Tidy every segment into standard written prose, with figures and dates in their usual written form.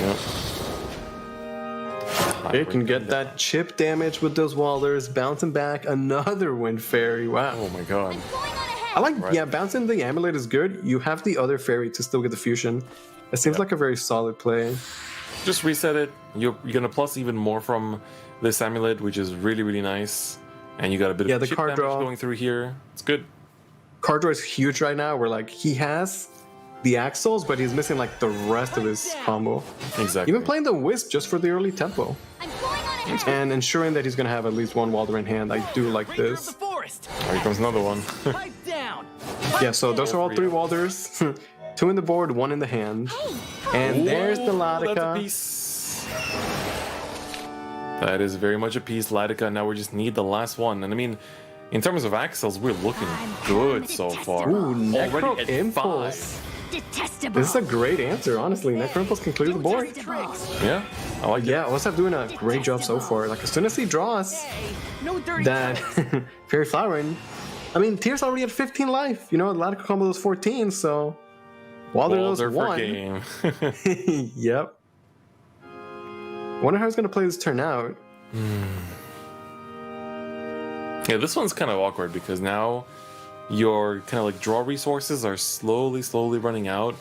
Yep. You can get that chip damage with those Walders, bouncing back another Wind Fairy. Wow. Oh my god. I like, yeah, bouncing the Amulet is good. You have the other Fairy to still get the fusion. It seems like a very solid play. Just reset it. You're gonna plus even more from this Amulet, which is really, really nice. And you got a bit of the chip card damage draw going through here. It's good. Card draw is huge right now, where like he has the Axles, but he's missing like the rest of his combo. Exactly. Even playing the Wisp just for the early tempo. And ensuring that he's going to have at least one Walder in hand. I do like this. Oh, here comes another one. Yeah, so those are all 3 Walders. 2 in the board, 1 in the hand. And there's the Latika. That's a piece. That is very much a piece, Latika. Now we just need the last one. And I mean, in terms of Axles, we're looking good so far. Ooh, Necro Already at Impulse. 5. Detestable. This is a great answer, honestly. Necro Impulse can clear the board. Yeah, I like it. Yeah, Osaf doing a great job so far. Like, as soon as he draws that Fairy Flowering, I mean, Tier's already at 15 life. You know, Latika combo was 14, so Walder knows 1. Game. Yep. Wonder how he's going to play this turn out. Yeah, this one's kind of awkward because now your kind of like draw resources are slowly running out.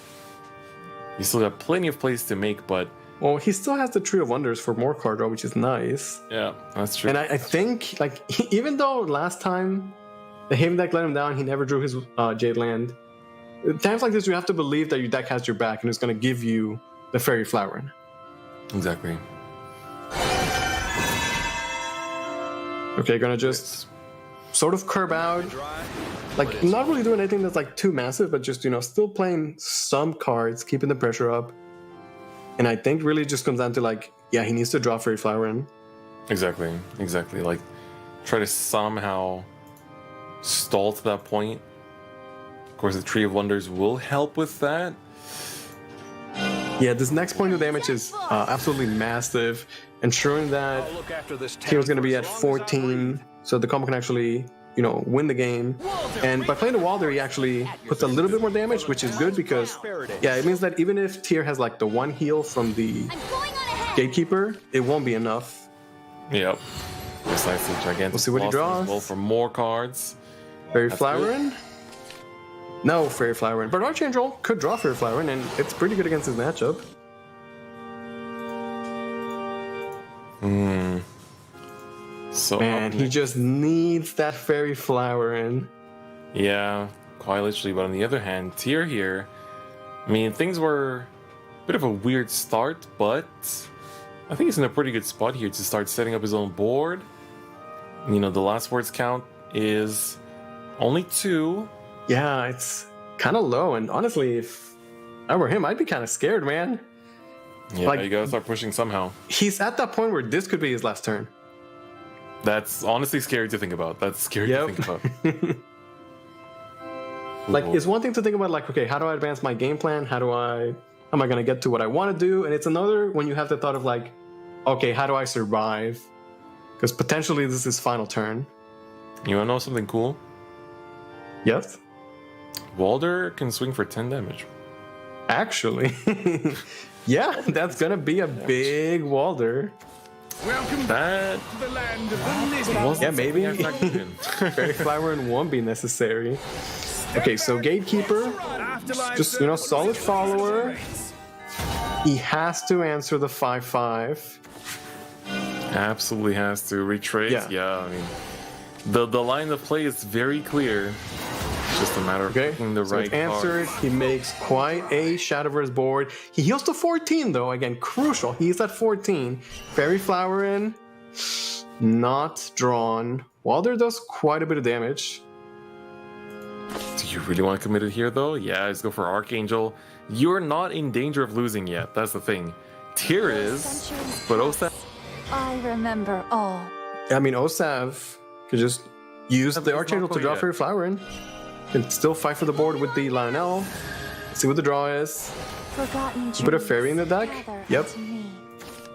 You still got plenty of plays to make, but well, he still has the Tree of Wonders for more card draw, which is nice. Yeah, that's true. And I think, like, even though last time the Haven deck let him down, he never drew his Jade Land. At times like this, you have to believe that your deck has your back and it's going to give you the Fairy Flowering. Exactly. Okay, gonna just sort of curb out. Like, not really doing anything that's like too massive, but just, you know, still playing some cards, keeping the pressure up. And I think really just comes down to like, yeah, he needs to draw Fairy Flowering. Exactly. Like, try to somehow stall to that point. Of course, the Tree of Wonders will help with that. Yeah, this next point of damage is absolutely massive, ensuring that Tier's going to be at 14, so the combo can actually, you know, win the game. And by playing the Walder, he actually puts a little bit more damage, which is good because, yeah, it means that even if Tier has like the 1 heal from the Gatekeeper, it won't be enough. Yep. Precisely. Gigantic. We'll see what he draws. Well, for more cards. Fairy Flowering? No Fairy Flowering. But Archangel could draw Fairy Flowering, and it's pretty good against his matchup. So man, he just needs that Fairy Flowering. Yeah, quite literally. But on the other hand, Tier here, I mean, things were a bit of a weird start, but I think he's in a pretty good spot here to start setting up his own board. You know, the last words count is only 2. Yeah, it's kind of low, and honestly, if I were him, I'd be kind of scared, man. Yeah, like, you gotta start pushing somehow. He's at that point where this could be his last turn. That's honestly scary to think about. That's scary to think about. Like, it's one thing to think about, like, okay, how do I advance my game plan? How am I going to get to what I want to do? And it's another when you have the thought of, like, okay, how do I survive? Because potentially this is his final turn. You want to know something cool? Yes? Walder can swing for 10 damage. Actually. Yeah, that's going to be a big Walder. Welcome that to the land of the yeah, maybe. Fairy Flowering won't be necessary. Okay, so Gatekeeper, just, you know, solid follower. He has to answer the 5/5. Absolutely has to retrace. Yeah, I mean, the line of play is very clear. It's just a matter of picking the right answered. He makes quite a Shadowverse board. He heals to 14 though. Again, crucial. He's at 14. Fairy Flowering, not drawn. Walder does quite a bit of damage. Do you really want to commit it here though? Yeah, let's go for Archangel. You're not in danger of losing yet. That's the thing. Tier is, but Osav. I remember all. I mean, Osav could just use the Archangel to draw Fairy Flowering. Can still fight for the board with the Lionel. See what the draw is. Put a Fairy in the deck. Yep.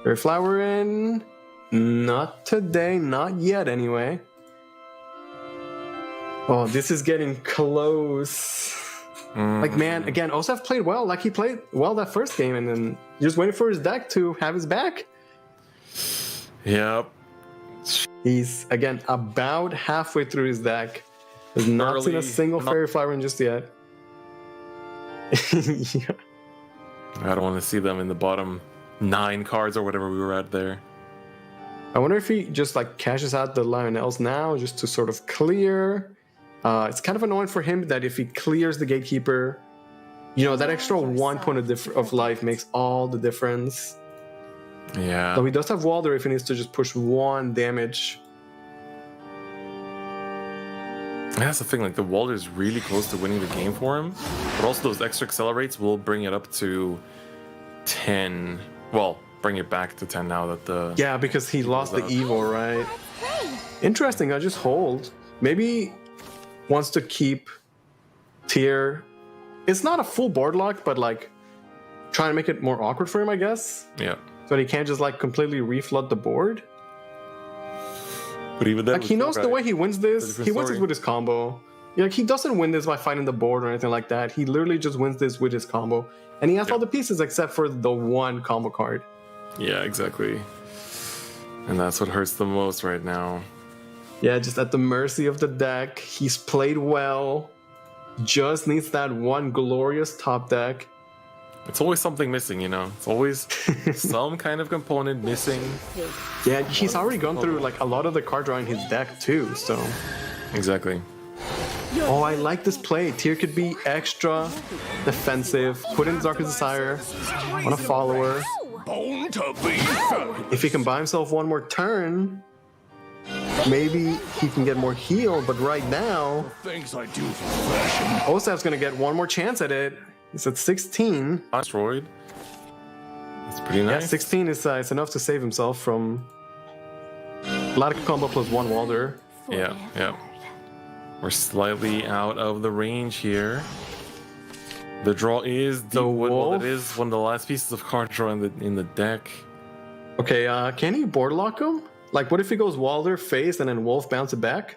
Fairy Flowering. Not today. Not yet, anyway. Oh, this is getting close. Like, man, again, Osaf played well. Like, he played well that first game, and then just waiting for his deck to have his back. Yep. He's, again, about halfway through his deck. Has not seen a single Fairy Flower in just yet. Yeah. I don't want to see them in the bottom 9 cards or whatever we were at there. I wonder if he just like cashes out the Lionels now just to sort of clear. It's kind of annoying for him that if he clears the Gatekeeper, you know, that extra 1 point of life makes all the difference. Yeah. So he does have Walder if he needs to just push 1 damage. That's the thing, like the Walder is really close to winning the game for him, but also those extra accelerates will bring it up to 10. Well, bring it back to 10 now that the... Yeah, because he lost the Evo, right? Interesting, I just hold. Maybe wants to keep tier. It's not a full board lock, but like trying to make it more awkward for him, I guess. Yeah. So he can't just like completely reflood the board. But even then, like he knows the way he wins this. He wins it with his combo. Yeah, like he doesn't win this by fighting the board or anything like that. He literally just wins this with his combo, and he has all the pieces except for the 1 combo card. Yeah, exactly. And that's what hurts the most right now. Yeah, just at the mercy of the deck. He's played well. Just needs that 1 glorious top deck. It's always something missing, you know? It's always some kind of component missing. Yeah, he's already gone through like a lot of the card draw in his deck too, so... Exactly. Oh, I like this play. Tier could be extra defensive. Put in Darkest Desire on a follower. Born to be found. If he can buy himself 1 more turn, maybe he can get more heal, but right now... Things I do for fashion. Osaf's gonna get 1 more chance at it. He's at 16. Destroyed. That's pretty Yeah, nice. 16 is it's enough to save himself from Ladder combo plus 1 Walder. Yeah, yeah. We're slightly out of the range here. The draw is deep. The Well, wolf? it is one of the last pieces of card draw in the deck. Okay, can he board lock him? Like, what if he goes Walder, face, and then Wolf bounce it back?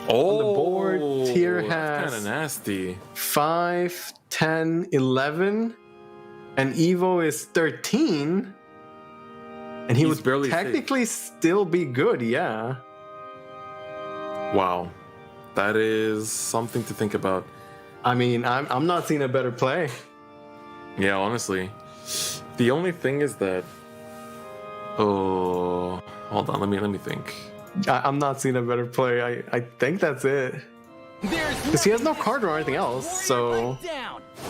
Oh, the board, Tier that's has- kind of nasty. 5, 10, 11, and Evo is 13. And he He's would barely technically still be good, yeah. Wow, that is something to think about. I mean, I'm not seeing a better play. Yeah, honestly. The only thing is that... Oh, hold on, let me think. I'm not seeing a better play. I think that's it. Because he has no card or anything else, so...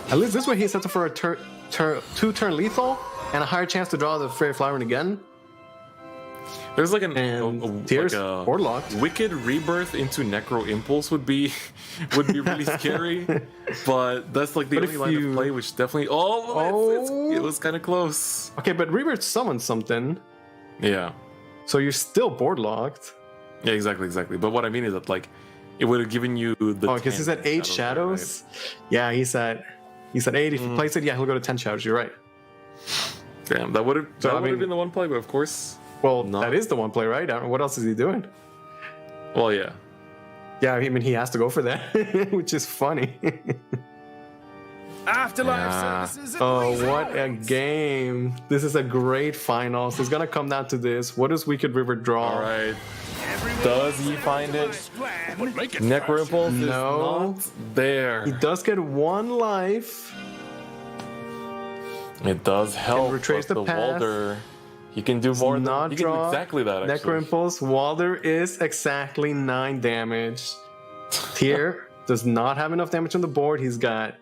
At least this way he's set up for a 2-turn lethal and a higher chance to draw the Fairy Flower again. There's like an And Tears board locked. Wicked Rebirth into Necro Impulse would be really scary, but that's like the But only if line you- of play which definitely it was kind of close. Okay, but Rebirth summons something, Yeah, so you're still board locked. yeah, exactly. But what I mean is that like it would have given you the Oh, because he's 10 at 8 shadows. Yeah, he's at 8. If he plays it, yeah, he'll go to 10 shadows. You're right. right? Damn, that would have So, I mean- been the one play, but of course, Well, No. that is the one play, right? I don't know, what else is he doing? well, yeah. Yeah, I mean, he has to go for that, which is funny. Afterlife Yeah. services. and Oh, laser what a arrows. game. This is a great finals. It's going to come down to this. What does Wicked River draw? All right. Everyone Does he find it? plan, but make it Necro fashion. Impulse is No. not there. He does get 1 life. It does help. retrace but the path. Walder, he can do more not than he can do draw. exactly that. Necro Actually, Impulse. Walder is exactly 9 damage. Tier does not have enough damage on the board. He's got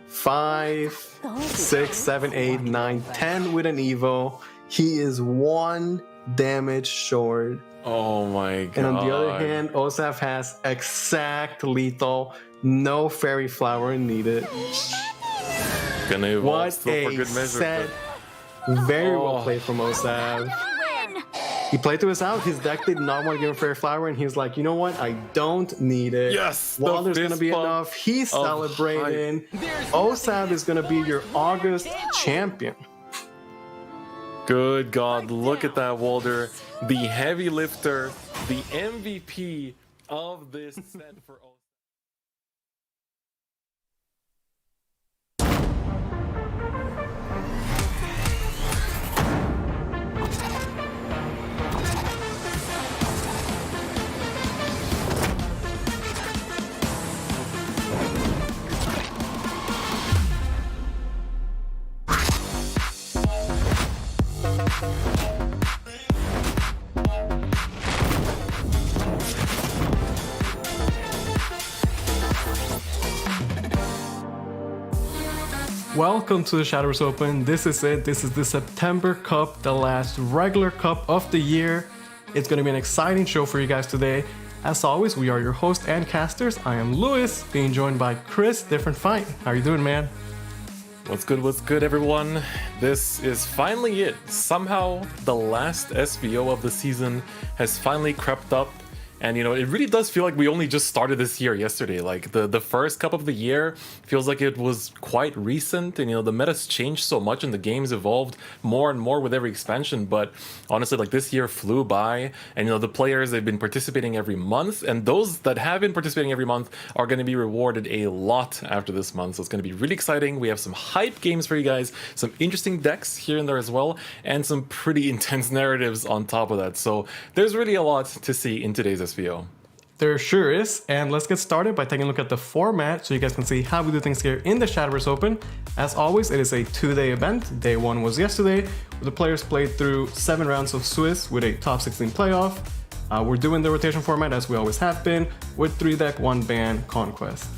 5, 6, 7, 8, 9, 10 with an Evo. He is 1 damage short. oh my god. And on the other hand, Osaf has exact lethal. No Fairy Flower needed. gonna evolve What still for a good measure. set. Very well Oh. played from Osaf. Win! He played to his out. His deck did not want to give him Fairy Flower, and he was like, you know what? I don't need it. Yes, the Walder's going to fist be bump enough. He's of celebrating. Osaf is going to be your August champion. Good God, look at that Walder, the heavy lifter, the MVP of this set for. Welcome to the Shadowverse Open. This is it. This is the September Cup, the last regular cup of the year. It's going to be an exciting show for you guys today. As always, we are your hosts and casters. I am Lewis, being joined by Chris, Different Fight. How are you doing, man? What's good, everyone? This is finally it. Somehow, the last SVO of the season has finally crept up. And, you know, it really does feel like we only just started this year yesterday. Like, the first cup of the year feels like it was quite recent. And, you know, the meta's changed so much and the game's evolved more and more with every expansion. But honestly, like, this year flew by. And, you know, the players, they've been participating every month. And those that have been participating every month are going to be rewarded a lot after this month. So it's going to be really exciting. We have some hype games for you guys, some interesting decks here and there as well, and some pretty intense narratives on top of that. So there's really a lot to see in today's SVO. There sure is, and let's get started by taking a look at the format so you guys can see how we do things here in the Shadowverse Open. As always, it is a 2-day event. Day 1 was yesterday, where the players played through 7 rounds of Swiss with a top 16 playoff. We're doing the rotation format as we always have been, with 3-deck, 1-ban Conquest.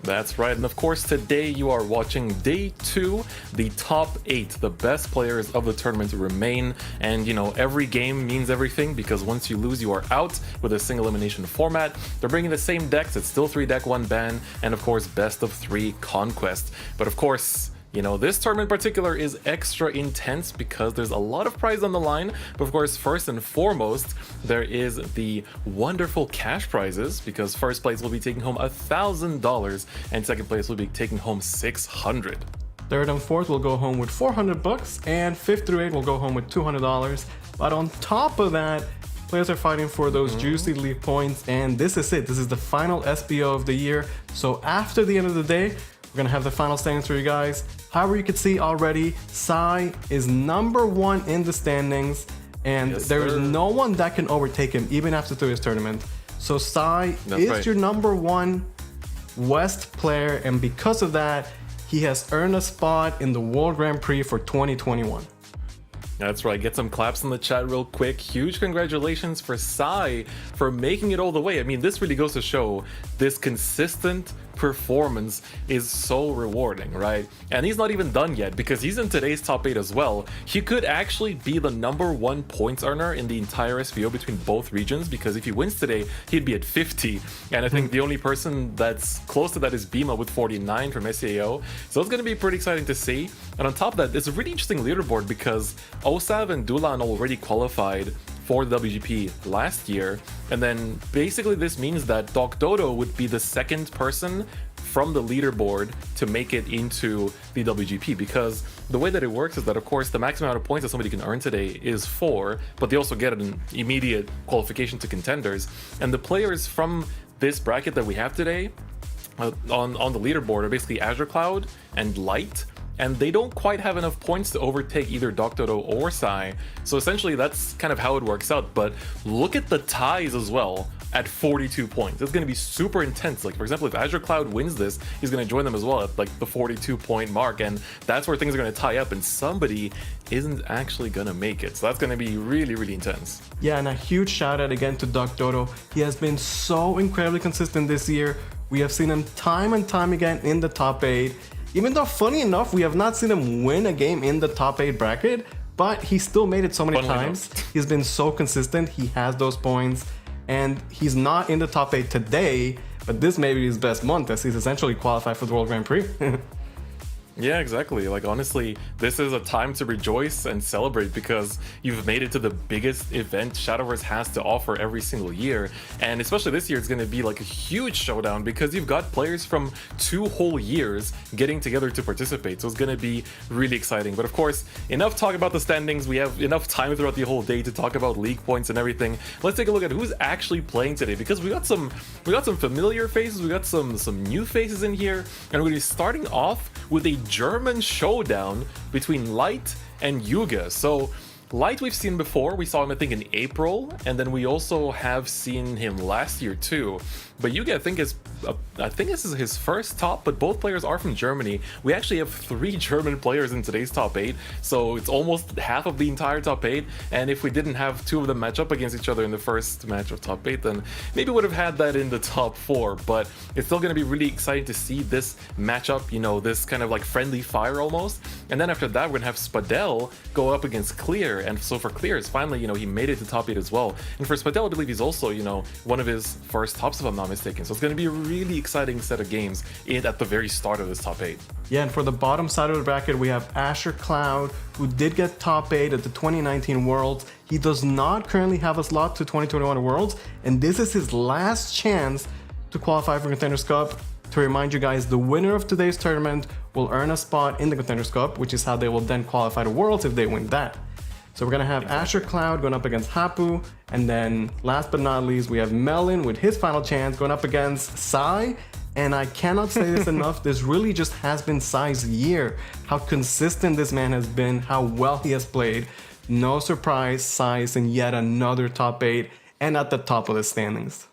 That's right, and of course today you are watching day 2, the top 8, the best players of the tournament remain, and you know, every game means everything because once you lose you are out with a single elimination format. They're bringing the same decks, it's still 3-deck, 1-ban, and of course best of 3 Conquest. But of course, you know, this tournament in particular is extra intense because there's a lot of prize on the line. But of course, first and foremost, there is the wonderful cash prizes because first place will be taking home $1,000 and second place will be taking home $600. Third and fourth will go home with $400, and 5th through 8 will go home with $200. But on top of that, players are fighting for those juicy league points, and this is it. This is the final SBO of the year. So after the end of the day, we're gonna have the final standings for you guys. However, you can see already, Sai is #1 in the standings, and there is no one that can overtake him even after today's tournament. So Sai is your #1 West player, and because of that, he has earned a spot in the World Grand Prix for 2021. That's right, get some claps in the chat real quick. Huge congratulations for Sai for making it all the way. I mean, this really goes to show this consistent performance is so rewarding, right? And he's not even done yet because he's in today's top 8 as well. He could actually be the #1 points earner in the entire SVO between both regions because if he wins today, he'd be at 50. And I think the only person that's close to that is Bima with 49 from SAO. So it's going to be pretty exciting to see. And on top of that, it's a really interesting leaderboard because Osav and Dulan already qualified for the WGP last year, and then basically this means that Doc Dodo would be the second person from the leaderboard to make it into the WGP, because the way that it works is that of course the maximum amount of points that somebody can earn today is 4, but they also get an immediate qualification to Contenders, and the players from this bracket that we have today on the leaderboard are basically Azure Cloud and Light, and they don't quite have enough points to overtake either Doctodo or Sai. So essentially that's kind of how it works out. But look at the ties as well at 42 points. It's going to be super intense. Like, for example, if Azure Cloud wins this, he's going to join them as well at like the 42 point mark, and that's where things are going to tie up and somebody isn't actually going to make it. So that's going to be really, really intense. Yeah, and a huge shout out again to Doctodo. He has been so incredibly consistent this year. We have seen him time and time again in the top 8. Even though, funny enough, we have not seen him win a game in the top 8 bracket, but he still made it so many times. He's been so consistent. He has those points, and he's not in the top 8 today, but this may be his best month as he's essentially qualified for the World Grand Prix. Yeah, exactly. Like, honestly, this is a time to rejoice and celebrate because you've made it to the biggest event Shadowverse has to offer every single year. And especially this year, it's going to be like a huge showdown because you've got players from 2 whole years getting together to participate. So it's going to be really exciting. But of course, enough talk about the standings. We have enough time throughout the whole day to talk about league points and everything. Let's take a look at who's actually playing today, because we got some familiar faces, we got some new faces in here, and we're going to be starting off with a German showdown between Light and Yuga. So Light we've seen before. We saw him, I think, in April, and then we also have seen him last year too. But Yugi, I think this is his first top, but both players are from Germany. We actually have 3 German players in today's top 8, so it's almost half of the entire top 8. And if we didn't have 2 of them match up against each other in the first match of top 8, then maybe would have had that in the top 4. But it's still going to be really exciting to see this matchup, you know, this kind of like friendly fire almost. And then after that, we're going to have Spadell go up against Clear. And so for Clear, it's finally, you know, he made it to top 8 as well. And for Spadell, I believe he's also, you know, one of his first tops, if I'm not mistaken. So it's going to be a really exciting set of games at the very start of this top 8. Yeah, and for the bottom side of the bracket, we have Asher Cloud, who did get top 8 at the 2019 Worlds. He does not currently have a slot to 2021 Worlds, and this is his last chance to qualify for Contenders Cup. To remind you guys, the winner of today's tournament will earn a spot in the Contenders Cup, which is how they will then qualify to Worlds if they win that. So we're gonna have Asher Cloud going up against Hapu, and then last but not least, we have Melon with his final chance going up against Sai. And I cannot say this enough, this really just has been Sai's year. How consistent this man has been, how well he has played. No surprise, Sai is in yet another top 8 and at the top of the standings.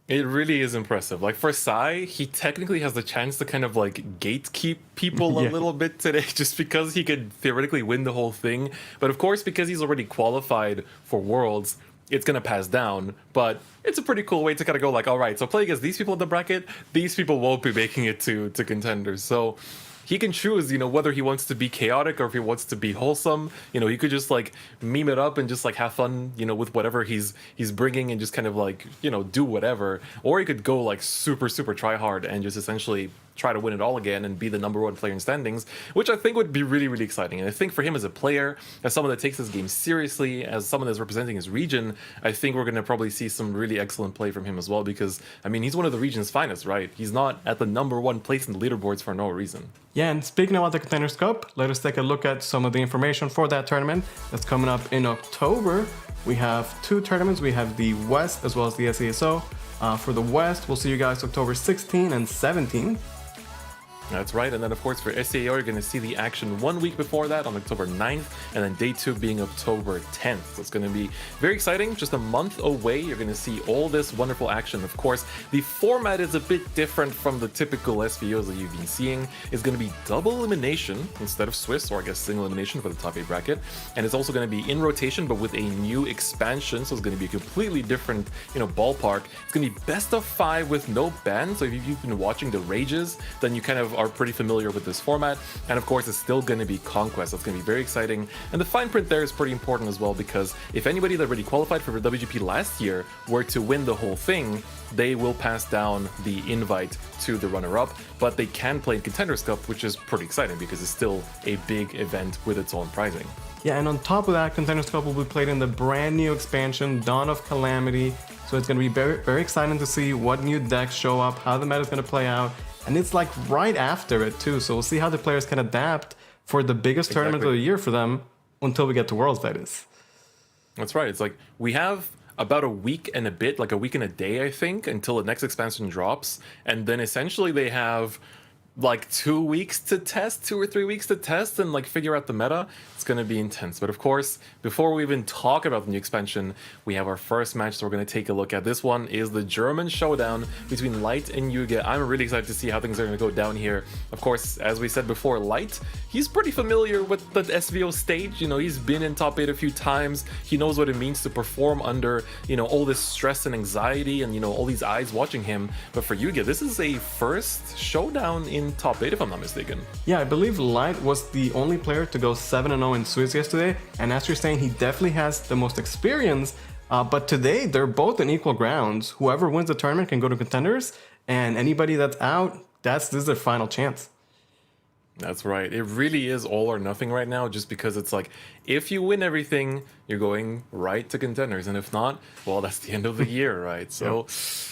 It really is impressive. Like for Sai, he technically has the chance to kind of like gatekeep people a little bit today just because he could theoretically win the whole thing. But of course, because he's already qualified for Worlds, it's going to pass down. But it's a pretty cool way to kind of go like, all right, so play against these people in the bracket, these people won't be making it to contenders. So he can choose, you know, whether he wants to be chaotic or if he wants to be wholesome. You know, he could just like meme it up and just like have fun, you know, with whatever he's bringing and just kind of like, you know, do whatever. Or he could go like super try hard and just essentially try to win it all again and be the #1 player in standings, which I think would be really exciting. And I think for him as a player, as someone that takes this game seriously, as someone that's representing his region, I think we're going to probably see some really excellent play from him as well, because I mean, he's one of the region's finest, right? He's not at the #1 place in the leaderboards for no reason. Yeah, and speaking about the Contenders Cup, let us take a look at some of the information for that tournament that's coming up in October. We have 2 tournaments. We have the West as well as the SESO. For the West, we'll see you guys October 16 and 17. That's right, and then of course for SAO, you're going to see the action 1 week before that on October 9th, and then day 2 being October 10th. So it's going to be very exciting, just a month away. You're going to see all this wonderful action. Of course, the format is a bit different from the typical SVOs that you've been seeing. It's going to be double elimination instead of Swiss, or I guess single elimination for the top 8 bracket, and it's also going to be in rotation, but with a new expansion, so it's going to be a completely different, you know, ballpark. It's going to be best of 5 with no ban, so if you've been watching the Rages, then you kind of are pretty familiar with this format. And of course, it's still going to be Conquest. That's going to be very exciting. And the fine print there is pretty important as well, because if anybody that already qualified for WGP last year were to win the whole thing, they will pass down the invite to the runner-up, but they can play in Contenders Cup, which is pretty exciting because it's still a big event with its own prizing. Yeah, and on top of that, Contenders Cup will be played in the brand new expansion, Dawn of Calamity. So it's going to be very exciting to see what new decks show up, how the meta is going to play out. And it's like right after it too, so we'll see how the players can adapt for the biggest tournament of the year for them until we get to Worlds, that is. That's right. It's like we have about a week and a bit, like a week and a day, I think, until the next expansion drops. And then essentially they have like 2 weeks to test, 2 or 3 weeks to test and like figure out the meta. It's going to be intense. But of course, before we even talk about the new expansion, we have our first match that we're going to take a look at. This one is the German showdown between Light and Yuge. I'm really excited to see how things are going to go down here. Of course, as we said before, Light, he's pretty familiar with the SVO stage. You know, he's been in top 8 a few times. He knows what it means to perform under, you know, all this stress and anxiety and, you know, all these eyes watching him. But for Yuge, this is a first showdown in top 8, if I'm not mistaken. Yeah, I believe Light was the only player to go 7-0 in Swiss yesterday, and as you're saying, he definitely has the most experience, but today they're both in equal grounds. Whoever wins the tournament can go to Contenders, and anybody that's out, this is their final chance. That's right. It really is all or nothing right now, just because it's like, if you win everything, you're going right to Contenders, and if not, well, that's the end of the year, right? So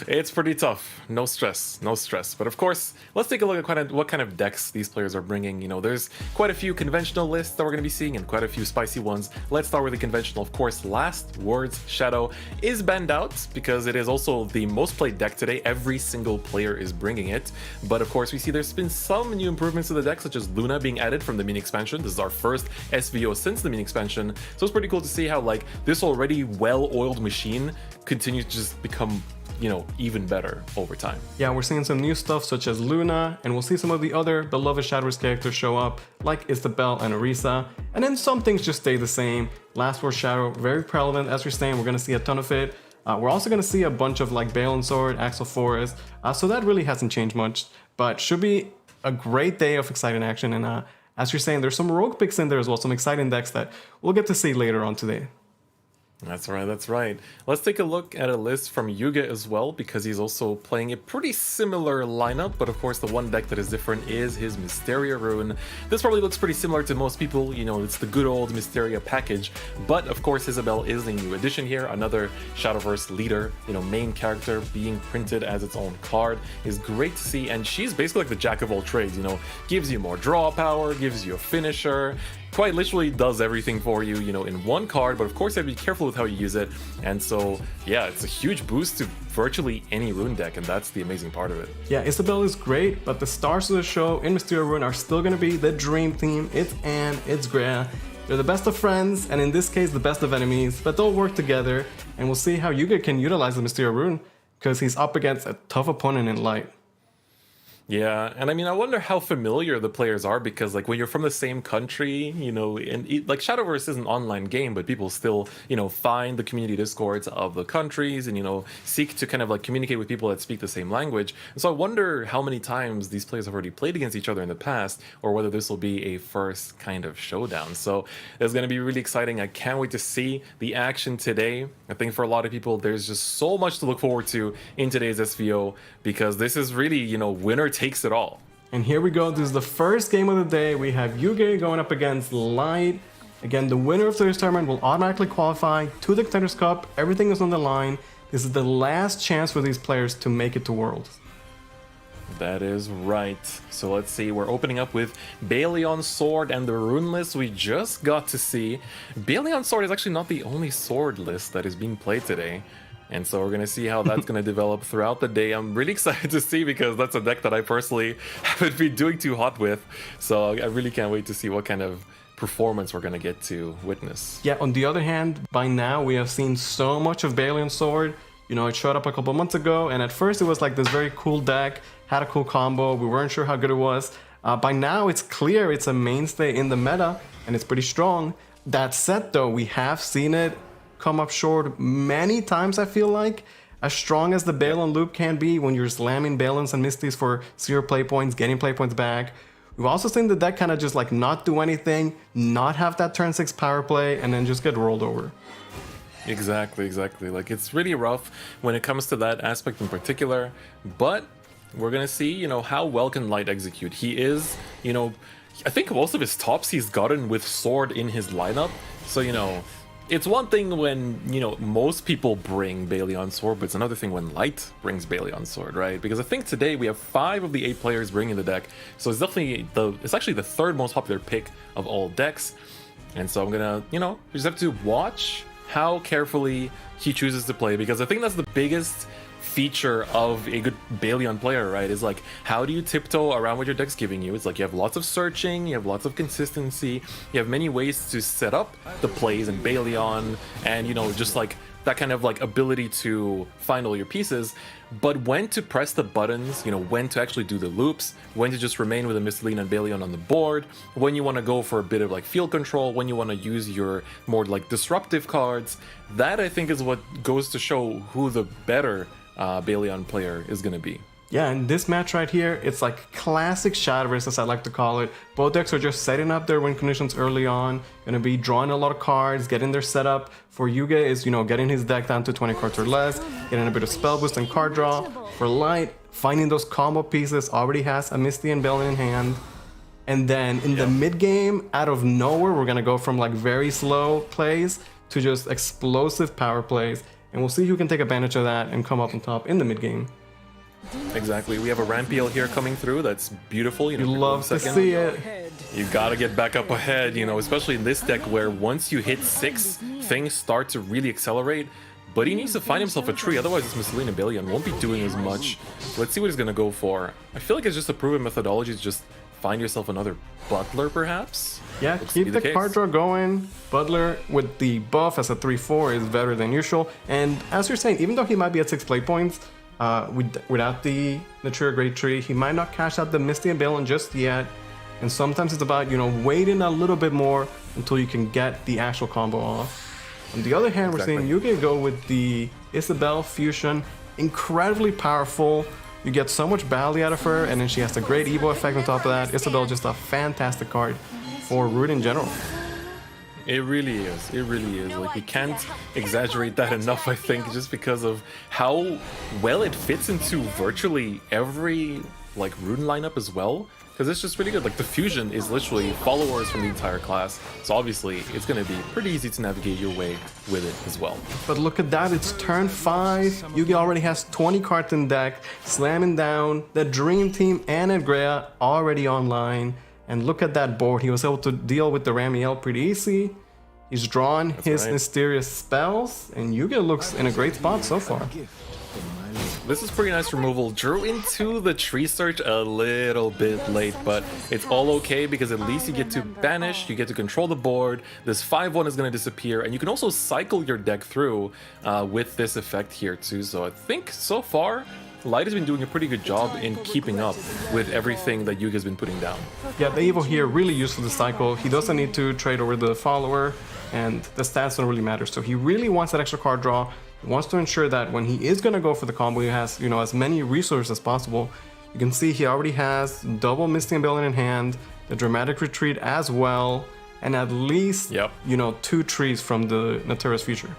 it's pretty tough. No stress, no stress. But of course, let's take a look at what kind of decks these players are bringing. You know, there's quite a few conventional lists that we're going to be seeing and quite a few spicy ones. Let's start with the conventional. Of course, Last Words Shadow is banned out because it is also the most played deck today. Every single player is bringing it. But of course, we see there's been some new improvements to the deck, such as Luna being added from the mini expansion. This is our first SVO since the mini expansion, so it's pretty cool to see how like this already well-oiled machine continues to just become you know, even better over time. Yeah, we're seeing some new stuff such as Luna, and we'll see some of the other beloved Shadowverse characters show up, like Isabel and Orisa, and then some things just stay the same. Last War Shadow, very prevalent, as we're saying, we're gonna see a ton of it. We're also gonna see a bunch of like Bale and Sword, Axel Forest, so that really hasn't changed much, but should be a great day of exciting action, and as you're saying, there's some rogue picks in there as well, some exciting decks that we'll get to see later on today. That's right, that's right. Let's take a look at a list from Yuga as well, because he's also playing a pretty similar lineup, but of course the one deck that is different is his Mysteria Rune. This probably looks pretty similar to most people, you know, it's the good old Mysteria package, but of course Isabel is a new addition here, another Shadowverse leader, you know, main character being printed as its own card is great to see, and she's basically like the jack of all trades, you know, gives you more draw power, gives you a finisher, quite literally does everything for you, you know, in one card, but of course you have to be careful with how you use it, and so yeah, it's a huge boost to virtually any rune deck, and that's the amazing part of it. Yeah, Isabel is great, but the stars of the show in Mysteria Rune are still gonna be the Dream Team. It's Anne, it's Greya. They're the best of friends, and in this case, the best of enemies, but they'll work together, and we'll see how Yuga can utilize the Mysteria Rune, because he's up against a tough opponent in Light. Yeah, and I mean, I wonder how familiar the players are, because like when you're from the same country, you know, and like Shadowverse is an online game, but people still, you know, find the community discords of the countries and, you know, seek to kind of like communicate with people that speak the same language. And so I wonder how many times these players have already played against each other in the past, or whether this will be a first kind of showdown. So it's going to be really exciting. I can't wait to see the action today. I think for a lot of people, there's just so much to look forward to in today's SVO, because this is really, you know, winner takes it all. And here we go, this is the first game of the day. We have Yuga going up against Light. Again, the winner of today's tournament will automatically qualify to the Contenders Cup. Everything is on the line. This is the last chance for these players to make it to Worlds. That is right. So let's see, we're opening up with Baleon Sword and the rune list we just got to see. Baleon Sword is actually not the only sword list that is being played today. And so we're going to see how that's going to develop throughout the day. I'm really excited to see, because that's a deck that I personally haven't been doing too hot with. So I really can't wait to see what kind of performance we're going to get to witness. Yeah, on the other hand, by now we have seen so much of Baleon Sword. You know, it showed up a couple months ago, and at first it was like this very cool deck, had a cool combo, we weren't sure how good it was. By now it's clear it's a mainstay in the meta, and it's pretty strong. That said though, we have seen it come up short many times, I feel like. As strong as the Balon loop can be when you're slamming Balons and Misties for 0 play points, getting play points back, we've also seen the deck kind of just like not do anything, not have that turn 6 power play, and then just get rolled over. Exactly. Like, it's really rough when it comes to that aspect in particular, but we're gonna see, you know, how well can Light execute. He is, you know, I think most of his tops he's gotten with Sword in his lineup, so, you know, it's one thing when, you know, most people bring Baleon Sword, but it's another thing when Light brings Baleon Sword, right? Because I think today we have 5 of the 8 players bringing the deck, so it's definitely it's actually the third most popular pick of all decks. And so I'm gonna, you know, we just have to watch how carefully he chooses to play, because I think that's the biggest feature of a good Baleon player, right? Is like, how do you tiptoe around what your deck's giving you? It's like you have lots of searching, you have lots of consistency, you have many ways to set up the plays in Baleon, and, you know, just like that kind of like ability to find all your pieces, but when to press the buttons, you know, when to actually do the loops, when to just remain with a Mistlene and Baleon on the board, when you want to go for a bit of like field control, when you want to use your more like disruptive cards. That, I think, is what goes to show who the better Baleon player is going to be. Yeah, and this match right here, it's like classic Shadowverse, as I like to call it. Both decks are just setting up their win conditions early on, gonna be drawing a lot of cards, getting their setup. For Yuga is, you know, getting his deck down to 20 cards or less, getting a bit of spell boost and card draw. For Light, finding those combo pieces, already has a Misty and Baleon in hand. And then in the mid game, out of nowhere, we're gonna go from like very slow plays to just explosive power plays. And we'll see who can take advantage of that and come up on top in the mid game. Exactly. We have a Rampiel here coming through. That's beautiful. You know, You love to see it. You gotta get back up ahead, you know, especially in this deck where once you hit 6, things start to really accelerate. But he needs to find himself a tree, otherwise this Mistlene Baleon won't be doing as much. Let's see what he's gonna go for. I feel like it's just a proven methodology to just find yourself another Butler, perhaps? Yeah, Looks to keep be the case. card draw going. Butler with the buff as a 3/4 is better than usual. And as you're saying, even though he might be at 6 play points, without the Natura Great Tree, he might not cash out the Misty and Balin just yet. And sometimes it's about, you know, waiting a little bit more until you can get the actual combo off. On the other hand, we're seeing Yugi go with the Isabelle Fusion. Incredibly powerful. You get so much value out of her, and then she has the great Evo effect on top of that. Isabelle just a fantastic card for Root in general. It really is. It really is. Like, we can't exaggerate that enough, I think, just because of how well it fits into virtually every, like, Rune lineup as well. Because it's just really good. Like, the fusion is literally followers from the entire class. So obviously, it's going to be pretty easy to navigate your way with it as well. But look at that, it's turn 5. Yugi already has 20 cards in deck, slamming down. The Dream Team and Edgrea already online. And look at that board. He was able to deal with the Ramiel pretty easy. He's drawn his mysterious spells, and Yugi looks in a great spot so far. This is pretty nice removal. Drew into the tree search a little bit late, but it's all okay because at least you get to banish, you get to control the board. This 5/1 is going to disappear, and you can also cycle your deck through with this effect here too. So I think so far, Light has been doing a pretty good job in keeping up with everything that Yugi has been putting down. Yeah, the Evo here really useful to cycle. He doesn't need to trade over the follower, and the stats don't really matter. So he really wants that extra card draw. He wants to ensure that when he is going to go for the combo, he has, you know, as many resources as possible. You can see he already has double Misty and Balin in hand, the Dramatic Retreat as well, and at least, you know, 2 trees from the Natura's Future.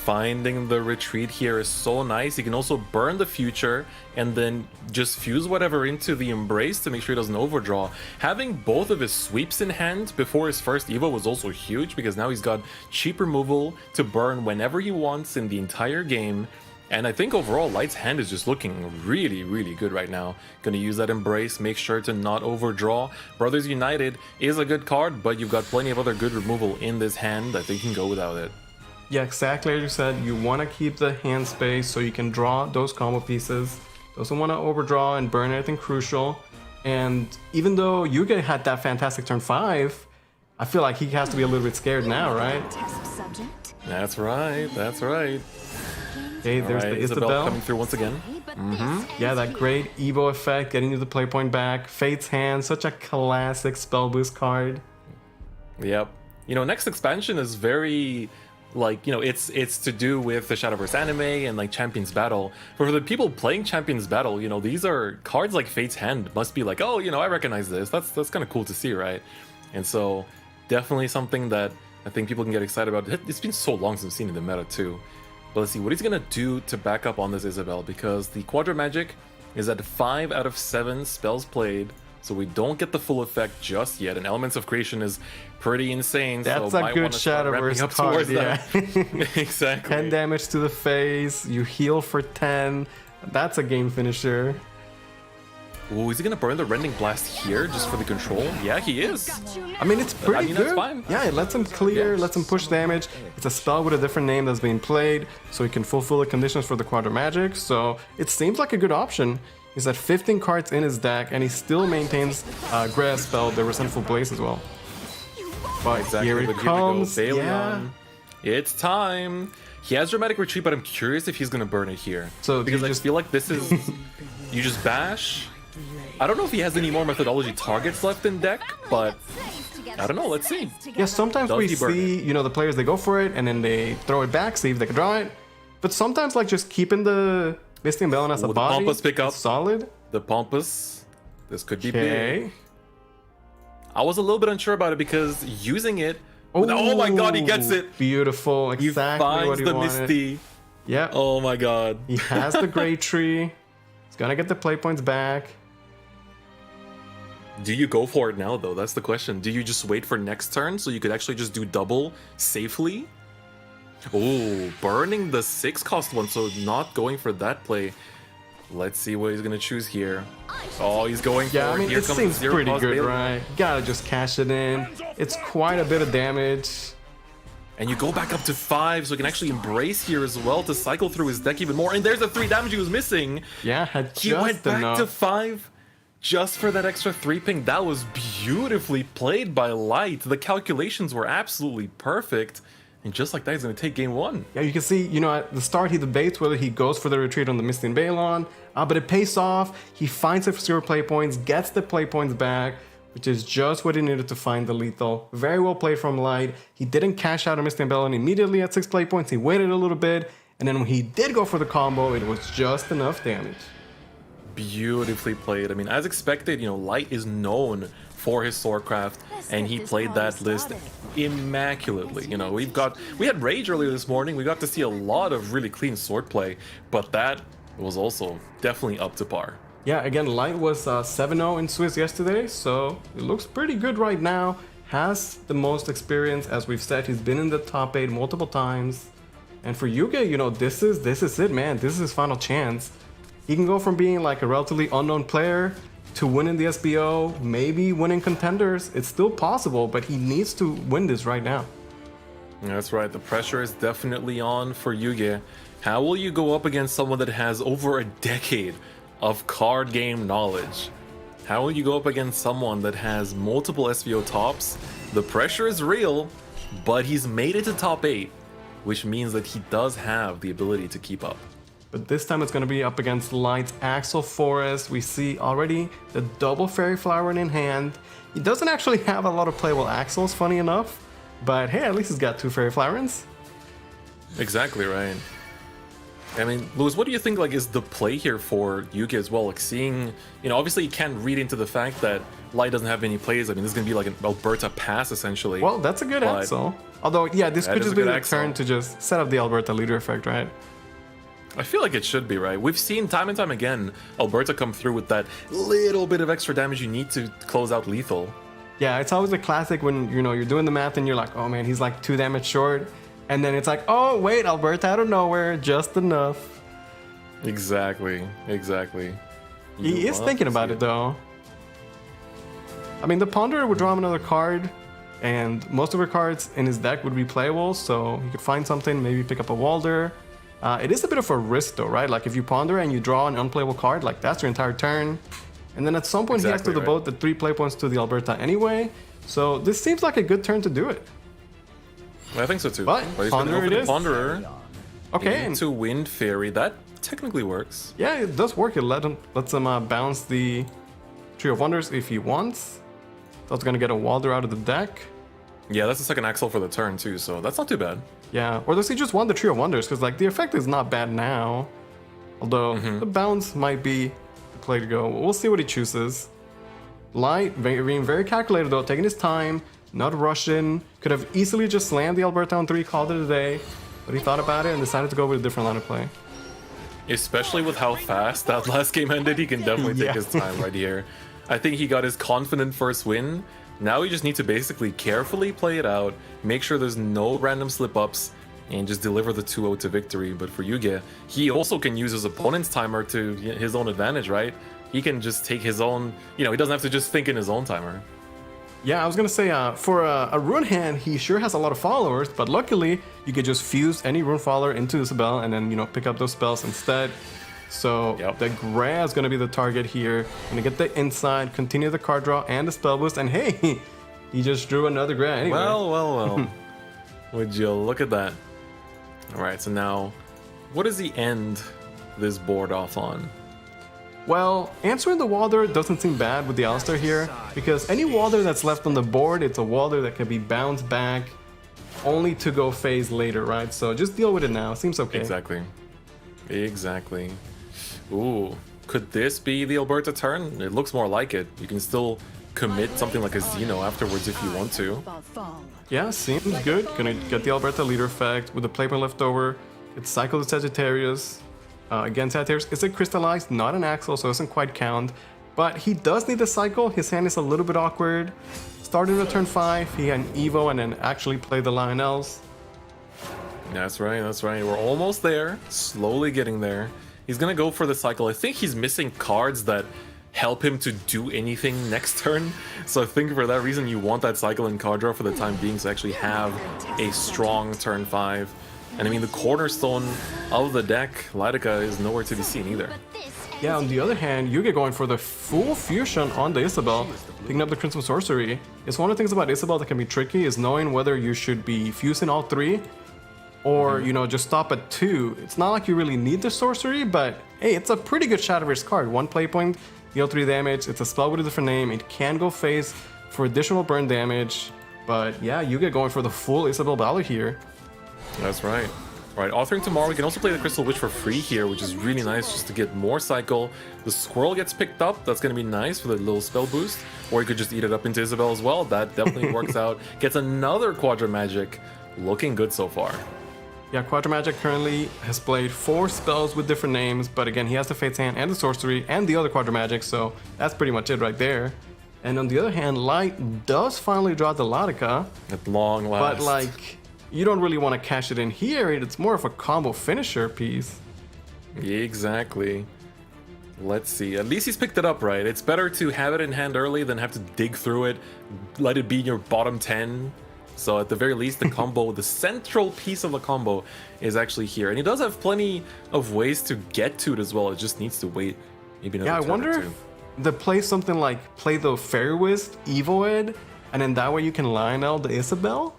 Finding the retreat here is so nice. You can also burn the future and then just fuse whatever into the embrace to make sure he doesn't overdraw. Having both of his sweeps in hand before his first Evo was also huge because now he's got cheap removal to burn whenever he wants in the entire game. And I think overall, Light's hand is just looking really, really good right now. Gonna use that embrace, make sure to not overdraw. Brothers United is a good card, but you've got plenty of other good removal in this hand. I think you can go without it. Yeah, exactly as you said, you want to keep the hand space so you can draw those combo pieces. Doesn't want to overdraw and burn anything crucial. And even though Yugi had that fantastic turn 5, I feel like he has to be a little bit scared now, right? That's right, that's right. Okay, there's the Isabelle coming through once again. Yeah, that great Evo effect, getting you the play point back. Fate's Hand, such a classic spell boost card. Yep. You know, next expansion is very... like, you know, it's to do with the Shadowverse anime and like Champions Battle. But for the people playing Champions Battle, you know, these are cards like Fate's Hand must be like, oh, you know, I recognize this. That's kind of cool to see, right? And so definitely something that I think people can get excited about. It's been so long since I've seen it in the meta too. But let's see what he's gonna do to back up on this Isabelle, because the Quadra Magic is at 5 out of 7 spells played. So we don't get the full effect just yet, and Elements of Creation is pretty insane. That's so a good Shadowverse card, yeah. Exactly. 10 damage to the face, you heal for 10. That's a game finisher. Ooh, is he gonna burn the Rending Blast here just for the control? Yeah, he is. I mean, it's pretty good. That's fine. Yeah, it lets him clear, lets him push damage. It's a spell with a different name that's being played, so he can fulfill the conditions for the Quadra Magic. So it seems like a good option. He's at 15 cards in his deck, and he still maintains Grea's spell, the Resentful Blaze as well. But here it comes. Yeah. It's time. He has Dramatic Retreat, but I'm curious if he's gonna burn it here. So because I just feel like this is you just bash. I don't know if he has any more methodology targets left in deck, but I don't know. Let's see. Yeah, sometimes we see, you know, the players, they go for it and then they throw it back, see if they can draw it. But sometimes, like, just keeping the Misty and Balin as a body, Pompous pick up. Solid. The Pompous. This could be big. I was a little bit unsure about it because using it. Oh my god, he gets it! Beautiful, exactly what he wanted. Misty. Yeah. Oh my god. He has the Great Tree. He's gonna get the play points back. Do you go for it now, though? That's the question. Do you just wait for next turn so you could actually just do double safely? Oh, burning the 6-cost one, so not going for that play. Let's see what he's gonna choose here. Oh, he's going for it. I mean, Here it comes seems the pretty zero-cost good, Balin. right? Gotta just cash it in. It's quite a bit of damage. And you go back up to 5, so you can actually embrace here as well to cycle through his deck even more. And there's the 3 damage he was missing. Yeah, had He just went back enough. to 5. just for that extra 3 ping. That was beautifully played by Light. The calculations were absolutely perfect. And just like that, he's going to take game 1. Yeah, you can see, you know, at the start he debates whether he goes for the retreat on the Misty and Balon, but it pays off. He finds it for 0 play points, gets the play points back, which is just what he needed to find the lethal. Very well played from Light. He didn't cash out on Misty and Balon immediately at 6 play points. He waited a little bit, and then when he did go for the combo, it was just enough damage. Beautifully played. I mean, as expected, you know, Light is known for his swordcraft, and he played that list immaculately. You know, we had Rage earlier this morning. We got to see a lot of really clean swordplay, but that was also definitely up to par. Yeah, again, Light was 7-0 in Swiss yesterday, so it looks pretty good right now. Has the most experience, as we've said. He's been in the top 8 multiple times. And for Yuge, you know, this is it, man. This is his final chance. He can go from being like a relatively unknown player to winning the SVO, maybe winning Contenders. It's still possible, but he needs to win this right now. That's right. The pressure is definitely on for Yuge. How will you go up against someone that has over a decade of card game knowledge? How will you go up against someone that has multiple SVO tops? The pressure is real, but he's made it to top 8, which means that he does have the ability to keep up. But this time it's going to be up against Light's Axel Forest. We see already the double Fairy Flower in hand. He doesn't actually have a lot of playable Axels, funny enough. But hey, at least he's got 2 Fairy Flowerins. Exactly right. I mean, Lewis, what do you think like is the play here for Yuge as well? Like seeing, you know, obviously you can't read into the fact that Light doesn't have any plays. I mean, this is going to be like an Alberta pass essentially. Well, that's a good Axel. Although, yeah, this could just be the turn to just set up the Alberta leader effect, right? I feel like it should be, right? We've seen time and time again Alberta come through with that little bit of extra damage you need to close out lethal. Yeah, it's always a classic when, you know, you're doing the math and you're like, oh man, he's like 2 damage short. And then it's like, oh wait, Alberta out of nowhere, just enough. Exactly. He is thinking about it though. I mean, the Ponderer would draw him another card, and most of her cards in his deck would be playable, so he could find something, maybe pick up a Walder. It is a bit of a risk though, right? Like if you ponder and you draw an unplayable card, like that's your entire turn. And then at some point he has to devote the 3 play points to the Alberta anyway. So this seems like a good turn to do it. I think so too. But he's Ponderer it is. Ponderer. Okay. Into Wind Fairy. That technically works. Yeah, it does work. It lets him bounce the Tree of Wonders if he wants. That's gonna get a Walder out of the deck. Yeah, that's the second Axel for the turn too, so that's not too bad. Yeah, or does he just want the Tree of Wonders? Because like the effect is not bad now. Although the bounce might be the play to go. We'll see what he chooses. Light, being very calculated though, taking his time, not rushing. Could have easily just slammed the Alberta on 3, called it a day. But he thought about it and decided to go with a different line of play. Especially with how fast that last game ended, he can definitely take his time right here. I think he got his confident first win. Now we just need to basically carefully play it out, make sure there's no random slip-ups, and just deliver the 2-0 to victory. But for Yuge, he also can use his opponent's timer to his own advantage, right? He can just take his own, you know, he doesn't have to just think in his own timer. Yeah, I was gonna say, for a rune hand, he sure has a lot of followers, but luckily, you could just fuse any rune follower into the spell and then, you know, pick up those spells instead. So the Grea is gonna be the target here. Gonna get the inside, continue the card draw and the spell boost, and hey, he just drew another Grea anyway. Well. Would you look at that? All right, so now, what does he end this board off on? Well, answering the Walder doesn't seem bad with the Alistair here, because any Walder that's left on the board, it's a Walder that can be bounced back only to go phase later, right? So just deal with it now. Seems okay. Exactly. Ooh, could this be the Alberta turn? It looks more like it. You can still commit something like a Xeno afterwards if you want to. Yeah, seems good. Gonna get the Alberta leader effect with the playpen left over. It's cycle to Sagittarius. Again, Sagittarius is a crystallized, not an Axel, so it doesn't quite count. But he does need the cycle. His hand is a little bit awkward. Starting at turn 5, he had an Evo and then actually play the Lionels. That's right. We're almost there. Slowly getting there. He's gonna go for the cycle. I think he's missing cards that help him to do anything next turn. So I think for that reason you want that cycle in card draw for the time being to actually have a strong turn 5. And I mean, the cornerstone of the deck, Lightica, is nowhere to be seen either. Yeah, on the other hand, Yugi going for the full fusion on the Isabel, picking up the Crimson Sorcery. It's one of the things about Isabel that can be tricky is knowing whether you should be fusing all three or, you know, just stop at 2. It's not like you really need the sorcery, but hey, it's a pretty good Shadowverse card. 1 play point, deal 3 damage. It's a spell with a different name. It can go face for additional burn damage. But yeah, Yugi going for the full Isabel Valor here. That's right. Right, authoring tomorrow, we can also play the Crystal Witch for free here, which is really nice just to get more cycle. The Squirrel gets picked up, that's going to be nice for the little spell boost. Or you could just eat it up into Isabel as well, that definitely works out. Gets another Quadra Magic, looking good so far. Yeah, Quadra Magic currently has played 4 spells with different names, but again, he has the Fate's Hand and the Sorcery and the other Quadra Magic, so that's pretty much it right there. And on the other hand, Light does finally draw the Latica. At long last. But like, you don't really want to cash it in here, it's more of a combo finisher piece. Exactly. Let's see, at least he's picked it up right. It's better to have it in hand early than have to dig through it, let it be in your bottom 10. So at the very least, the combo, the central piece of the combo is actually here. And he does have plenty of ways to get to it as well. It just needs to wait maybe another Yeah, I turn wonder or if two. they play something like play the Fairy Wisp, Evoid, and then that way you can line out the Isabel.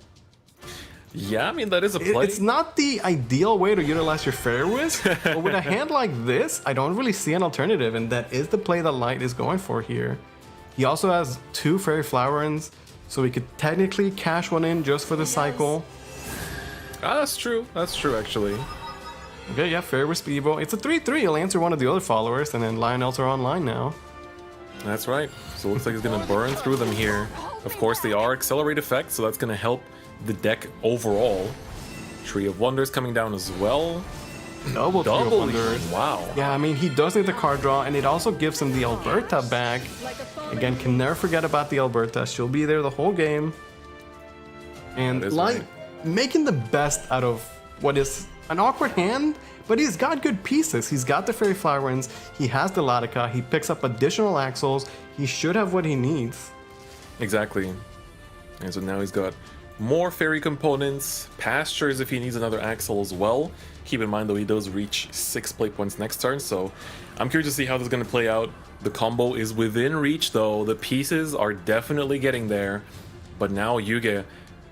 Yeah, I mean, that is a play. It's not the ideal way to utilize your Fairy Wisp, but with a hand like this, I don't really see an alternative, and that is the play that Light is going for here. He also has 2 Fairy Flowerings, so we could technically cash one in just for the cycle. Ah, that's true, actually. Okay, yeah, Fairy Wisp Evo. It's a 3-3, he'll answer one of the other followers, and then Lionels are online now. That's right. So it looks like he's going to burn through them here. Of course, they are accelerate effects, so that's going to help the deck overall. Tree of Wonders coming down as well. Double Tree of Wonders. Wow. Yeah, I mean, he does need the card draw, and it also gives him the Alberta back. Again, can never forget about the Alberta. She'll be there the whole game. And Light making the best out of what is an awkward hand, but he's got good pieces. He's got the Fairy Flowerings, he has the Latica, he picks up additional Axles, he should have what he needs. Exactly. And so now he's got more fairy components, pastures if he needs another Axle as well. Keep in mind though, he does reach 6 play points next turn, so I'm curious to see how this is going to play out. The combo is within reach though, the pieces are definitely getting there. But now Yuge,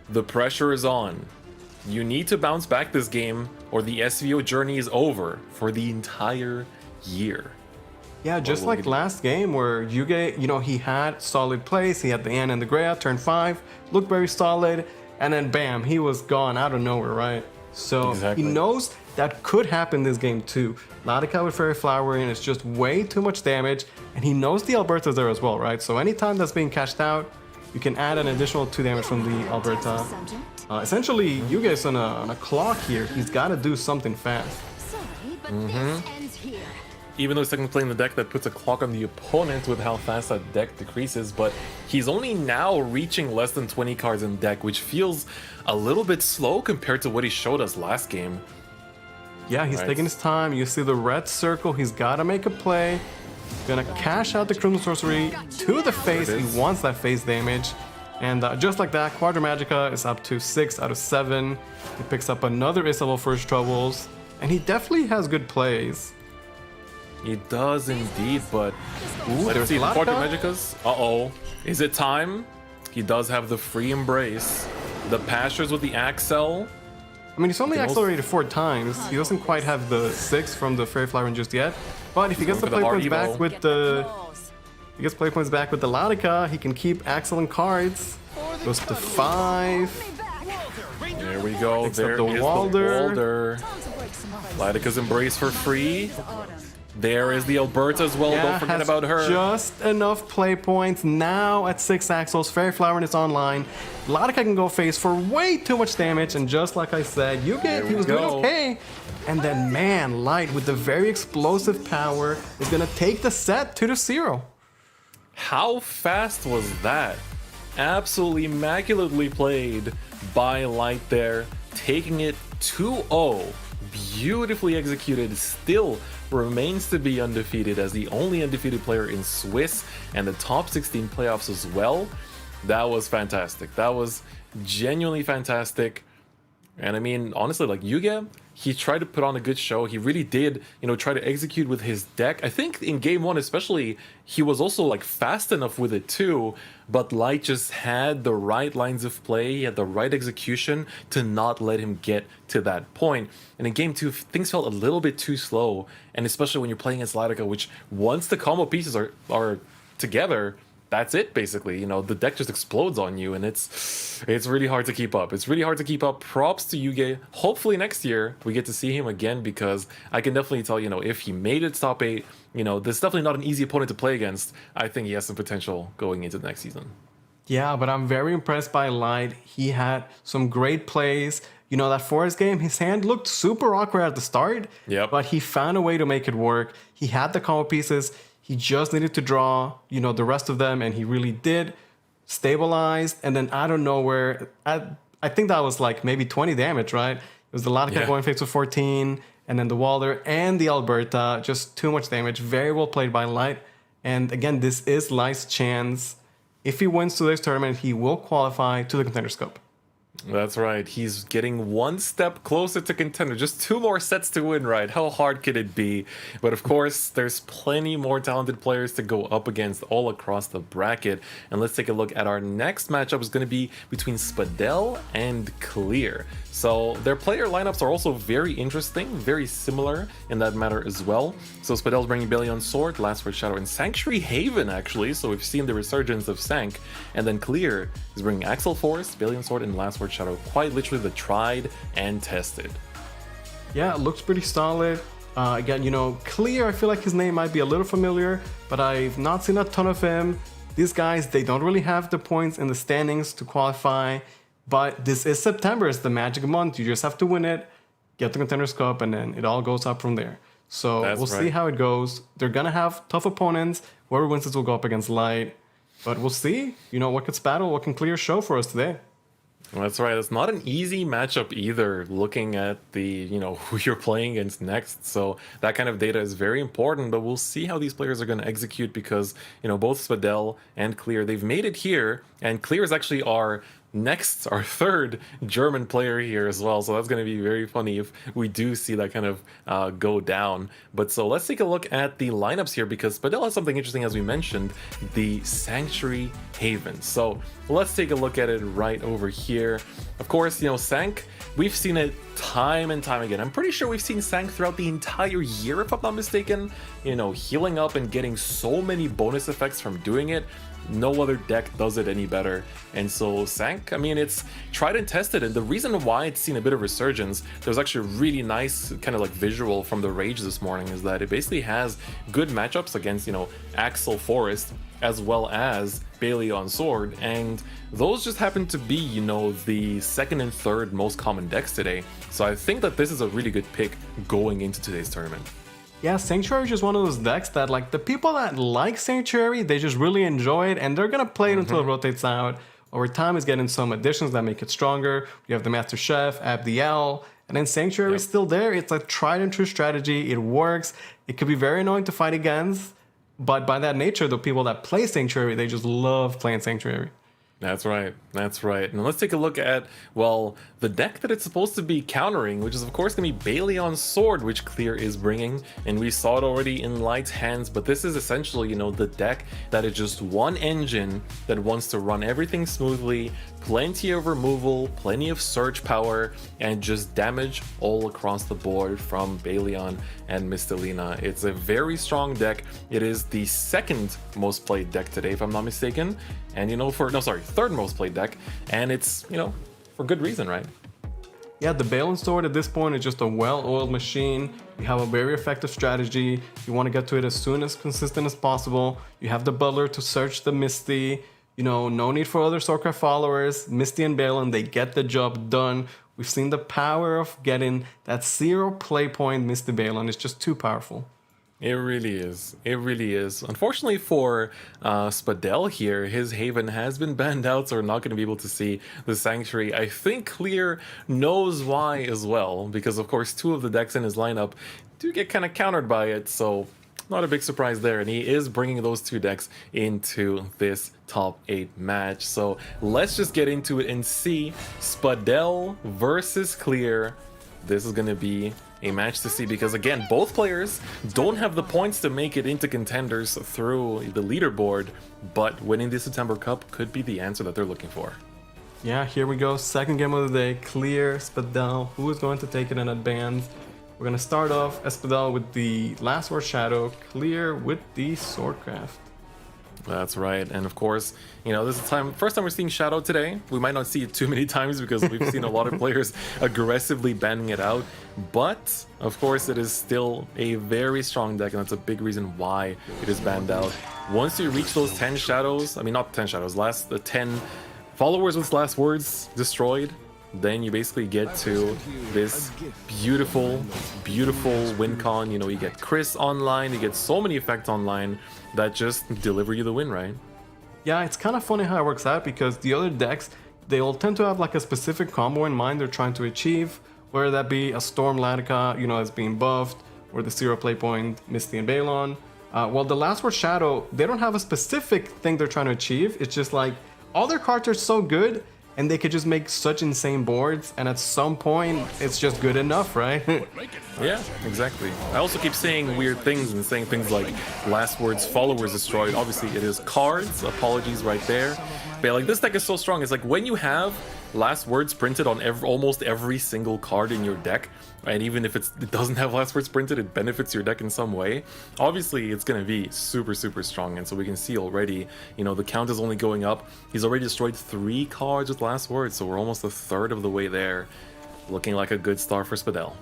the pressure is on. You need to bounce back this game or the SVO journey is over for the entire year. Yeah, just like last game where Yuge, you know, he had solid plays, he had the Ann and the Greya, turn 5, looked very solid, and then bam, he was gone out of nowhere, right? So exactly. He knows that could happen this game too. Latica with Fairy Flowering is just way too much damage, and he knows the Alberta's there as well, right? So anytime that's being cashed out, you can add an additional 2 damage from the Alberta. Essentially, Yuge's on a clock here. He's got to do something fast. Sorry, but this ends here. Even though he's technically playing the deck that puts a clock on the opponent with how fast that deck decreases, but he's only now reaching less than 20 cards in deck, which feels a little bit slow compared to what he showed us last game. Yeah, he's taking his time. You see the red circle. He's got to make a play. Gonna cash out the Crimson Sorcery to the face. He wants that face damage. And just like that, Quadra Magica is up to 6 out of 7. He picks up another Isabel for his troubles. And he definitely has good plays. He does indeed, but Ooh, let's see the Latica. Quadra Magicas. Uh-oh. Is it time? He does have the free embrace. The pastures with the Axel. I mean, he's only He can accelerated 4 times. He doesn't quite have the 6 from the Fairy Flower just yet. But if he gets the play points back with the... He gets play points back with the Latica, he can keep Axel and cards. Goes to 5. There we go. Picks up There the is Walder. the Walder. Latica's embrace for free. There is the Alberta as well. Don't forget has about her. Just enough play points now at 6 Axles. Fairy Flower is online. Latica can go face for way too much damage, and just like I said, he was doing okay. And then, man, Light with the very explosive power is gonna take the set to the 0. How fast was that? Absolutely immaculately played by Light there, taking it 2-0. Beautifully executed, still remains to be undefeated as the only undefeated player in Swiss and the top 16 playoffs as well. That was fantastic. That was genuinely fantastic. And I mean, honestly, like Yuge, he tried to put on a good show. He really did, try to execute with his deck. I think in game one, especially, he was also like fast enough with it too. But Light just had the right lines of play, he had the right execution to not let him get to that point. And in game two, things felt a little bit too slow. And especially when you're playing against Lightica, which once the combo pieces are together, that's it basically. The deck just explodes on you, and it's really hard to keep up. It's really hard to keep up. Props to Yuge. Hopefully next year we get to see him again, because I can definitely tell, if he made it top 8, this is definitely not an easy opponent to play against. I think he has some potential going into the next season. Yeah, but I'm very impressed by Light. He had some great plays. That Forest game, his hand looked super awkward at the start, but he found a way to make it work. He had the combo pieces. He just needed to draw, the rest of them, and he really did. Stabilized, and then out of nowhere, I think that was like maybe 20 damage, right? It was the Latica going face to 14, and then the Walder and the Alberta, just too much damage. Very well played by Light. And again, this is Light's chance. If he wins today's tournament, he will qualify to the Contenders Cup. That's right. He's getting one step closer to contender. Just 2 more sets to win, right? How hard could it be? But of course, there's plenty more talented players to go up against all across the bracket. And let's take a look at our next matchup. Is going to be between Spadell and Clear. So their player lineups are also very interesting, very similar in that matter as well. So Spadell's bringing Balion Sword, Last Word Shadow, and Sanctuary Haven actually. So we've seen the resurgence of Sank. And then Clear is bringing Axel Forest, Balion Sword, and Last Word Shadow. Quite literally the tried and tested. Yeah, it looks pretty solid. Again, Clear, I feel like his name might be a little familiar, but I've not seen a ton of him. These guys, they don't really have the points in the standings to qualify. But this is September, it's the magic month. You just have to win it, get the Contenders Cup, and then it all goes up from there. So we'll see how it goes. They're going to have tough opponents. Whoever wins this will go up against Light. But we'll see, what can Spadell, what can Clear show for us today. That's right. It's not an easy matchup either, looking at the, who you're playing against next. So that kind of data is very important, but we'll see how these players are going to execute because, both Spadell and Clear, they've made it here, and Clear is actually our third German player here as well. So that's going to be very funny if we do see that kind of go down. But so let's take a look at the lineups here, because Spadell has something interesting, as we mentioned, the Sanctuary Haven. So let's take a look at it right over here. Of course, Sank, we've seen it time and time again. I'm pretty sure we've seen Sank throughout the entire year, if I'm not mistaken, healing up and getting so many bonus effects from doing it. No other deck does it any better. And so Sank, it's tried and tested, and the reason why it's seen a bit of resurgence, there was actually a really nice kind of like visual from the Rage this morning, is that it basically has good matchups against, Axel Forest as well as Balion Sword, and those just happen to be, the second and third most common decks today. So I think that this is a really good pick going into today's tournament. Yeah, Sanctuary is just one of those decks that, like, the people that like Sanctuary, they just really enjoy it, and they're gonna play it until it rotates out. Over time, it's getting some additions that make it stronger. You have the Master Chef, Abdiel, and then Sanctuary is still there. It's a tried and true strategy. It works. It could be very annoying to fight against, but by that nature, the people that play Sanctuary, they just love playing Sanctuary. That's right. That's right. And let's take a look at, well, the deck that it's supposed to be countering, which is of course going to be Balion Sword, which Clear is bringing. And we saw it already in Light's hands, but this is essentially, the deck that is just one engine that wants to run everything smoothly, plenty of removal, plenty of surge power, and just damage all across the board from Balion and Mistelina. It's a very strong deck. It is the second most played deck today, if I'm not mistaken. And third most played deck, and it's, for good reason, right? Yeah, the Balion Sword at this point is just a well-oiled machine. You have a very effective strategy. You want to get to it as soon as consistent as possible. You have the Butler to search the Misty. No need for other Swordcraft followers. Misty and Balion, they get the job done. We've seen the power of getting that 0 play point Misty Balion. It's just too powerful. It really is. It really is. Unfortunately for Spadell here, his Haven has been banned out, so we're not going to be able to see the Sanctuary. I think Clear knows why as well, because of course 2 of the decks in his lineup do get kind of countered by it, so not a big surprise there, and he is bringing those two decks into this top 8 match. So let's just get into it and see Spadell versus Clear. This is going to be a match to see because, again, both players don't have the points to make it into contenders through the leaderboard, but winning the September Cup could be the answer that they're looking for. Yeah, here we go. Second game of the day. Clear, Spadell. Who is going to take it in advance? We're going to start off Spadell with the Last Word Shadow. Clear with the Swordcraft. That's right, and of course, you know, this is the first time we're seeing Shadow today. We might not see it too many times because we've seen a lot of players aggressively banning it out, but of course it is still a very strong deck, and that's a big reason why it is banned out. Once you reach those 10 shadows, I mean not 10 shadows, the 10 followers with last words destroyed, then you basically get to this beautiful win con. You know, you get Chris online, you get so many effects online that just deliver you the win, right? Yeah, it's kind of funny how it works out because the other decks, they all tend to have like a specific combo in mind they're trying to achieve, whether that be a Storm Latica, you know, as being buffed, or the 0 play point Misty and Balon. Well, the Last Word Shadow, they don't have a specific thing they're trying to achieve. It's just like all their cards are so good and they could just make such insane boards, and at some point it's just good enough, right? Yeah, exactly. I also keep saying weird things and saying things like last words followers destroyed. Obviously it is cards, apologies right there, but like this deck is so strong. It's like when you have last words printed on almost every single card in your deck, and even if it doesn't have last words printed, it benefits your deck in some way. Obviously it's going to be super strong, and so we can see already, you know, the count is only going up. He's already destroyed 3 cards with last words, so we're almost a third of the way there. Looking like a good start for Spadell.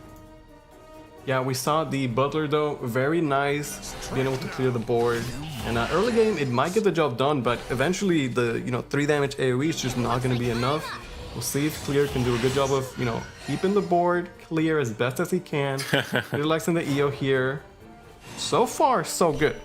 Yeah, we saw the Butler though, very nice, being able to clear the board. And early game, it might get the job done, but eventually the, you know, 3 damage AoE is just not going to be enough. We'll see if Clear can do a good job of, you know, keeping the board clear as best as he can. Utilizing the EO here. So far, so good.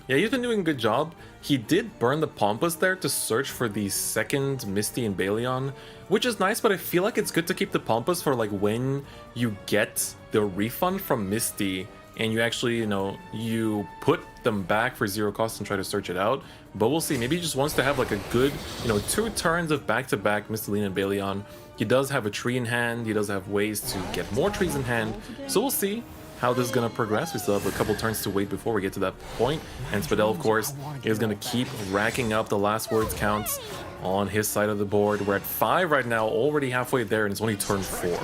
Yeah, he's been doing a good job. He did burn the Pampas there to search for the second Misty and Baleon, which is nice, but I feel like it's good to keep the Pampas for like when you get the refund from Misty and you actually, you know, you put them back for 0 cost and try to search it out. But we'll see. Maybe he just wants to have like a good, you know, 2 turns of back-to-back Misty and Baleon. He does have a tree in hand. He does have ways to get more trees in hand. So we'll see how this is going to progress. We still have a couple turns to wait before we get to that point. And Spadell, of course, is going to keep racking up the last words counts on his side of the board. We're at 5 right now, already halfway there, and it's only turn 4.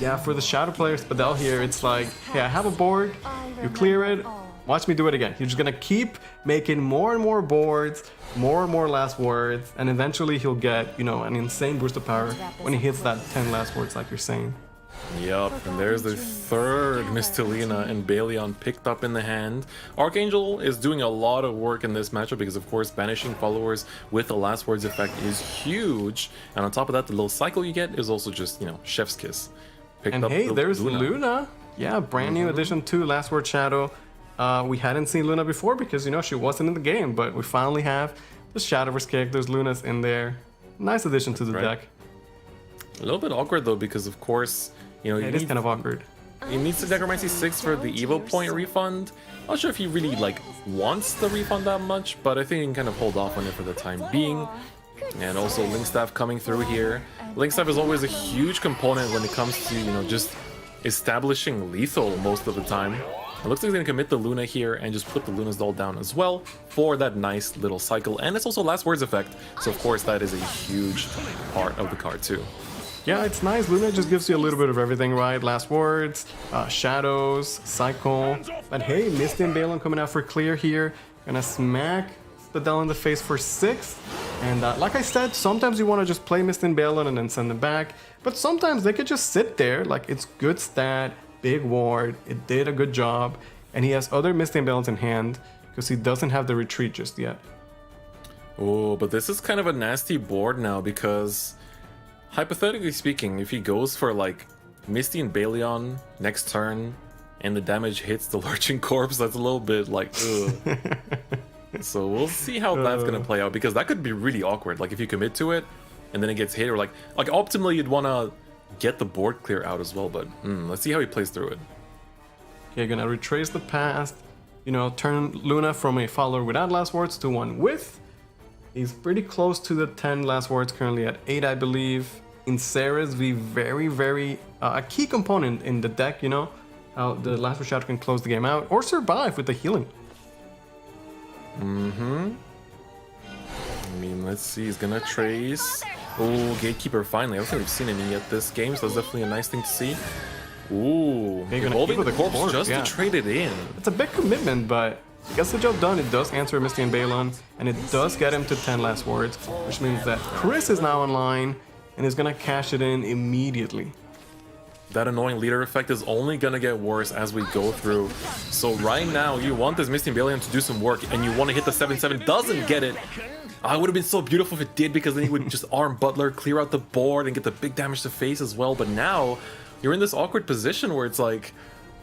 Yeah, for the Shadow player, Spadell here, it's like, hey, I have a board, you clear it, watch me do it again. He's just gonna keep making more and more boards, more and more last words, and eventually he'll get, you know, an insane boost of power when he hits that 10 last words like you're saying. Yup, and there's the third Mistilina and Baleon picked up in the hand. Archangel is doing a lot of work in this matchup because, of course, banishing followers with the last words effect is huge. And on top of that, the little cycle you get is also just, you know, chef's kiss. And hey, there's Luna. Yeah, brand new addition to Last Word Shadow. We hadn't seen Luna before because, you know, she wasn't in the game, but we finally have the Shadowverse kick. There's Luna's in there. Nice addition to the deck. A little bit awkward though because, of course, you know, it is kind of awkward. He needs the Necromancy 6 for the Evo point refund. Not sure if he really like wants the refund that much, but I think he can kind of hold off on it for the time being. And also Link Staff coming through here. Link Staff is always a huge component when it comes to, you know, just establishing lethal most of the time. It looks like he's going to commit the Luna here and just put the Luna's doll down as well for that nice little cycle. And it's also last words effect, so of course that is a huge part of the card too. Yeah, it's nice. Luna just gives you a little bit of everything, right? Last words, shadows, cycle. But hey, Misty and Balon coming out for clear here. Gonna smack Spadell in the face for 6. And like I said, sometimes you want to just play Misty and Balon and then send them back. But sometimes they could just sit there. Like, it's good stat, big ward, it did a good job. And he has other Misty and Balons in hand because he doesn't have the retreat just yet. Oh, but this is kind of a nasty board now because, hypothetically speaking, if he goes for like Misty and Baleon next turn and the damage hits the Lurching Corpse, that's a little bit like, ugh. So we'll see how that's gonna play out because that could be really awkward. Like if you commit to it and then it gets hit, or like optimally you'd want to get the board clear out as well. But let's see how he plays through it. Okay, gonna retrace the past. you know, turn Luna from a follower without last words to one with. He's pretty close to the 10 last words, currently at 8, I believe. In Sarah's, the very a key component in the deck, you know, how the last word shadow can close the game out or survive with the healing. I mean, let's see. He's gonna trace. Oh, Gatekeeper finally. I don't think we've seen any yet this game, so that's definitely a nice thing to see. Ooh, They're gonna evolving keep the with corpse corpse, just yeah. to trade it in. It's a big commitment, but it gets the job done. It does answer Misty and Balon, and it does get him to 10 last words, which means that Chris is now online and is gonna cash it in immediately. That annoying leader effect is only gonna get worse as we go through. So right now, you want this Misty and Balon to do some work, and you want to hit the 7-7, doesn't get it. It would have been so beautiful if it did, because then he would just arm Butler, clear out the board, and get the big damage to face as well. But now, you're in this awkward position where it's like,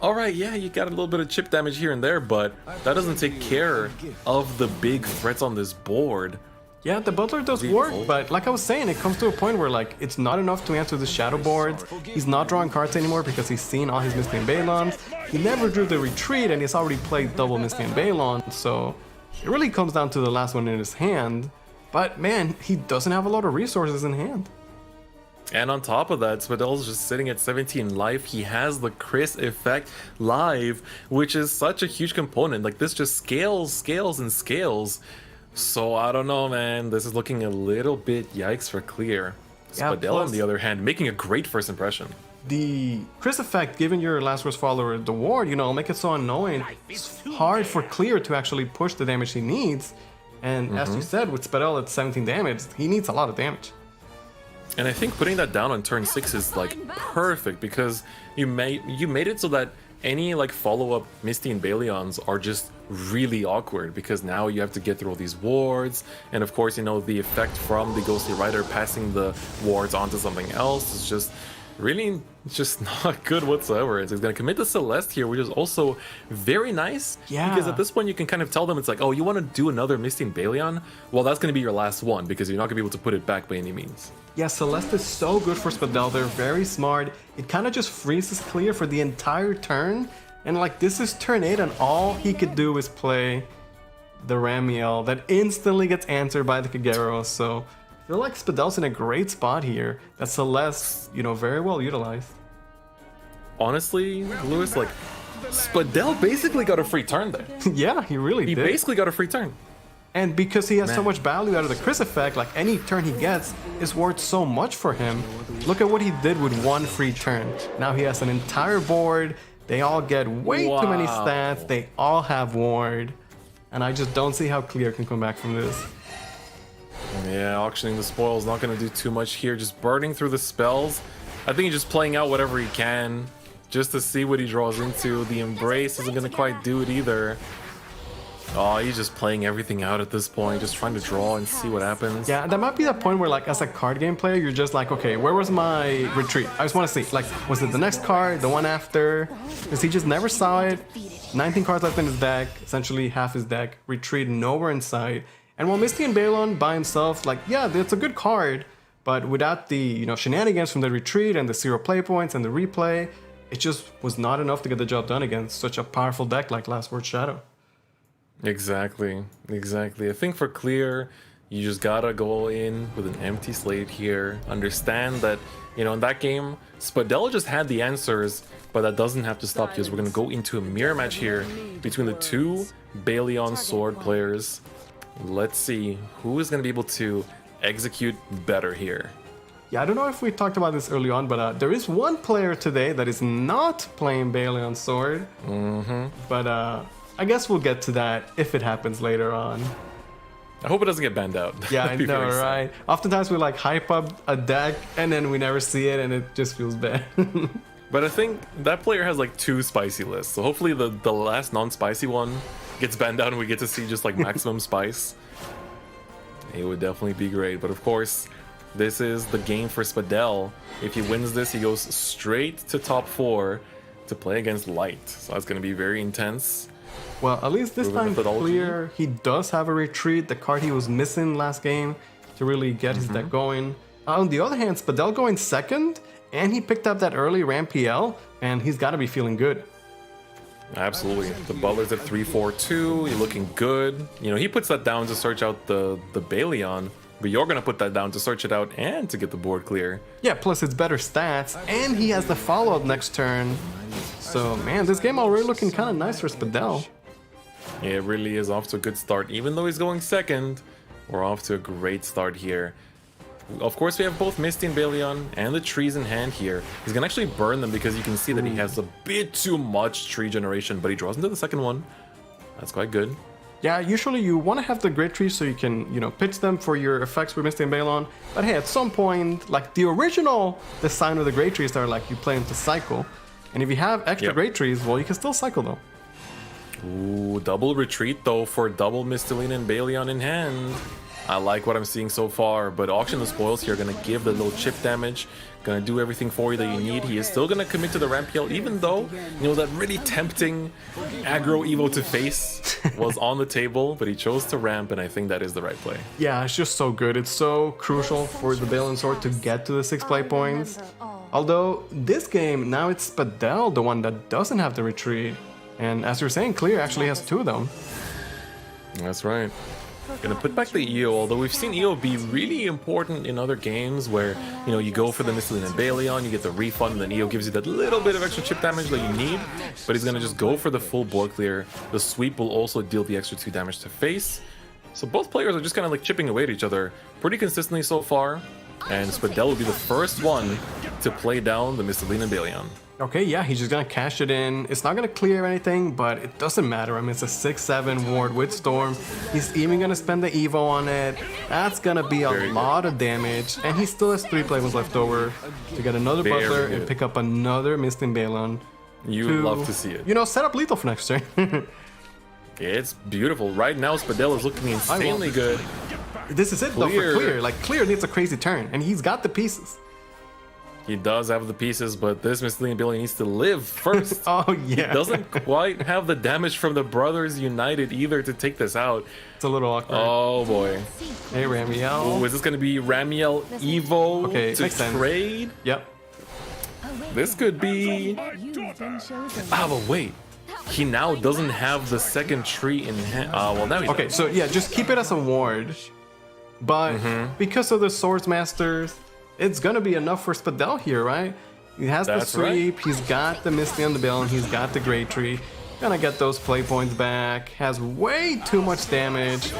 alright, yeah, you got a little bit of chip damage here and there, but that doesn't take care of the big threats on this board. Yeah, the Butler does work, but like I was saying, it comes to a point where like it's not enough to answer the shadow boards. He's not drawing cards anymore because he's seen all his Misty and Balons. He never drew the retreat, and he's already played double Misty and Balon, so it really comes down to the last one in his hand. But man, he doesn't have a lot of resources in hand. And on top of that, Spadel's just sitting at 17 life. He has the Chris effect live, which is such a huge component. Like, this just scales and scales. So I don't know, man. This is looking a little bit yikes for Clear. Yeah, Spadel, on the other hand, making a great first impression. The Chris effect, giving your last words follower the ward, you know, make it so annoying. It's hard for Clear to actually push the damage he needs. And as you said, with Spadel at 17 damage, he needs a lot of damage. And I think putting that down on turn 6 is like perfect, because you made it so that any like follow-up Misty and Baleons are just really awkward, because now you have to get through all these wards, and of course, you know, the effect from the Ghostly Rider passing the wards onto something else is just really just not good whatsoever. It's going to commit to Celeste here, which is also very nice. Yeah. Because at this point, you can kind of tell them, it's like, oh, you want to do another Misty and Baleon? Well, that's going to be your last one, because you're not going to be able to put it back by any means. Yeah, Celeste is so good for Spadel. They're very smart. It kind of just freezes Clear for the entire turn. And like, this is turn 8, and all he could do is play the Ramiel that instantly gets answered by the Kagero. So I feel like Spadel's in a great spot here. That Celeste, you know, very well utilized. Honestly, Lewis, like, Spadel basically got a free turn there. Yeah, he really He did. basically got a free turn. And because he has so much value out of the Chris effect, like any turn he gets is worth so much for him. Look at what he did with one free turn. Now he has an entire board. They all get way too many stats. They all have ward. And I just don't see how Clear can come back from this. Yeah, auctioning the spoils not going to do too much here. Just burning through the spells. I think he's just playing out whatever he can just to see what he draws into. The Embrace isn't going to quite do it either. Oh, he's just playing everything out at this point, just trying to draw and see what happens. Yeah, that might be the point where, like, as a card game player, you're just like, okay, where was my retreat? I just want to see, like, was it the next card, the one after? Because he just never saw it. 19 cards left in his deck, essentially half his deck, retreat nowhere in sight. And while Misty and Balon by himself, like, yeah, it's a good card, but without the, you know, shenanigans from the retreat and the 0 play points and the replay, it just was not enough to get the job done against such a powerful deck like Last Word Shadow. Exactly. I think for Clear, you just gotta go in with an empty slate here. Understand that, you know, in that game, Spadel just had the answers, but that doesn't have to stop you, as we're gonna go into a mirror match here between the two Baleon Sword players. Let's see who is gonna be able to execute better here. Yeah, I don't know if we talked about this early on, but there is one player today that is not playing Baleon Sword. But I guess we'll get to that if it happens later on. I hope it doesn't get banned out. Yeah, I That'd be know, very sad. right? Oftentimes we like hype up a deck and then we never see it and it just feels bad. But I think that player has like 2 spicy lists, so hopefully the last non-spicy one gets banned out and we get to see just like maximum spice. It would definitely be great, but of course, this is the game for Spadel. If he wins this, he goes straight to top 4 to play against Light, so that's going to be very intense. Well, at least this Proven time methodology. Clear, he does have a retreat, the card he was missing last game to really get his deck going. On the other hand, Spadel going second, and he picked up that early Ram PL, and he's got to be feeling good. Absolutely. The Butler's at 3-4-2. You're looking good. You know, he puts that down to search out the Baleon, but you're going to put that down to search it out and to get the board clear. Yeah, plus it's better stats, and he has the follow-up next turn. So, man, this game already looking kind of nice for Spadell. Yeah, it really is off to a good start. Even though he's going second, we're off to a great start here. Of course, we have both Misty and Baleon and the trees in hand here. He's going to actually burn them because you can see that he has a bit too much tree generation, but he draws into the second one. That's quite good. Yeah, usually you want to have the great trees so you can, you know, pitch them for your effects with Misty and Baleon. But hey, at some point, like the original design of the great trees are like you play them to cycle. And if you have extra great trees, well, you can still cycle them. Ooh, double retreat though for double Mistilene and Baleon in hand. I like what I'm seeing so far, but Auction the Spoils here gonna give the little chip damage, gonna do everything for you that you need. He is still gonna commit to the ramp heal, even though, you know, that really tempting aggro Evo to face was on the table, but he chose to ramp, and I think that is the right play. Yeah, it's just so good. It's so crucial for the Baleon Sword to get to the 6 play points. Although, this game, now it's Spadell, the one that doesn't have the retreat. And as you're saying, Clear actually has 2 of them. That's right. Gonna put back the EO, although we've seen EO be really important in other games where, you know, you go for the Mistilene and Baleon, you get the refund, and then EO gives you that little bit of extra chip damage that you need, but he's gonna just go for the full board clear. The sweep will also deal the extra 2 damage to face. So both players are just kind of like chipping away at each other pretty consistently so far, and Spadell will be the first one to play down the Mistilene and Baleon. Okay, yeah, he's just gonna cash it in. It's not gonna clear anything, but it doesn't matter. I mean, it's a 6-7 ward with Storm. He's even gonna spend the Evo on it. That's gonna be a lot of damage, and he still has 3 playments left over to get another Butler and pick up another Misty and Baleon. You love to see it. You know, set up lethal for next turn. It's beautiful. Right now, Spadell is looking insanely good. This is it, though, for Clear. Like, Clear needs a crazy turn, and he's got the pieces. He does have the pieces, but this Mistilene Baleon needs to live first. Oh, yeah. He doesn't quite have the damage from the Brothers United either to take this out. It's a little awkward. Oh, boy. Hey, Ramiel. Oh, is this going to be Ramiel Evo to trade? Yep. This could be... Ah, but wait. He now doesn't have the second tree in hand. Well, now he does. Okay, so yeah, just keep it as a ward. But because of the Swords Masters, it's gonna be enough for Spadell here, right? He has the sweep, he's got the Misty on the Baleon, he's got the Great Tree. Gonna get those play points back, has way too much damage.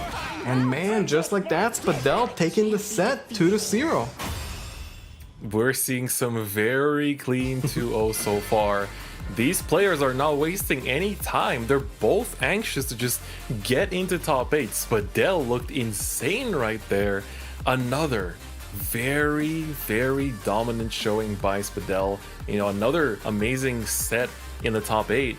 And man, just like that, Spadell taking the set 2-0. We're seeing some very clean 2-0 so far. These players are not wasting any time. They're both anxious to just get into top 8. Spadell looked insane right there. Another very, very dominant showing by Spadell. You know, another amazing set in the top 8.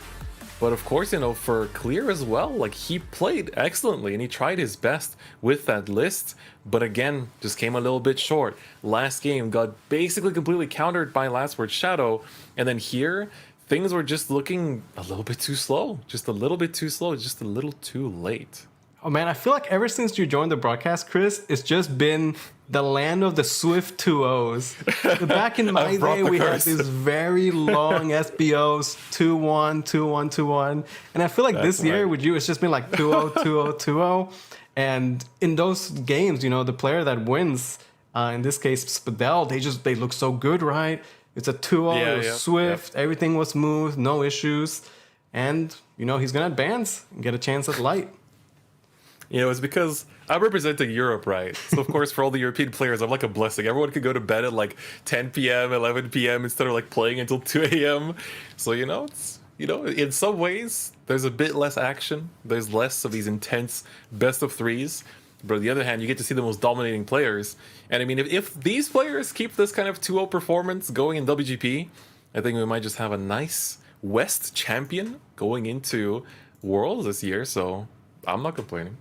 But of course, you know, for Clear as well, like he played excellently and he tried his best with that list. But again, just came a little bit short. Last game got basically completely countered by Last Word Shadow. And then here, things were just looking a little bit too slow. Just a little bit too slow, just a little too late. Oh man, I feel like ever since you joined the broadcast, Chris, it's just been the land of the swift 2-0s. Back in my day, we had these very long SBOs, 2-1, 2-1, 2-1. And I feel like this year with you, it's just been like 2-0, 2-0, 2-0. And in those games, you know, the player that wins, in this case, Spadell, they look so good, right? It's a 2-0, it was swift, everything was smooth, no issues. And, you know, he's going to advance and get a chance at light. You know, it's because I'm representing Europe, right? So, of course, for all the European players, I'm like a blessing. Everyone could go to bed at like 10 p.m., 11 p.m. instead of like playing until 2 a.m. So, you know, it's, you know, in some ways, there's a bit less action. There's less of these intense best of threes. But on the other hand, you get to see the most dominating players. And I mean, if these players keep this kind of 2-0 performance going in WGP, I think we might just have a nice West champion going into Worlds this year. So, I'm not complaining.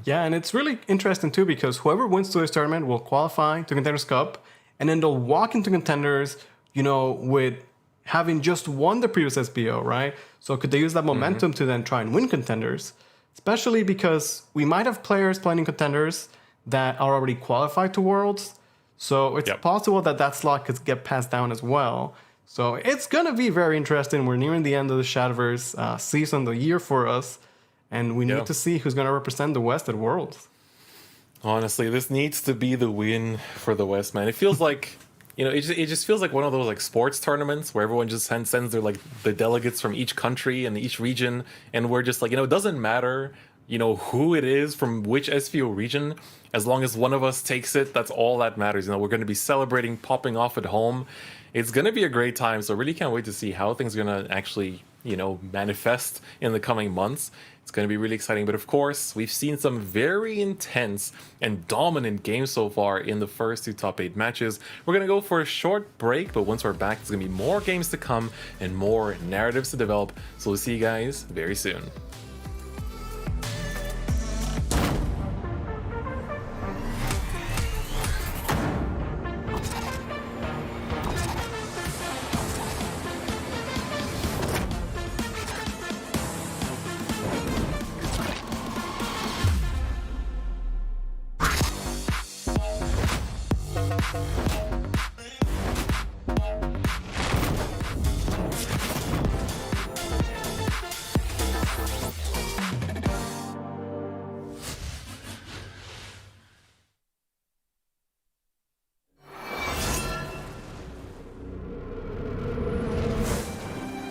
Yeah, and it's really interesting too because whoever wins to this tournament will qualify to Contenders Cup, and then they'll walk into Contenders, you know, with having just won the previous SBO, right? So could they use that momentum to then try and win Contenders? Especially because we might have players playing in Contenders that are already qualified to Worlds, so it's possible that that slot could get passed down as well. So it's gonna be very interesting. We're nearing the end of the Shadowverse season, the year for us, and we need to see who's gonna represent the West at Worlds. Honestly, this needs to be the win for the West, man. It feels like, it just feels like one of those like sports tournaments where everyone just sends their like the delegates from each country and each region, and we're just like, it doesn't matter, who it is from which SVO region, as long as one of us takes it, that's all that matters. We're going to be celebrating, popping off at home. It's going to be a great time, so really can't wait to see how things are going to actually, manifest in the coming months. It's going to be really exciting, but of course, we've seen some very intense and dominant games so far in the first 2 top 8 matches. We're going to go for a short break, but once we're back, there's going to be more games to come and more narratives to develop, so we'll see you guys very soon.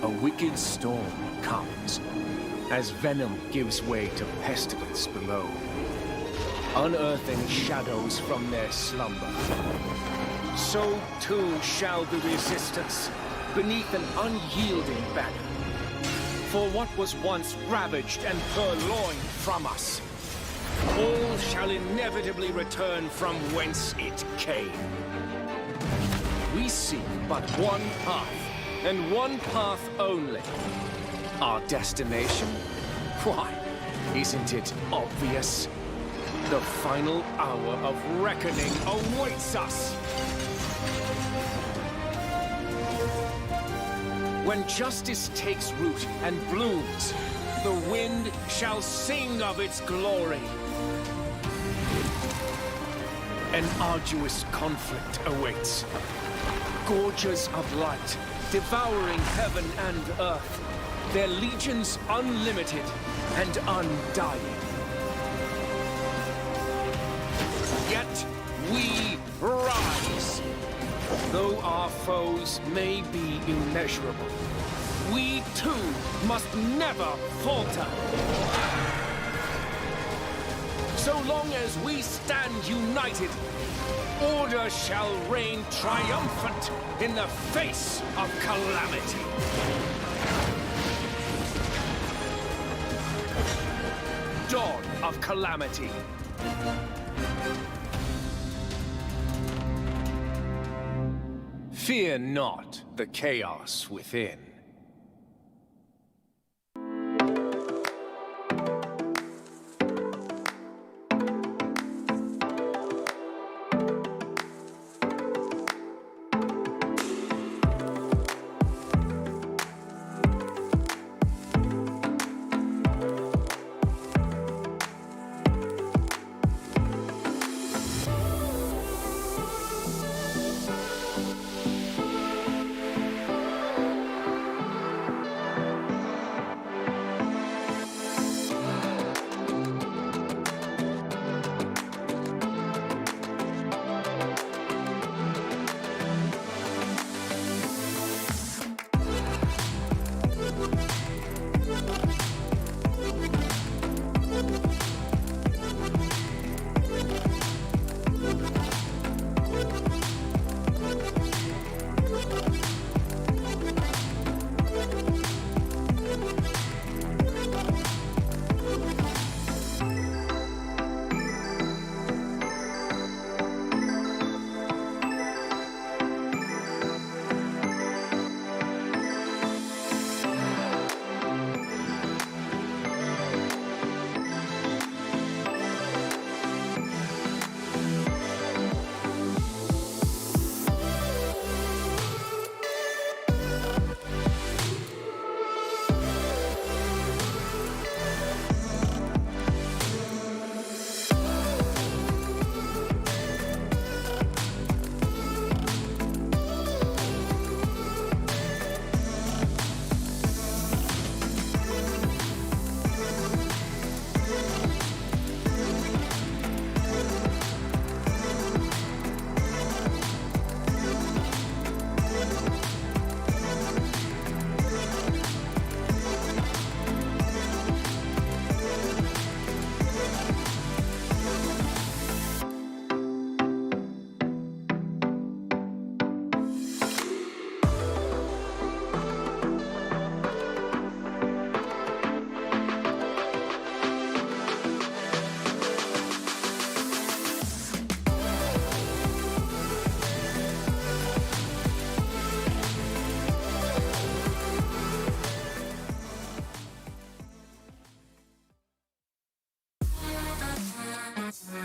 A wicked storm comes, as venom gives way to pestilence below, unearthing shadows from their slumber. So too shall the resistance, beneath an unyielding banner. For what was once ravaged and purloined from us, all shall inevitably return from whence it came. We seek but one path, and one path only. Our destination? Why, isn't it obvious? The final hour of reckoning awaits us! When justice takes root and blooms, the wind shall sing of its glory. An arduous conflict awaits. Gorges of light, devouring heaven and earth, their legions unlimited and undying. Yet we rise. Though our foes may be immeasurable, we too must never falter. So long as we stand united, order shall reign triumphant in the face of calamity. Dawn of calamity. Fear not the chaos within.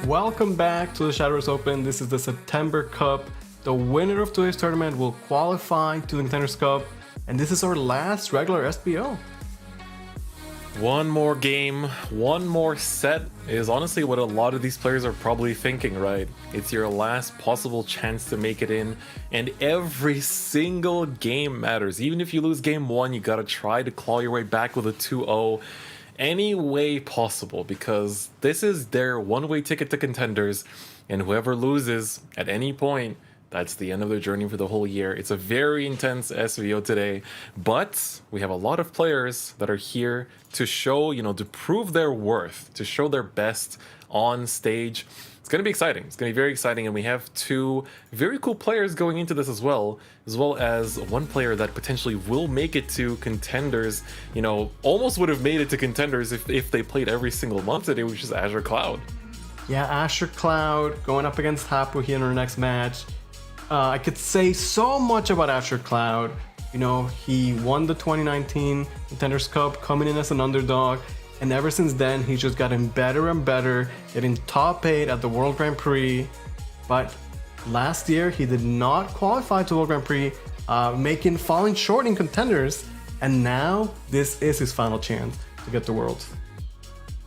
Welcome back to the Shadowverse Open. This is the September Cup. The winner of today's tournament will qualify to the Contenders Cup, and this is our last regular SVO. One more game, one more set is honestly what a lot of these players are probably thinking, right? It's your last possible chance to make it in, and every single game matters. Even if you lose game one, you gotta try to claw your way back with a 2-0 any way possible, because this is their one-way ticket to Contenders, and whoever loses at any point, that's the end of their journey for the whole year. It's a very intense SVO today, but we have a lot of players that are here to show, to prove their worth, to show their best on stage. It's going to be exciting. It's going to be very exciting, and we have two very cool players going into this as well as one player that potentially will make it to Contenders, almost would have made it to Contenders if they played every single month today, which is Azure Cloud. Yeah, Azure Cloud going up against Hapu here in our next match. I could say so much about Azure Cloud. He won the 2019 Contenders Cup coming in as an underdog, and ever since then he's just gotten better and better, getting top 8 at the World Grand Prix. But last year he did not qualify to World Grand Prix, falling short in Contenders, and now this is his final chance to get to Worlds.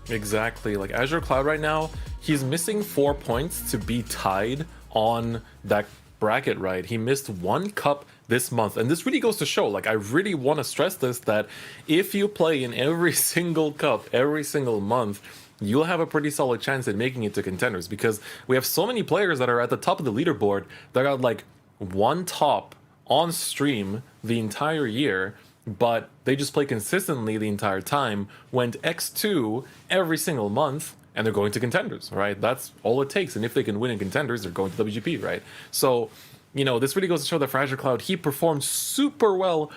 Exactly, like Azure Cloud right now, he's missing 4 points to be tied on that bracket, right? He missed one cup this month, and this really goes to show, I really want to stress this, that if you play in every single cup every single month, you'll have a pretty solid chance at making it to Contenders, because we have so many players that are at the top of the leaderboard that got one top on stream the entire year, but they just play consistently the entire time, went X2 every single month, and they're going to Contenders, right? That's all it takes. And if they can win in Contenders, they're going to WGP, right? So, this really goes to show that for Azure Cloud, he performed super well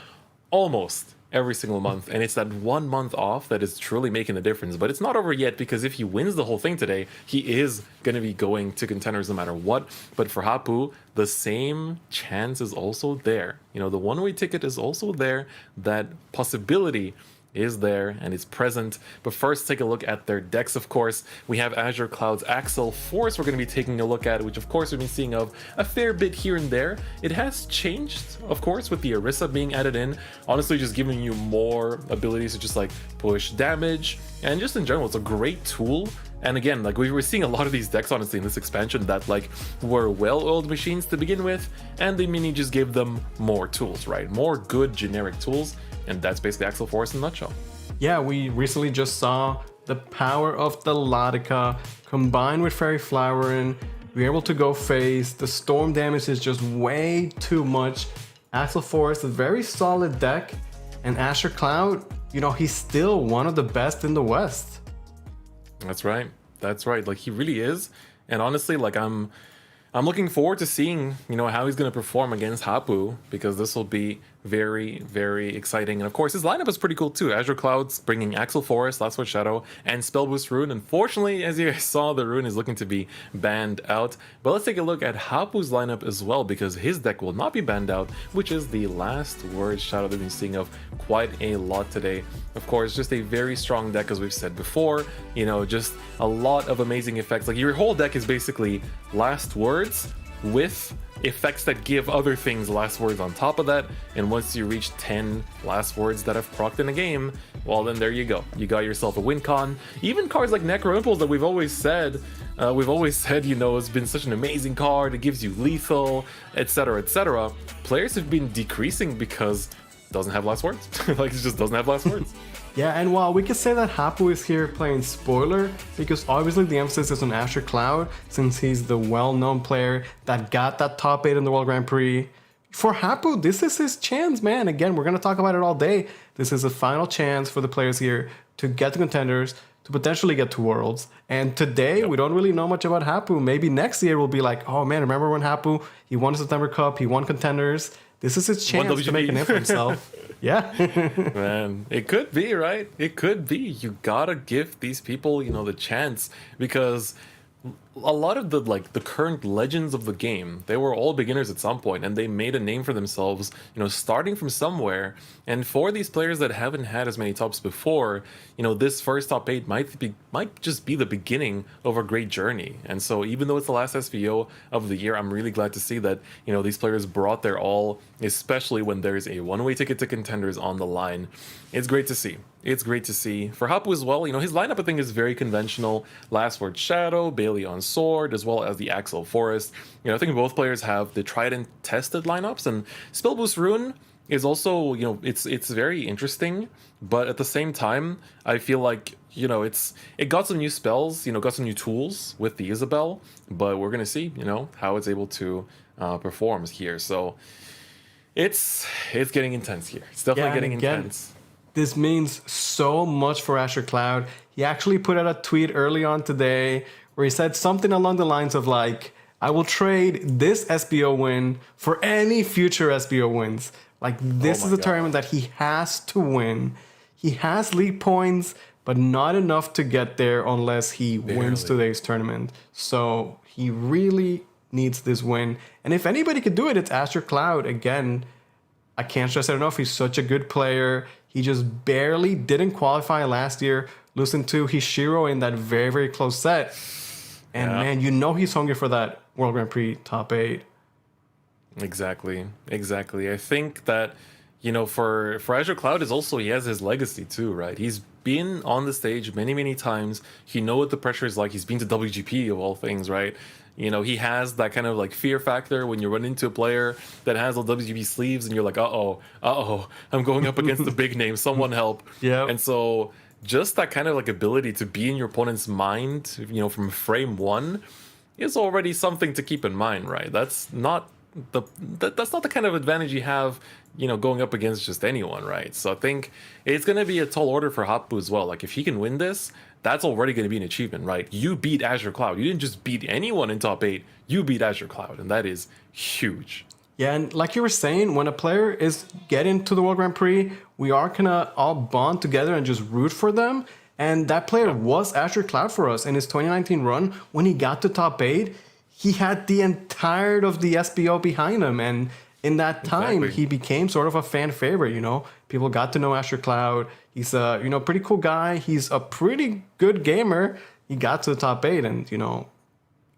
almost every single month. And it's that 1 month off that is truly making the difference. But it's not over yet, because if he wins the whole thing today, he is going to be going to Contenders no matter what. But for Hapu, the same chance is also there. The one-way ticket is also there. That possibility is there and is present. But first, take a look at their decks. Of course, we have Azure Cloud's Axel Force we're going to be taking a look at, which of course we've been seeing of a fair bit here and there. It has changed, of course, with the Orisa being added in, honestly just giving you more abilities to just push damage, and just in general it's a great tool. And again, we were seeing a lot of these decks honestly in this expansion that were well-oiled machines to begin with, and the mini just gave them more tools, right? More good generic tools, and that's basically Axel Force in a nutshell. Yeah, we recently just saw the power of the Latica combined with Fairy Flowering. We're able to go phase. The storm damage is just way too much. Axel Force, a very solid deck, and Azure Cloud, he's still one of the best in the West. That's right. He really is. And honestly, I'm looking forward to seeing, how he's going to perform against Hapu, because this will be very, very exciting. And of course, his lineup is pretty cool too. Azure Cloud's bringing Axel Forest, Last Word Shadow, and Spell Boost Rune. Unfortunately, as you guys saw, the Rune is looking to be banned out. But let's take a look at Hapu's lineup as well, because his deck will not be banned out, which is the Last Word Shadow that we've been seeing of quite a lot today. Of course, just a very strong deck, as we've said before. Just a lot of amazing effects. Your whole deck is basically Last Words with effects that give other things last words on top of that, and once you reach 10 last words that have procced in a game, well then there you go, you got yourself a win con. Even cards like Necro Impulse that we've always said has been such an amazing card, it gives you lethal, etc. Players have been decreasing because it doesn't have last words. It just doesn't have last words. Yeah, and while we could say that Hapu is here playing spoiler, because obviously the emphasis is on Azure Cloud, since he's the well-known player that got that top 8 in the World Grand Prix. For Hapu, this is his chance, man. Again, we're going to talk about it all day. This is a final chance for the players here to get to Contenders, to potentially get to Worlds. And today, we don't really know much about Hapu. Maybe next year we'll be like, oh man, remember when Hapu, he won the September Cup, he won Contenders. This is his chance to make a name for himself. Yeah. Man, it could be, right? It could be. You gotta give these people, the chance, because a lot of the current legends of the game, they were all beginners at some point, and they made a name for themselves, starting from somewhere. And for these players that haven't had as many tops before, this first top 8 might just be the beginning of a great journey. And so even though it's the last SVO of the year, I'm really glad to see that these players brought their all, especially when there's a one-way ticket to Contenders on the line. It's great to see. It's great to see. For Hapu as well, his lineup I think is very conventional. Last Word Shadow, Bailey on Sword, as well as the Axel Forest. I think both players have the tried and tested lineups, and Spell Boost Rune is also, it's very interesting, but at the same time, I feel like, it got some new spells, got some new tools with the Isabel, but we're gonna see, how it's able to perform here. So it's getting intense here. It's definitely getting intense. This means so much for Asher Cloud. He actually put out a tweet early on today where he said something along the lines of like, I will trade this SBO win for any future SBO wins. Like, this is a tournament that he has to win. He has league points, but not enough to get there unless he wins today's tournament. So he really needs this win. And if anybody could do it, it's Asher Cloud. Again, I can't stress it enough. He's such a good player. He just barely didn't qualify last year, losing to Hishiro in that very, very close set. And man, he's hungry for that World Grand Prix top 8. Exactly. I think that, for Azure Cloud is also, he has his legacy too, right? He's been on the stage many, many times. He knows what the pressure is like. He's been to WGP of all things, right? He has that kind of like fear factor when you run into a player that has the WGP sleeves and you're like, I'm going up against the big name, someone help. Yeah. And so just that kind of like ability to be in your opponent's mind, from frame 1 is already something to keep in mind, right? That's not the kind of advantage you have, going up against just anyone, right? So I think it's going to be a tall order for Hapu as well. Like, if he can win this, that's already going to be an achievement, right? You beat Azure Cloud. You didn't just beat anyone in top 8. You beat Azure Cloud, and that is huge. Yeah, and like you were saying, when a player is getting to the World Grand Prix, we are going to all bond together and just root for them. And that player was Azure Cloud for us in his 2019 run. When he got to top 8, he had the entirety of the SBO behind him. And in that time, he became sort of a fan favorite, People got to know Asher Cloud. He's a, pretty cool guy. He's a pretty good gamer. He got to the top 8 and,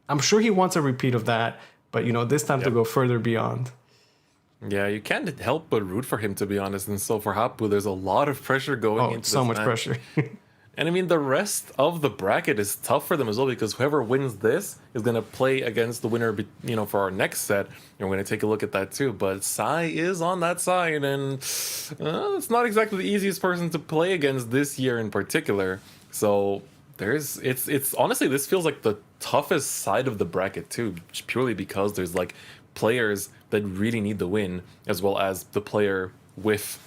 I'm sure he wants a repeat of that. But, this time to go further beyond. Yeah, you can't help but root for him, to be honest. And so for Hapu, there's a lot of pressure going into so this much match. pressure. And I mean, the rest of the bracket is tough for them as well, because whoever wins this is going to play against the winner, for our next set. And we're going to take a look at that too. But Sai is on that side, and it's not exactly the easiest person to play against this year in particular. So it's honestly, this feels like the toughest side of the bracket too, purely because there's like players that really need the win, as well as the player with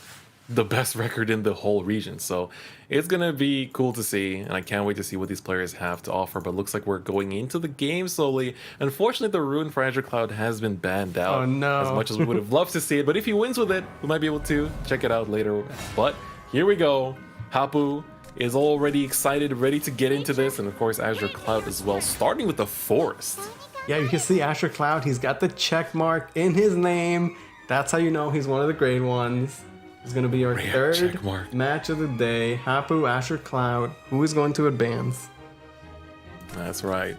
the best record in the whole region. So it's gonna be cool to see, and I can't wait to see what these players have to offer. But it looks like we're going into the game slowly. Unfortunately, the Rune for Azure Cloud has been banned out. Oh no. As much as we would have loved to see it, but if he wins with it, we might be able to check it out later. But here we go. Hapu is already excited, ready to get into this, and of course Azure Cloud as well, starting with the Forest. Yeah, you can see Asher Cloud. He's got the check mark in his name. That's how you know he's one of the great ones. It's going to be our third match of the day. Hapu, Asher Cloud. Who is going to advance? That's right.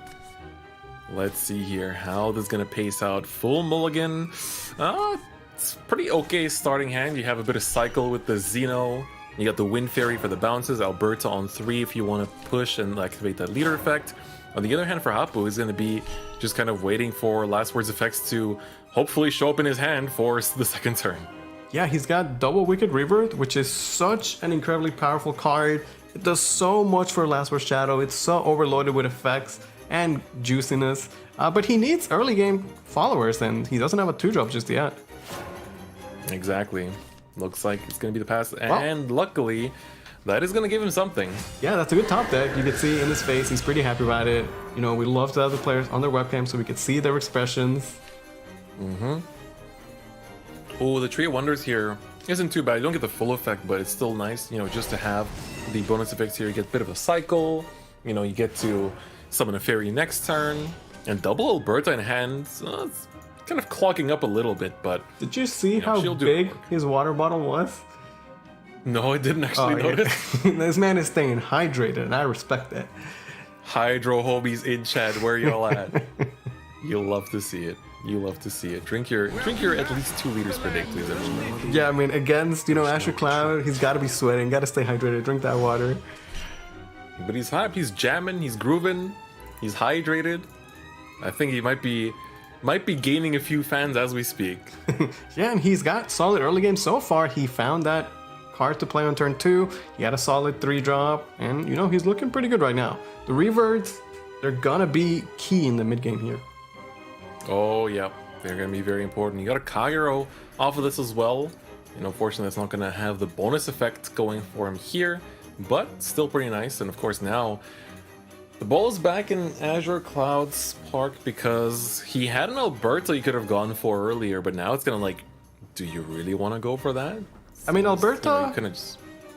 Let's see here how this is going to pace out. Full mulligan. It's pretty okay starting hand. You have a bit of cycle with the Xeno. You got the Wind Fairy for the bounces. Alberta on 3 if you want to push and activate that leader effect. On the other hand, for Hapu, is going to be just kind of waiting for Last Words effects to hopefully show up in his hand for the second turn. Yeah, he's got double Wicked Rebirth, which is such an incredibly powerful card. It does so much for Last Word Shadow. It's so overloaded with effects and juiciness. But he needs early game followers, and he doesn't have a 2-drop just yet. Exactly. Looks like it's going to be the pass. And luckily, that is going to give him something. Yeah, that's a good top deck. You can see in his face, he's pretty happy about it. We love to have the players on their webcam so we can see their expressions. Oh, the Tree of Wonders here isn't too bad. You don't get the full effect, but it's still nice, just to have the bonus effects here. You get a bit of a cycle, you get to, summon a fairy next turn, and double Alberta in hand. It's kind of clogging up a little bit, but Did you see how she'll do big work. his water bottle was? no, I didn't actually yeah. notice. This man is staying hydrated, and I respect that. Hydro hobies in chat, where y'all at? You'll love to see it. You love to see it. Drink your at least 2 liters per day, please, everyone. Yeah, I mean, against, Asher Cloud, he's got to be sweating, got to stay hydrated, drink that water. But he's hype, he's jamming, he's grooving, he's hydrated. I think he might be gaining a few fans as we speak. Yeah, and he's got solid early game so far. He found that card to play on turn 2. He had a solid 3-drop, and, he's looking pretty good right now. The reverts, they're gonna be key in the mid game here. Oh yeah, they're gonna be very important. You got a Kairo off of this as well. Unfortunately, it's not gonna have the bonus effect going for him here, but still pretty nice. And of course now, the ball is back in Azure Cloud's park because he had an Alberta he could have gone for earlier, but now it's gonna do you really want to go for that? I mean, Alberta,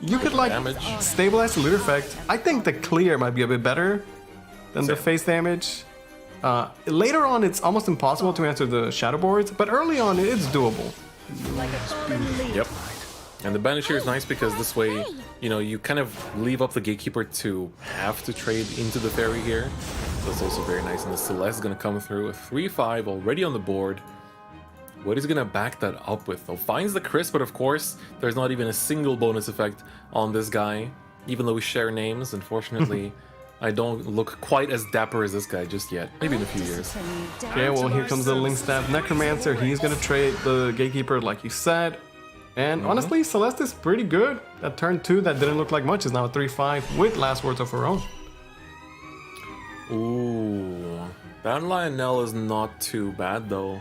you could damage. stabilize the loot effect. I think the clear might be a bit better than the face damage. Later on, it's almost impossible to answer the shadow boards, but early on, it's doable. Yep. And the banish here is nice because this way, you kind of leave up the gatekeeper to have to trade into the fairy here. So it's also very nice. And the Celeste is going to come through with 3-5 already on the board. What is he going to back that up with, though? Finds the crisp, but of course, there's not even a single bonus effect on this guy. Even though we share names, unfortunately, I don't look quite as dapper as this guy just yet. Maybe in a few years. Okay, well, here comes the Link Staff Necromancer. He's going to trade the gatekeeper, like you said. And honestly, Celeste is pretty good. That turn 2 that didn't look like much is now a 3-5 with last words of her own. Ooh, that Lionel is not too bad, though.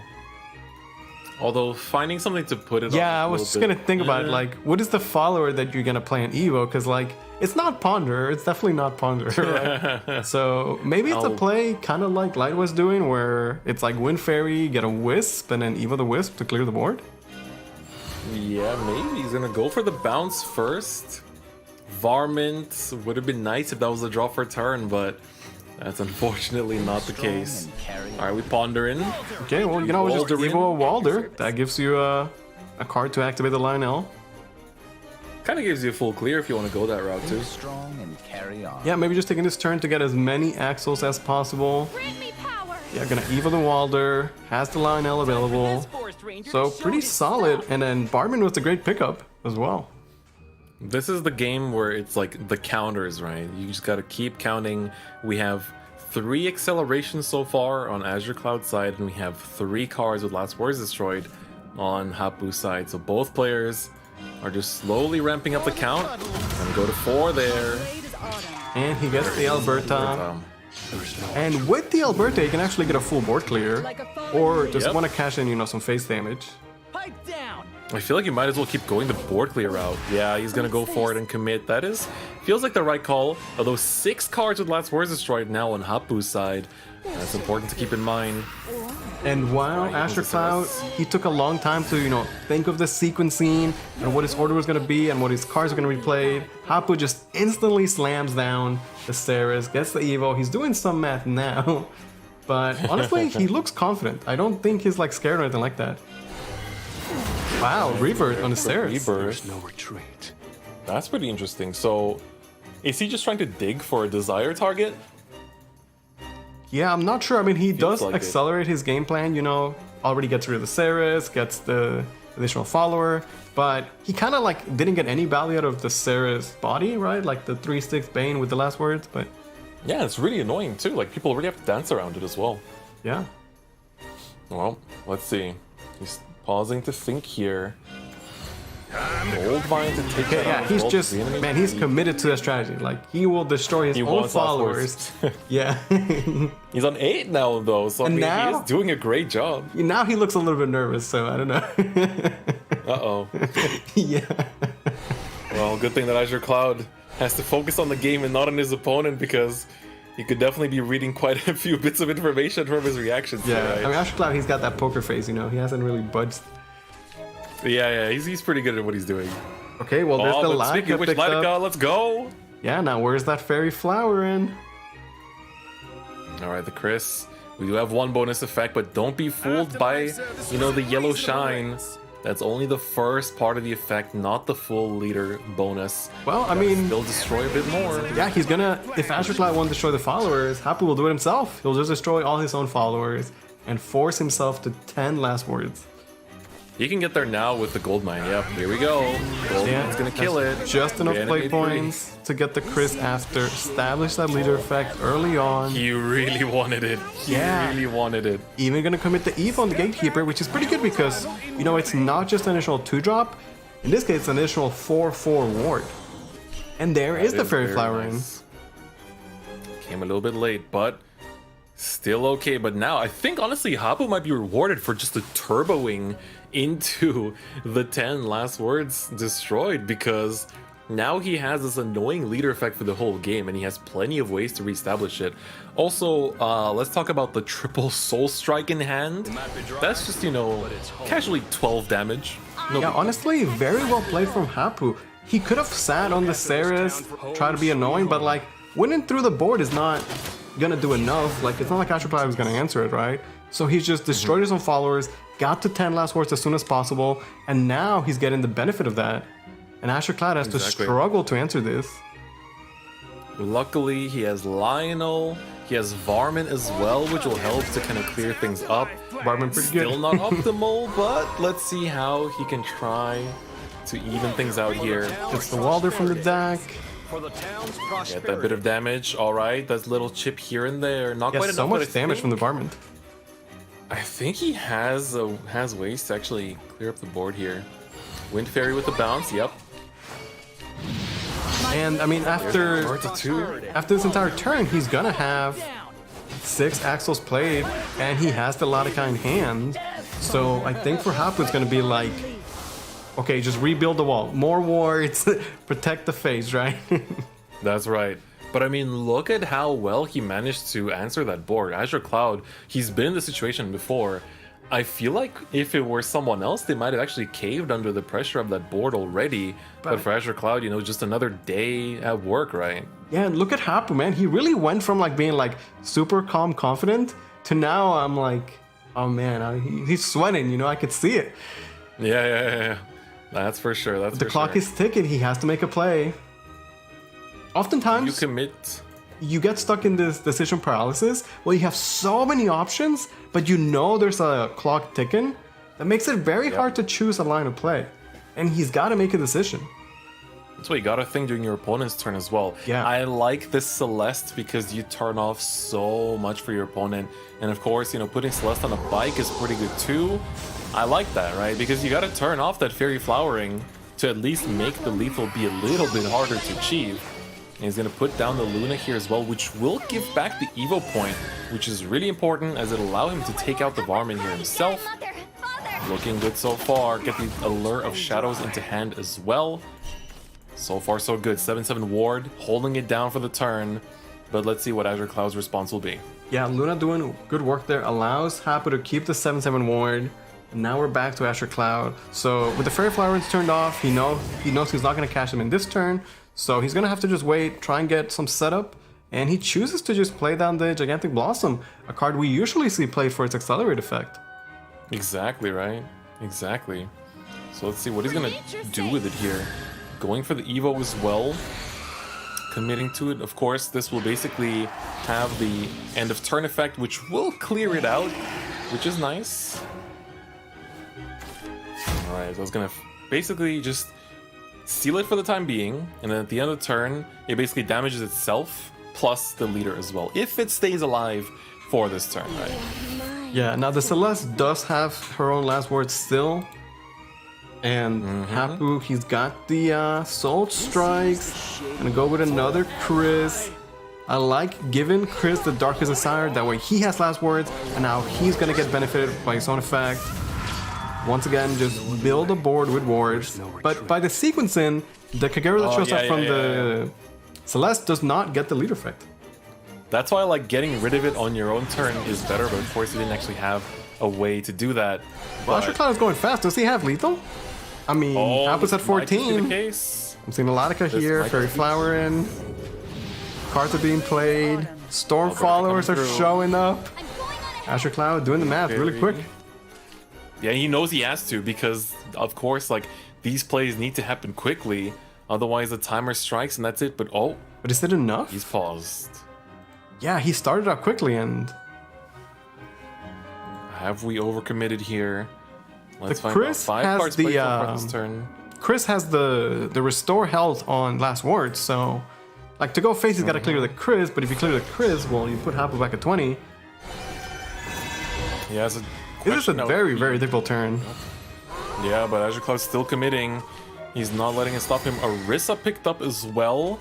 Although finding something to put it on. Yeah, I was just gonna think about it, what is the follower that you're gonna play in Evo? Because it's not Ponder, it's definitely not Ponder, right? So maybe it's a play kind of like Light was doing, where it's like Wind Fairy, get a Wisp, and then Evo the Wisp to clear the board. Yeah, maybe he's gonna go for the bounce first. Varmint would have been nice if that was a draw for turn, but that's unfortunately not the case. Alright, we ponder in. Okay, well, you can always just Evo a Walder. That gives you a card to activate the Lionel. Kind of gives you a full clear if you want to go that route too. Strong and carry on. Yeah, maybe just taking this turn to get as many Axles as possible. Grant me power. Yeah, gonna Evo the Walder, has the Lionel available. So pretty solid, and then Barman was a great pickup as well. This is the game where it's like the counters, right? You just gotta keep counting. We have 3 accelerations so far on Azure Cloud side, and we have 3 cards with Last Words Destroyed on Hapu's side. So both players are just slowly ramping up the count. And go to 4 there. And he gets the Alberta. And with the Alberta, you can actually get a full board clear, or just want to cash in, some face damage. Pipe down. I feel like you might as well keep going the board clear route. Yeah, he's gonna go for it and commit. That feels like the right call. Although 6 cards with Last Words Destroyed now on Hapu's side. That's important to keep in mind. And while Azure Cloud, he took a long time to, think of the sequencing and what his order was going to be and what his cards are going to be played. Hapu just instantly slams down the Ceres, gets the Evo. He's doing some math now, but honestly, he looks confident. I don't think he's scared or anything like that. Wow, revert on the Ceres. There's No retreat. That's pretty interesting. So, is he just trying to dig for a desired target? Yeah, I'm not sure. I mean, he does like accelerate his game plan, already gets rid of the Ceres, gets the additional follower, but he kind of didn't get any value out of the Ceres body, right? Like the 3/6 Bane with the last words, but Yeah, it's really annoying too. People really have to dance around it as well. yeah. Well, let's see. He's pausing to think here. Old Vine to take that Yeah, out. he's Well, just, the enemy- man, he's committed to that strategy. He will destroy his He own wants Last followers. Words. Yeah. He's on 8 now though, so And he now- is doing a great job. Now he looks a little bit nervous, so I don't know. Uh-oh. Yeah. Well, good thing that Azure Cloud has to focus on the game and not on his opponent, because he could definitely be reading quite a few bits of information from his reactions. Yeah. here, I right? mean, Azure Cloud, he's got that poker face, he hasn't really budged. Yeah, he's pretty good at what he's doing. Okay, well, there's the but line speaking of which, picked up. Lightica, let's go! Yeah, now where's that fairy flower in? All right, the Chris. We do have one bonus effect, but don't be fooled by, you know, the yellow shine. That's only the first part of the effect, not the full leader bonus. Well, I mean, he'll destroy a bit more. Yeah, he's gonna. If Azure Cloud won't destroy the followers, Hapu will do it himself. He'll just destroy all his own followers and force himself to 10 last words. He can get there now with the gold mine. Yep, here we go. Gold mine's gonna kill it. Just enough play Reanimate points to get the Chris after. Establish that leader effect early on. He really wanted it. He really wanted it. Even gonna commit the Eve on the Gatekeeper, which is pretty good because, you know, it's not just an initial 2-drop. In this case, it's an initial 4/4 ward. And there is the Fairy Flower in. Came a little bit late, but still okay. But now, I think, honestly, Hapu might be rewarded for just the turboing into the 10 last words destroyed, because now he has this annoying leader effect for the whole game, and he has plenty of ways to reestablish it. Also, let's talk about the triple soul strike in hand. That's just, you know, casually 12 damage. Yeah, honestly, very well played from Hapu. He could have sat on the Ceres, try to be annoying, but like, winning through the board is not gonna do enough. Like, it's not like Azure Cloud was gonna answer it, right? So he's just destroyed his own followers, got to 10 last words as soon as possible, and now he's getting the benefit of that. And Azure Cloud has to struggle to answer this. Luckily, he has Lionel, he has Varmin as well, which will help to kind of clear things up. Varmin pretty good. Still not optimal, but let's see how he can try to even things out here. Gets the Walder from the deck. Get that bit of damage. All right, that's little chip here and there. Not quite enough. So much damage from the Varmin. I think he has ways to actually clear up the board here. Wind Fairy with the bounce. Yep. And I mean, after this entire turn, he's gonna have 6 Axles played, and he has the Latica in hand. So I think for Hapu, it's gonna be like, okay, just rebuild the wall, more wards, protect the face, right? That's right. But I mean, look at how well he managed to answer that board. Azure Cloud, he's been in this situation before. I feel like if it were someone else, they might have actually caved under the pressure of that board already. But for Azure Cloud, you know, just another day at work, right? Yeah, look at Hapu, man. He really went from like being like super calm, confident to now I'm like, oh man, he's sweating, you know, I could see it. Yeah. That's for sure. That's the clock is ticking. He has to make a play. Oftentimes, you commit. You get stuck in this decision paralysis where you have so many options, but you know there's a clock ticking. That makes it very hard to choose a line of play. And he's got to make a decision. That's what you gotta think during your opponent's turn as well. Yeah. I like this Celeste because you turn off so much for your opponent. And of course, you know, putting Celeste on a bike is pretty good too. I like that, right? Because you gotta turn off that Fairy Flowering to at least make the lethal be a little bit harder to achieve. And he's gonna put down the Luna here as well, which will give back the Evo point, which is really important as it'll allow him to take out the Varmin here himself. Looking good so far. Get the Allure of Shadows into hand as well. So far so good. 7/7 ward, holding it down for the turn. But let's see what Azure Cloud's response will be. Yeah, Luna doing good work there. Allows Hapu to keep the 7/7 ward. And now we're back to Azure Cloud. So with the Fairy Flowers turned off, he knows he's not going to cash them in this turn. So he's going to have to just wait, try and get some setup. And he chooses to just play down the Gigantic Blossom, a card we usually see played for its Accelerate effect. Exactly, right? Exactly. So let's see what he's going to do with it here. Going for the Evo as well. Committing to it. Of course, this will basically have the end of turn effect, which will clear it out, which is nice. Alright, so I was going to basically just seal it for the time being, and then at the end of the turn, it basically damages itself, plus the leader as well, if it stays alive for this turn, right? Yeah, now the Celeste does have her own last word still. And Hapu, he's got the Soul Strikes. Gonna go with another Chris. I like giving Chris the Darkest Desire, that way he has last words, and now he's gonna get benefited by his own effect. Once again, just build a board with wards. But by the sequencing, the Kagero that shows up from the Celeste does not get the leader effect. That's why, like, getting rid of it on your own turn is better, but of course he didn't actually have a way to do that. Well, Azure Cloud is going fast. Does he have lethal? I mean, Hapu's at 14. I'm seeing Melodica here, Fairy Flower in. Cards are being played. Storm Alberta followers are coming through. showing up. I'm going on ahead. Asher Cloud doing the math really Very- quick. Yeah, he knows he has to because, of course, like these plays need to happen quickly. Otherwise, the timer strikes and that's it. But oh, But is it enough? he's paused. Yeah, he started out quickly, and Have we overcommitted here? Let's The find Chris out. 5 has cards the, played for this turn. Chris has the restore health on last words, so like to go face, he's got to clear the Chris. But if you clear the Chris, well, you put Hapu back at 20. He has a This is a question of- very, very difficult turn. Yeah, but Azure Cloud's still committing. He's not letting it stop him. Arissa picked up as well.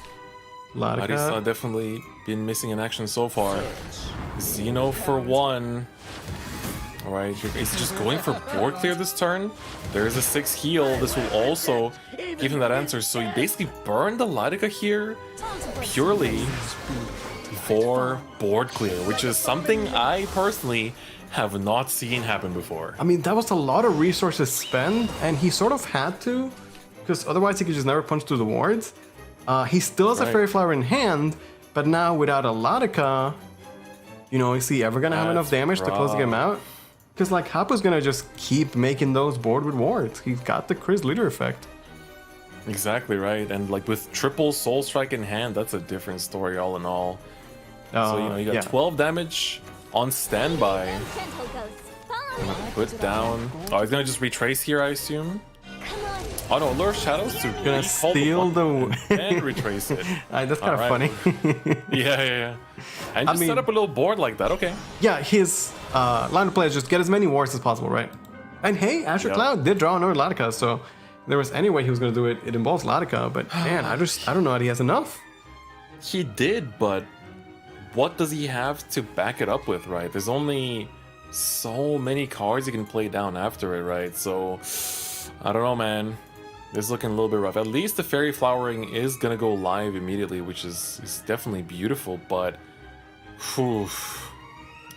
Arissa Ladika. definitely been missing in action so far. Xeno for 1. Alright, is he just going for board clear this turn? There's a 6 heal. This will also give him that answer. So he basically burned the Ladika here purely for board clear, which is something I personally have not seen happen before. I mean, that was a lot of resources spent, and he sort of had to, because otherwise he could just never punch through the wards. He still has a Right. Fairy Flower in hand, but now without a Ladika, you know, is he ever gonna have enough That's damage to close the game rough. out? Because like Hapu's gonna just keep making those board with wards. He's got the Chris leader effect. Exactly right, and like with triple Soul Strike in hand, that's a different story all in all. So you know you got yeah. 12 damage on standby. Gentle ghosts, follow me. Put down. Oh, he's gonna just retrace here, I assume. Come on. Oh no, Lure Shadows to Gonna recall steal the one and retrace it. That's kind of Alright. funny. Yeah. And just mean- set up a little board like that. Okay. Yeah, his line of play is just get as many wards as possible, right? And hey, Asher Yep. Cloud did draw another Ladika, so if there was any way he was going to do it, it involves Ladika, but man, I don't know that he has enough. He did, but what does he have to back it up with, right? There's only so many cards you can play down after it, right? So, I don't know, man. This is looking a little bit rough. At least the Fairy Flowering is gonna go live immediately, which is definitely beautiful, but whew,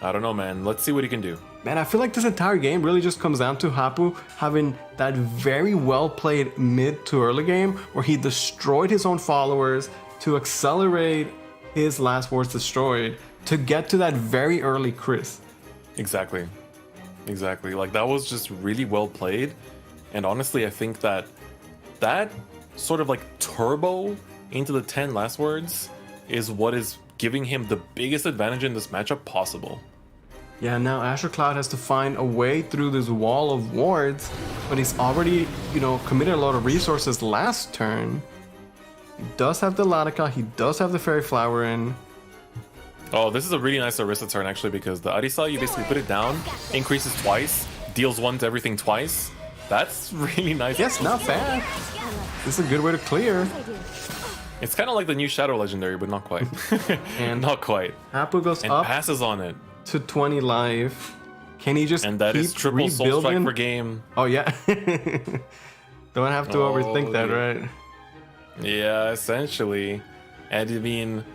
I don't know, man. Let's see what he can do. Man, I feel like this entire game really just comes down to Hapu having that very well played mid to early game where he destroyed his own followers to accelerate his last wards destroyed to get to that very early Chris. Exactly. Like, that was just really well played. And honestly, I think that sort of like turbo into the 10 last words is what is giving him the biggest advantage in this matchup possible. Yeah, now Asher Cloud has to find a way through this wall of wards, but he's already, you know, committed a lot of resources last turn. He does have the Ladika, he does have the Fairy Flower in. Oh, this is a really nice Arissa turn actually, because the Arisa, you basically put it down, increases twice, deals 1 to everything twice. That's really nice. Yes, not bad. This is a good way to clear. It's kind of like the new Shadow Legendary, but not quite. And not quite. Hapu goes And up passes on it. to 20 life. Can he just And that keep is triple Soul Strike rebuilding? per game. Oh yeah. Don't have to overthink that, yeah. right? Yeah, essentially. And I mean,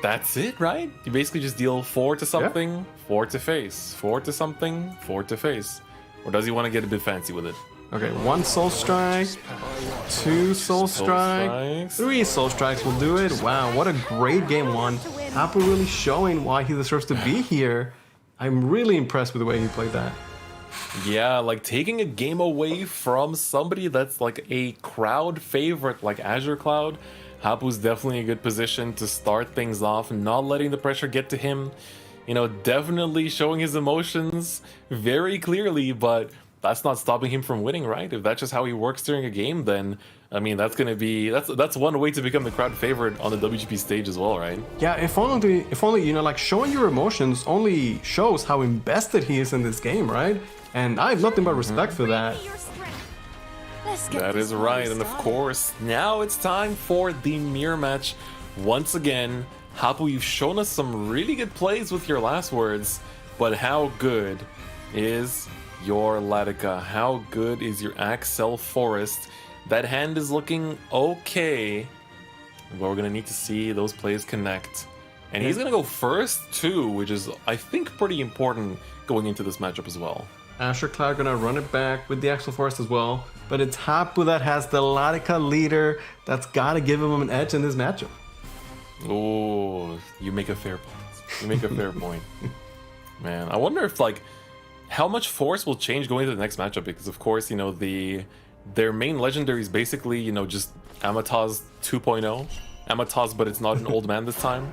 that's it, right? You basically just deal 4 to something, 4 to face, 4 to something, 4 to face. Or does he want to get a bit fancy with it? Okay, 1 Soul Strike, 2 Soul Strike, Strikes. 3 Soul Strikes will do it. Wow, what a great game 1. Hapu really showing why he deserves to be here. I'm really impressed with the way he played that. Yeah, like taking a game away from somebody that's like a crowd favorite like Azure Cloud. Hapu's definitely a good position to start things off, not letting the pressure get to him. You know, definitely showing his emotions very clearly, but that's not stopping him from winning, right? If that's just how he works during a game, then I mean that's one way to become the crowd favorite on the WGP stage as well, right? Yeah, if only you know, like showing your emotions only shows how invested he is in this game, right? And I have nothing but respect for that. Your strength. Let's get That this is party right, and of started. course, now it's time for the mirror match. Once again, Hapu, you've shown us some really good plays with your last words, but how good is your Ladika? How good is your Axel Forest? That hand is looking okay, but we're gonna need to see those plays connect. And he's gonna go first too, which is, I think, pretty important going into this matchup as well. Asher Cloud gonna run it back with the Axel Forest as well, but it's Hapu that has the Ladika leader that's gotta give him an edge in this matchup. Oh, you make a fair point. You make a fair point. Man, I wonder if like how much force will change going into the next matchup, because of course, you know, their main legendary is basically, you know, just Amataz 2.0. Amataz, but it's not an old man this time.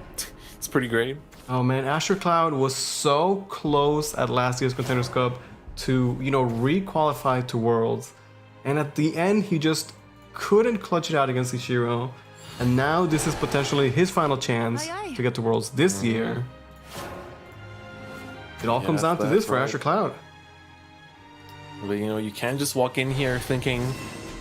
It's pretty great. Oh man, Asher Cloud was so close at last year's Contenders Cup to, you know, re-qualify to Worlds. And at the end, he just couldn't clutch it out against Ishiro. And now this is potentially his final chance to get to Worlds this year. It all comes down to this for Asher Cloud. But you know, you can't just walk in here thinking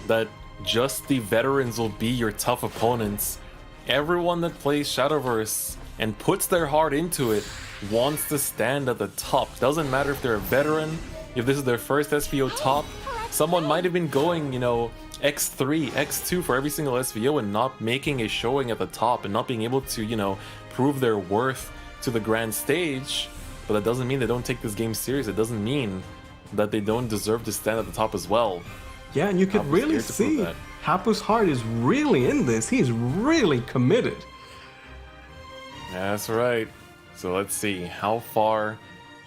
that just the veterans will be your tough opponents. Everyone that plays Shadowverse and puts their heart into it wants to stand at the top. Doesn't matter if they're a veteran, if this is their first SVO top. Someone might have been going, you know, X3, X2 for every single SVO and not making a showing at the top and not being able to, you know, prove their worth to the grand stage. But that doesn't mean they don't take this game serious. It doesn't mean that they don't deserve to stand at the top as well. Yeah, and you could really see Hapu's heart is really in this. He's really committed. That's right. So let's see, how far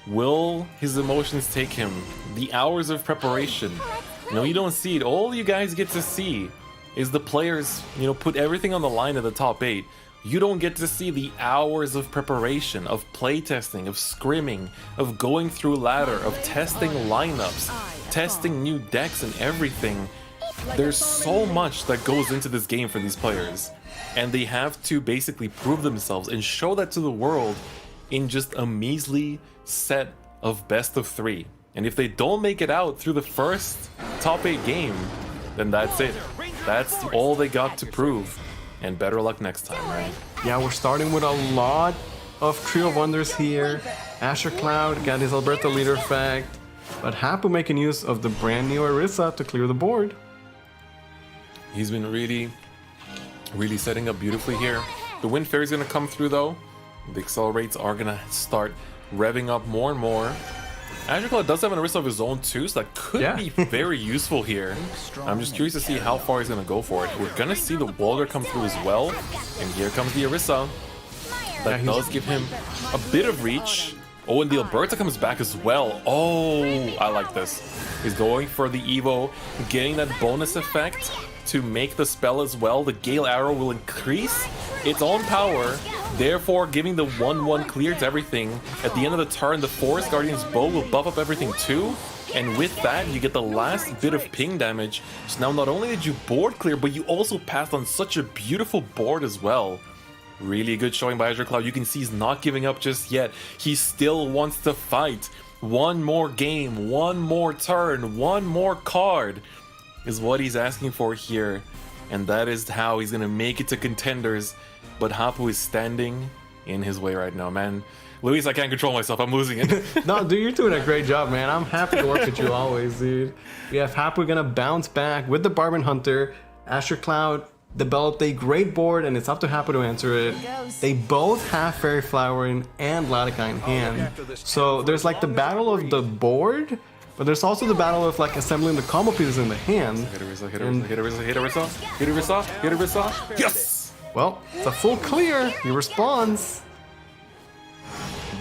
will his emotions take him? The hours of preparation. No, you don't see it. All you guys get to see is the players, you know, put everything on the line at the top 8. You don't get to see the hours of preparation, of playtesting, of scrimming, of going through ladder, of testing lineups, testing new decks and everything. There's so much that goes into this game for these players. And they have to basically prove themselves and show that to the world in just a measly set of best of 3. And if they don't make it out through the first top 8 game, then that's it. That's all they got to prove. And better luck next time, right? Yeah, we're starting with a lot of Trio Wonders here. Asher Cloud got his Alberto leader effect, but Hapu making use of the brand new Orisa to clear the board. He's been really setting up beautifully here. The Wind Fairy's gonna come through though. The accelerates are gonna start revving up more and more. Asher Cloud does have an Orisa of his own too, so that could be very useful here. I'm just curious to see how far he's gonna go for it. We're gonna see the Walder come through as well, and here comes the Orisa. That does give him a bit of reach. Oh, and the Alberta comes back as well. Oh, I like this. He's going for the Evo, getting that bonus effect to make the spell as well. The Gale Arrow will increase its own power, therefore giving the 1/1 clear to everything. At the end of the turn, the Forest Guardian's bow will buff up everything too, and with that, you get the last bit of ping damage. So now not only did you board clear, but you also passed on such a beautiful board as well. Really good showing by Asher Cloud. You can see he's not giving up just yet. He still wants to fight. One more game, one more turn, one more card is what he's asking for here. And that is how he's gonna make it to Contenders. But Hapu is standing in his way right now, man. Luis, I can't control myself. I'm losing it. No, dude, you're doing a great job, man. I'm happy to work with you always, dude. We have Hapu gonna bounce back with the Barbon Hunter. Asher Cloud developed a great board, and it's up to Hapu to answer it. They both have Fairy Flowering and Latica in hand. So there's like the battle of the board, but there's also the battle of like assembling the combo pieces in the hand. Hit Orisa. Yes! Well, it's a full clear. He responds.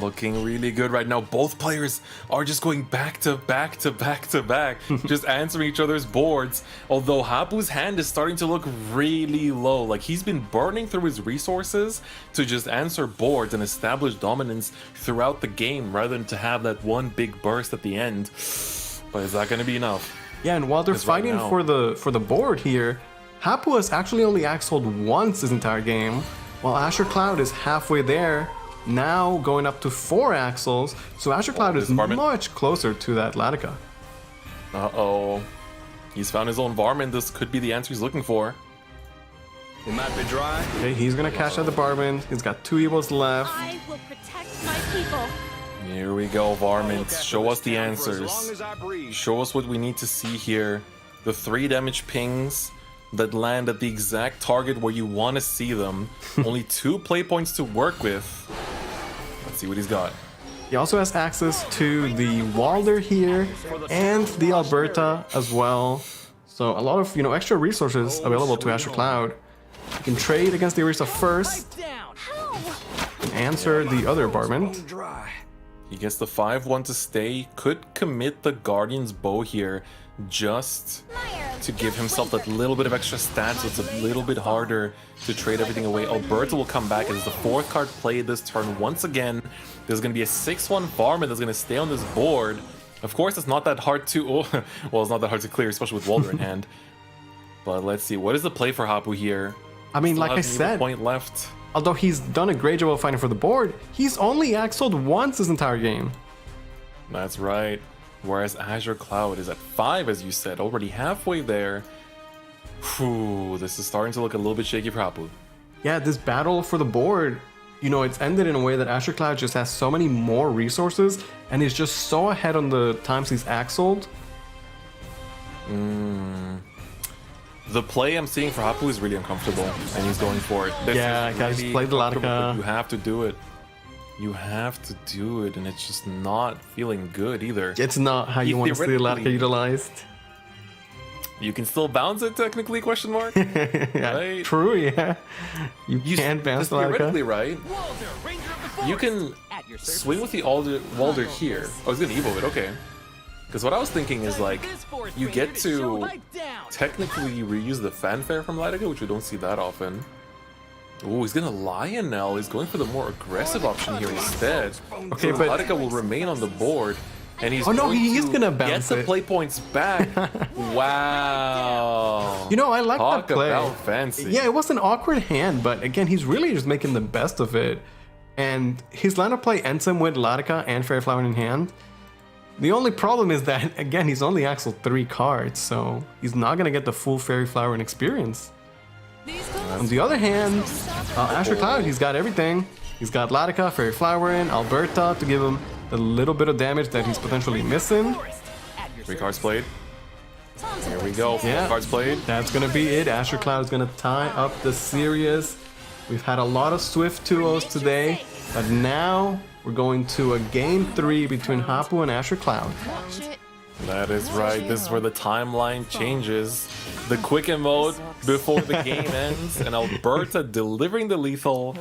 Looking really good right now. Both players are just going back to back to back to back, just answering each other's boards. Although Hapu's hand is starting to look really low. Like he's been burning through his resources to just answer boards and establish dominance throughout the game rather than to have that one big burst at the end. But is that going to be enough? Yeah, and while they're fighting for the board here, Hapu has actually only axled once this entire game, while Asher Cloud is halfway there. Now going up to 4 axles, so Asher Cloud is much closer to that Latica. Uh-oh. He's found his own varmint. This could be the answer he's looking for. It might be dry. Okay, he's gonna cash out the Barbon. He's got 2 Evos left. I will protect my people. Here we go, varmint. Show us the answers. Show us what we need to see here. The 3 damage pings that land at the exact target where you want to see them. Only 2 play points to work with. Let's see what he's got. He also has access to the Walder here and the Alberta as well. So a lot of, extra resources available to Asher Cloud. He can trade against the Orisa first, answer the other apartment. He gets the 5-1 to stay. Could commit the Guardian's Bow here just to give himself that little bit of extra stats, so it's a little bit harder to trade everything away. Alberto will come back as the 4th card played this turn once again. There's going to be a 6-1 farm that's going to stay on this board. Of course, it's not that hard to... Oh, well, it's not that hard to clear, especially with Walder in hand. But let's see. What is the play for Hapu here? I mean, Still like I has an said, point left. although he's done a great job of fighting for the board, he's only axled once this entire game. That's right. Whereas Azure Cloud is at 5, as you said, already halfway there. Whew, this is starting to look a little bit shaky for Hapu. Yeah, this battle for the board, you know, it's ended in a way that Azure Cloud just has so many more resources and is just so ahead on the times he's axled. The play I'm seeing for Hapu is really uncomfortable, and he's going for it. This Yeah, is guys, really play the uncomfortable, Latica. but you have to do it. You have to do it, and it's just not feeling good either. It's not how you want to see the Latica Theoretically- utilized. You can still bounce it, technically, question mark? Yeah, Right. true, yeah. You can't bounce the theoretically, Latica. right? You can swing with the Walder here. Oh, he's gonna Evo it, okay. Because what I was thinking is, like, you get to technically reuse the Fanfare from Latica, which we don't see that often. Oh, he's gonna Lion now. He's going for the more aggressive option here instead. Okay, So but- Latica will remain on the board. And he's Oh, no, going he is to gonna get bounce the it. play points back. Wow. You know, I like Talk that play. about fancy. Yeah, it was an awkward hand, but again, he's really just making the best of it. And his line of play ends him with Latica and Fairy Flower in hand. The only problem is that, again, he's only axled 3 cards, so he's not going to get the full Fairy Flower in experience. On the other hand, Azure Cloud, he's got everything. He's got Latica, Fairy Flower in, Alberta to give him the little bit of damage that he's potentially missing. 3 cards played. Here we go. 4 Yeah. cards played. That's going to be it. Azure Cloud is going to tie up the series. We've had a lot of Swift 2-0s today, but now we're going to a game 3 between Hapu and Azure Cloud. That is right. This is where the timeline changes. The quicken mode before the game ends, and Alberta delivering the lethal.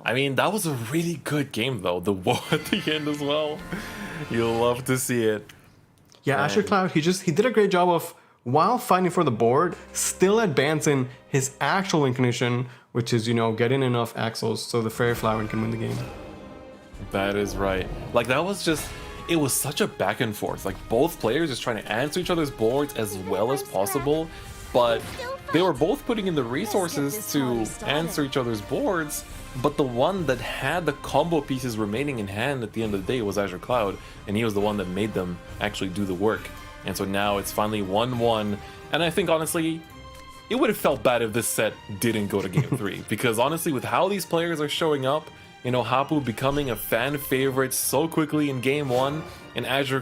I mean, that was a really good game, though. The war at the end as well. You'll love to see it. Yeah, Azure Cloud, he did a great job of, while fighting for the board, still advancing his actual inclination, which is, you know, getting enough axles so the Fairy Flower can win the game. That is right. Like, that was just... It was such a back and forth. Like, both players just trying to answer each other's boards as well as possible, but they were both putting in the resources to answer each other's boards, but the one that had the combo pieces remaining in hand at the end of the day was Azure Cloud, and he was the one that made them actually do the work. And so now it's finally 1-1, and I think, honestly, it would have felt bad if this set didn't go to game 3, because honestly, with how these players are showing up, you know, Hapu becoming a fan favorite so quickly in game 1, and Azure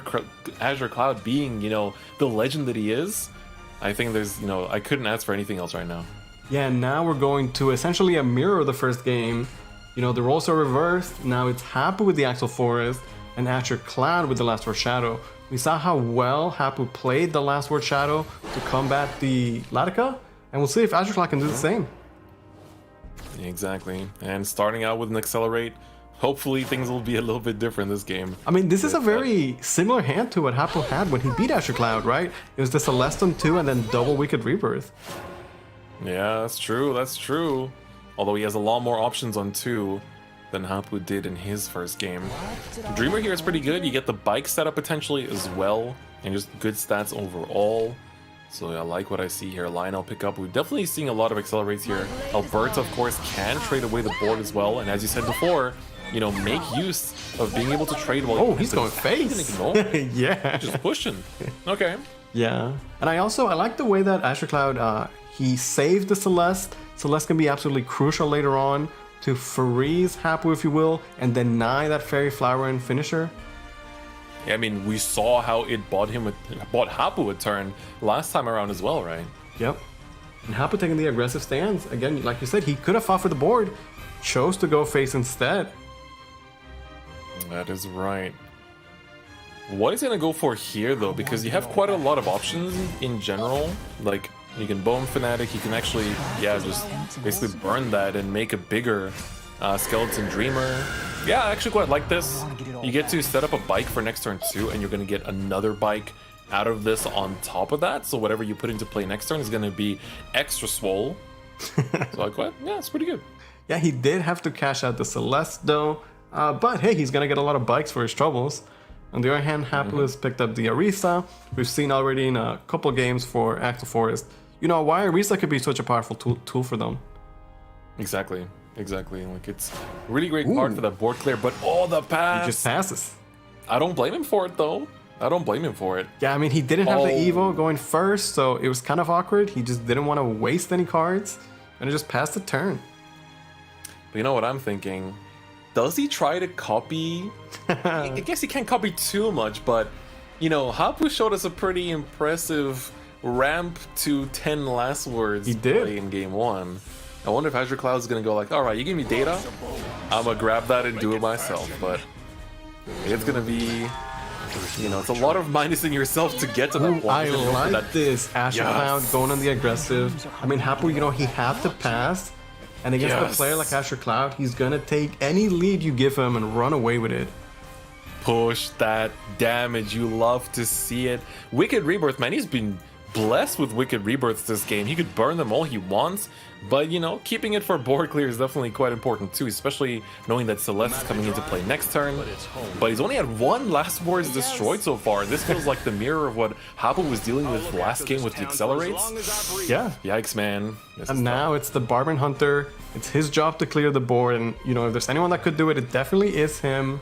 Cloud being, you know, the legend that he is, I think there's, you know, I couldn't ask for anything else right now. Yeah, now we're going to essentially a mirror of the first game. You know, the roles are reversed. Now it's Hapu with the Axel Forest and Azure Cloud with the Last Word Shadow. We saw how well Hapu played the Last Word Shadow to combat the Latica, and we'll see if Azure Cloud can do the same. Exactly. And starting out with an Accelerate, hopefully things will be a little bit different this game. I mean, this is a very similar hand to what Hapu had when he beat Azure Cloud, right? It was the Celeste on 2 and then double Wicked Rebirth. Yeah, that's true, that's true. Although he has a lot more options on 2 than Hapu did in his first game. Dreamer here is pretty good. You get the bike setup potentially as well, and just good stats overall. So I like what I see here. Lionel pick up. We're definitely seeing a lot of accelerates here. Alberta, of course, can trade away the board as well. And as you said before, you know, make use of being able to trade while... Oh, he's going face! Yeah. Just pushing. Okay. Yeah. And I like the way that Azure Cloud, he saved the Celeste. Celeste can be absolutely crucial later on to freeze Hapu, if you will, and deny that Fairy Flower and finisher. Yeah, I mean, we saw how it bought Hapu a turn last time around as well, right? Yep. And Hapu taking the aggressive stance. Again, like you said, he could have fought for the board. Chose to go face instead. That is right. What is he gonna go for here, though? Because you have quite a lot of options in general. Like, you can Bone Fanatic, you can actually, yeah, just basically burn that and make a bigger Skeleton Dreamer. Yeah, I actually quite like this. You get to set up a bike for next turn too, and you're going to get another bike out of this on top of that. So whatever you put into play next turn is going to be extra swole. So yeah, it's pretty good. Yeah, he did have to cash out the Celeste though, but hey, he's gonna get a lot of bikes for his troubles. On the other hand, Hapu has picked up the Arisa. We've seen already in a couple games for Active Forest, you know, why Arisa could be such a powerful tool for them. Exactly. Like, it's a really great card for that board clear, but the pass. He just passes. I don't blame him for it though. Yeah, I mean, he didn't have the Evo going first, so it was kind of awkward. He just didn't want to waste any cards, and just passed the turn. But you know what I'm thinking? Does he try to copy? I guess he can't copy too much, but you know, Hapu showed us a pretty impressive ramp to 10 last words He did. play in game 1. I wonder if Azure Cloud is gonna go like, all right, you give me data, I'm gonna grab that and do it myself. But it's gonna be, you know, it's a lot of minusing yourself to get to that point. I like this Azure Cloud going on the aggressive. I mean, Hapu, you know, he had to pass. And against a player like Azure Cloud, he's gonna take any lead you give him and run away with it. Push that damage, you love to see it. Wicked Rebirth, man, he's been blessed with Wicked Rebirths this game. He could burn them all he wants, but you know, keeping it for board clear is definitely quite important too, especially knowing that Celeste is coming into play next turn. But he's only had 1 last words destroyed so far. This feels like the mirror of what Hapu was dealing with last game with the accelerates. Yeah. Yikes, man. And now it's the Barbarian Hunter. It's his job to clear the board, and you know, if there's anyone that could do it, it definitely is him.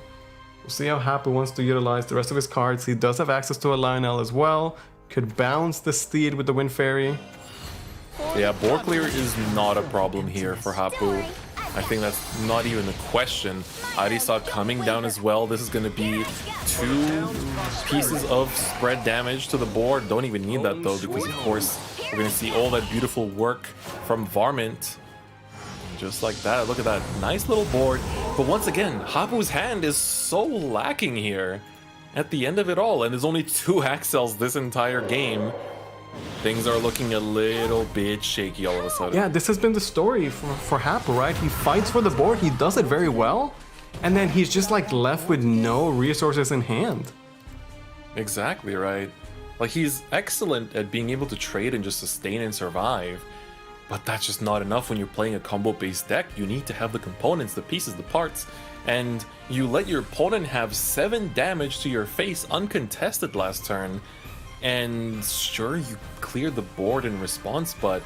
We'll see how Hapu wants to utilize the rest of his cards. He does have access to a Lionel as well. Could bounce the Steed with the Wind Fairy. Yeah, board clear is not a problem here for Hapu. I think that's not even a question. Arisa coming down as well. This is going to be 2 pieces of spread damage to the board. Don't even need that though, because of course we're going to see all that beautiful work from Varmint. Just like that. Look at that. Nice little board. But once again, Hapu's hand is so lacking here at the end of it all. And there's only 2 hack cells this entire game. Things are looking a little bit shaky all of a sudden. Yeah, this has been the story for Hapu, right? He fights for the board, he does it very well, and then he's just like left with no resources in hand. Exactly, right? Like, he's excellent at being able to trade and just sustain and survive, but that's just not enough when you're playing a combo-based deck. You need to have the components, the pieces, the parts, and you let your opponent have 7 damage to your face uncontested last turn. And sure, you cleared the board in response, but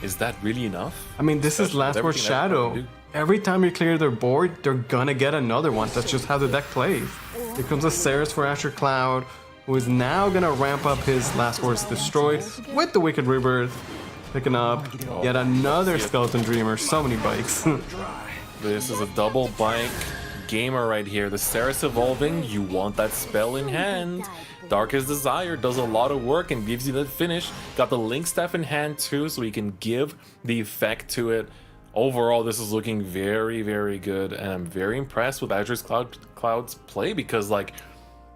is that really enough? I mean, this is Last Word Shadow. Every time you clear their board, they're gonna get another one. That's just how the deck plays. Here comes a Ceres for Azure Cloud, who is now gonna ramp up his Last Words Destroyed with the Wicked Rebirth. Picking up yet another Skeleton Dreamer. So many bikes. This is a double bike gamer right here. The Ceres evolving, you want that spell in hand. Darkest Desire does a lot of work and gives you that finish. Got the Link Staff in hand too, so he can give the effect to it. Overall, this is looking very, very good, and I'm very impressed with Azure Cloud's play, because like,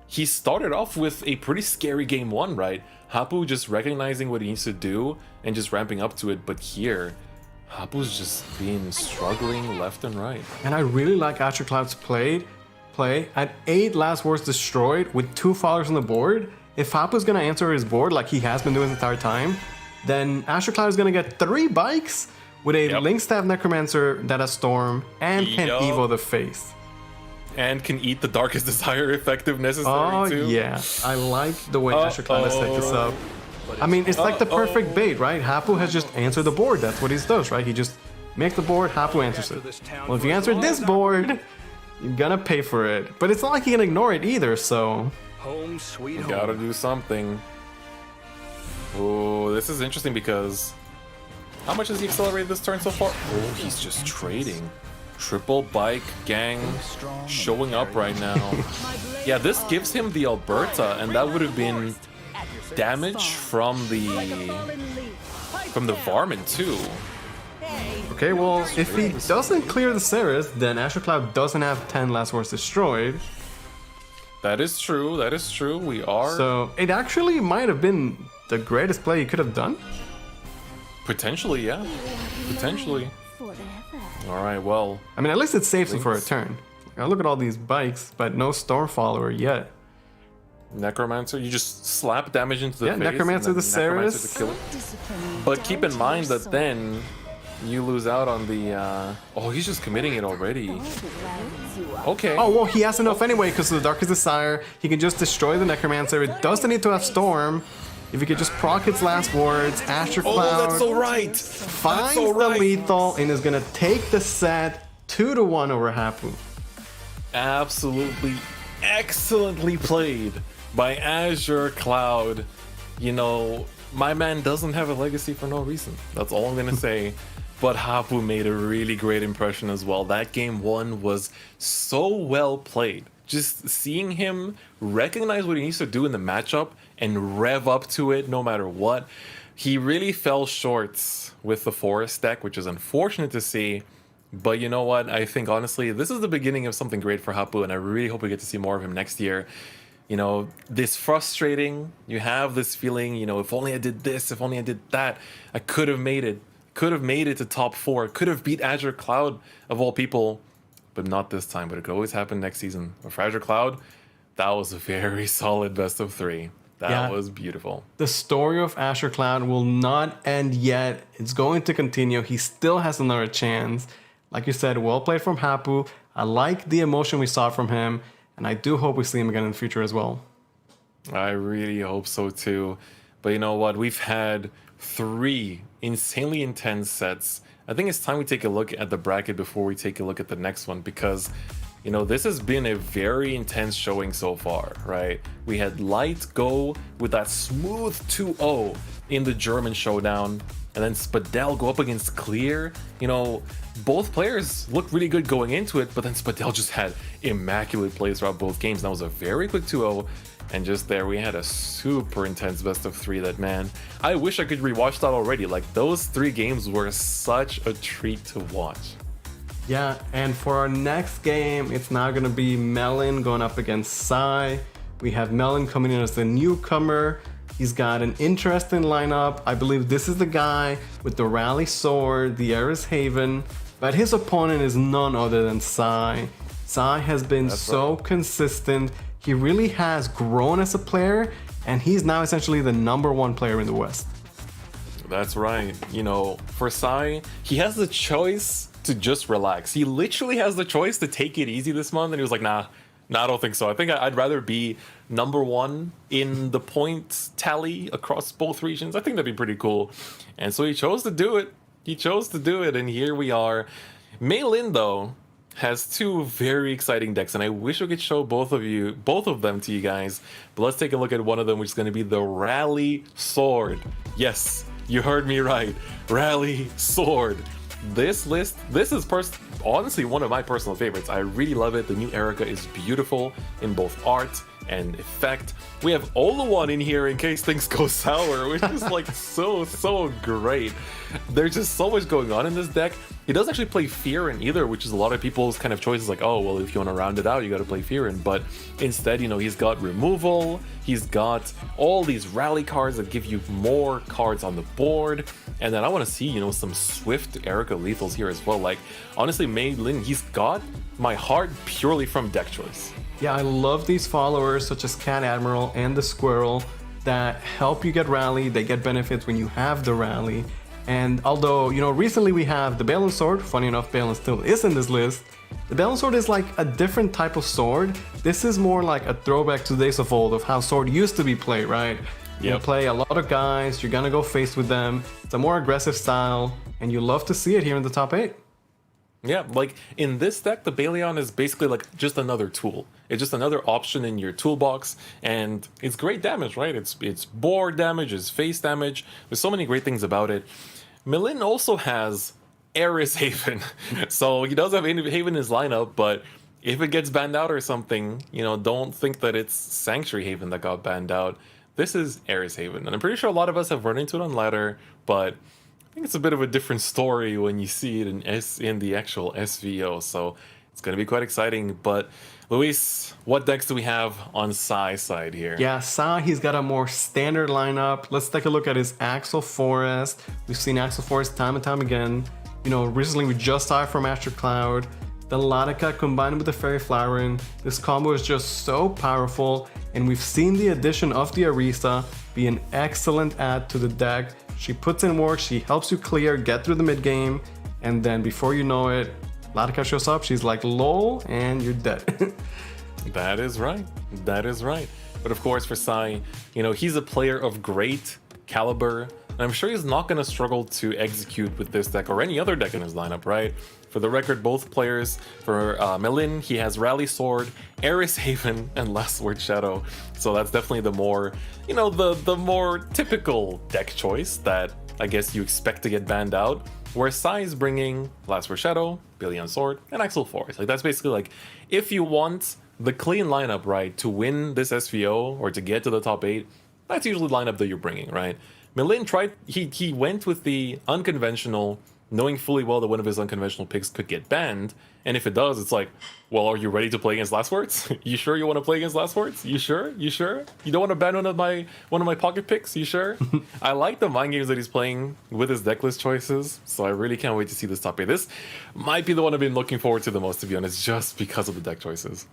he started off with a pretty scary game 1, right? Hapu just recognizing what he needs to do and just ramping up to it, but here, Hapu's just been struggling left and right. And I really like Azure Cloud's play. At 8 Last Words Destroyed with 2 followers on the board. If Hapu's gonna answer his board like he has been doing the entire time, then Azure Cloud is gonna get 3 bikes with a Link Staff Necromancer that has Storm and can Evo the face. And can eat the Darkest Desire effect if necessary too. Oh yeah, I like the way Azure Cloud has set this up. I mean, it's like the perfect bait, right? Hapu has just answered the board. That's what he does, right? He just makes the board, Hapu answers it. Well, if you answer this board, you're gonna pay for it. But it's not like you can ignore it either, so... Home sweet home. Gotta do something. Oh, this is interesting because... How much has he accelerated this turn so far? Oh, he's just trading. Triple bike gang showing up right now. Yeah, this gives him the Alberta, and that would have been damage from the Varmint too. Okay, well, if he doesn't clear the Ceres, then Azure Cloud doesn't have 10 Last Words Destroyed. That is true, that is true, we are... So, it actually might have been the greatest play he could have done? Potentially, yeah. Potentially. Forever. All right, well, I mean, at least it's safe for a Links. turn. Look at all these bikes, but no Storm Follower yet. Necromancer, you just slap damage into the Yeah, face. Necromancer and then the Necromancer Ceres. to kill it. But keep in mind that then you lose out on the. Oh, he's just committing it already. Okay. Oh, well, he has enough anyway because of the Darkest Desire. He can just destroy the Necromancer. It doesn't need to have Storm. If he could just proc its last words, Asher Cloud that's so right. finds so the right. lethal and is gonna take the set 2-1 over Hapu. Absolutely excellently played by Azure Cloud. You know, my man doesn't have a legacy for no reason. That's all I'm gonna say. But Hapu made a really great impression as well. That game one was so well played. Just seeing him recognize what he needs to do in the matchup and rev up to it no matter what. He really fell short with the Forest deck, which is unfortunate to see. But you know what? I think honestly, this is the beginning of something great for Hapu, and I really hope we get to see more of him next year. You know, this frustrating, you have this feeling, you know, if only I did this, if only I did that, I could have made it. Could have made it to top 4, could have beat Azure Cloud of all people, but not this time. But it could always happen next season. But for Azure Cloud, that was a very solid best of 3. That was beautiful. The story of Asher Cloud will not end yet. It's going to continue. He still has another chance. Like you said, well played from Hapu. I like the emotion we saw from him, and I do hope we see him again in the future as well. I really hope so too. But you know what? We've had 3 insanely intense sets. I think it's time we take a look at the bracket before we take a look at the next one, because you know, this has been a very intense showing so far, right? We had Light go with that smooth 2-0 in the German showdown, and then Spadell go up against Clear. You know, both players looked really good going into it, but then Spadell just had immaculate plays throughout both games. That was a very quick 2-0. And just there, we had a super intense best of 3 that, man, I wish I could rewatch that already. Like, those 3 games were such a treat to watch. Yeah, and for our next game, it's now going to be Melon going up against Sai. We have Melon coming in as the newcomer. He's got an interesting lineup. I believe this is the guy with the Rally Sword, the Eris Haven, but his opponent is none other than Sai. Sai has been consistent. He really has grown as a player, and he's now essentially the #1 player in the West. That's right. You know, for Sai, he has the choice to just relax. He literally has the choice to take it easy this month, and he was like, nah, I don't think so. I think I'd rather be #1 in the point tally across both regions. I think that'd be pretty cool. And so he chose to do it. And here we are. Mei Lin, though, has 2 very exciting decks, and I wish we could show both of them to you guys. But let's take a look at one of them, which is going to be the Rally Sword. Yes, you heard me right. Rally Sword. This list, this is honestly one of my personal favorites. I really love it. The new Erica is beautiful in both art and effect. We have Oluwan in here in case things go sour, which is like so great. There's just so much going on in this deck. He doesn't actually play Fear in either, which is a lot of people's kind of choices, like, oh, well, if you want to round it out, you got to play Fear in. But instead, you know, he's got removal, he's got all these rally cards that give you more cards on the board. And then I want to see, you know, some swift Erica lethals here as well. Like, honestly, Mei Lin, he's got my heart purely from deck choice. Yeah, I love these followers such as Cat Admiral and the Squirrel that help you get rally. They get benefits when you have the rally. And although, you know, recently we have the Balance Sword, funny enough, Balance still is in this list. The Balance Sword is like a different type of sword. This is more like a throwback to days of old of how sword used to be played, right? You play a lot of guys, you're gonna go face with them. It's a more aggressive style, and you love to see it here in the top 8. Yeah, like in this deck, the Baleon is basically like just another tool. It's just another option in your toolbox, and it's great damage, right? It's board damage, it's face damage. There's so many great things about it. Milin also has Eris Haven, so he does have Haven in his lineup, but if it gets banned out or something, you know, don't think that it's Sanctuary Haven that got banned out. This is Eris Haven, and I'm pretty sure a lot of us have run into it on ladder, but I think it's a bit of a different story when you see it in the actual SVO, so it's going to be quite exciting. But Luis, what decks do we have on Sai's side here? Yeah, Sai, he's got a more standard lineup. Let's take a look at his Axel Forest. We've seen Axel Forest time and time again. You know, recently we just saw it from Astro Cloud. The Latica combined with the Fairy Flowering. This combo is just so powerful, and we've seen the addition of the Arisa be an excellent add to the deck. She puts in work, she helps you clear, get through the mid game, and then before you know it, Latica shows up, she's like, lol, and you're dead. That is right. That is right. But of course, for Sai, you know, he's a player of great caliber, and I'm sure he's not going to struggle to execute with this deck or any other deck in his lineup, right? For the record, both players, for Melin, he has Rally Sword, Eris Haven, and Last Word Shadow. So that's definitely the more, you know, the more typical deck choice that I guess you expect to get banned out. Where Sai is bringing Last Word Shadow, Billion Sword, and Axel Force. Like, that's basically like, if you want the clean lineup, right, to win this SVO or to get to the top 8, that's usually the lineup that you're bringing, right? Melin tried, he went with the unconventional, knowing fully well that one of his unconventional picks could get banned, and if it does, it's like, well, are you ready to play against Last Words? You sure you want to play against Last Words? You sure? You sure? You don't want to ban one of my pocket picks? You sure? I like the mind games that he's playing with his deck list choices, so I really can't wait to see this top 8. This might be the one I've been looking forward to the most, to be honest, just because of the deck choices.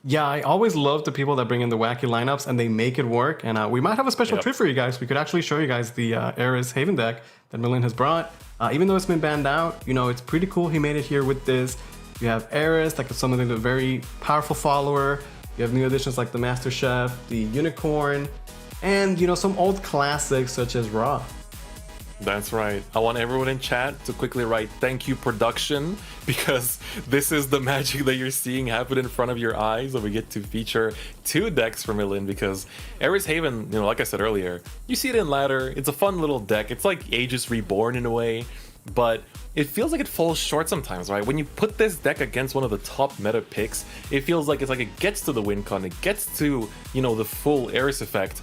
Yeah, I always love the people that bring in the wacky lineups and they make it work. And we might have a special treat for you guys. We could actually show you guys the Eris Haven deck that Melin has brought. Even though it's been banned out, you know, it's pretty cool he made it here with this. You have Eris, that is something that's a very powerful follower. You have new additions like the Master Chef, the Unicorn, and, you know, some old classics such as Ra. That's right. I want everyone in chat to quickly write "Thank you, production," because this is the magic that you're seeing happen in front of your eyes, and we get to feature 2 decks from Melin. Because Eris Haven, you know, like I said earlier, you see it in ladder. It's a fun little deck. It's like Aegis Reborn in a way, but it feels like it falls short sometimes, right? When you put this deck against one of the top meta picks, it feels like it gets to the win con, it gets to, you know, the full Eris effect,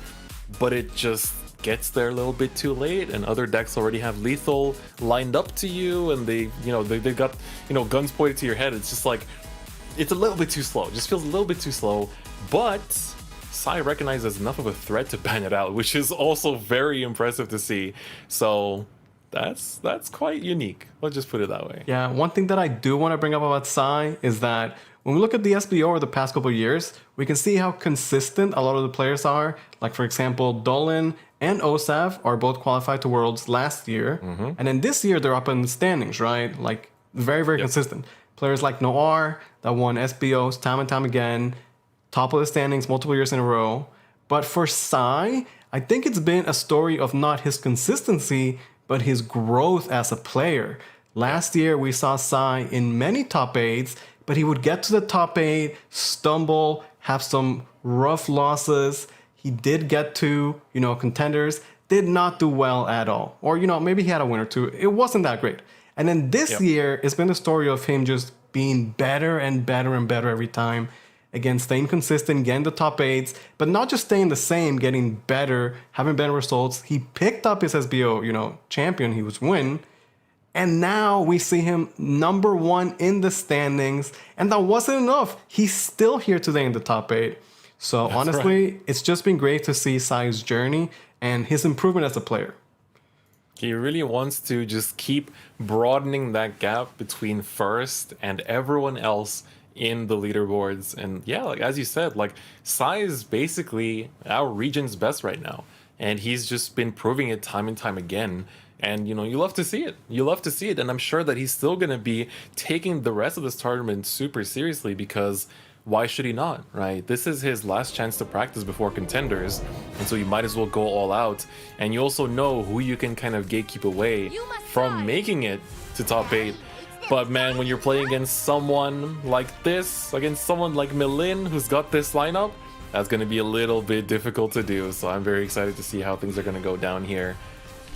but it just gets there a little bit too late, and other decks already have lethal lined up to you, and they've got, you know, guns pointed to your head. It's just like, it's a little bit too slow. It just feels a little bit too slow, but Sai recognizes enough of a threat to ban it out, which is also very impressive to see. So that's quite unique. Let's just put it that way. Yeah, one thing that I do want to bring up about Sai is that when we look at the SVO over the past couple of years, we can see how consistent a lot of the players are. Like, for example, Dolan and Osav are both qualified to Worlds last year. And then this year, they're up in the standings, right? Like, very, very consistent. Players like Noir that won SBOs time and time again, top of the standings multiple years in a row. But for Sai, I think it's been a story of not his consistency, but his growth as a player. Last year, we saw Sai in many top 8s, but he would get to the top 8, stumble, have some rough losses. He did get to, you know, contenders, did not do well at all. Or, you know, maybe he had a win or two. It wasn't that great. And then this year, it's been the story of him just being better and better and better every time. Again, staying consistent, getting the top 8s, but not just staying the same, getting better, having better results. He picked up his SBO, you know, champion. He was win. And now we see him number 1 in the standings. And that wasn't enough. He's still here today in the top 8. So that's honestly, right. It's just been great to see Sai's journey and his improvement as a player. He really wants to just keep broadening that gap between first and everyone else in the leaderboards. And yeah, like as you said, like Sai is basically our region's best right now. And he's just been proving it time and time again. And, you know, you love to see it. You love to see it. And I'm sure that he's still going to be taking the rest of this tournament super seriously, because why should he not, right? This is his last chance to practice before contenders. And so you might as well go all out. And you also know who you can kind of gatekeep away from making it to top 8. But man, when you're playing against someone like this, against someone like Melin, who's got this lineup, that's going to be a little bit difficult to do. So I'm very excited to see how things are going to go down here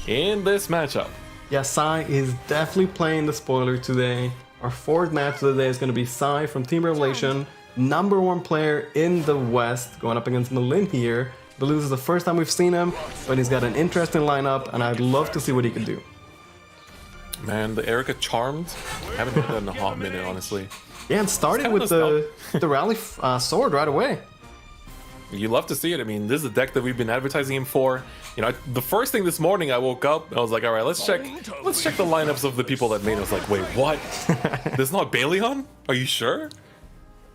in this matchup. Yeah, Sai is definitely playing the spoiler today. Our 4th match of the day is going to be Sai from Team Revelation, number 1 player in the West, going up against Melin here. I believe this is the first time we've seen him, but he's got an interesting lineup, and I'd love to see what he can do. Man, the Erica Charmed, haven't heard that in a hot minute, honestly. Yeah, and started with the rally sword right away. You love to see it. I mean, this is a deck that we've been advertising him for. You know, the first thing this morning I woke up, I was like, all right, let's check the lineups of the people that made it. I was like, wait, what? There's not Baleon? Are you sure?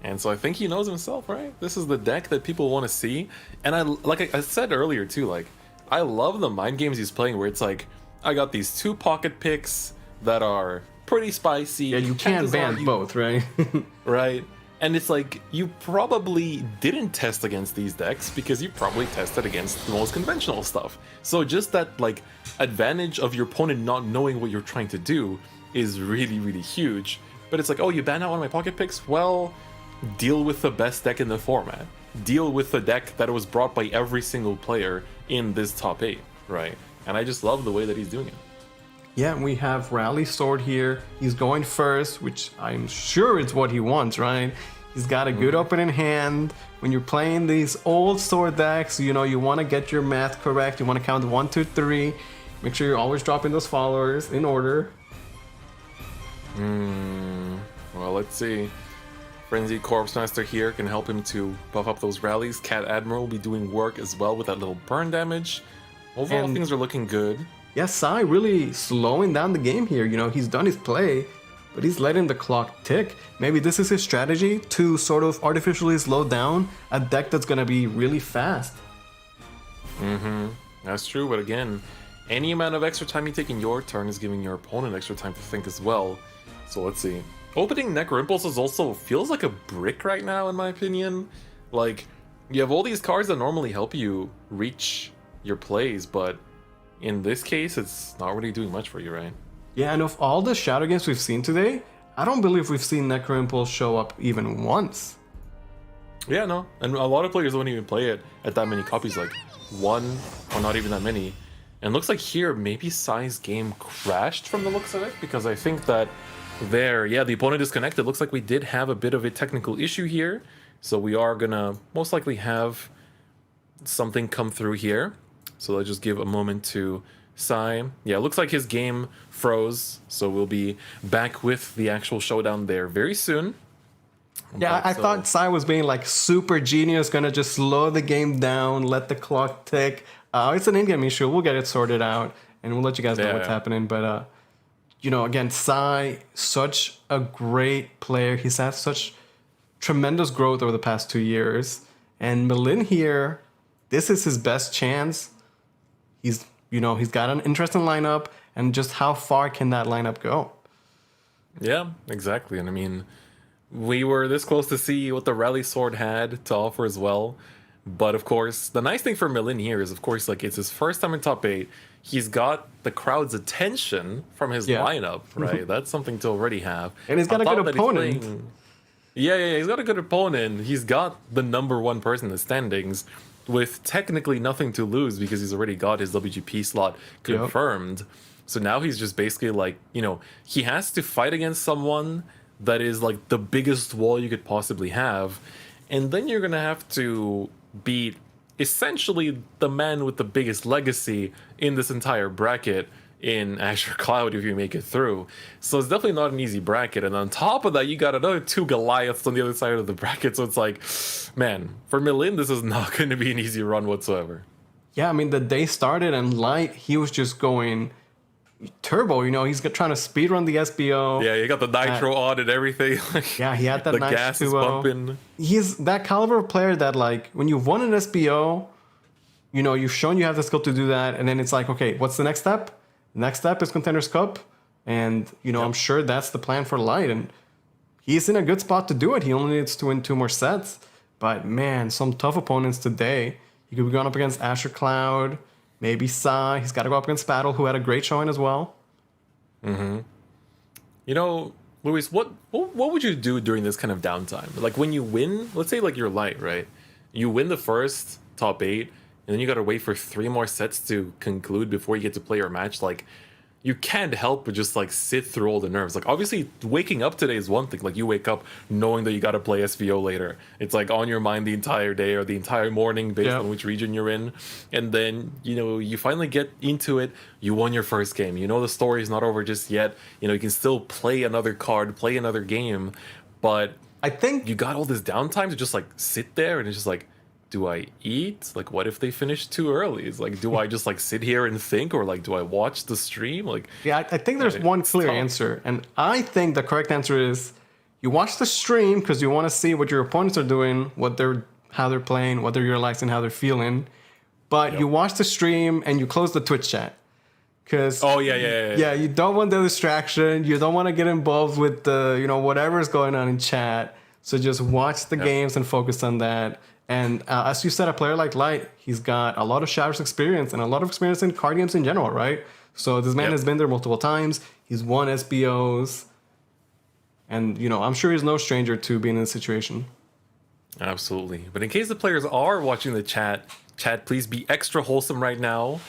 And so I think he knows himself, right? This is the deck that people want to see. And like I said earlier too, like, I love the mind games he's playing where it's like, I got these 2 pocket picks that are pretty spicy. Yeah, you can't ban both, right? Right. And it's like, you probably didn't test against these decks because you probably tested against the most conventional stuff. So just that, like, advantage of your opponent not knowing what you're trying to do is really, really huge. But it's like, oh, you ban out one of my pocket picks? Well, deal with the best deck in the format. Deal with the deck that was brought by every single player in this top 8, right? And I just love the way that he's doing it. Yeah, we have Rally Sword here. He's going first, which I'm sure is what he wants, right? He's got a good opening hand. When you're playing these old sword decks, you know, you want to get your math correct. You want to count 1, 2, 3. Make sure you're always dropping those followers in order. Well, let's see. Frenzy Corpse Master here can help him to buff up those rallies. Cat Admiral will be doing work as well with that little burn damage. Overall, things are looking good. Yeah, Sai really slowing down the game here. You know, he's done his play, but he's letting the clock tick. Maybe this is his strategy to sort of artificially slow down a deck that's going to be really fast. That's true, but again, any amount of extra time you take in your turn is giving your opponent extra time to think as well. So let's see. Opening Necro Impulses also feels like a brick right now, in my opinion. Like, you have all these cards that normally help you reach your plays, but in this case, it's not really doing much for you, right? Yeah, and of all the Shadow games we've seen today, I don't believe we've seen Necro Impulse show up even once. Yeah, no. And a lot of players don't even play it at that many copies, like 1 or not even that many. And it looks like here, maybe Sai's game crashed from the looks of it, because I think that the opponent disconnected. Looks like we did have a bit of a technical issue here. So we are gonna most likely have something come through here. So let's just give a moment to Sai. Yeah, it looks like his game froze. So we'll be back with the actual showdown there very soon. Yeah, I thought Sai was being like super genius, gonna just slow the game down, let the clock tick. It's an in-game issue. We'll get it sorted out, and we'll let you guys know what's happening. But you know, again, Sai, such a great player. He's had such tremendous growth over the past 2 years. And Milin here, this is his best chance. He's got an interesting lineup, and just how far can that lineup go? Yeah, exactly. And I mean, we were this close to see what the Rally Sword had to offer as well. But of course, the nice thing for Milin here is, of course, like, it's his first time in top 8. He's got the crowd's attention from his lineup, right? That's something to already have. And he's got a good opponent. He's got a good opponent. He's got the #1 person in the standings with technically nothing to lose because he's already got his WGP slot confirmed. So now he's just basically like, you know, he has to fight against someone that is like the biggest wall you could possibly have. And then you're going to have to beat essentially the man with the biggest legacy in this entire bracket in Azure Cloud if you make it through. So it's definitely not an easy bracket. And on top of that, you got another 2 Goliaths on the other side of the bracket. So it's like, man, for Milin, this is not going to be an easy run whatsoever. Yeah, I mean, the day started and Light, he was just going turbo, you know, he's trying to speedrun the SBO. Yeah, you got the nitro on and everything. Yeah, he had that the nice gas 2-0. is bumping. He's that caliber of player that, like, when you've won an SBO, you know, you've shown you have the skill to do that, and then it's like, okay, what's the next step? The next step is Contenders Cup, and, you know, I'm sure that's the plan for Light, and he's in a good spot to do it. He only needs to win 2 more sets, but, man, some tough opponents today. He could be going up against Azure Cloud, maybe Sai. He's got to go up against Battle, who had a great showing as well. You know, Luis, what would you do during this kind of downtime? Like, when you win, let's say like you're Light, right? You win the first top 8, and then you got to wait for 3 more sets to conclude before you get to play your match. Like, you can't help but just like sit through all the nerves. Like, obviously waking up today is one thing. Like, you wake up knowing that you got to play SVO later. It's like on your mind the entire day or the entire morning based on which region you're in. And then, you know, you finally get into it. You won your first game. You know, the story is not over just yet. You know, you can still play another card, play another game. But I think you got all this downtime to just like sit there, and it's just like, do I eat? Like, what if they finish too early? It's like, do I just like sit here and think, or like, do I watch the stream? Like, Yeah, I think there's one clear tough. answer, and I think the correct answer is you watch the stream because you want to see what your opponents are doing, how they're playing, what they're relaxing, how they're feeling. But you watch the stream and you close the Twitch chat because yeah, you don't want the distraction. You don't want to get involved with the whatever's going on in chat. So just watch the games and focus on that. And as you said, a player like Light, he's got a lot of Shadowverse experience and a lot of experience in card games in general, right? So this man has been there multiple times. He's won SVOs. And, I'm sure he's no stranger to being in this situation. Absolutely. But in case the players are watching the chat, please be extra wholesome right now.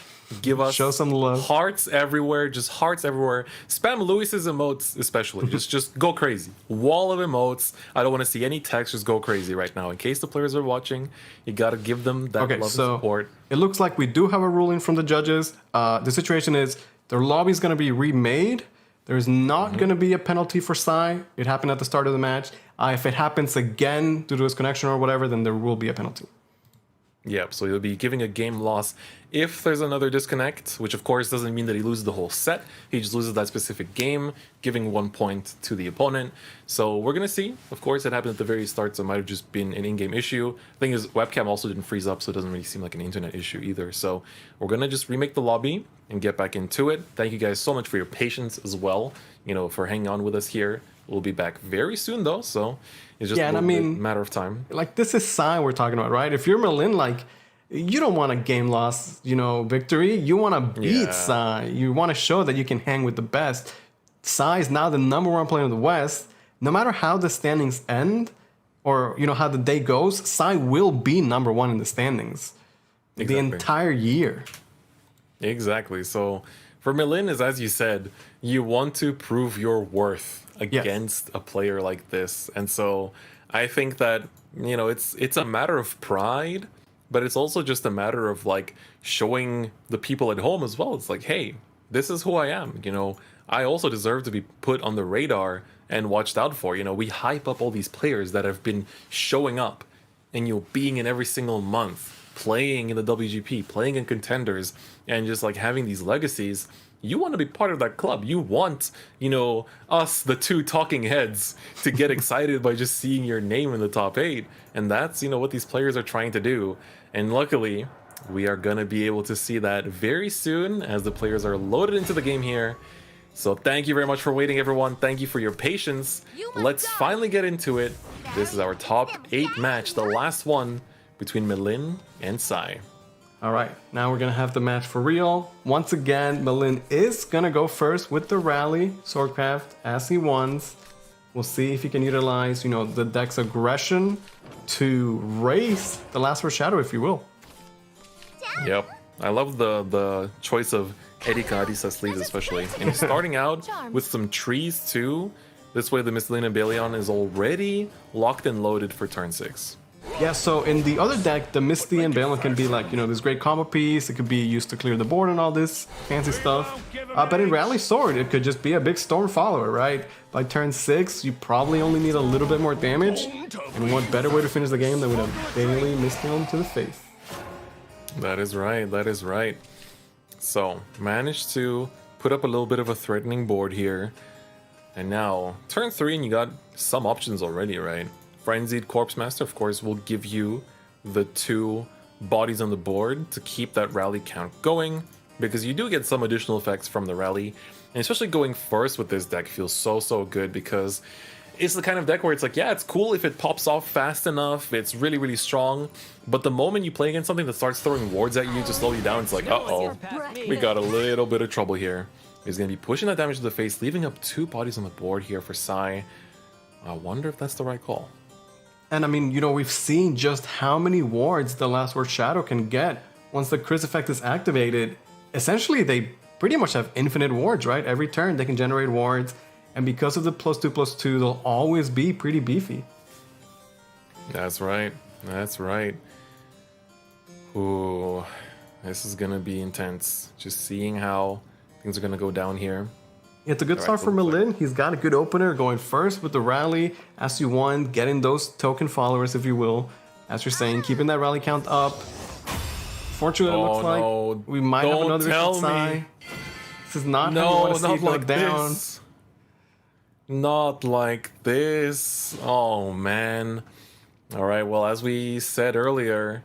Give us Show some love. Hearts everywhere, just hearts everywhere. Spam Luis's emotes especially. just go crazy. Wall of emotes. I don't want to see any text. Just go crazy right now. In case the players are watching, you got to give them that love and support. It looks like we do have a ruling from the judges. The situation is their lobby is going to be remade. There's not going to be a penalty for Sai. It happened at the start of the match. If it happens again due to his connection or whatever, then there will be a penalty. Yep, so he'll be giving a game loss if there's another disconnect, which of course doesn't mean that he loses the whole set. He just loses that specific game, giving 1 point to the opponent. So we're going to see. Of course, it happened at the very start, so it might have just been an in-game issue. The thing is, webcam also didn't freeze up, so it doesn't really seem like an internet issue either. So we're going to just remake the lobby and get back into it. Thank you guys so much for your patience as well, for hanging on with us here. We'll be back very soon, though, so it's just a matter of time. Like, this is Sai we're talking about, right? If you're Merlin, you don't want a game loss, victory. You want to beat Sai. You want to show that you can hang with the best. Sai is now the #1 player in the West. No matter how the standings end or, how the day goes, Sai will be #1 in the standings the entire year. Exactly. So for Milin, as you said, you want to prove your worth against a player like this. And so I think that, it's a matter of pride, but it's also just a matter of showing the people at home as well. It's like, hey, this is who I am. I also deserve to be put on the radar and watched out for. We hype up all these players that have been showing up and being in every single month, playing in the WGP, playing in Contenders, and just having these legacies. You want to be part of that club. You want, us, the two talking heads, to get excited by just seeing your name in the top 8. And that's, what these players are trying to do. And luckily, we are going to be able to see that very soon as the players are loaded into the game here. So thank you very much for waiting, everyone. Thank you for your patience. Let's finally get into it. This is our top 8 match, the last one between Milin and Sai. All right, now we're going to have the match for real. Once again, Milin is going to go first with the rally, Swordcraft, as he wants. We'll see if he can utilize, the deck's aggression to race the last word Shadow, if you will. Yep, I love the choice of Erika Arisa's sleeves especially. And he's starting out with some trees too. This way the Miscellaneous Balion is already locked and loaded for turn 6. Yeah, so in the other deck, the Misty and Balin can be this great combo piece. It could be used to clear the board and all this fancy stuff. But in Rally Sword, it could just be a big storm follower, right? By turn 6, you probably only need a little bit more damage. And what better way to finish the game than with a Bailey Misty to the face? That is right, that is right. So, managed to put up a little bit of a threatening board here. And now, turn 3 and you got some options already, right? Frenzied Corpse Master, of course, will give you the 2 bodies on the board to keep that rally count going, because you do get some additional effects from the rally. And especially going first with this deck feels so good, because it's the kind of deck where it's like, yeah, it's cool if it pops off fast enough, it's really strong, but the moment you play against something that starts throwing wards at you to slow you down, it's like, uh-oh, we got a little bit of trouble here. He's going to be pushing that damage to the face, leaving up 2 bodies on the board here for Sai. I wonder if that's the right call. And I mean, we've seen just how many wards the Last Word Shadow can get once the Chris effect is activated. Essentially, they pretty much have infinite wards, right? Every turn they can generate wards, and because of the +2/+2, they'll always be pretty beefy. That's right. That's right. Ooh, this is gonna be intense. Just seeing how things are gonna go down here. It's a good start for Milin. He's got a good opener going first with the rally, as you want, getting those token followers, if you will. As you're saying, keeping that rally count up. Fortunately, it Oh, looks like no. we might have Don't another tell issue with Sai. me. This is not how you No, want to see not it go like down. this. Not like this. Oh, man. All right, well, as we said earlier,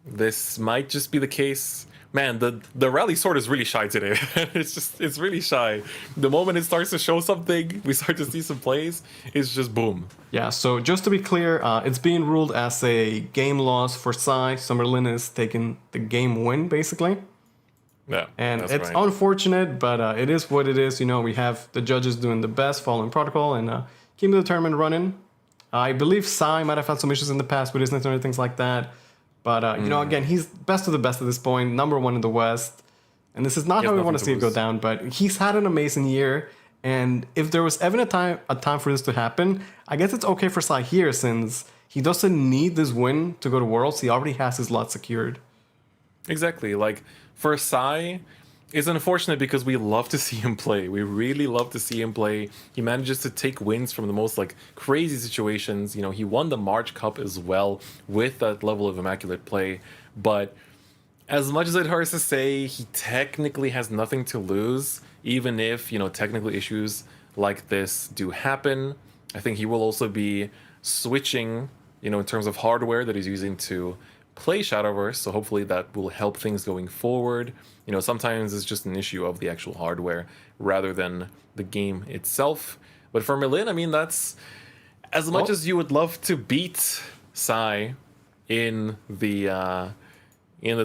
this might just be the case. Man, the rally sword is really shy today. It's really shy. The moment it starts to show something, we start to see some plays, it's just boom. Yeah, so just to be clear, it's being ruled as a game loss for Sai. So Merlin is taking the game win, basically. Yeah, And that's it's right. unfortunate, but it is what it is. You know, we have the judges doing the best, following protocol, and keeping the tournament running. I believe Sai might have had some issues in the past with his net and things like that. But, you know, again, he's best of the best at this point, #1 in the West. And this is not He has how we nothing want to to see it go lose. down, but he's had an amazing year. And if there was ever a time for this to happen, I guess it's okay for Sai here since he doesn't need this win to go to Worlds. He already has his lot secured. Exactly. Like, for Sai, it's unfortunate because we love to see him play. We really love to see him play. He manages to take wins from the most, like, crazy situations. You know, he won the March Cup as well with that level of immaculate play. But as much as it hurts to say, he technically has nothing to lose, even if, you know, technical issues like this do happen. I think he will also be switching, you know, in terms of hardware that he's using to play Shadowverse, so hopefully that will help things going forward. You know, sometimes it's just an issue of the actual hardware rather than the game itself. But for Merlin, I mean, that's as much as you would love to beat Sai in the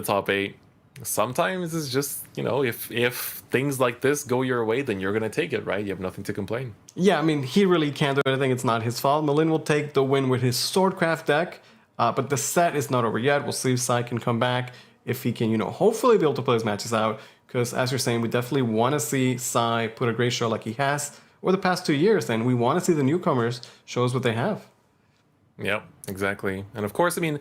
top 8. Sometimes it's just, you know, if things like this go your way, then you're gonna take it, right? You have nothing to complain. Yeah, I mean, he really can't do anything. It's not his fault. Merlin will take the win with his Swordcraft deck. But the set is not over yet. We'll see if Sai can come back, if he can, you know, hopefully be able to play his matches out. Because as you're saying, we definitely want to see Sai put a great show like he has over the past 2 years. And we want to see the newcomers show us what they have. Yep, exactly. And of course, I mean,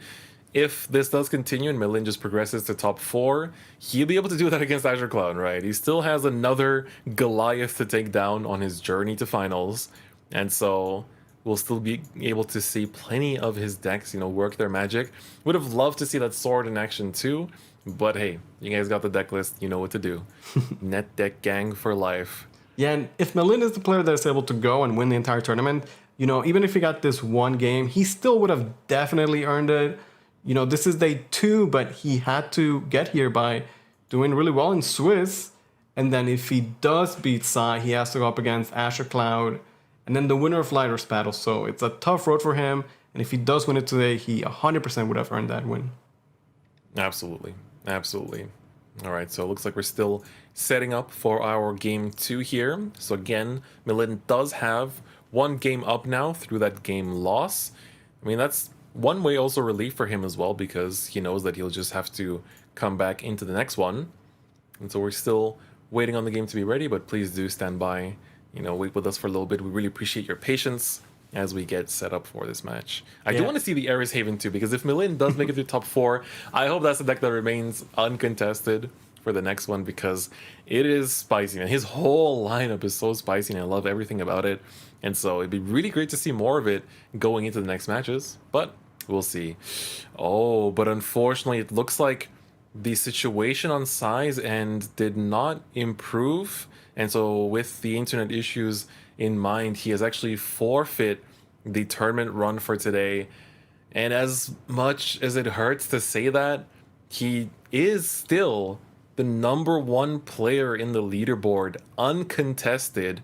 if this does continue and Merlin just progresses to top 4, he'll be able to do that against Azure Cloud, right? He still has another Goliath to take down on his journey to finals. And so we'll still be able to see plenty of his decks, you know, work their magic. Would have loved to see that sword in action too, but hey, you guys got the deck list, you know what to do. Net deck gang for life. Yeah, and if Merlin is the player that's able to go and win the entire tournament, you know, even if he got this one game, he still would have definitely earned it. You know, this is day 2, but he had to get here by doing really well in Swiss. And then if he does beat Sai, he has to go up against Azure Cloud and then the winner of Lighters Battle. So it's a tough road for him. And if he does win it today, he 100% would have earned that win. Absolutely. Absolutely. All right, so it looks like we're still setting up for our game 2 here. So again, Merlin does have 1 game up now through that game loss. I mean, that's one way also relief for him as well, because he knows that he'll just have to come back into the next one. And so we're still waiting on the game to be ready, but please do stand by. You know, wait with us for a little bit. We really appreciate your patience as we get set up for this match. I do want to see the Ares Haven too, because if Merlin does make it to top 4, I hope that's the deck that remains uncontested for the next one, because it is spicy, man. His whole lineup is so spicy, and I love everything about it. And so it'd be really great to see more of it going into the next matches, but we'll see. Oh, but unfortunately, it looks like the situation on Sai's end did not improve. And so with the internet issues in mind, he has actually forfeit the tournament run for today. And as much as it hurts to say that, he is still the #1 player in the leaderboard, uncontested,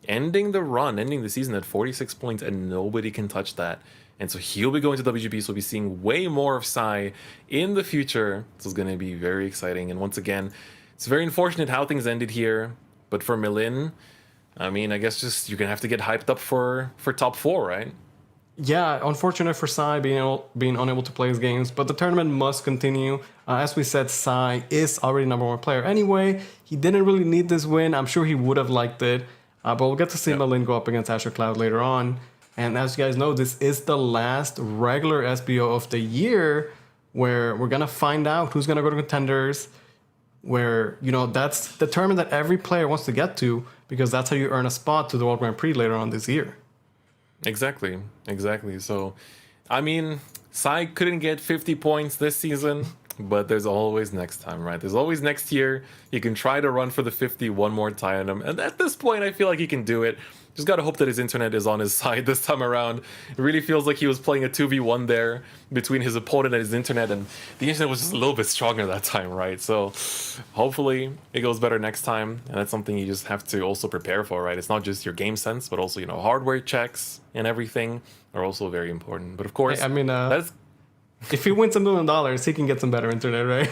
ending the season at 46 points, and nobody can touch that. And so he'll be going to WGP, so we'll be seeing way more of Sai in the future. This is going to be very exciting. And once again, it's very unfortunate how things ended here. But for Merlin, I mean, I guess just you're going to have to get hyped up for top 4, right? Yeah, unfortunate for Sai being unable to play his games, but the tournament must continue. As we said, Sai is already #1 player anyway. He didn't really need this win. I'm sure he would have liked it. But we'll get to see Merlin go up against Azure Cloud later on. And as you guys know, this is the last regular SBO of the year, where we're going to find out who's going to go to Contenders, where, you know, that's the tournament that every player wants to get to, because that's how you earn a spot to the World Grand Prix later on this year. Exactly. So, I mean, Sai couldn't get 50 points this season, but there's always next time, right? There's always next year. You can try to run for the 50 one more time, and at this point, I feel like he can do it. Just gotta hope that his internet is on his side this time around. It really feels like he was playing a 2v1 there between his opponent and his internet, and the internet was just a little bit stronger that time, right? So hopefully it goes better next time, and that's something you just have to also prepare for, right? It's not just your game sense, but also, you know, hardware checks and everything are also very important. But of course, I mean, that's if he wins $1 million, he can get some better internet, right?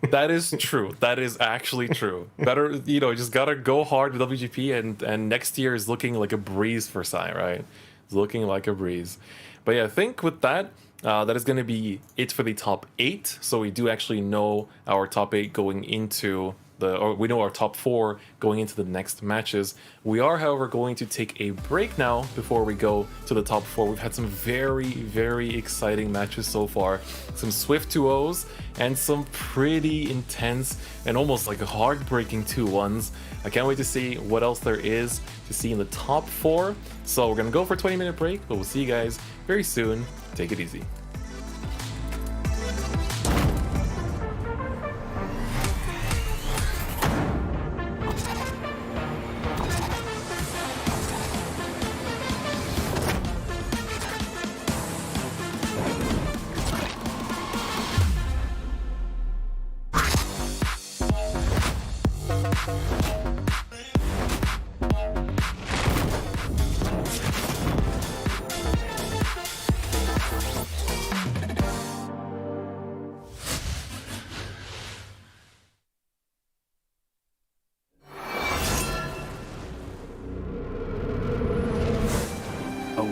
that is true. That is actually true. Better, you know, just gotta go hard with WGP, and next year is looking like a breeze for Sai, right? It's looking like a breeze. But yeah, I think with that, that is going to be it for the top 8. So we do actually know our top 8 going into or we know our top 4 going into the next matches. We are, however, going to take a break now before we go to the top 4. We've had some very, very exciting matches so far. Some swift 2-0s and some pretty intense and almost like heartbreaking 2-1s. I can't wait to see what else there is to see in the top 4. So we're going to go for a 20-minute break, but we'll see you guys very soon. Take it easy.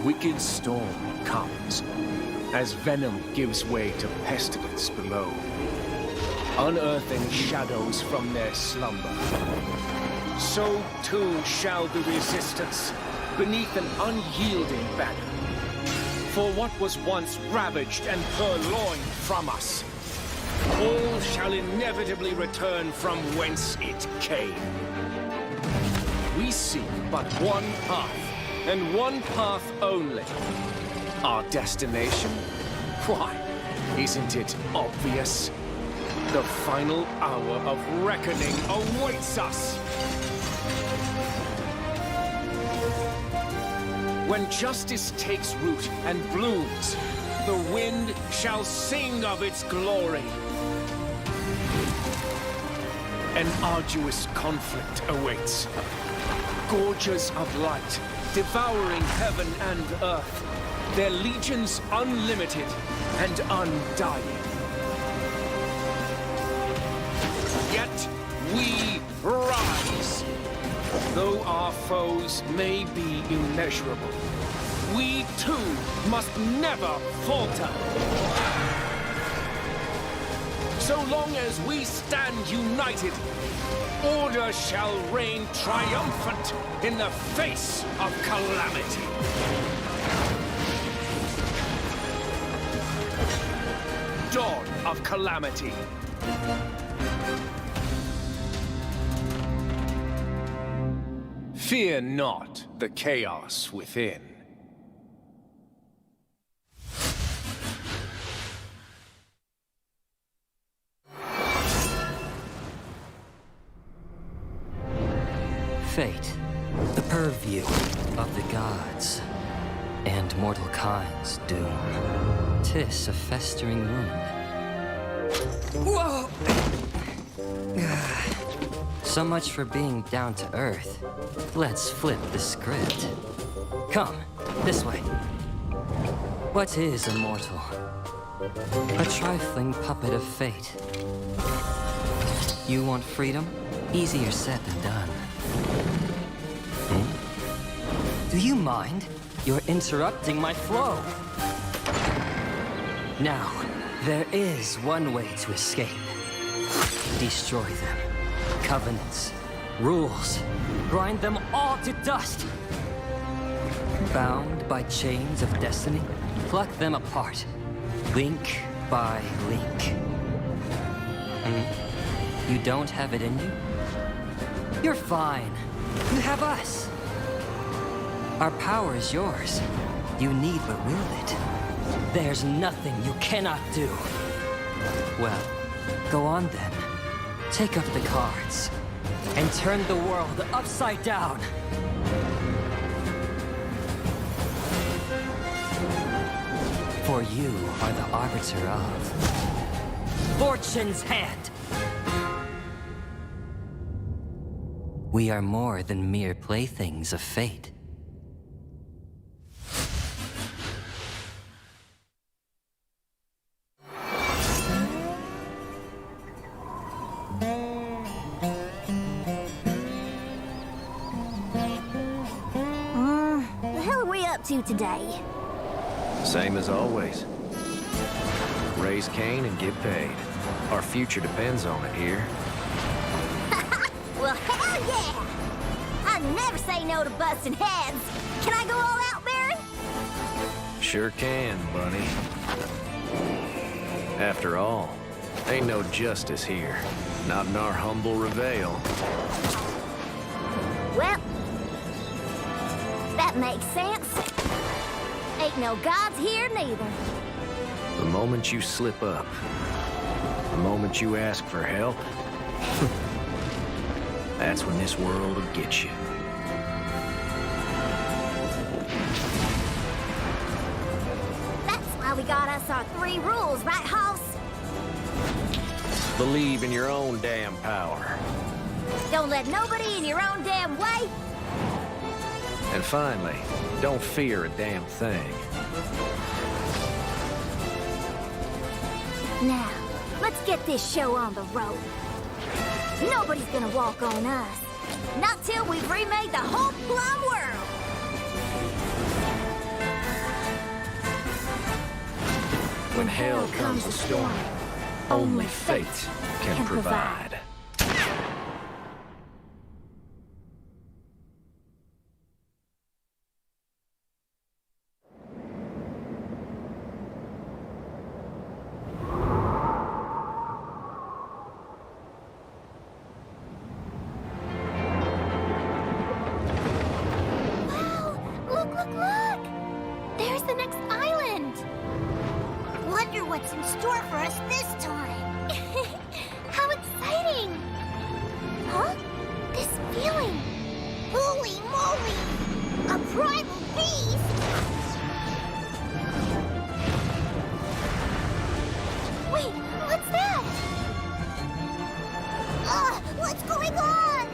Wicked storm comes as venom gives way to pestilence below, unearthing shadows from their slumber. So too shall the resistance beneath an unyielding banner. For what was once ravaged and purloined from us, all shall inevitably return from whence it came. We seek but one path, and one path only. Our destination? Why, isn't it obvious? The final hour of reckoning awaits us! When justice takes root and blooms, the wind shall sing of its glory. An arduous conflict awaits. Gorges of light, devouring heaven and earth, their legions unlimited and undying. Yet we rise. Though our foes may be immeasurable, we too must never falter. So long as we stand united, order shall reign triumphant in the face of calamity. Dawn of calamity. Fear not the chaos within. Fate, the purview of the gods, and mortal kind's doom. 'Tis a festering wound. Whoa! So much for being down to earth. Let's flip the script. Come, this way. What is a mortal? A trifling puppet of fate. You want freedom? Easier said than done. Do you mind? You're interrupting my flow. Now, there is one way to escape. Destroy them. Covenants, rules, grind them all to dust. Bound by chains of destiny, pluck them apart, link by link. You don't have it in you? You're fine. You have us. Our power is yours. You need but will it. There's nothing you cannot do. Well, go on then. Take up the cards and turn the world upside down. For you are the arbiter of Fortune's hand. We are more than mere playthings of fate. The hell are we up to today? Same as always. Raise Cain and get paid. Our future depends on it here. Well, hell yeah! I never say no to busting heads. Can I go all out, Baron? Sure can, buddy. After all, ain't no justice here. Not in our humble Reveal. Well, that makes sense. Ain't no gods here neither. The moment you slip up, the moment you ask for help, that's when this world will get you. That's why we got us our 3 rules, right, Hoss? Believe in your own damn power. Don't let nobody in your own damn way. And finally, don't fear a damn thing. Now, let's get this show on the road. Nobody's gonna walk on us. Not till we've remade the whole plum world. When hell comes a storm, only fate can provide. Look! There's the next island! Wonder what's in store for us this time. How exciting! Huh? This feeling! Holy moly! A primal beast! Wait, what's that? What's going on?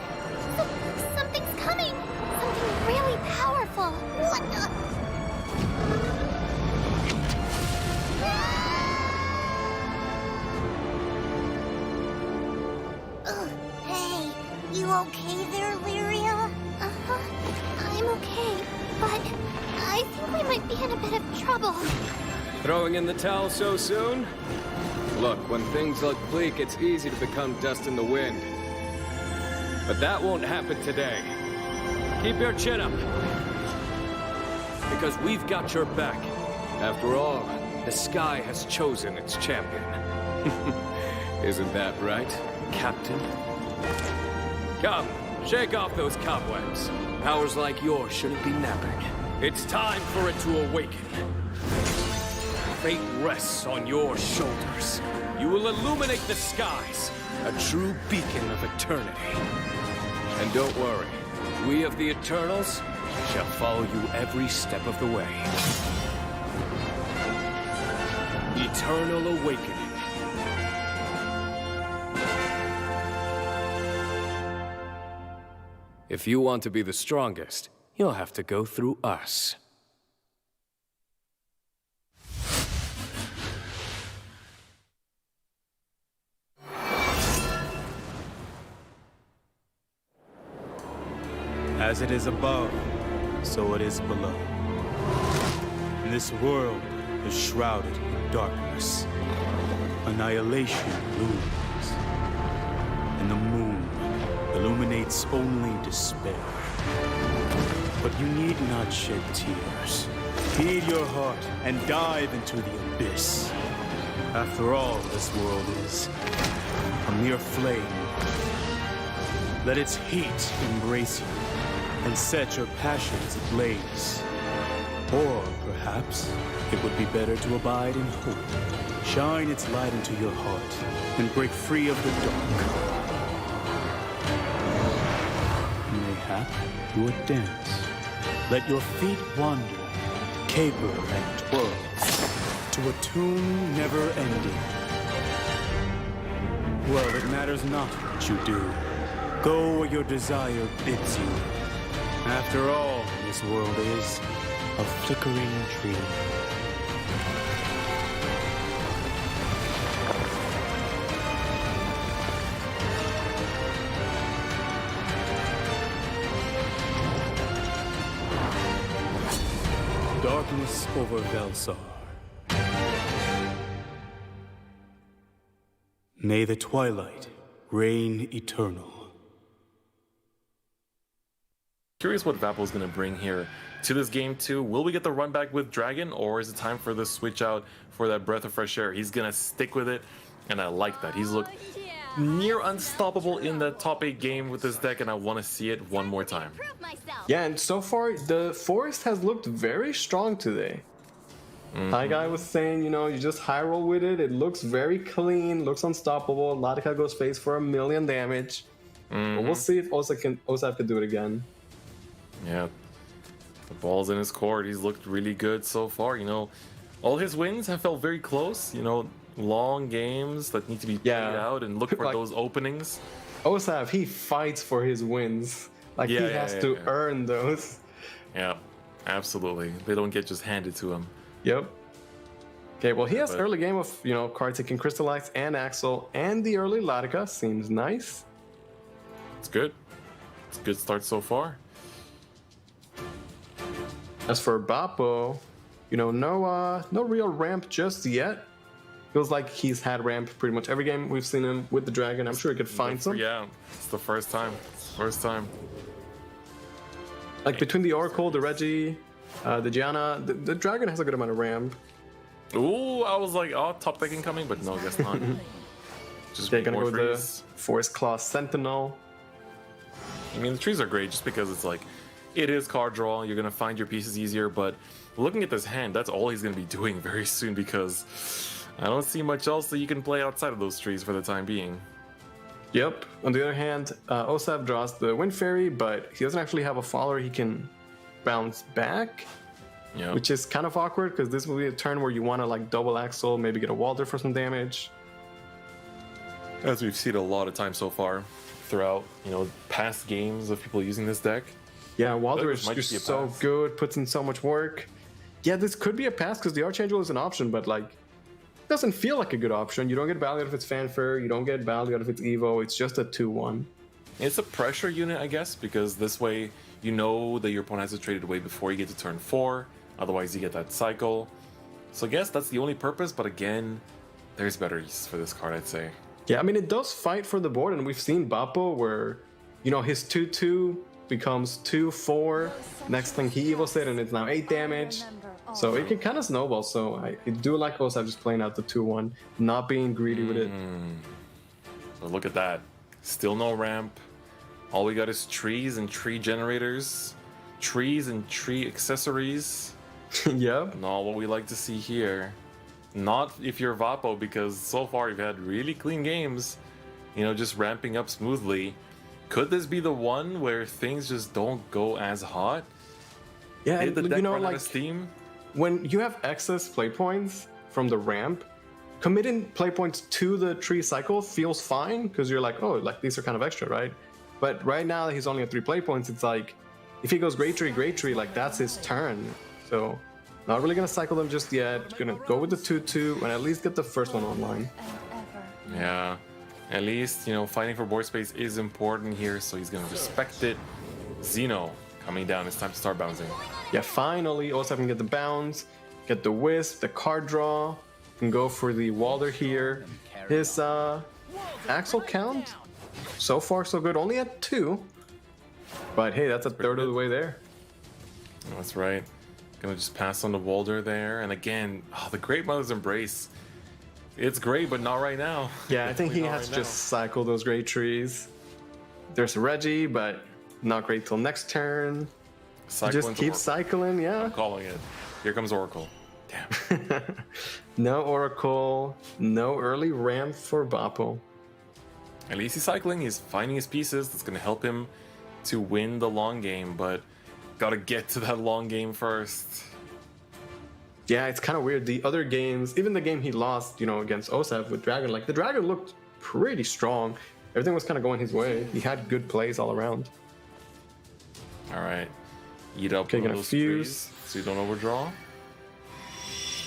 Something's coming! Something really powerful! What the? Hey, you okay there, Lyria? Uh-huh, I'm okay, but I think we might be in a bit of trouble. Throwing in the towel so soon? Look, when things look bleak, it's easy to become dust in the wind. But that won't happen today. Keep your chin up. Because we've got your back. After all, the sky has chosen its champion. Isn't that right, Captain? Come, shake off those cobwebs. Powers like yours shouldn't be napping. It's time for it to awaken. Fate rests on your shoulders. You will illuminate the skies, a true beacon of eternity. And don't worry, we of the Eternals shall follow you every step of the way. Eternal Awakening. If you want to be the strongest, you'll have to go through us. As it is above, so it is below. And this world is shrouded in darkness. Annihilation looms. And the moon illuminates only despair. But you need not shed tears. Heed your heart and dive into the abyss. After all, this world is a mere flame. Let its heat embrace you and set your passions ablaze. Or perhaps it would be better to abide in hope. Shine its light into your heart and break free of the dark. Mayhap you would dance. Let your feet wander, caper and twirl to a tune never ending. Well, it matters not what you do. Go where your desire bids you. After all, this world is a flickering tree. Darkness over Velsar. May the twilight reign eternal. Curious what Vapo's going to bring here to this game too. Will we get the run back with Dragon, or is it time for the switch out for that breath of fresh air? He's going to stick with it, and I like that. He's looked near unstoppable in the top 8 game with this deck, and I want to see it one more time. Yeah, and so far the forest has looked very strong today. High Guy was saying, you know, you just high roll with it. It looks very clean, looks unstoppable. Latika goes face for 1 million damage. But we'll see if Osaf can do it again. Yeah, the ball's in his court. He's looked really good so far. You know, all his wins have felt very close. You know, long games that need to be played out and look for like, those openings. Osaf, he fights for his wins. Like he has to earn those. Yeah, absolutely. They don't get just handed to him. Yep. Okay, well, he has early game of, you know, cards taking Crystallize and Axel, and the early Latika seems nice. It's good. It's a good start so far. As for Bappo, you know, no real ramp just yet. Feels like he's had ramp pretty much every game we've seen him with the Dragon. I'm sure he could find some. Yeah, it's the first time. First time. Like between the Oracle, the Reggie, the Gianna, the Dragon has a good amount of ramp. Ooh, I was like, oh, top decking coming, but no, I guess not. Just They're gonna more go with the trees. Forest Claw Sentinel. I mean, the trees are great just because it's like, it is card draw. You're gonna find your pieces easier, but looking at this hand, that's all he's gonna be doing very soon because I don't see much else that you can play outside of those trees for the time being. Yep. On the other hand, Osaf draws the Wind Fairy, but he doesn't actually have a follower he can bounce back. Yeah. Which is kind of awkward because this will be a turn where you want to like double Axel, maybe get a Walder for some damage. As we've seen a lot of times so far throughout, you know, past games of people using this deck. Yeah, Walder This is might just be a so pass. good, puts in so much work. Yeah, this could be a pass because the Archangel is an option, but like, it doesn't feel like a good option. You don't get value out of its Fanfare, you don't get value out of its Evo, it's just a 2-1. It's a pressure unit, I guess, because this way you know that your opponent has to trade it away before you get to turn 4. Otherwise, you get that cycle. So I guess that's the only purpose, but again, there's better uses for this card, I'd say. Yeah, I mean, it does fight for the board, and we've seen Bappo where, you know, his 2-2 becomes 2-4. Next thing he Evo's it, and it's now 8 damage. So it can kind of snowball. So I do like Osaf just playing out the 2-1, not being greedy with it. But look at that. Still no ramp. All we got is trees and tree generators. Trees and tree accessories. Yep. Not what we like to see here. Not if you're Vapo, because so far you've had really clean games. You know, just ramping up smoothly. Could this be the one where things just don't go as hot? Yeah, Did the and deck you know, run out like of steam? when you have excess play points from the ramp, committing play points to the tree cycle feels fine because you're like, oh, like these are kind of extra, right? But right now he's only at 3 play points. It's like if he goes great tree, like that's his turn. So not really gonna cycle them just yet. Gonna go with the 2-2 and at least get the first one online. Yeah. At least, you know, fighting for board space is important here, so he's gonna respect it. Xeno coming down. It's time to start bouncing. Yeah, finally, Osaf can get the bounce, get the wisp, the card draw, can go for the Walder here. His Axel count, so far so good, only at 2. But hey, that's a third of the way there. That's right. Gonna just pass on the Walder there. And again, the Great Mother's Embrace. It's great, but not right now. Yeah, I think he Definitely not has to right just cycle those great trees. There's Reggie, but not great till next turn. Cycle Just into keep Oracle. cycling, yeah. I'm calling it. Here comes Oracle. Damn. No Oracle, no early ramp for Vapo. At least he's cycling. He's finding his pieces. That's going to help him to win the long game, but gotta get to that long game first. Yeah, it's kind of weird. The other games, even the game he lost, against Osef with Dragon, like the Dragon looked pretty strong. Everything was kind of going his way. He had good plays all around. All right, eat up Okay, one of gonna those fuse. trees so you don't overdraw.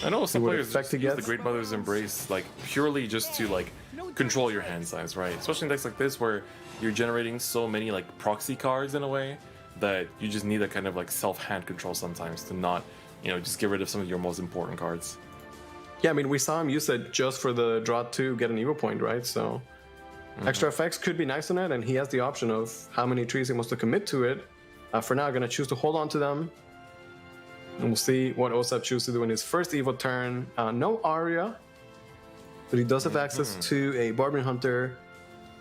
I know some would players expect just to use get- the Great Mother's Embrace like purely just to like control your hand size, right? Especially in decks like this where you're generating so many like proxy cards in a way that you just need that kind of like self-hand control sometimes to not, just get rid of some of your most important cards. Yeah, I mean, we saw him use it just for the draw 2, get an Evo point, right? So extra effects could be nice on it, and he has the option of how many trees he wants to commit to it. For now, I'm going to choose to hold on to them. And we'll see what Osep chooses to do in his first Evo turn. No Aria, but he does have access to a Barbarian Hunter,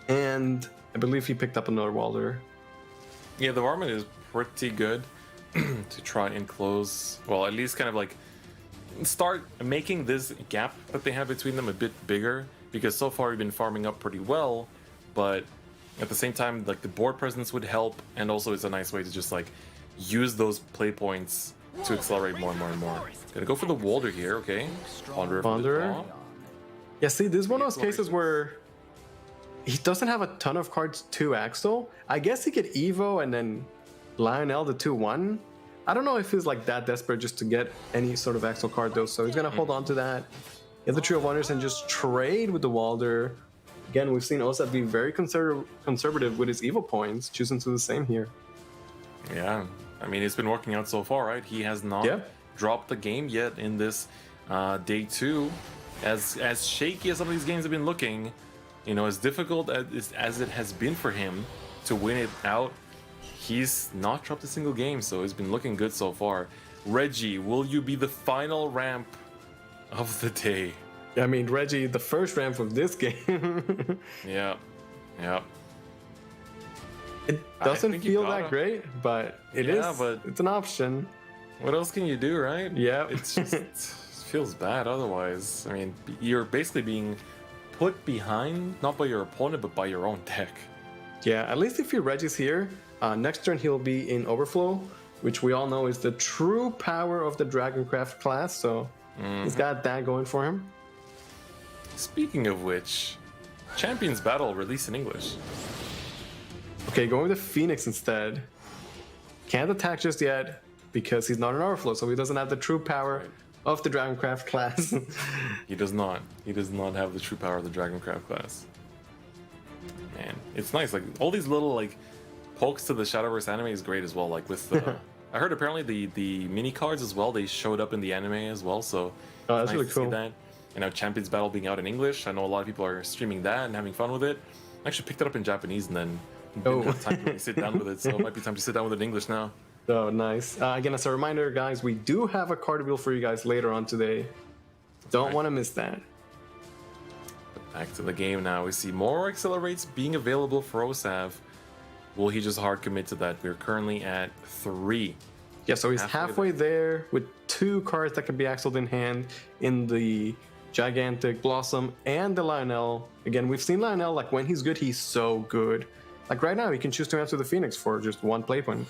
and I believe he picked up another Walder. Yeah, the varmint is pretty good to try and close, well, at least kind of like start making this gap that they have between them a bit bigger, because so far we've been farming up pretty well, but at the same time, like the board presence would help, and also it's a nice way to just like use those play points to accelerate more and more and more. Gonna go for the Walder here, okay? Ponder. Yeah, see, this is one of those cases where he doesn't have a ton of cards to Axel. I guess he could Evo and then Lionel the 2-1. I don't know if he's like that desperate just to get any sort of Axel card though, so he's gonna hold on to that. Get the Trio of Wonders and just trade with the Walder. Again, we've seen Osep be very conservative with his Evo points, choosing to do the same here. Yeah, I mean, it's been working out so far, right? He has not dropped the game yet in this day 2. As shaky as some of these games have been looking, as difficult as it has been for him to win it out, he's not dropped a single game, so it's been looking good so far. Reggie, will you be the final ramp of the day? I mean, Reggie, the first ramp of this game. Yeah. It doesn't think you feel gotta. that great, but it's an option. What else can you do, right? Yeah. It's just it feels bad otherwise. I mean, you're basically being put behind, not by your opponent, but by your own deck. Yeah, at least if Reggie's here, next turn he'll be in Overflow, which we all know is the true power of the Dragoncraft class, so he's got that going for him. Speaking of which, Champions Battle released in English. Okay, going with the Phoenix instead. Can't attack just yet because he's not an Overflow, so he doesn't have the true power of the Dragoncraft class. He does not. He does not have the true power of the Dragoncraft class. Man, it's nice. Like all these little like pokes to the Shadowverse anime is great as well. Like with the, I heard apparently the mini cards as well. They showed up in the anime as well. So Oh, that's nice really to cool. see that. And now Champions Battle being out in English. I know a lot of people are streaming that and having fun with it. I actually picked it up in Japanese and then didn't have time to really sit down with it. So it might be time to sit down with it in English now. Oh, nice. Again, as a reminder, guys, we do have a card reveal for you guys later on today. Don't want to miss that. Back to the game now. We see more accelerates being available for Osav. Will he just hard commit to that? We're currently at 3. Yeah, so he's halfway there with 2 cards that can be axled in hand in the Gigantic Blossom and the Lionel. Again, we've seen Lionel, like when he's good, he's so good. Like right now, he can choose to answer the Phoenix for just 1 play point.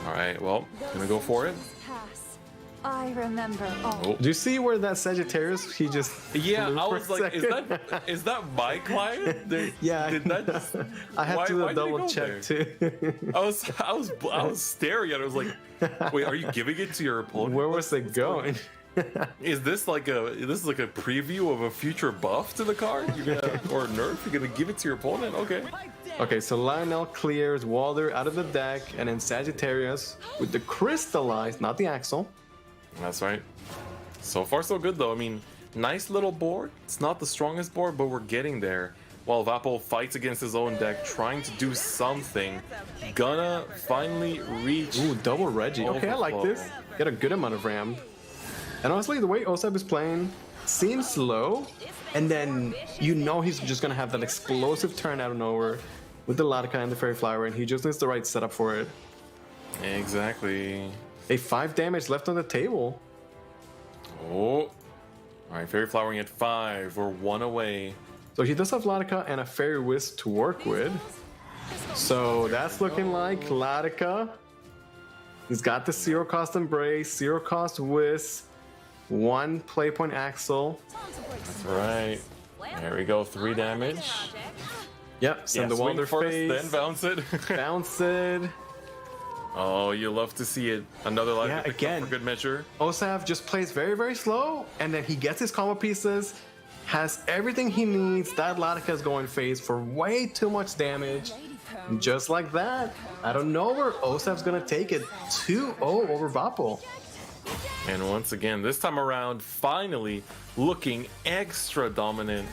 Alright, well, gonna go for it. Pass. I remember all. Do you see where that Sagittarius, he just... Yeah, flew I for was a like, second? is that my client? Yeah, Did that just, I had to do why a did it double go check there? too. I was staring at it. I was like, wait, are you giving it to your opponent? Where was it going? Is this like a preview of a future buff to the card? You're gonna or nerf? You're gonna give it to your opponent? Okay. Okay, so Lionel clears Walder out of the deck, and then Sagittarius with the Crystallized, not the Axle. That's right. So far, so good though. I mean, nice little board. It's not the strongest board, but we're getting there. While Vapo fights against his own deck, trying to do something. Gonna finally reach. Ooh, double Reggie. Okay, I like this. Get a good amount of ramp. And honestly, the way Osep is playing seems slow, and then you know he's just gonna have that explosive turn out of nowhere. with the Latica and the Fairy Flower, and he just needs the right setup for it. Exactly. A 5 damage left on the table. Oh. Alright, Fairy Flowering at 5. We're 1 away. So he does have Latica and a Fairy Wisp to work with. So that's looking like Latica. He's got the 0 cost Embrace, 0 cost Wisp, 1 Playpoint Axle. That's right. There we go, 3 damage. Yep, send the swing Welder first, Phase. then bounce it. Bounce it. Oh, you love to see it. Another life Yeah, picked up again. for good measure. Osav just plays very, very slow, and then he gets his combo pieces, has everything he needs. That Latica is going phase for way too much damage. And just like that, I don't know where Osav's gonna take it. 2-0 over Vapo. And once again, this time around, finally looking extra dominant.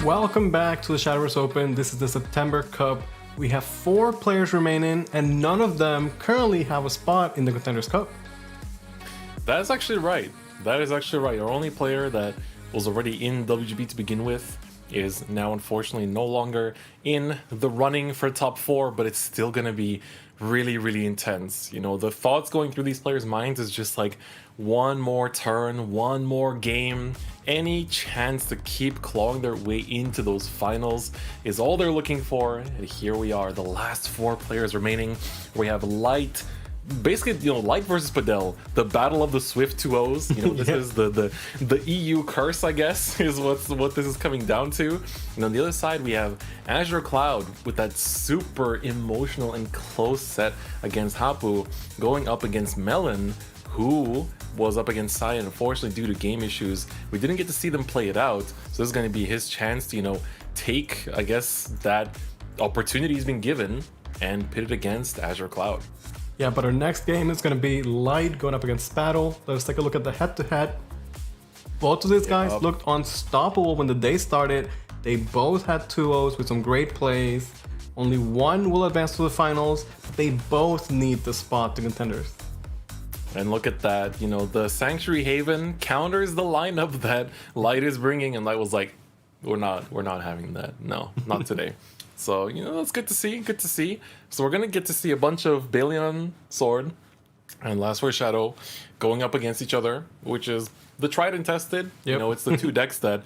Welcome back to the Shadowverse Open. This is the September Cup. We have 4 players remaining, and none of them currently have a spot in the Contenders Cup. That is actually right. That is actually right. Our only player that was already in WGP to begin with is now unfortunately no longer in the running for top 4, but it's still going to be really, really intense. You know, the thoughts going through these players' minds is just like one more turn, one more game. Any chance to keep clawing their way into those finals is all they're looking for. And here we are, the last 4 players remaining. We have Light, basically, you know, Light versus Padel, the battle of the Swift 2-0s. You know, this is the EU curse, I guess, is what this is coming down to. And on the other side, we have Azure Cloud with that super emotional and close set against Hapu, going up against Melon, who was up against Sai, and unfortunately, due to game issues, we didn't get to see them play it out. So this is going to be his chance to, you know, take, I guess, that opportunity he's been given and pit it against Azure Cloud. Yeah, but our next game is going to be Light going up against Battle. Let's take a look at the head-to-head. Both of these guys looked unstoppable when the day started. They both had 2-0s with some great plays. Only one will advance to the finals. They both need the spot to Contenders. And look at that, you know, the Sanctuary Haven counters the lineup that Light is bringing, and Light was like, we're not having that. No, not today. So, you know, that's good to see, good to see. So we're gonna get to see a bunch of Balion Sword and Last Word Shadow going up against each other, which is the tried and tested. You know, it's the 2 decks that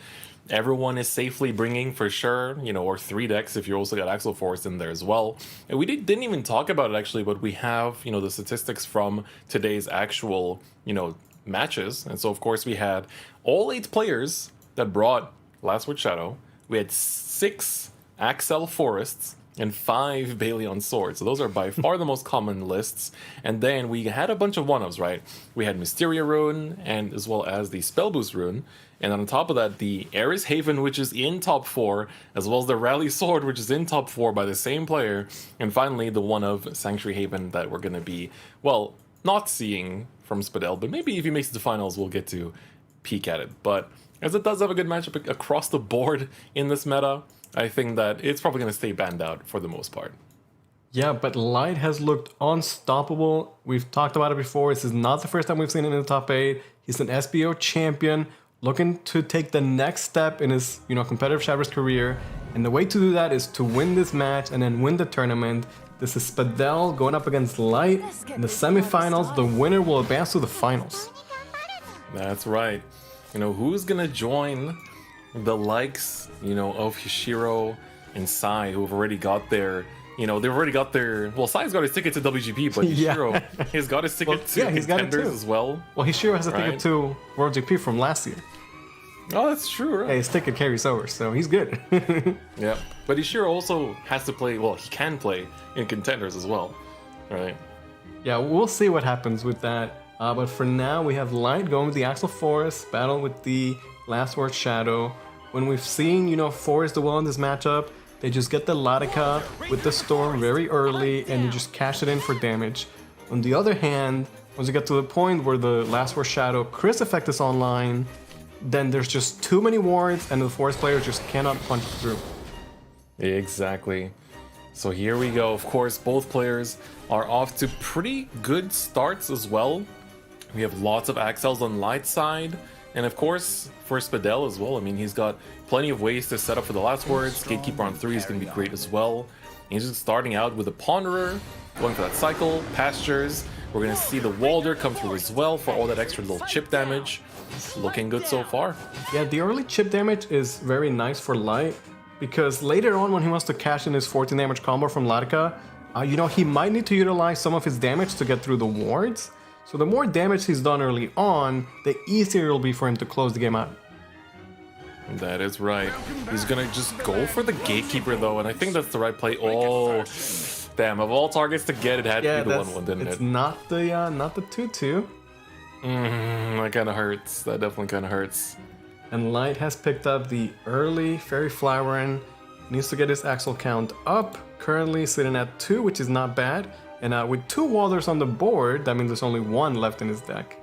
everyone is safely bringing for sure, you know, or 3 decks if you also got Axel Force in there as well. And we didn't even talk about it actually, but we have, you know, the statistics from today's actual, you know, matches. And so of course we had all 8 players that brought Last Word Shadow. We had 6 Axel Forests and 5 Balion Swords. So those are by far the most common lists. And then we had a bunch of one-ofs, right? We had Mysteria Rune, and as well as the Spell Boost Rune. And on top of that, the Eris Haven, which is in top 4, as well as the Rally Sword, which is in top 4 by the same player. And finally, the one of Sanctuary Haven that we're going to be, well, not seeing from Spadel, but maybe if he makes it to finals, we'll get to peek at it. But as it does have a good matchup across the board in this meta, I think that it's probably going to stay banned out for the most part. Yeah, but Light has looked unstoppable. We've talked about it before. This is not the first time we've seen him in the top 8. He's an SVO champion, looking to take the next step in his, you know, competitive Shadowverse career. And the way to do that is to win this match and then win the tournament. This is Spadel going up against Light. In the semifinals, the winner will advance to the finals. That's right. You know, who's going to join the likes, you know, of Hishiro and Sai, who have already got their, you know, they've already got their, well, Sai's got his ticket to WGP, but Hishiro, he's got his ticket to Contenders as well. Well, Hishiro has a ticket to World GP from last year. Oh, that's true, right? Hey, his ticket carries over, so he's good. Yeah, but Hishiro also has to play, well, he can play in Contenders as well, right? Yeah, we'll see what happens with that. But for now, we have Light going with the Axel Forest, battle with the Last Word Shadow. When we've seen, you know, Forest do well in this matchup, They just get the Latica with the Storm very early and you just cash it in for damage. On the other hand, once you get to the point where the Last War Shadow Chris effect is online, then there's just too many wards and the Forest player just cannot punch through. Exactly. So here we go. Of course, both players are off to pretty good starts as well. We have lots of Axels on Light side, and of course, for Spadell as well. I mean, he's got plenty of ways to set up for the last words. Gatekeeper on 3 is going to be great as well. And he's just starting out with a Ponderer, going for that cycle, Pastures. We're going to see the Walder come through as well for all that extra little chip damage. Looking good so far. Yeah, the early chip damage is very nice for Light, because later on when he wants to cash in his 14 damage combo from Latica, you know, he might need to utilize some of his damage to get through the wards. So the more damage he's done early on, the easier it will be for him to close the game out. That is right. He's gonna just go for the Gatekeeper though, and I think that's the right play. Oh, damn! Of all targets to get, it had to be the 1-1, didn't it? It's not the 2-2. That kind of hurts. That definitely kind of hurts. And Light has picked up the early Fairy Flowering. Needs to get his Axel count up. Currently sitting at 2, which is not bad. And with 2 Walders on the board, that means there's only 1 left in his deck.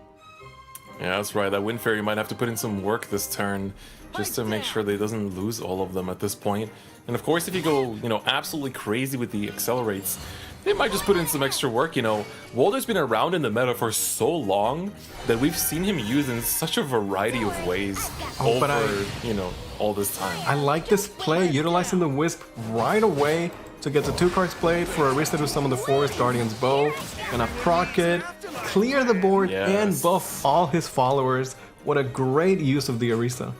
Yeah, that's right. That Wind Fairy might have to put in some work this turn just to make sure that he doesn't lose all of them at this point. And of course, if you go, you know, absolutely crazy with the accelerates, they might just put in some extra work. You know, Walder's been around in the meta for so long that we've seen him used in such a variety of ways over, you know, all this time. I like this play, utilizing the Wisp right away to get the 2 cards played for Arista to summon the Forest Guardian's Bow. Gonna proc it, clear the board, and buff all his followers. What a great use of the Arista.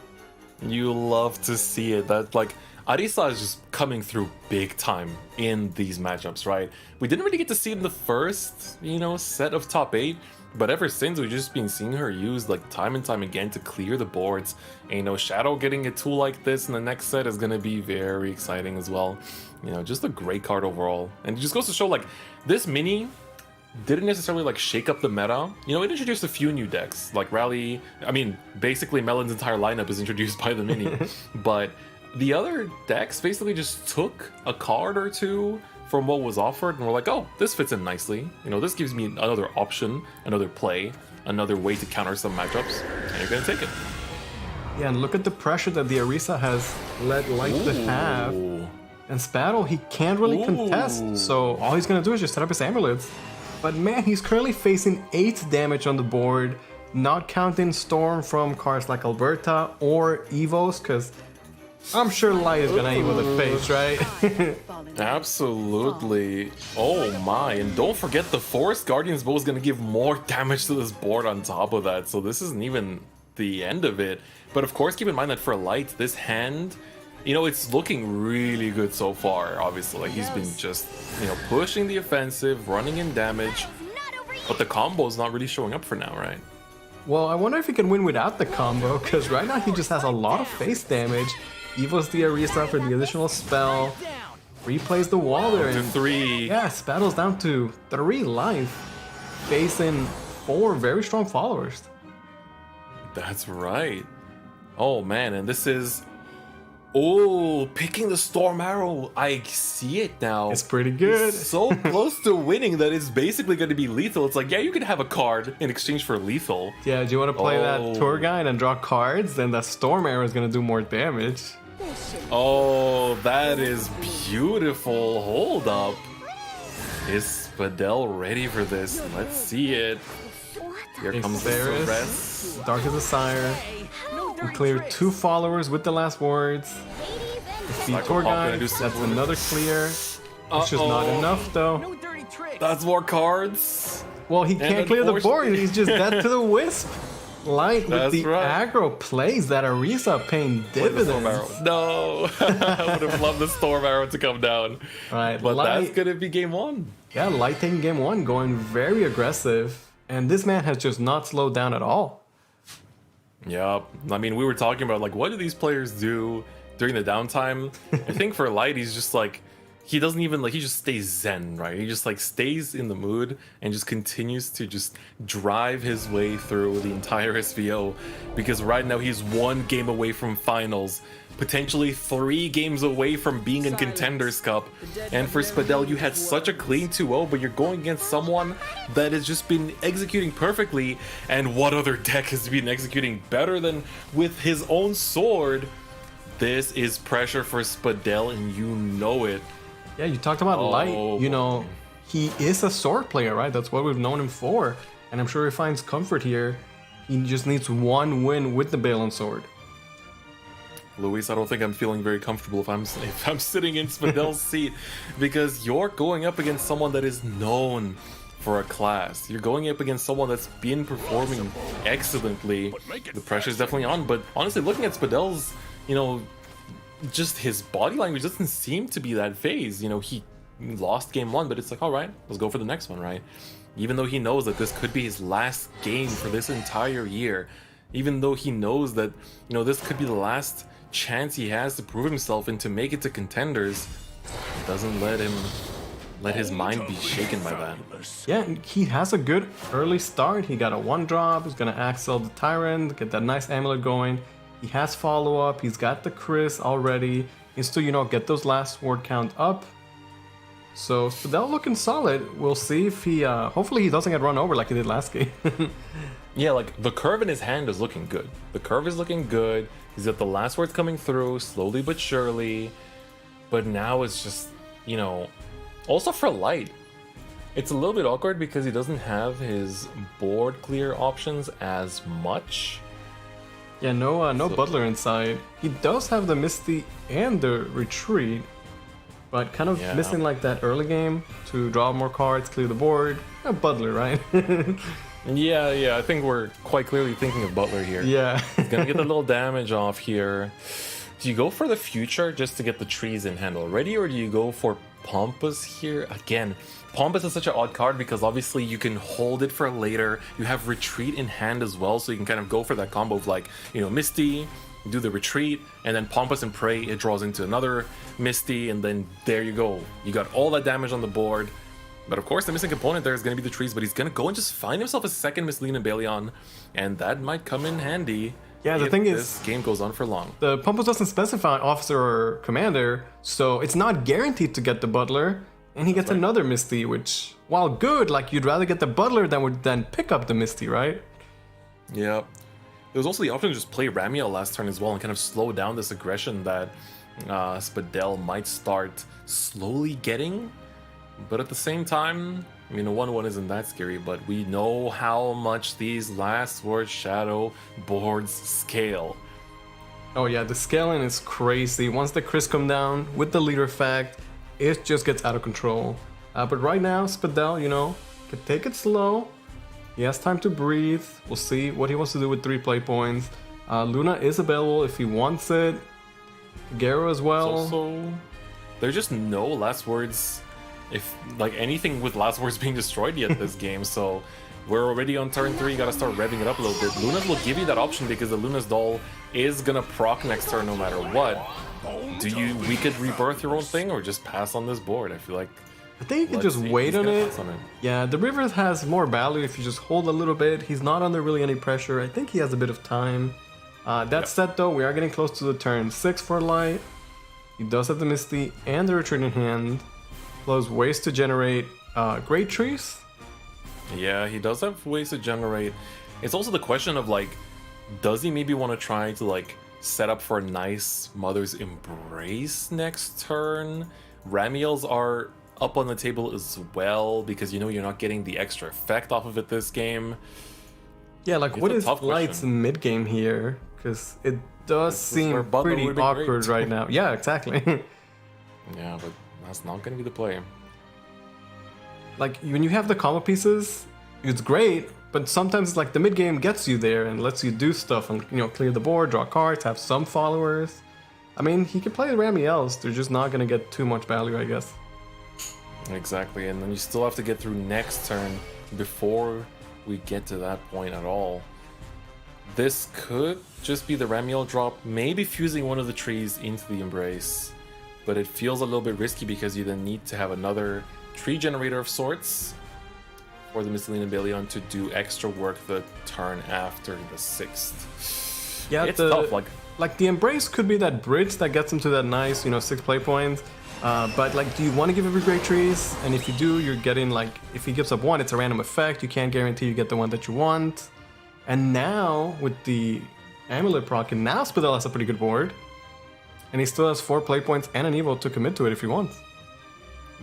You love to see it. That, like, Arisa is just coming through big time in these matchups, right? We didn't really get to see it in the first, you know, set of top 8, but ever since we've just been seeing her used like time and time again to clear the boards. And you know, Shadow getting a tool like this in the next set is gonna be very exciting as well. You know, just a great card overall. And it just goes to show, like, this mini didn't necessarily like shake up the meta. You know, it introduced a few new decks, like Rally. I mean, basically Melon's entire lineup is introduced by the mini. But the other decks basically just took a card or two from what was offered and we're like, oh, this fits in nicely. You know, this gives me another option, another play, another way to counter some matchups, and you're gonna take it. Yeah, and look at the pressure that the Arisa has let Light to have. And Spadel, he can't really contest, so all he's gonna do is just set up his amulets. But man, he's currently facing 8 damage on the board, not counting Storm from cards like Alberta or Evos, because I'm sure Light is gonna Evo the face, right? Absolutely. Oh my, and don't forget the Forest Guardian's Bow is gonna give more damage to this board on top of that, so this isn't even the end of it. But of course, keep in mind that for Light, this hand, you know, it's looking really good so far, obviously. Like, he's been just, you know, pushing the offensive, running in damage, but the combo's not really showing up for now, right? Well, I wonder if he can win without the combo, because right now he just has a lot of face damage. Evos the Arisa for the additional spell, replays the Walder, and 3. Yeah, Spaddle's down to 3 life, facing 4 very strong followers. That's right. Oh man, and this is... Oh, picking the Storm Arrow. I see it now. It's pretty good. It's so close to winning that it's basically going to be lethal. It's like, yeah, you can have a card in exchange for lethal. Yeah, do you want to play that tour guide and draw cards? Then that Storm Arrow is going to do more damage. Oh, that is beautiful. Hold up. Is Spadel ready for this? Let's see it. Here comes the Ceres. Dark as a Sire. We cleared 2 followers with the last words. The tour guide, that's another clear. It's just not enough though. That's more cards. Well, he can't clear the board, he's just dead to the Wisp. Light with the aggro plays that Arisa paying dividends. No, I would have loved the Storm Arrow to come down. Right, but that's gonna be game 1. Yeah, Light taking game 1, going very aggressive. And this man has just not slowed down at all. Yeah, I mean, we were talking about, like, what do these players do during the downtime? I think for Light, he's just like, he doesn't even, like, he just stays zen, right? He just, like, stays in the mood and just continues to just drive his way through the entire SVO, because right now he's 1 game away from finals. potentially 3 games away from being in Contenders Cup. And for Spadell, you had such a clean 2-0, but you're going against someone that has just been executing perfectly. And what other deck has been executing better than with his own sword? This is pressure for Spadell, and you know it. Yeah, you talked about Light. You know, he is a sword player, right? That's what we've known him for. And I'm sure he finds comfort here. He just needs one win with the Balin sword. Luis, I don't think I'm feeling very comfortable if I'm sitting in Spadell's seat, because you're going up against someone that is known for a class. You're going up against someone that's been performing excellently. The pressure's definitely on, but honestly, looking at Spadell's, you know, just his body language doesn't seem to be that phased. You know, he lost game 1, but it's like, all right, let's go for the next one, right? Even though he knows that this could be his last game for this entire year, even though he knows that, you know, this could be the last chance he has to prove himself and to make it to Contenders, it doesn't let his mind be shaken by that. Yeah, he has a good early start. He got a 1-drop. He's gonna Axel the Tyrant, get that nice amulet going. He has follow-up. He's got the Chris already. He needs to, you know, get those last word count up. So Spadell looking solid. We'll see if he, hopefully he doesn't get run over like he did last game. Yeah, like the curve in his hand is looking good. The curve is looking good. He's got the last words coming through slowly but surely. But now it's just, you know, also for Light, it's a little bit awkward because he doesn't have his board clear options as much. Yeah, no Butler inside. He does have the Misty and the Retreat, but kind of missing like that early game to draw more cards, clear the board. Butler, right? Yeah, I think we're quite clearly thinking of Butler here. Yeah. He's gonna get the little damage off here. Do you go for the future just to get the trees in hand already, or do you go for Pompous here? Again, Pompous is such an odd card because obviously you can hold it for later. You have Retreat in hand as well, so you can kind of go for that combo of like, you know, Misty, do the Retreat, and then Pompous and Prey, it draws into another Misty, and then there you go. You got all that damage on the board. But of course, the missing component there is going to be the trees, but he's going to go and just find himself a second Mislean and Balion, and that might come in handy. Yeah, the thing is, this game goes on for long. The Pompous doesn't specify officer or commander, so it's not guaranteed to get the Butler, and he gets another Misty, which, while good, like you'd rather get the Butler than pick up the Misty, right? Yeah. There was also the option to just play Ramiel last turn as well and kind of slow down this aggression that Spadell might start slowly getting. But at the same time, I mean, a 1-1 isn't that scary, but we know how much these last word shadow boards scale. Oh yeah, the scaling is crazy. Once the Chris come down with the leader effect, it just gets out of control. But right now, Spadell, you know, can take it slow. He has time to breathe. We'll see what he wants to do with 3 play points. Luna is available if he wants it. Garo as well. Also, there's just no last words, if like anything with last words being destroyed yet this game, so we're already on turn 3. You gotta start revving it up a little bit. Luna's will give you that option because the Luna's doll is gonna proc next turn no matter what. Do you Wicked Rebirth your own thing or just pass on this board? I feel like I think you can just wait on it. Yeah, the River has more value if you just hold a little bit. He's not under really any pressure. I think he has a bit of time. That said though, we are getting close to the turn 6 for Light. He does have the Misty and the Retreat in hand. Plus ways to generate great trees. Yeah, he does have ways to generate. It's also the question of like, does he maybe want to try to like set up for a nice Mother's Embrace next turn? Ramiels are up on the table as well because you know you're not getting the extra effect off of it this game. Yeah, like what is Light's mid game here? Because it does seem pretty awkward right now. Yeah, exactly. Yeah, but that's not going to be the play. Like, when you have the combo pieces, it's great, but sometimes, like, the mid-game gets you there and lets you do stuff and, you know, clear the board, draw cards, have some followers. I mean, he can play Ramiels, they're just not going to get too much value, I guess. Exactly, and then you still have to get through next turn before we get to that point at all. This could just be the Ramiel drop, maybe fusing one of the trees into the Embrace. But it feels a little bit risky because you then need to have another tree generator of sorts for the Miscellaneous and Balion to do extra work the turn after the 6th. Yeah, it's tough. Like like the Embrace could be that bridge that gets him to that nice, 6 play points. But like, do you want to give every Great Trees? And if you do, you're getting like, if he gives up one, it's a random effect. You can't guarantee you get the one that you want. And now with the Amulet proc, and now Spadell has a pretty good board. And he still has 4 play points and an Evo to commit to it if he wants.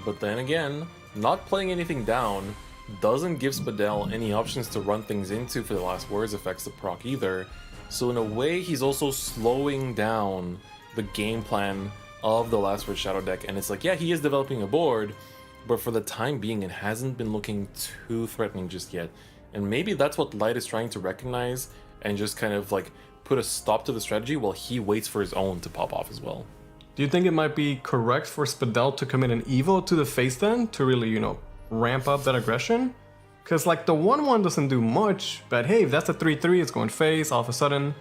But then again, not playing anything down doesn't give Spadell any options to run things into for the Last Words effects to proc either. So in a way, he's also slowing down the game plan of the Last Word Shadow deck. And it's like, yeah, he is developing a board, but for the time being, it hasn't been looking too threatening just yet. And maybe that's what Light is trying to recognize and just kind of like put a stop to the strategy while he waits for his own to pop off as well. Do you think it might be correct for Spadell to commit an Evo to the face then to really, ramp up that aggression? Because like the 1/1 doesn't do much, but hey, if that's a 3/3, it's going face all of a sudden.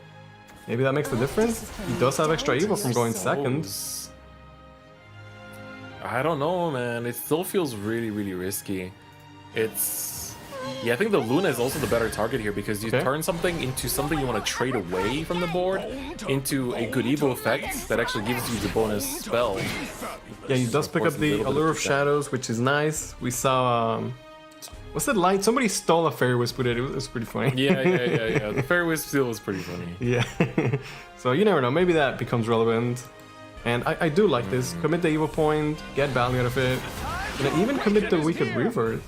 Maybe that makes the difference. He does have extra Evo from going second. I don't know, man. It still feels really, really risky. Yeah, I think the Luna is also the better target here because you turn something into something you want to trade away from the board into a good Evo effect that actually gives you the bonus spell. Yeah, he does pick up the Allure of Shadows, which is nice. We saw, what's it Light? Somebody stole a Fairy Wisp with it. It was pretty funny. Yeah. The Fairy Wisp still was pretty funny. Yeah. So you never know. Maybe that becomes relevant. And I do like this. Commit the Evo point, get value out of it. Even commit the Wicked Reaver.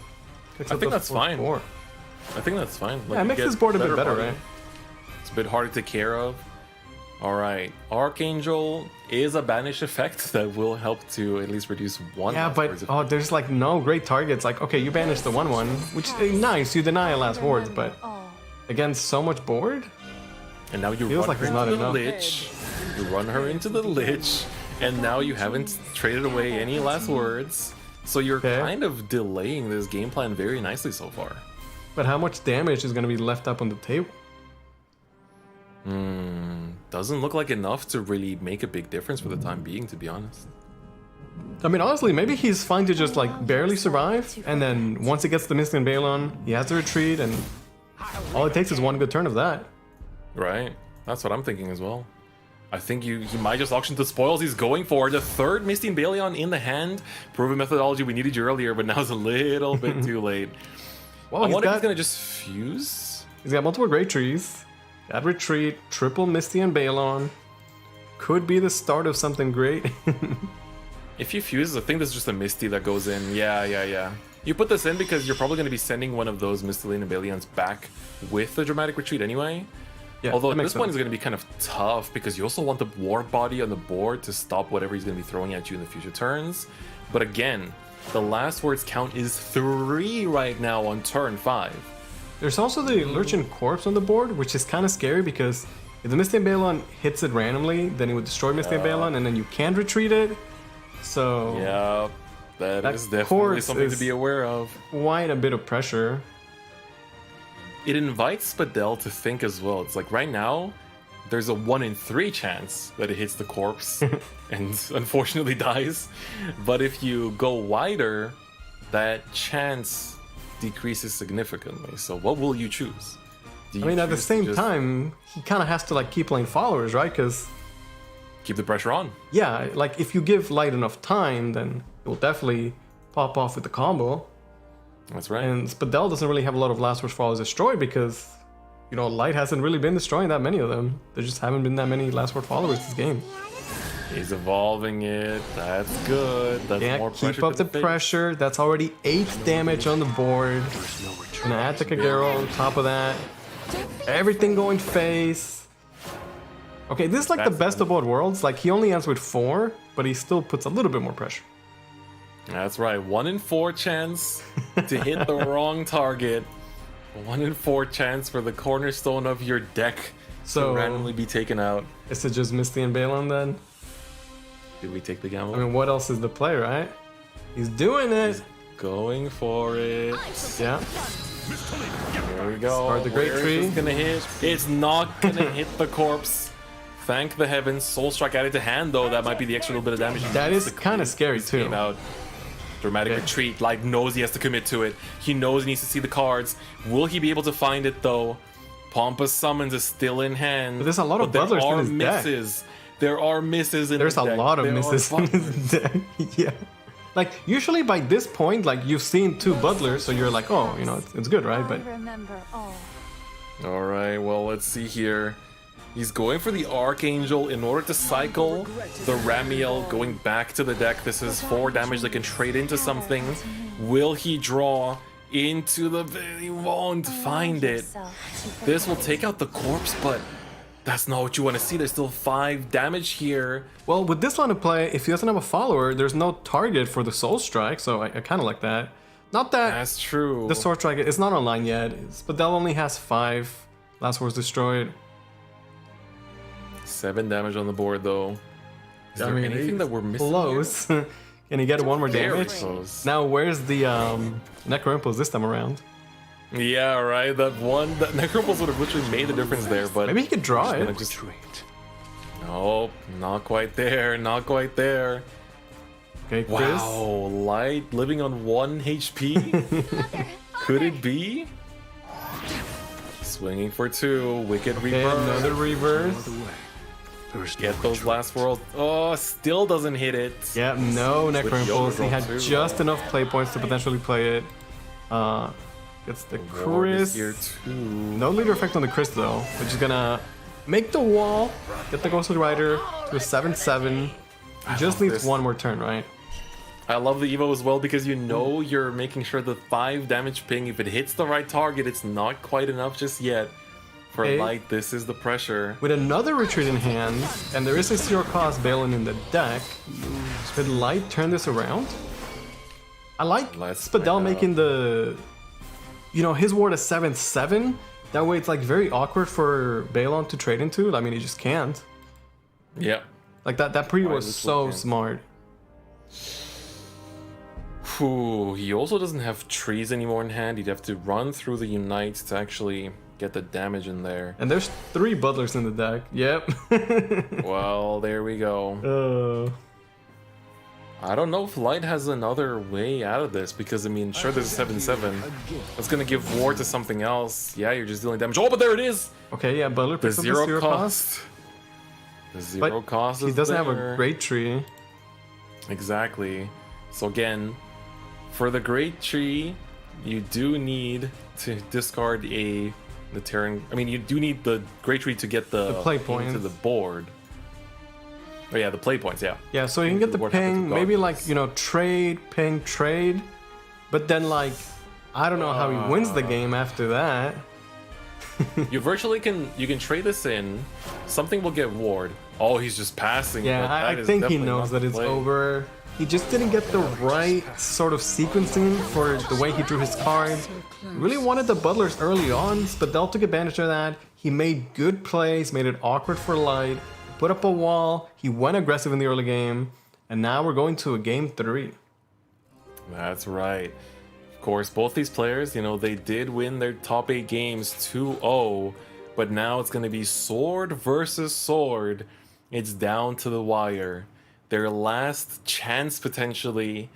I think that's fine. I think that's fine. Like, yeah, it makes this board a bit better, right? It's a bit harder to take care of. Alright, Archangel is a banish effect that will help to at least reduce one. Yeah, but there's like no great targets. Like, okay, you banish the 1/1, which is nice, you deny a Last Words, but against so much board? And now you feels run like her it's not into the enough. Lich. You run her into the Lich, and now you haven't traded away any Last Words. So you're kind of delaying this game plan very nicely so far. But how much damage is going to be left up on the table? Doesn't look like enough to really make a big difference for the time being, to be honest. I mean, honestly, maybe he's fine to just like barely survive, and then once he gets the Misty and Balon, he has to retreat, and all it takes is one good turn of that. Right, that's what I'm thinking as well. I think he might just auction the spoils. He's going for the 3rd Misty and Baleon in the hand. Proven methodology, we needed you earlier, but now it's a little bit too late. Well, I wonder if he's gonna just fuse. He's got multiple Great Trees. Got retreat, triple Misty and Balon. Could be the start of something great. If you fuse, I think there's just a Misty that goes in. Yeah. You put this in because you're probably going to be sending one of those Misty and Baleons back with the Dramatic Retreat anyway. Yeah, although at this point it's going to be kind of tough because you also want the War Body on the board to stop whatever he's going to be throwing at you in the future turns. But again, the Last Words count is 3 right now on turn 5. There's also the Lurchin Corpse on the board, which is kind of scary because if the Misty and Balon hits it randomly, then it would destroy Misty and Balon, and then you can't retreat it. So yeah, that is definitely something to be aware of. Quite a bit of pressure. It invites Spadell to think as well. It's like right now, there's a 1 in 3 chance that it hits the corpse and unfortunately dies. But if you go wider, that chance decreases significantly. So what will you choose? I mean, at the same time, he kind of has to like keep playing followers, right? Because keep the pressure on. Yeah, like if you give Light enough time, then it will definitely pop off with the combo. That's right. And Spadell doesn't really have a lot of Last Words followers destroyed because, Light hasn't really been destroying that many of them. There just haven't been that many Last Word followers this game. He's evolving it. That's good. That's more pressure. Keep up the pressure. That's already 8 damage on the board. Gonna add the Kagero on top of that. Everything going face. Okay, this is like the best of both worlds. Like, he only ends with 4, but he still puts a little bit more pressure. That's right. 1 in 4 chance to hit the wrong target. 1 in 4 chance for the cornerstone of your deck to randomly be taken out. Is it just Misty and Balon then? Did we take the gamble? I mean, what else is the play, right? He's doing it. He's going for it. Yeah. There we go. Start the Great Tree. It's gonna hit. It's not gonna hit the corpse. Thank the heavens. Soul Strike added to hand, though. That might be the extra little bit of damage. That is kind of scary, too. Out. Dramatic Retreat. Light knows he has to commit to it. He knows he needs to see the cards. Will he be able to find it, though? Pompous Summons is still in hand. But there's a lot of but butlers there in are his deck. misses. There are misses in There's the a deck. lot of There are misses in his deck. Yeah. Like, usually by this point, like, you've seen 2 butlers, so you're like, oh, you know, it's good, right? But remember all. Alright, well, let's see here. He's going for the Archangel in order to cycle the Ramiel going back to the deck. This is 4 damage that can trade into something. Will he draw into the... He won't find it. This will take out the corpse, but that's not what you want to see. There's still 5 damage here. well, with this line of play, if he doesn't have a follower, there's no target for the Soul Strike, so I kind of like that. Not that That's true. the Sword Strike is not online yet, Spadel only has 5. Last Wars Destroyed. 7 damage on the board, though. Is there anything that we're missing close. here? Can he get 1 more Very damage? close. Now, where's the Necroimpulse this time around? Yeah, right. That Necroimpulse would have literally made the difference there, but Maybe he could draw just it. gonna just... Nope, not quite there. Not quite there. Okay, Chris. Wow, Light living on 1 HP. Could it be? Swinging for 2. Wicked Okay, Reaper. another reverse. Get those last world. Oh, still doesn't hit it. Yeah, no With Necroimpulse. He Yoga had too. just enough play points to potentially play it. Gets the Ward is Chris. here too. No leader effect on the Chris though, which is gonna make the wall, get the Ghostly Rider to a 7/7. Just love needs this. 1 more turn, right? I love the Evo as well because you know you're making sure the 5 damage ping, if it hits the right target, it's not quite enough just yet. For Okay. Light, this is the pressure. With another retreat in hand, and there is a 0-cost Balin in the deck, could Light turn this around? I like Let's Spadel find out. making the... You know, his ward is 7/7. That way it's like very awkward for Balon to trade into. I mean, he just can't. Yeah. Like that pre Why was this so one can't? smart. Whew, he also doesn't have trees anymore in hand. He'd have to run through the Unite to actually get the damage in there. And there's 3 butlers in the deck. Yep. Well, there we go. I don't know if Light has another way out of this because, I mean, sure, there's a 7/7. That's gonna give war to something else. Yeah, you're just dealing damage. Oh, but there it is! Okay, yeah, butler The picks up the 0 0 cost. The 0 But cost he is doesn't have a there. great tree. Exactly. So again, for the Great Tree, you do need to discard the Terran. I mean, you do need the Great Tree to get the play ping points. to the board. Oh yeah, the play points. Yeah. Yeah, so you can get the Board happens ping, to maybe go. like, you know, trade, ping, trade. But then, like, I don't know how he wins the game after that. You virtually can trade this in. Something will get ward. Oh, he's just passing. Yeah, but that I is think he definitely knows not that it's the play. over. He just didn't get the right sort of sequencing for the way he drew his cards. Really wanted the butlers early on, Spadel took advantage of that. He made good plays, made it awkward for Light, put up a wall, he went aggressive in the early game, and now we're going to a game 3. That's right. Of course, both these players, you know, they did win their top 8 games 2-0, but now it's going to be sword versus sword. It's down to the wire. Their last chance potentially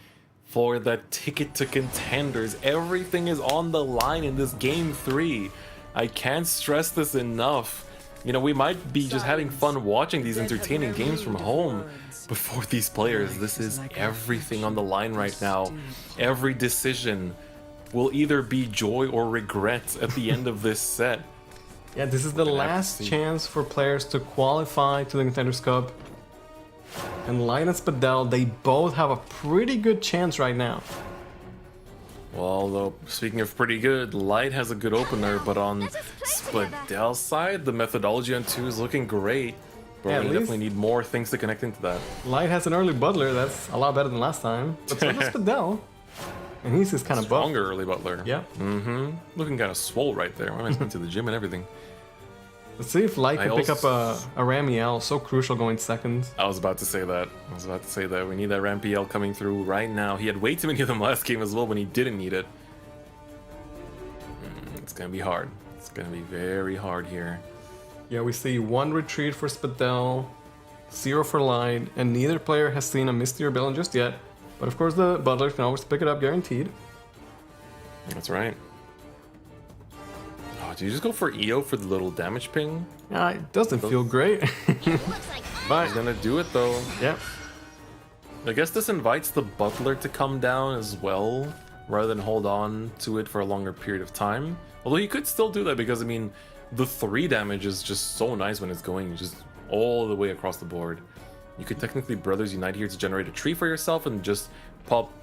for the ticket to contenders. Everything is on the line in this game 3. I can't stress this enough. You know, we might be just having fun watching these entertaining games from home, but for these players, this is everything on the line right now. Every decision will either be joy or regret at the end of this set. Yeah, this is the have to last see. chance for players to qualify to the Contenders Cup. And Light and Spadel, they both have a pretty good chance right now. Well, though, speaking of pretty good, Light has a good opener, but on Spadel's side, the methodology on 2 is looking great. But Yeah, we at least- definitely need more things to connect into that. Light has an early butler, that's a lot better than last time. But so does Spadel. And he's just kind of buff. Stronger early butler. Yeah. Looking kind of swole right there. I went to the gym and everything. Let's see if Light I can pick up also- a Ramiel, so crucial going second. I was about to say that. We need that Rampiel coming through right now. He had way too many of them last game as well when he didn't need it. It's gonna be hard. It's gonna be very hard here. Yeah, we see 1 retreat for Spadel, 0 for Light, and neither player has seen a Misty or Balin just yet. But of course the butler can always pick it up guaranteed. That's right. Oh, Do you just go for EO for the little damage ping? It doesn't feel great. But he's gonna do it though. Yep. I guess this invites the butler to come down as well, rather than hold on to it for a longer period of time. Although you could still do that because, I mean, the 3 damage is just so nice when it's going just all the way across the board. You could technically Brothers Unite here to generate a tree for yourself and just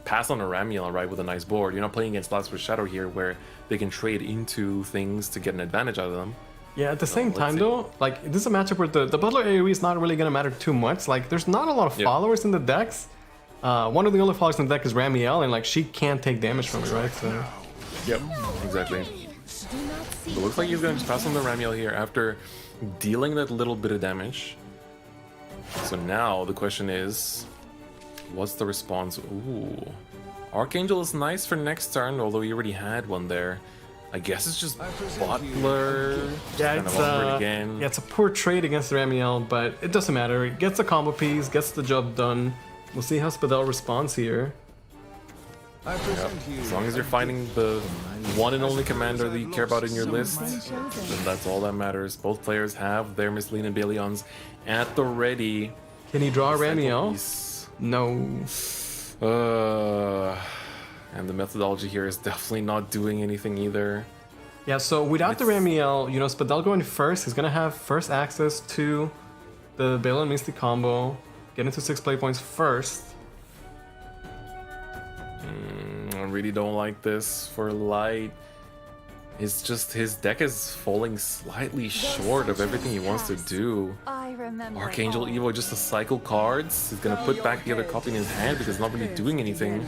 pass on a Ramiel, right, with a nice board. You're not playing against Blasphemous Shadow here where they can trade into things to get an advantage out of them. Yeah, at the same time though, like, this is a matchup where the butler AoE is not really going to matter too much. Like, there's not a lot of followers in the decks. One of the only followers in the deck is Ramiel, and like, she can't take damage from it, right? So. Yep, exactly. It looks like he's going to just pass on the Ramiel here after dealing that little bit of damage. So now the question is, what's the response? Ooh, Archangel is nice for next turn, although he already had one there. I guess it's just Butler. Yeah, it's a poor trade against Ramiel, but it doesn't matter. It gets a combo piece, gets the job done. We'll see how Spadel responds here. Yep. As long as you're finding the one and only commander that you care about in your list, then that's all that matters. Both players have their Miscellaneous Balions at the ready. Can he draw Ramiel? No. And the methodology here is definitely not doing anything either. Yeah, so without the Ramiel, you know, Spadel going first, he's gonna have first access to the Balion Misty combo, get into 6 play points first. I really don't like this for Light. It's just his deck is falling slightly short of everything he wants to do. Archangel Evo just to cycle cards. He's gonna put back the other copy in his hand because it's not really doing anything.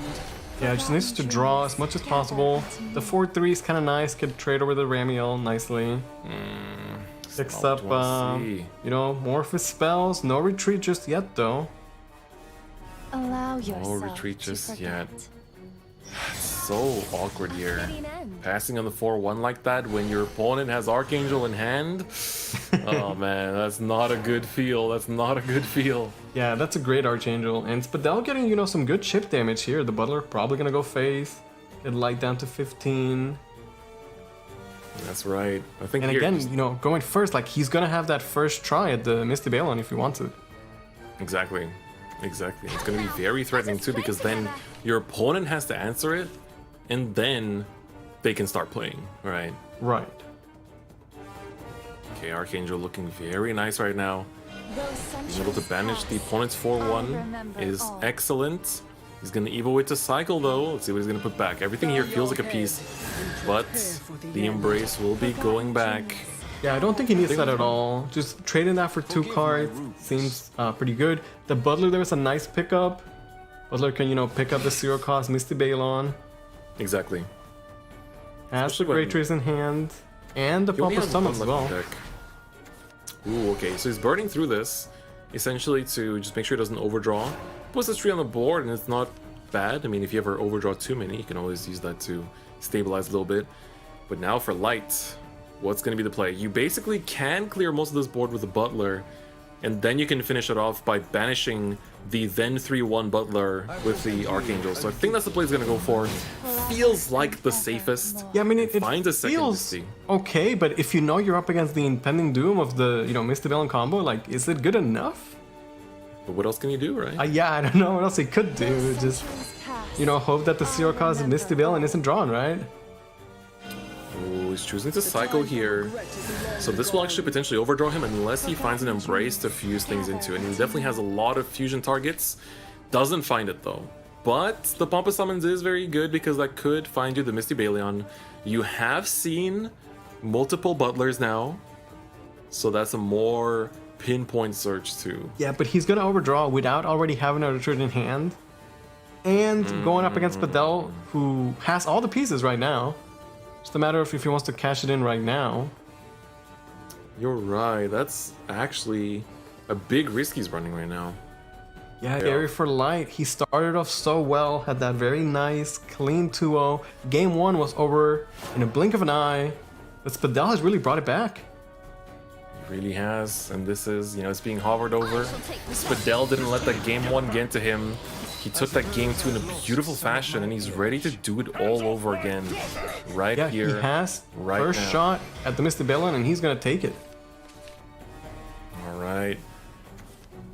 Yeah, just needs to draw as much as possible. The 4/3 is kind of nice. Could trade over the Ramiel nicely. Picks up, you know, more of his spells. No retreat just yet, though. Allow yourself No retreat just to yet. forget. So awkward here. Passing on the 4/1 like that when your opponent has Archangel in hand. Oh man, that's not a good feel. That's not a good feel. Yeah, that's a great Archangel. And Spadel getting, you know, some good chip damage here. The Butler probably gonna go Faith. Get Light down to 15. That's right. I think and here, again, you know, going first, like, he's gonna have that first try at the Misty Balon if he wants it. Exactly. Exactly. It's going to be very threatening too because then your opponent has to answer it and then they can start playing, right? Right. Okay, Archangel looking very nice right now. Being able to banish the opponent's 4/1 is excellent. He's going to Evo it to cycle though. Let's see what he's going to put back. Everything here feels like a piece, but the Embrace will be going back. Yeah, I don't think he needs that at all. Just trading that for 2 cards seems pretty good. The Butler there is a nice pickup. Butler can, you know, pick up the 0 cost Misty Balon. Exactly. Has the Great Trees in hand. And the Pauper Summon as well. Ooh, okay, so he's burning through this, essentially to just make sure he doesn't overdraw. Puts this tree on the board and it's not bad. I mean, if you ever overdraw too many, you can always use that to stabilize a little bit. But now for Light, what's going to be the play? You basically can clear most of this board with the Butler, and then you can finish it off by banishing the then 3/1 Butler with the Archangel. So I think that's the play he's going to go for. Feels like the safest. Yeah, I mean, it finds a second feels Misty. okay, but if you know you're up against the impending doom of the, you know, Misty Balon combo, like, is it good enough? But what else can you do, right? Yeah, I don't know what else he could do. Just, you know, hope that the 0 cost Misty Balon isn't drawn, right? Oh, he's choosing to cycle here. So this will actually potentially overdraw him unless he finds an Embrace to fuse things into. And he definitely has a lot of fusion targets. Doesn't find it though. But the Pompa Summons is very good because that could find you the Misty Balion. You have seen multiple Butlers now. So that's a more pinpoint search too. Yeah, but he's gonna overdraw without already having a retreat in hand. And going up against Spadel, who has all the pieces right now. Just a matter of if he wants to cash it in right now. You're right. That's actually a big risk he's running right now. Yeah, Area for Light. He started off so well, had that very nice, clean 2-0. Game 1 was over in a blink of an eye. But Spadel has really brought it back. He really has. And this is, you know, it's being hovered over. Spadel didn't let that Game 1 get to him. He took that game 2 in a beautiful fashion, and he's ready to do it all over again. Right Yeah, here. he has right first now. shot at the Misty Balin, and he's gonna take it. All right.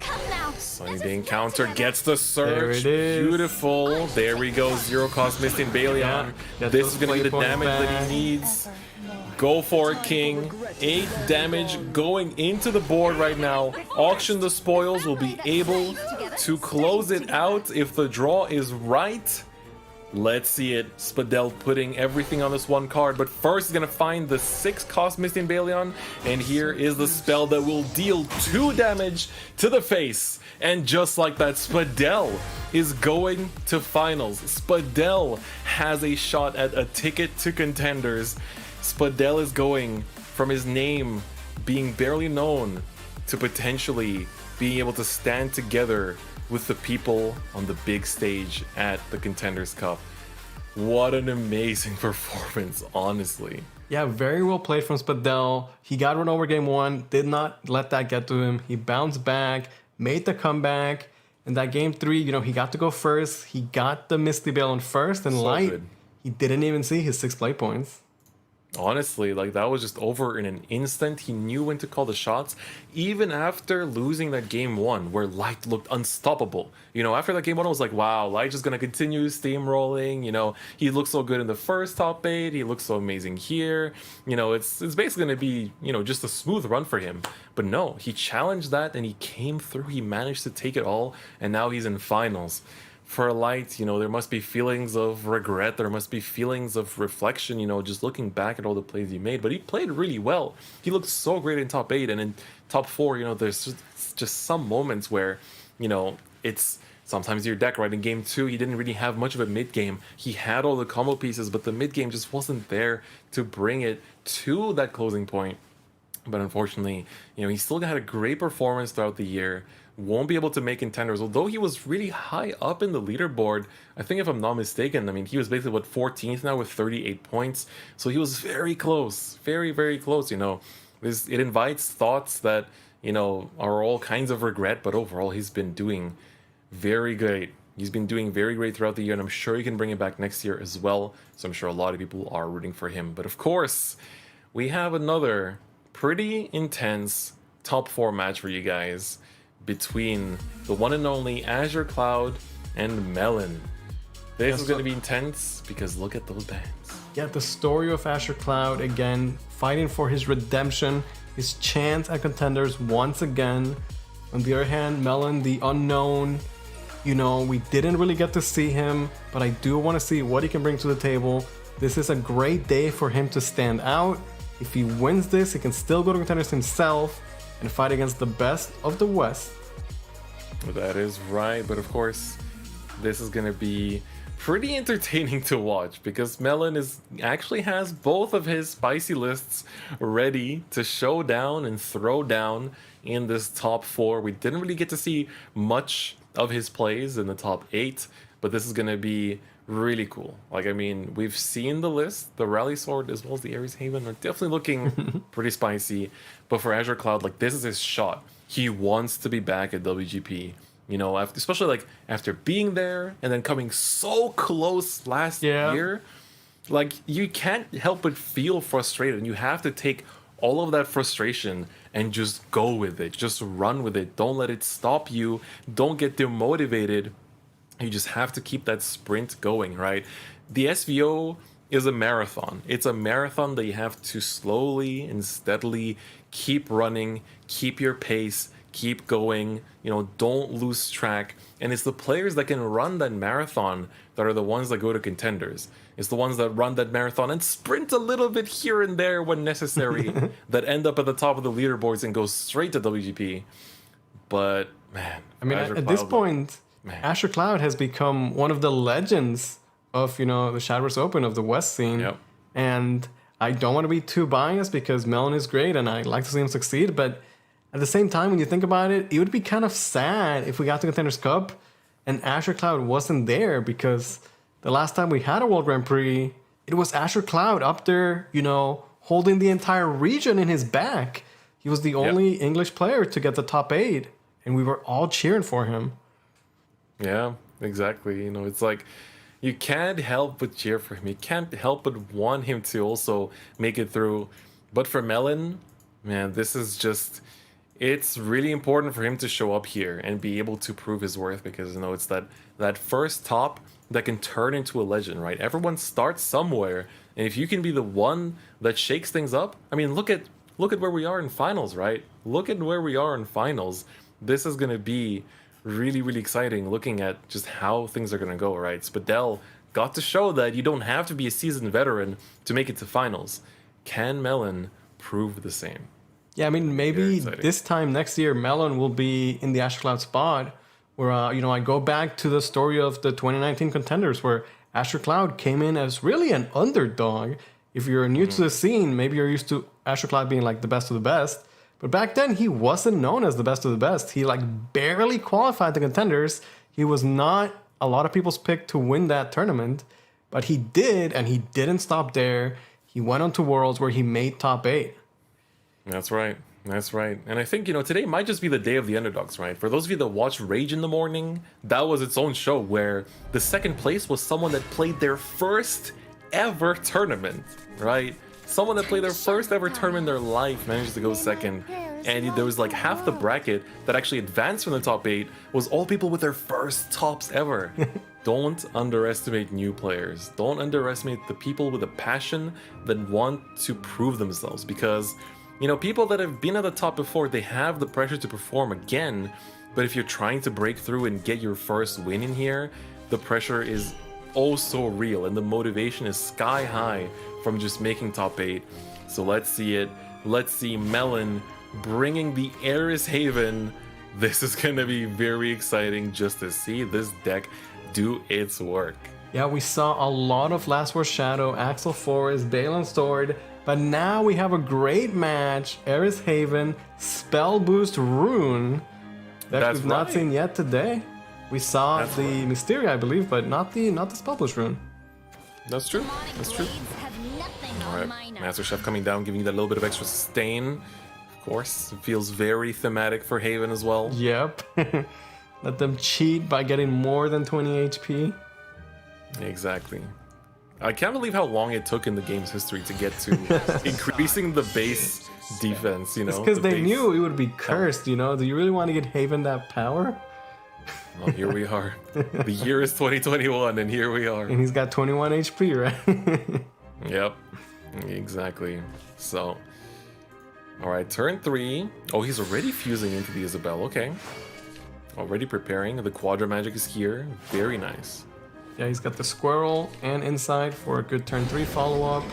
Come now. Sunny Day encounter gets the surge. There it is. Beautiful. There we go. Zero cost Misty and Baleon. Yeah, get This those is going to be the play damage points that back. he needs. Go for it, King. 8 damage going into the board right now. Auction the spoils will be able to close it out if the draw is right. Let's see it. Spadell putting everything on this one card, but first he's gonna find the 6 cost Misty and Baleon, and here is the spell that will deal 2 damage to the face. And just like that, Spadell is going to finals. Spadell has a shot at a ticket to Contenders. Spadell is going from his name being barely known to potentially being able to stand together with the people on the big stage at the Contenders Cup. What an amazing performance, honestly. Yeah, very well played from Spadell. He got run over game 1, did not let that get to him. He bounced back, made the comeback. In that game 3, you know, he got to go first. He got the Misty Balin first, and So Light, good. he didn't even see his 6 play points. Honestly, like that was just over in an instant. He knew when to call the shots, even after losing that game 1 where Light looked unstoppable. You know, after that game 1, I was like, wow, Light's just gonna continue steamrolling. You know, he looked so good in the first top 8. He looked so amazing here. You know, it's basically gonna be, you know, just a smooth run for him. But no, he challenged that and he came through. He managed to take it all, and now he's in finals. For Light, you know, there must be feelings of regret. There must be feelings of reflection, you know, just looking back at all the plays he made. But he played really well. He looked so great in top 8 and in top 4, you know, there's just some moments where, you know, it's sometimes your deck, right? In game 2, he didn't really have much of a mid game. He had all the combo pieces, but the mid game just wasn't there to bring it to that closing point. But unfortunately, you know, he still had a great performance throughout the year. Won't be able to make Contenders, although he was really high up in the leaderboard. I think if I'm not mistaken, I mean, he was basically, what, 14th now with 38 points. So he was very close, very, very close, you know. It invites thoughts that, you know, are all kinds of regret, but overall he's been doing very great. He's been doing very great throughout the year, and I'm sure he can bring it back next year as well. So I'm sure a lot of people are rooting for him. But of course, we have another pretty intense top 4 match for you guys between the one and only Azure Cloud and Melon. This is going to be intense because look at those bands. Yeah, the story of Azure Cloud again, fighting for his redemption, his chance at Contenders once again. On the other hand, Melon, the unknown, you know, we didn't really get to see him, but I do want to see what he can bring to the table. This is a great day for him to stand out. If he wins this, he can still go to Contenders himself and fight against the best of the West. That is right, but of course, this is going to be pretty entertaining to watch because Melon actually has both of his spicy lists ready to show down and throw down in this top 4. We didn't really get to see much of his plays in the top 8, but this is going to be really cool. Like, I mean, we've seen the list. The Rally Sword as well as the Ares Haven are definitely looking pretty spicy. But for Azure Cloud, like, this is his shot. He wants to be back at WGP. You know, especially like after being there and then coming so close last year. Like, you can't help but feel frustrated, and you have to take all of that frustration and just go with it. Just run with it. Don't let it stop you. Don't get demotivated. You just have to keep that sprint going, right? The SVO is a marathon. It's a marathon that you have to slowly and steadily keep running, keep your pace, keep going, you know, don't lose track. And it's the players that can run that marathon that are the ones that go to Contenders. It's the ones that run that marathon and sprint a little bit here and there when necessary that end up at the top of the leaderboards and go straight to WGP. But, man, I mean, at this point, Azure Cloud has become one of the legends of, you know, the Shadowverse Open of the West scene. Yep. And I don't want to be too biased because Melon is great and I like to see him succeed. But at the same time, when you think about it, it would be kind of sad if we got to Contenders Cup and Azure Cloud wasn't there, because the last time we had a World Grand Prix, it was Azure Cloud up there, you know, holding the entire region in his back. He was the only English player to get the top 8, and we were all cheering for him. Yeah, exactly. You know, it's like you can't help but cheer for him. You can't help but want him to also make it through. But for Melon, man, this is just, it's really important for him to show up here and be able to prove his worth, because, you know, it's that first top that can turn into a legend, right? Everyone starts somewhere, and if you can be the one that shakes things up, I mean, look at where we are in finals, right? Look at where we are in finals. This is going to be really, really exciting looking at just how things are going to go, right? Spadell got to show that you don't have to be a seasoned veteran to make it to finals. Can Melon prove the same? Yeah, I mean, maybe this time next year, Melon will be in the Ash Cloud spot where, you know, I go back to the story of the 2019 Contenders where Asher Cloud came in as really an underdog. If you're new to the scene, maybe you're used to Asher Cloud being like the best of the best. But back then, he wasn't known as the best of the best. He like barely qualified the Contenders. He was not a lot of people's pick to win that tournament. But he did, and he didn't stop there. He went on to Worlds where he made top 8. That's right. That's right. And I think, you know, today might just be the day of the underdogs, right? For those of you that watch Rage in the Morning, that was its own show where the second place was someone that played their first ever tournament, right? Someone that played their first ever tournament in their life managed to go second. And there was like half the bracket that actually advanced from the top 8 was all people with their first tops ever. Don't underestimate new players. Don't underestimate the people with a passion that want to prove themselves, because, you know, people that have been at the top before, they have the pressure to perform again. But if you're trying to break through and get your first win in here, the pressure is oh so real and the motivation is sky high from just making top 8. So let's see it. Let's see Melon bringing the Aris Haven. This is going to be very exciting just to see this deck do its work. Yeah, we saw a lot of Last War Shadow, Axel Forest, Balin Sword, but now we have a great match. Aris Haven, Spell Boost Rune, that we've not seen yet today. We saw the Mysteria, I believe, but not the Spell Boost Rune. That's true. That's true. All right, Master Chef coming down, giving you that little bit of extra sustain. Of course, it feels very thematic for Haven as well. Yep. Let them cheat by getting more than 20 HP. Exactly. I can't believe how long it took in the game's history to get to increasing the base defense, you know? It's because they knew it would be cursed, you know? Do you really want to get Haven that power? Well, here we are. The year is 2021, and here we are. And he's got 21 HP, right? Yep. Exactly. So, alright, turn 3. Oh, he's already fusing into the Isabel. Okay. Already preparing. The Quadra Magic is here. Very nice. Yeah, he's got the Squirrel and Insight for a good turn 3 follow-up.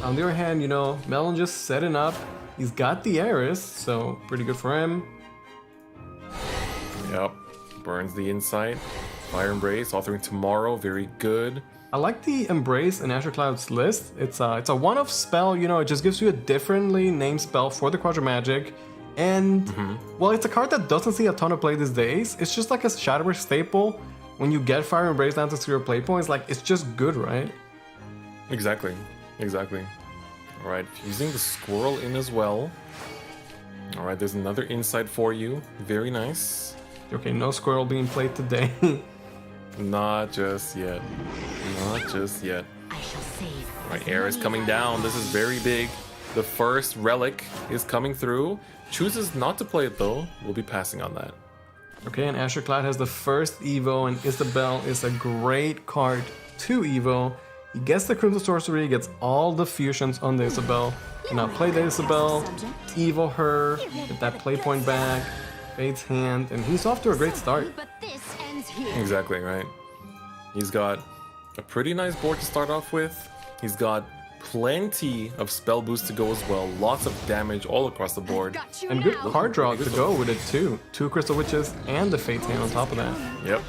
On the other hand, you know, Melon just setting up. He's got the Aris, so pretty good for him. Yep. Burns the Insight. Fire Embrace, authoring tomorrow. Very good. I like the Embrace in Azure Cloud's list. It's a one-off spell, you know, it just gives you a differently named spell for the Quadra Magic. And, well, it's a card that doesn't see a ton of play these days. It's just like a Shadowverse staple. When you get Fire Embrace down to 0 play points, like, it's just good, right? Exactly. Exactly. Alright, fusing the Squirrel in as well. Alright, there's another Insight for you. Very nice. Okay, no Squirrel being played today. Not just yet. Not just yet. Alright, air is coming down. This is very big. The first relic is coming through. Chooses not to play it though. We'll be passing on that. Okay, and Asher Cloud has the first Evo, and Isabel is a great card to Evo. He gets the Crimson Sorcery, gets all the fusions on the Isabel. And now play the Isabel, Evo her, get that play point back, Fade's Hand, and he's off to a great start. Exactly, right. He's got a pretty nice board to start off with. He's got plenty of spell boost to go as well. Lots of damage all across the board. And good card draw to go with it too. 2 Crystal Witches and the Fate's Hand on top of that. Yep.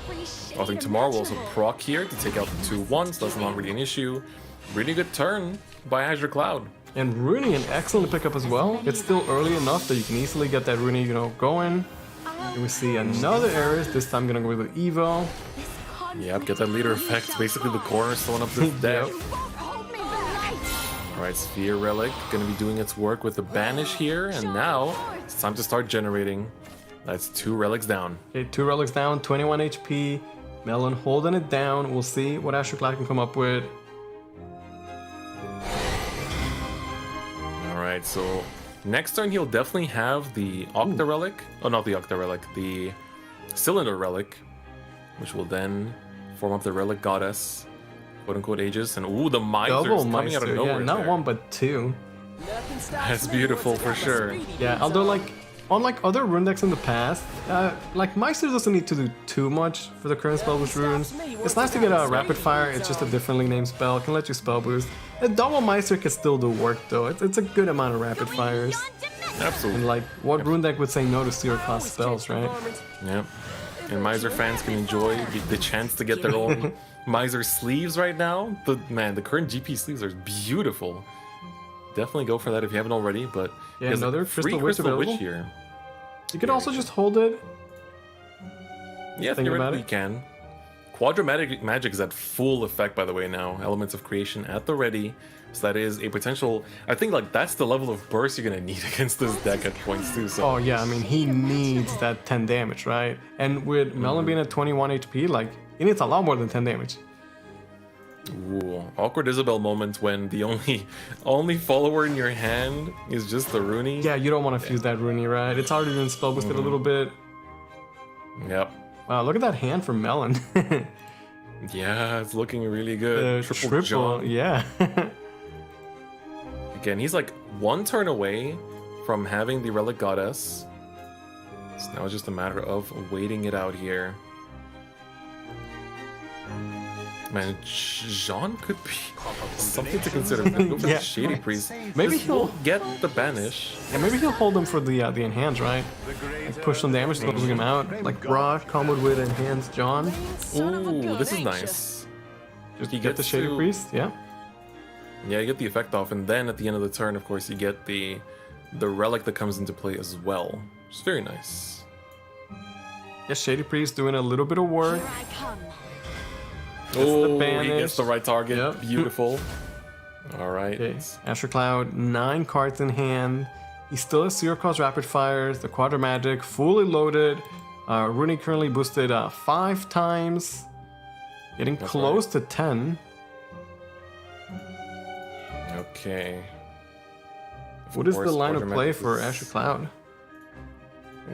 I think tomorrow will also proc here to take out the 2/1, so that's not really an issue. Really good turn by Azure Cloud. And Rooney, an excellent pickup as well. It's still early enough that you can easily get that Rooney, you know, going. And we see another Aris, this time gonna go with the Evo. Yep, get that leader effect, basically the cornerstone of this deck. Alright, Sphere Relic, gonna be doing its work with the Banish here, and now it's time to start generating. That's 2 relics down. Okay, 2 relics down, 21 HP. Melon holding it down. We'll see what Asher Cloud can come up with. Alright, so next turn he'll definitely have the Octa Relic. Oh, not the Octa Relic, the Cylinder Relic, which will then form up the Relic Goddess, quote unquote Aegis. And ooh, the Miser's Double coming out of Meister, nowhere. yeah, not there. one but two. That's beautiful for sure. Yeah, although like unlike other rune decks in the past, like Meister doesn't need to do too much for the current spell boost runes. It's nice to get a rapid fire, it's just a differently named spell, it can let you spell boost. A double Meister can still do work though, it's a good amount of rapid fires. Absolutely. And like, what rune deck would say no to zero cost spells, right? Yep. And Miser fans can enjoy the chance to get their own Miser sleeves right now. The current GP sleeves are beautiful. Definitely go for that if you haven't already, but Yeah, there's another a free Crystal Witch available. here. You could also just hold it. Yeah, Think about theoretically it. you can. Quadramatic Magic is at full effect, by the way, now. Elements of Creation at the ready. So that is a potential... I think like that's the level of burst you're going to need against this deck at points too. So Oh yeah, I mean, he needs that 10 damage, right? And with Melon being at 21 HP, like, he needs a lot more than 10 damage. Ooh, awkward Isabel moment when the only follower in your hand is just the Rooney. Yeah, you don't want to fuse that Rooney, right? It's already been spell boosted a little bit. Yep. Wow, look at that hand from Melon. Yeah, it's looking really good. Triple, John. yeah. Again, he's like one turn away from having the Relic Goddess. So now it's just a matter of waiting it out here. Man, Jean could be something to consider. Go for Yeah. the Shady Priest. Maybe This he'll- will get the banish. Yeah, maybe he'll hold him for the enhance, right? Like push some damage to closing him out. Like Brock comboed with enhance John. Ooh, this is nice. Just He get the gets Shady to- Priest, yeah. Yeah, you get the effect off, and then at the end of the turn, of course, you get the relic that comes into play as well. Which is very nice. Yeah, Shady Priest doing a little bit of work. Oh, he banish. gets the right target. Yep. Beautiful. All right. Okay, Asher Cloud, 9 cards in hand. He still has 0 cost rapid fires, the Quadra Magic, fully loaded. Rooney currently boosted 5 times. Getting That's close to 10. Okay. What is the course, line of Quadra play Magic for is- Asher Cloud?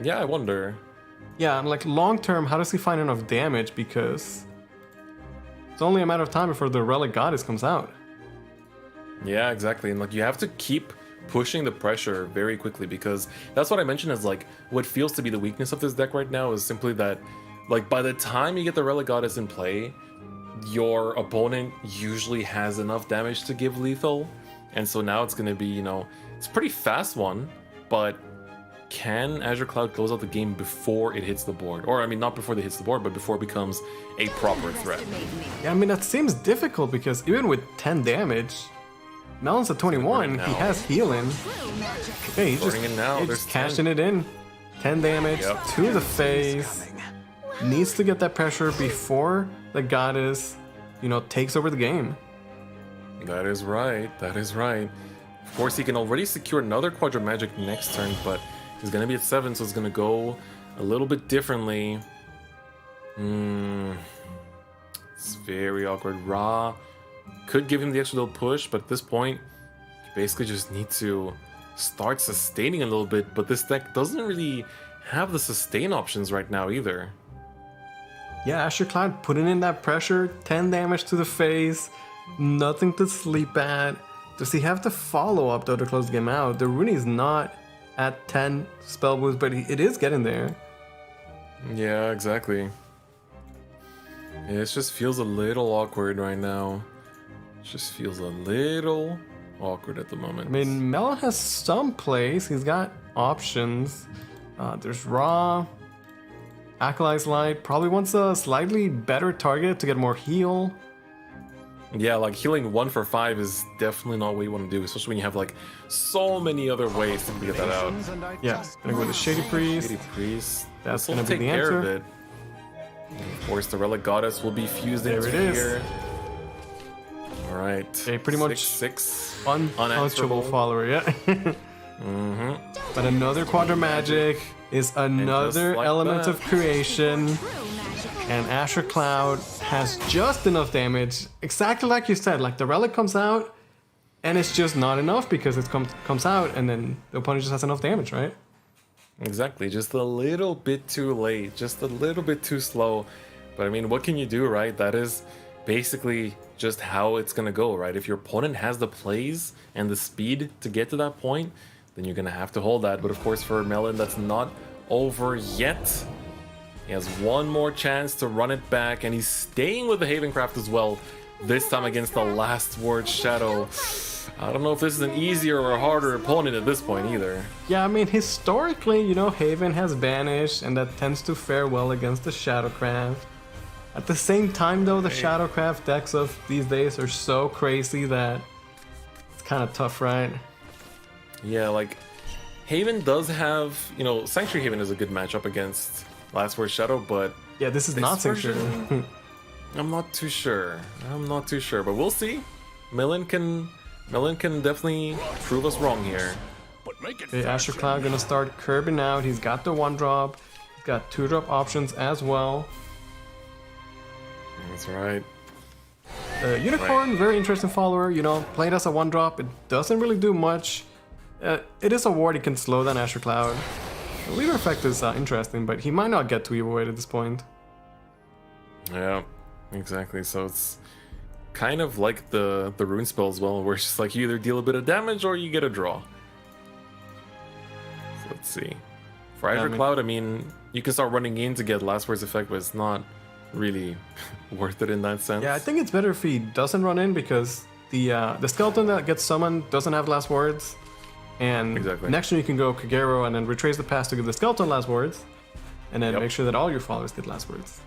Yeah, I wonder. Yeah, and like long term, how does he find enough damage? Because it's only a matter of time before the Relic Goddess comes out. Yeah, exactly. And like you have to keep pushing the pressure very quickly, because that's what I mentioned as like what feels to be the weakness of this deck right now is simply that like by the time you get the Relic Goddess in play, your opponent usually has enough damage to give lethal. And so now it's going to be, you know, it's a pretty fast one, but can Azure Cloud close out the game before it hits the board? Or, I mean, not before it hits the board, but before it becomes a proper threat. Yeah, I mean, that seems difficult because even with 10 damage, Melon's at 21, he now. has healing. Okay, he's just, Starting it now, he's there's just 10. cashing it in. 10 damage Yep. to the face. Needs to get that pressure before the Goddess, you know, takes over the game. That is right. That is right. Of course, he can already secure another Quadra Magic next turn, but he's going to be at 7, so it's going to go a little bit differently. It's very awkward. Ra could give him the extra little push, but at this point, you basically just need to start sustaining a little bit, but this deck doesn't really have the sustain options right now either. Yeah, Asher Cloud putting in that pressure, 10 damage to the face, nothing to sleep at. Does he have to follow up though to close the game out? The Rooney's not at 10 spell boost, but it is getting there. Yeah, exactly. Yeah, it just feels a little awkward right now. It just feels a little awkward at the moment. I mean, Melon has some plays. He's got options. There's Raw. Acolyte's Light probably wants a slightly better target to get more heal. Yeah, like healing 1 for 5 is definitely not what you want to do, especially when you have like so many other ways to get that out. Yeah, gonna go with the Shady Priest. Shady Priest. That's This'll gonna be take the care of answer. it. And of course, the Relic Goddess will be fused There into it is. here. All right. Okay, pretty much 6. Unanswerable follower, yeah. But another Quadra Magic is another like element that. of creation. And Asher Cloud has just enough damage, exactly like you said. Like the relic comes out, and it's just not enough because it comes out, and then the opponent just has enough damage, right? Exactly, just a little bit too late, just a little bit too slow. But I mean, what can you do, right? That is basically just how it's gonna go, right? If your opponent has the plays and the speed to get to that point, then you're gonna have to hold that. But of course, for Melon, that's not over yet. He has one more chance to run it back, and he's staying with the Havencraft as well, this time against the Last Word Shadow. I don't know if this is an easier or a harder opponent at this point either. Yeah, I mean, historically, you know, Haven has banished, and that tends to fare well against the Shadowcraft. At the same time, though, the Shadowcraft decks of these days are so crazy that it's kind of tough, right? Yeah, like, Haven does have, you know, Sanctuary Haven is a good matchup against Last Word Shadow, but... Yeah, this is not Sanctuary. I'm not too sure. I'm not too sure, but we'll see. Melon can definitely prove us wrong here. Okay, Asher Cloud gonna start curbing out. He's got the 1-drop. He's got 2-drop options as well. That's right. Unicorn, very interesting follower. You know, played as a 1-drop. It doesn't really do much. It is a ward. He can slow down Asher Cloud. The leader effect is interesting, but he might not get to Evo Weight at this point. Yeah, exactly. So it's kind of like the rune spell as well, where it's just like you either deal a bit of damage or you get a draw. So let's see. For Azure Cloud, I mean, you can start running in to get Last Word's effect, but it's not really worth it in that sense. Yeah, I think it's better if he doesn't run in, because the skeleton that gets summoned doesn't have last words. And next turn you can go Kagero and then retrace the past to give the skeleton last words, and then make sure that all your followers get last words.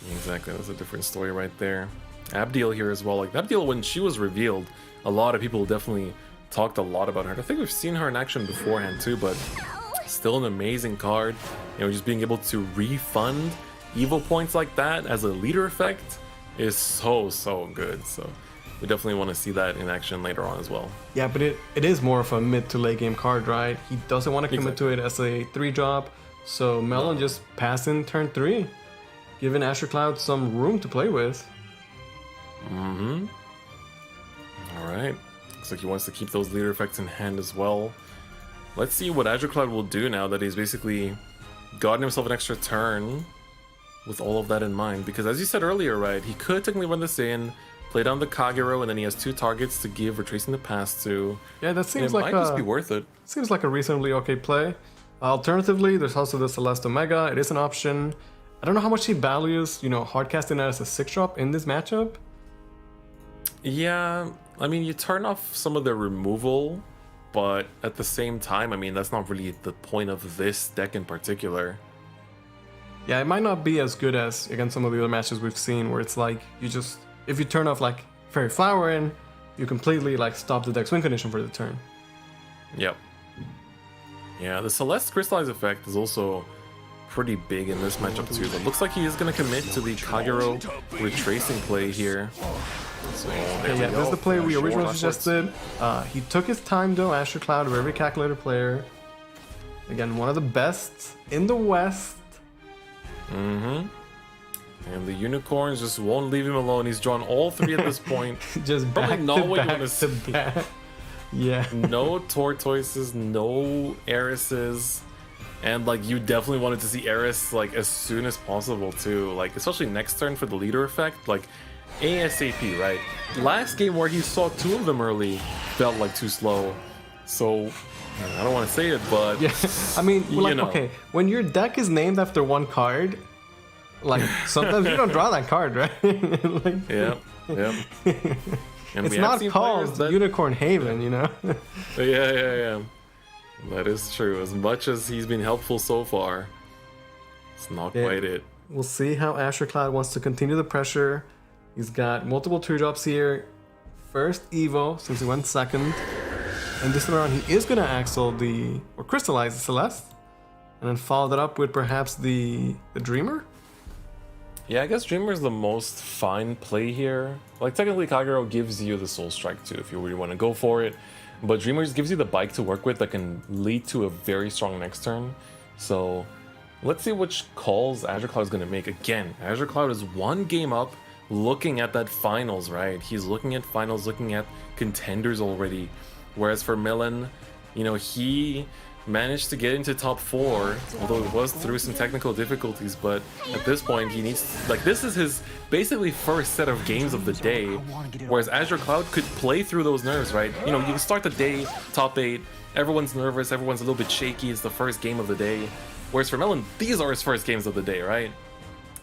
Exactly, that's a different story right there. Abdiel here as well. Like, Abdiel, when she was revealed, a lot of people definitely talked a lot about her. I think we've seen her in action beforehand too, but still an amazing card. You know, just being able to refund evil points like that as a leader effect is so good. So we definitely want to see that in action later on as well. Yeah, but it is more of a mid to late game card, right? He doesn't want to commit to it as a 3-drop, so Melon just passed in turn 3, giving Asher Cloud some room to play with. Alright. Looks like he wants to keep those leader effects in hand as well. Let's see what Azure Cloud will do now that he's basically gotten himself an extra turn with all of that in mind. Because as you said earlier, right, he could technically run this in, play down the Kagero, and then he has 2 targets to give Retracing the Past to. Yeah, that seems like might just be worth it. Seems like a reasonably okay play. Alternatively, there's also the Celeste Omega. It is an option. I don't know how much he values, you know, hardcasting that as a 6-drop in this matchup. Yeah, I mean, you turn off some of the removal, but at the same time, I mean, that's not really the point of this deck in particular. Yeah, it might not be as good as against some of the other matches we've seen, where it's like, you just, if you turn off like Fairy Flower in, you completely like stop the deck's win condition for the turn. Yep. Yeah, the Celeste Crystallize effect is also pretty big in this matchup too, but looks like he is going to commit to the Kagero retracing play here. So, yeah, this is the play we originally suggested. He took his time though, Asher Cloud, a very calculated player. Again, one of the best in the West. And the Unicorns just won't leave him alone. He's drawn all 3 at this point. Just probably back not to what you back want to see. back. Yeah. No Tortoises, no Heiresses. And like, you definitely wanted to see Eris like as soon as possible too. Like, especially next turn for the leader effect. Like, ASAP, right? Last game where he saw 2 of them early felt like too slow. So, I don't want to say it, but... Yeah, I mean, like, you know. Okay, when your deck is named after one card, like, sometimes you don't draw that card, right? Like, yeah. And it's not called Unicorn Haven, you know? Yeah. That is true. As much as he's been helpful so far, it's not quite it. We'll see how Asher Cloud wants to continue the pressure. He's got multiple 2-drops here. First Evo, since he went second. And this time around, he is going to Axel or crystallize the Celeste. And then follow that up with perhaps the Dreamer? Yeah, I guess Dreamer is the most fine play here. Like, technically, Kagero gives you the Soul Strike too, if you really want to go for it. But Dreamer just gives you the bike to work with that can lead to a very strong next turn. So, Let's see which calls Azure Cloud is going to make. Again, Azure Cloud is one game up, looking at that finals, right? He's looking at finals, looking at contenders already. Whereas for Melon, you know, he managed to get into top 4, although it was through some technical difficulties, but at this point he needs, like, this is his basically first set of games of the day, whereas Azure Cloud could play through those nerves, right? You know, you start the day top 8, everyone's nervous, everyone's a little bit shaky, it's the first game of the day, whereas for Melon, these are his first games of the day, right?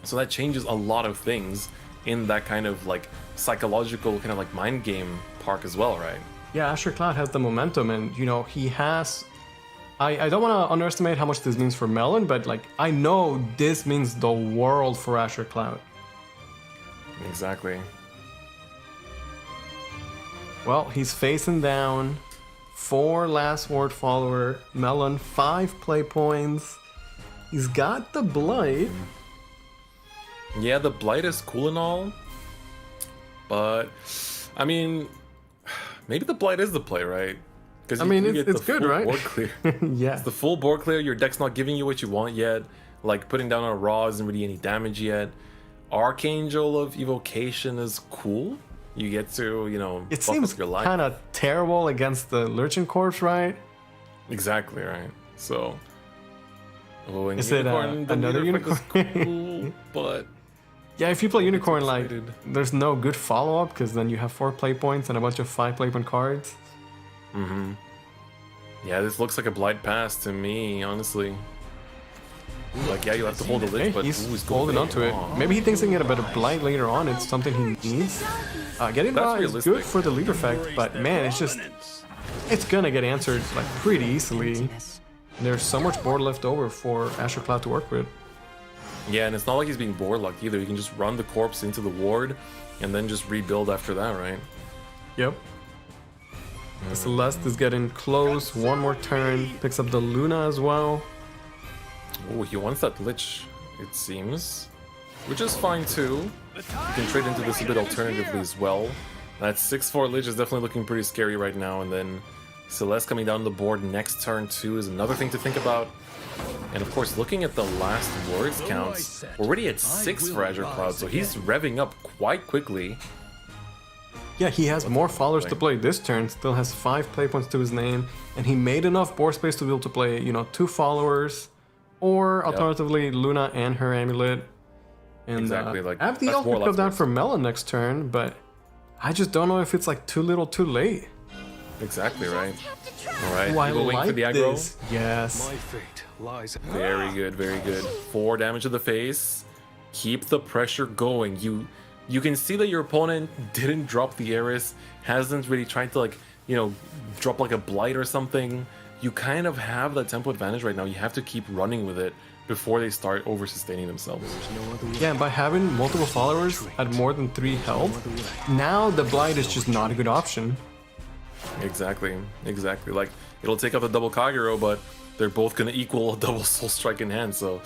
So that changes a lot of things in that kind of like psychological kind of like mind game park as well, right? Yeah, Azure Cloud has the momentum, and you know, he has, I don't want to underestimate how much this means for Melon, but like, I know this means the world for Azure Cloud. Exactly. Well, he's facing down 4 last word follower, Melon 5 play points. He's got the Blight. Yeah, the Blight is cool and all, but I mean, maybe the Blight is the play, right? Because I mean, it's good, right? Board clear. Yeah. It's the full board clear. Your deck's not giving you what you want yet. Like putting down a Raw isn't really any damage yet. Archangel of Evocation is cool. You get to, you know, It fuck seems with your life. kind of terrible against the Lurchin Corpse, right? Exactly, right? So, oh, and Is it Unicorn, the another leader effect is unicorn? cool, but Yeah, if you play Unicorn, like, excited. there's no good follow-up, because then you have 4 play points and a bunch of 5 play point cards. mm-hmm. Yeah, this looks like a Blight pass to me, honestly. Like, yeah, you have to hold the Hey, lich, but he's ooh, holding going onto it. Aw. Maybe he thinks he can get a better Blight later on. It's something he needs. Getting That's Raw is realistic. good for the lead effect, but man, it's just, it's gonna get answered like pretty easily. And there's so much board left over for Azure Cloud to work with. Yeah, and it's not like he's being board locked either. You can just run the corpse into the ward and then just rebuild after that, right? Yep. The Celeste is getting close. One more turn. Picks up the Luna as well. Oh, he wants that lich, it seems. Which is fine too. You can trade into this a bit alternatively as well. That 6/4 lich is definitely looking pretty scary right now, and then Celeste coming down the board next turn too is another thing to think about. And of course, looking at the last words counts, we're already at 6 for Azure Cloud, so he's revving up quite quickly. Yeah, he has more followers to play this turn. Still has 5 play points to his name, and he made enough board space to be able to play, you know, 2 followers, or alternatively Luna and her amulet. And Exactly, like, that's Abdiel more could come down left for Melon next turn, but I just don't know if it's like too little, too late. Exactly, right? Have to try. Alright, Oh, I people waiting for like the aggro. this. Yes. My fate lies. Very good, very good. 4 damage to the face. Keep the pressure going. You can see that your opponent didn't drop the Eris, hasn't really tried to, like, you know, drop like a Blight or something. You kind of have that tempo advantage right now. You have to keep running with it before they start over-sustaining themselves. Yeah, by having multiple followers at more than 3 health, now the Blight is just not a good option. Exactly, exactly. Like, it'll take out the double Kagero, but they're both gonna equal a double Soul Strike in hand, so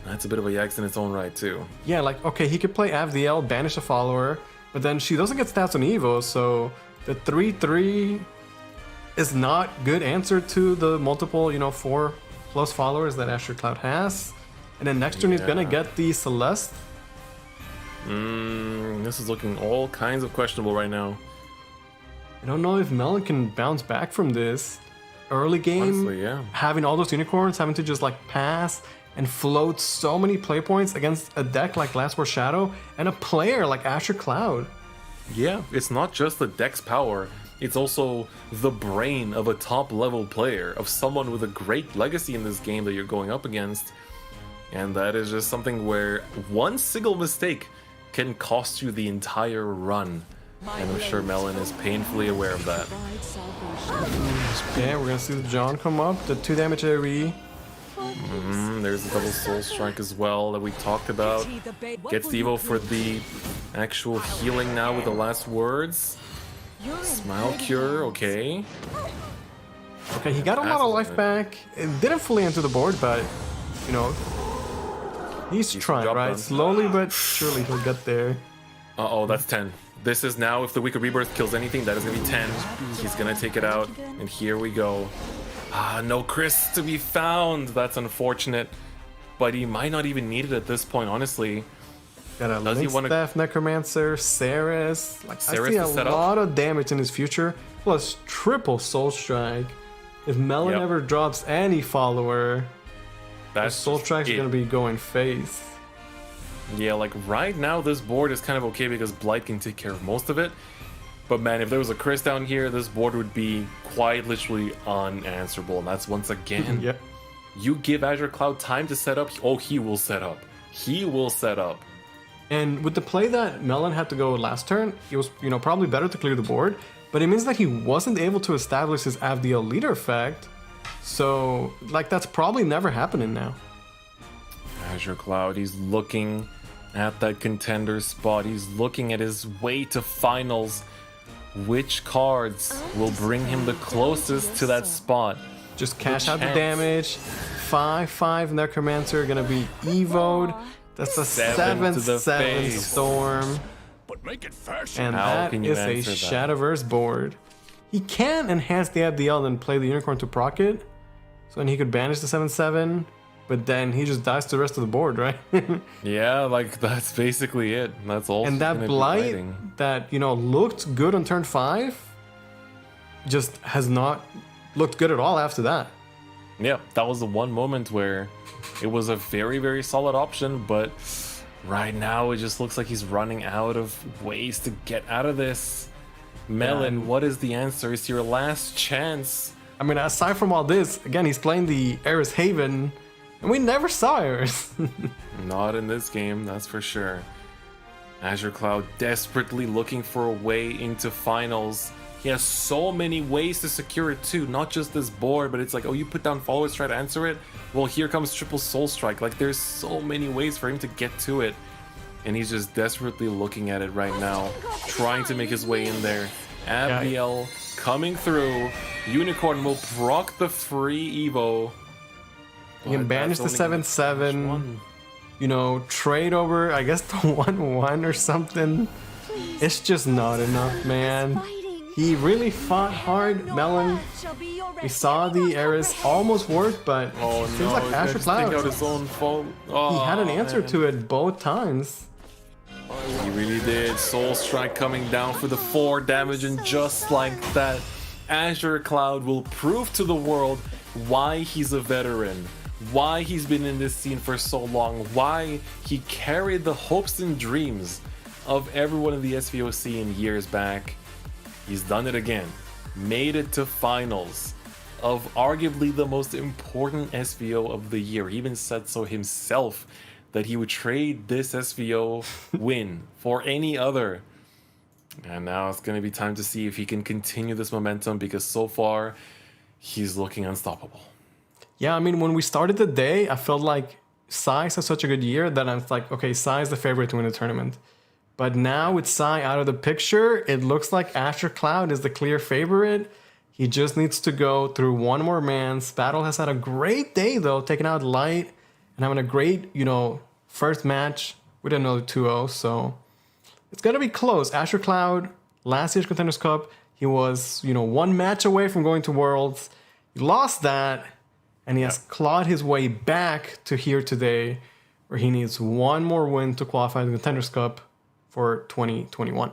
that's a bit of a yikes in its own right, too. Yeah, like, okay, he could play Avdiel, banish a follower, but then she doesn't get stats on Evo, so the 3/3 is not good answer to the multiple, you know, 4+ followers that Azure Cloud has. And then next turn he's gonna get the Celeste. This is looking all kinds of questionable right now. I don't know if Melon can bounce back from this. Early game, Honestly, yeah. having all those unicorns, having to just like pass and float so many play points against a deck like Last War Shadow and a player like Azure Cloud. Yeah, it's not just the deck's power, it's also the brain of a top level player, of someone with a great legacy in this game that you're going up against. And that is just something where one single mistake can cost you the entire run. And I'm sure Melon is painfully aware of that. Yeah, we're gonna see the John come up, the 2 damage AoE. There's the double Soul Strike as well that we talked about. Gets Devo for the actual healing now with the last words. Smile Cure, okay. Okay, he got a lot of life back. It didn't fully enter the board, but, you know, he's trying, job right? done. Slowly but surely he'll get there. Uh-oh, that's 10. This is now, if the Week of Rebirth kills anything, that is going to be 10. He's going to take it out, and here we go. Ah, no Chris to be found. That's unfortunate. but he might not even need it at this point, honestly. Got a Does he Link wanna- Staff Necromancer, Ceres. Like, I Ceres see to a set up? lot of damage in his future, plus triple Soul Strike. If Melon Yep. ever drops any follower, That's Soul just Strike's it. gonna be going face. Yeah, like right now this board is kind of okay because Blight can take care of most of it. But man, if there was a Chris down here, this board would be quite literally unanswerable. And that's once again, Yep. you give Azure Cloud time to set up. Oh, he will set up. He will set up. And with the play that Melon had to go last turn, it was, you know, probably better to clear the board, but it means that he wasn't able to establish his Avdiel leader effect. So, like, that's probably never happening now. Azure Cloud, he's looking at that contender spot. He's looking at his way to finals. Which cards will bring him the closest to that spot? Just cash out the chance. damage. 5/5 Necromancer gonna be evoed. That's a Seven to the 7/7 face. Storm. But make it fashion. And How that can you is a answer that? Shadowverse board. He can enhance the Abdiel and play the Unicorn to proc it. So then he could banish the 7/7, but then he just dies to the rest of the board, right? Yeah, like that's basically it. That's all. And he's that gonna be blight fighting. that, you know, looked good on turn 5 just has not looked good at all after that. Yeah, that was the one moment where it was a very, very solid option, but right now it just looks like he's running out of ways to get out of this. Melon, Yeah. what is the answer? It's your last chance. I mean, aside from all this, again, he's playing the Eris Haven, and we never saw Eris. Not in this game, that's for sure. Azure Cloud desperately looking for a way into finals. He has so many ways to secure it too, not just this board, but it's like, oh, you put down followers, try to answer it. Well, here comes triple Soul Strike. Like, there's so many ways for him to get to it. And he's just desperately looking at it right now, trying to make his way in there. Abdiel coming through. Unicorn will proc the free Evo. You can But banish that's the only gonna 7/7, finish one. you know, trade over, I guess, the 1/1 or something. It's just not enough, man. He really fought hard, Melon. We saw the Eris almost work, but Oh seems no, like he Azure just think out Cloud, his own fault. he had an answer to it both times. He really did. Soul Strike coming down for the 4 damage, and just like that, Azure Cloud will prove to the world why he's a veteran, why he's been in this scene for so long, why he carried the hopes and dreams of everyone in the SVO scene years back. He's done it again. Made it to finals of arguably the most important SVO of the year. He even said so himself, that he would trade this SVO win for any other. And now it's going to be time to see if he can continue this momentum, because so far he's looking unstoppable. Yeah, I mean, when we started the day, I felt like Psy's had such a good year that I was like, okay, Psy's the favorite to win the tournament. But now with Psy out of the picture, it looks like Azure Cloud is the clear favorite. He just needs to go through one more man. Battle has had a great day, though, taking out Light and having a great, you know, first match with another 2-0. So it's going to be close. Azure Cloud, last year's Contenders Cup, he was, you know, one match away from going to Worlds. He lost that, and he has clawed his way back to here today, where he needs one more win to qualify the Contenders Cup for 2021.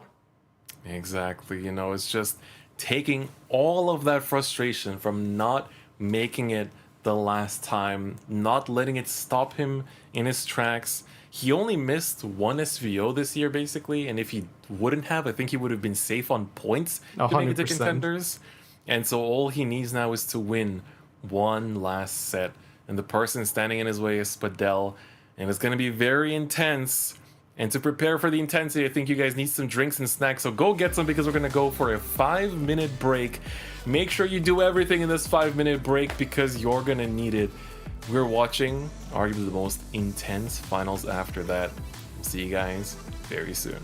Exactly. You know, it's just taking all of that frustration from not making it the last time, not letting it stop him in his tracks. He only missed one SVO this year, basically, and if he wouldn't have, I think he would have been safe on points to make it to 100%. Contenders. And so all he needs now is to win one last set. And the person standing in his way is Spadell, and it's going to be very intense. And to prepare for the intensity, I think you guys need some drinks and snacks. So go get some, because we're going to go for a 5-minute break. Make sure you do everything in this 5-minute break, because you're going to need it. We're watching arguably the most intense finals after that. We'll see you guys very soon.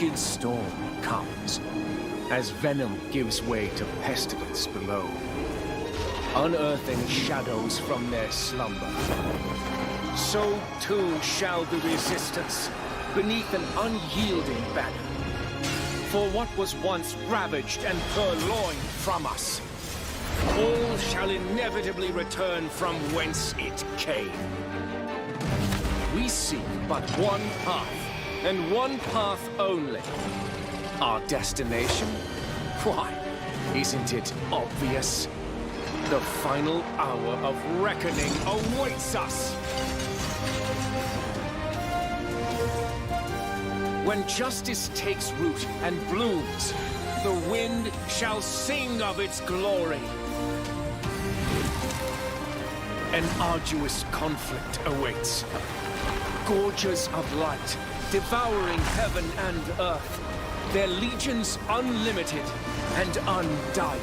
frigid storm comes as venom gives way to pestilence below, unearthing shadows from their slumber. So too shall the resistance beneath an unyielding banner. For what was once ravaged and purloined from us, all shall inevitably return from whence it came. We seek but one path, and one path only. Our destination? Why, isn't it obvious? The final hour of reckoning awaits us! When justice takes root and blooms, the wind shall sing of its glory. An arduous conflict awaits. Gorges of light, devouring heaven and earth, their legions unlimited and undying.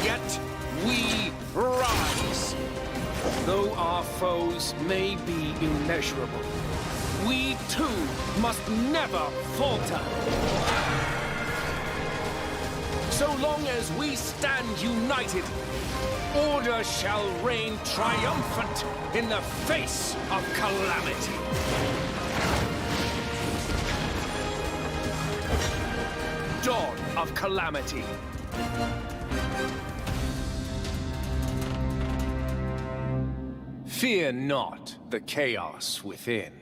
Yet we rise. Though our foes may be immeasurable, we too must never falter. So long as we stand united, order shall reign triumphant in the face of calamity. Dawn of calamity. Fear not the chaos within.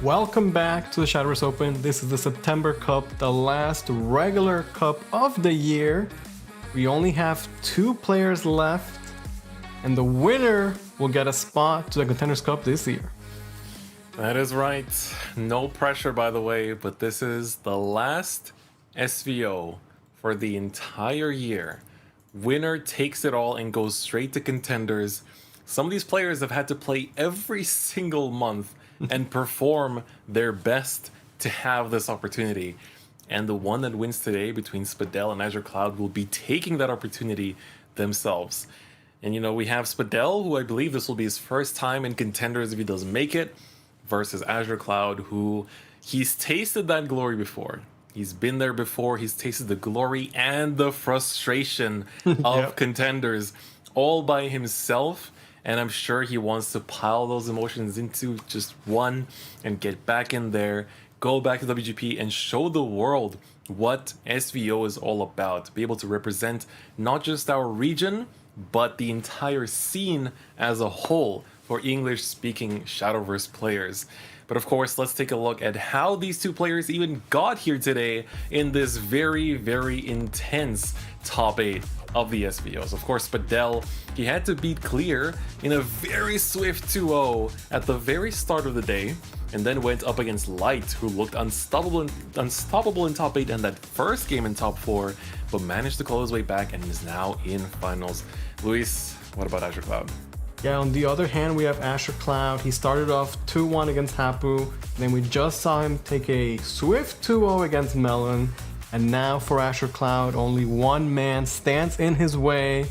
Welcome back to the Shadowverse Open. This is the September Cup, the last regular cup of the year. We only have 2 players left, and the winner will get a spot to the Contenders Cup this year. That is right. No pressure, by the way, but this is the last SVO for the entire year. Winner takes it all and goes straight to Contenders. Some of these players have had to play every single month and perform their best to have this opportunity. And the one that wins today between Spadell and Azure Cloud will be taking that opportunity themselves. And, we have Spadell, who I believe this will be his first time in Contenders if he doesn't make it, versus Azure Cloud, who he's tasted that glory before. He's been there before. He's tasted the glory and the frustration of Contenders all by himself. And I'm sure he wants to pile those emotions into just one and get back in there, go back to WGP and show the world what SVO is all about. Be able to represent not just our region, but the entire scene as a whole for English-speaking Shadowverse players. But of course, let's take a look at how these two players even got here today in this very, very intense top 8 of the SVOs. Of course, Spadell, he had to beat Clear in a very swift 2-0 at the very start of the day, and then went up against Light, who looked unstoppable in top 8 and that first game in top 4, but managed to claw his way back and is now in finals. Luis, what about Azure Cloud? Yeah, on the other hand, we have Azure Cloud. He started off 2-1 against Hapu, then we just saw him take a swift 2-0 against Melon, and now for Azure Cloud, only one man stands in his way.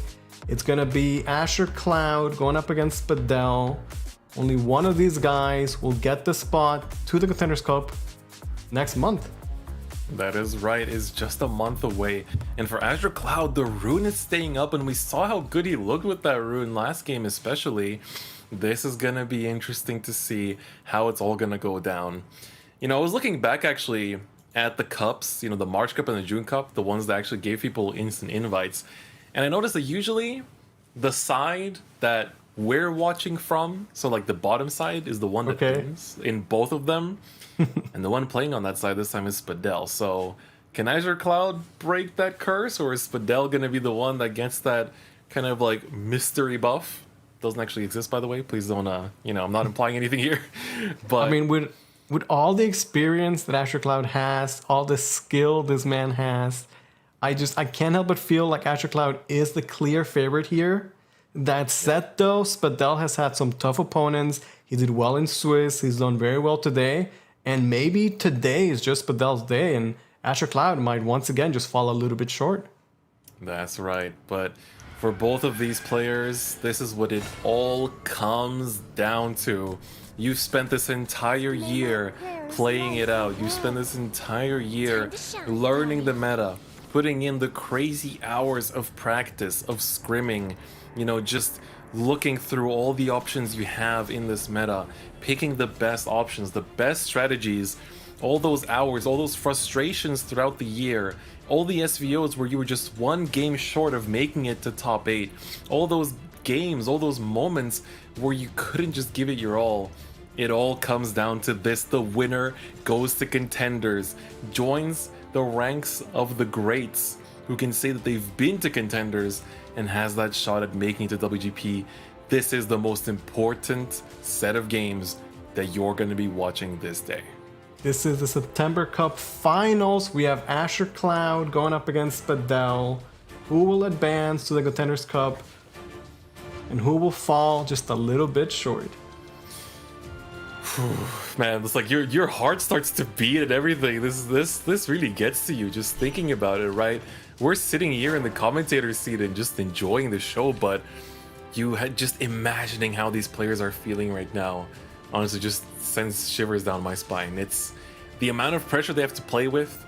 It's gonna be Azure Cloud going up against Spadell. Only one of these guys will get the spot to the Contenders Cup next month. That is right, it's just a month away. And for Azure Cloud, the rune is staying up, and we saw how good he looked with that rune last game especially. This is gonna be interesting to see how it's all gonna go down. I was looking back actually at the cups, the March Cup and the June Cup, the ones that actually gave people instant invites. And I noticed that usually the side that we're watching from, so like the bottom side, is the one that wins in both of them. And the one playing on that side this time is Spadell. So can Azure Cloud break that curse, or is Spadell going to be the one that gets that kind of like mystery buff? Doesn't actually exist, by the way. Please don't, I'm not implying anything here. But I mean, with all the experience that Azure Cloud has, all the skill this man has, I can't help but feel like Azure Cloud is the clear favorite here. That said though, Spadell has had some tough opponents. He did well in Swiss, he's done very well today, and maybe today is just Spadell's day and Azure Cloud might once again just fall a little bit short. That's right, but for both of these players, this is what it all comes down to. You've spent this entire year playing it out. You spent this entire year learning the meta, putting in the crazy hours of practice, of scrimming, just looking through all the options you have in this meta, picking the best options, the best strategies, all those hours, all those frustrations throughout the year, all the SVOs where you were just one game short of making it to top 8, all those games, all those moments where you couldn't just give it your all. It all comes down to this: the winner goes to Contenders, joins the ranks of the greats who can say that they've been to Contenders and has that shot at making it to WGP. This is the most important set of games that you're going to be watching this day. This is the September Cup Finals. We have Azure Cloud going up against Spadell. Who will advance to the Contenders Cup and who will fall just a little bit short? Man, it's like your heart starts to beat and everything. This really gets to you just thinking about it, right? We're sitting here in the commentator seat and just enjoying the show, but you had just imagining how these players are feeling right now. Honestly, just sends shivers down my spine. It's the amount of pressure they have to play with.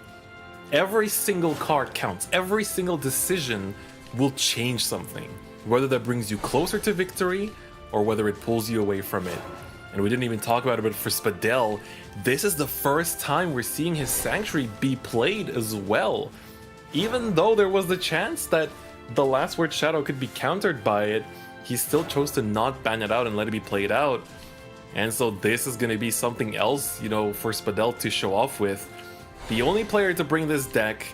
Every single card counts. Every single decision will change something, whether that brings you closer to victory or whether it pulls you away from it. And we didn't even talk about it, but for Spadell, this is the first time we're seeing his Sanctuary be played as well. Even though there was the chance that the Last Word Shadow could be countered by it, he still chose to not ban it out and let it be played out. And so this is going to be something else, for Spadell to show off with. The only player to bring this deck,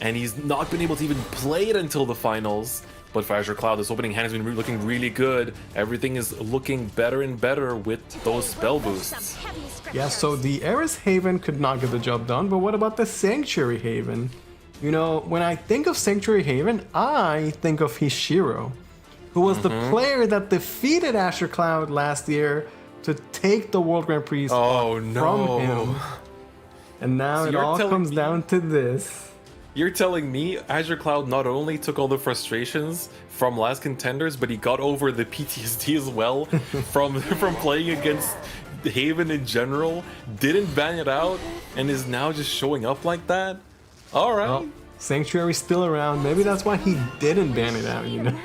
and he's not been able to even play it until the finals. But for Azure Cloud, this opening hand has been looking really good. Everything is looking better and better with those spell boosts. Yeah, so the Eris Haven could not get the job done, but what about the Sanctuary Haven? When I think of Sanctuary Haven, I think of Hishiro, who was the player that defeated Azure Cloud last year to take the World Grand Prix from him. And now it all comes down to this. You're telling me Azure Cloud not only took all the frustrations from last Contenders, but he got over the PTSD as well from playing against Haven in general, didn't ban it out, and is now just showing up like that? Alright. Well, Sanctuary's still around. Maybe that's why he didn't ban it out, you know?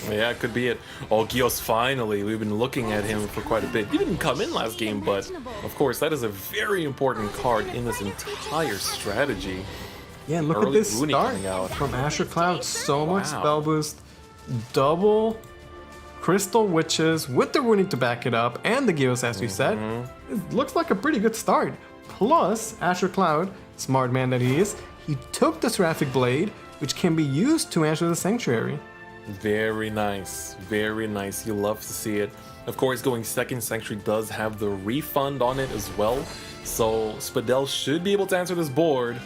Yeah, it could be it. Oh, Gios, finally. We've been looking at him for quite a bit. He didn't come in last game, but of course, that is a very important card in this entire strategy. Yeah, and look Early at this Rooney start coming out. from Azure Cloud. So much Wow. spell boost, double Crystal Witches with the Rooney to back it up, and the Gios, as we said. It looks like a pretty good start. Plus, Azure Cloud, smart man that he is, he took the Seraphic Blade, which can be used to answer the Sanctuary. Very nice. Very nice. You love to see it. Of course, going second Sanctuary does have the refund on it as well. So Spadell should be able to answer this board.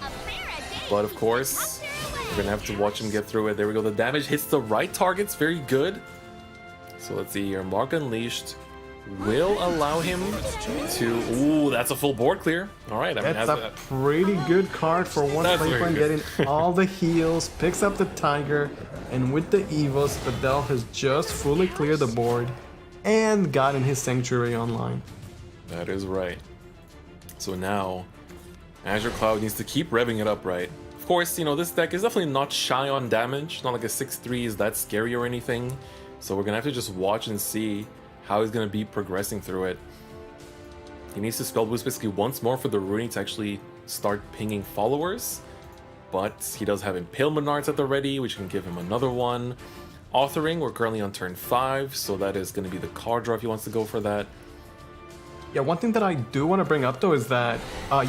But of course, we're gonna have to watch him get through it. There we go. The damage hits the right targets. Very good. So let's see here. Mark Unleashed will allow him to... Ooh, that's a full board clear. All right. I mean, That's a pretty good card for one That's play very point, good. getting all the heals, picks up the Tiger, and with the Evo, Spadell has just fully cleared the board and gotten his Sanctuary online. That is right. So now, Azure Cloud needs to keep revving it up, right? Of course, you know, this deck is definitely not shy on damage. Not like a 6-3 is that scary or anything. So we're gonna have to just watch and see how he's gonna be progressing through it. He needs to spell boost basically once more for the Rooney to actually start pinging followers. But he does have Impalement Arts at the ready, which can give him another one. Authoring, we're currently on turn 5, so that is gonna be the card draw if he wants to go for that. Yeah, one thing that I do want to bring up though is that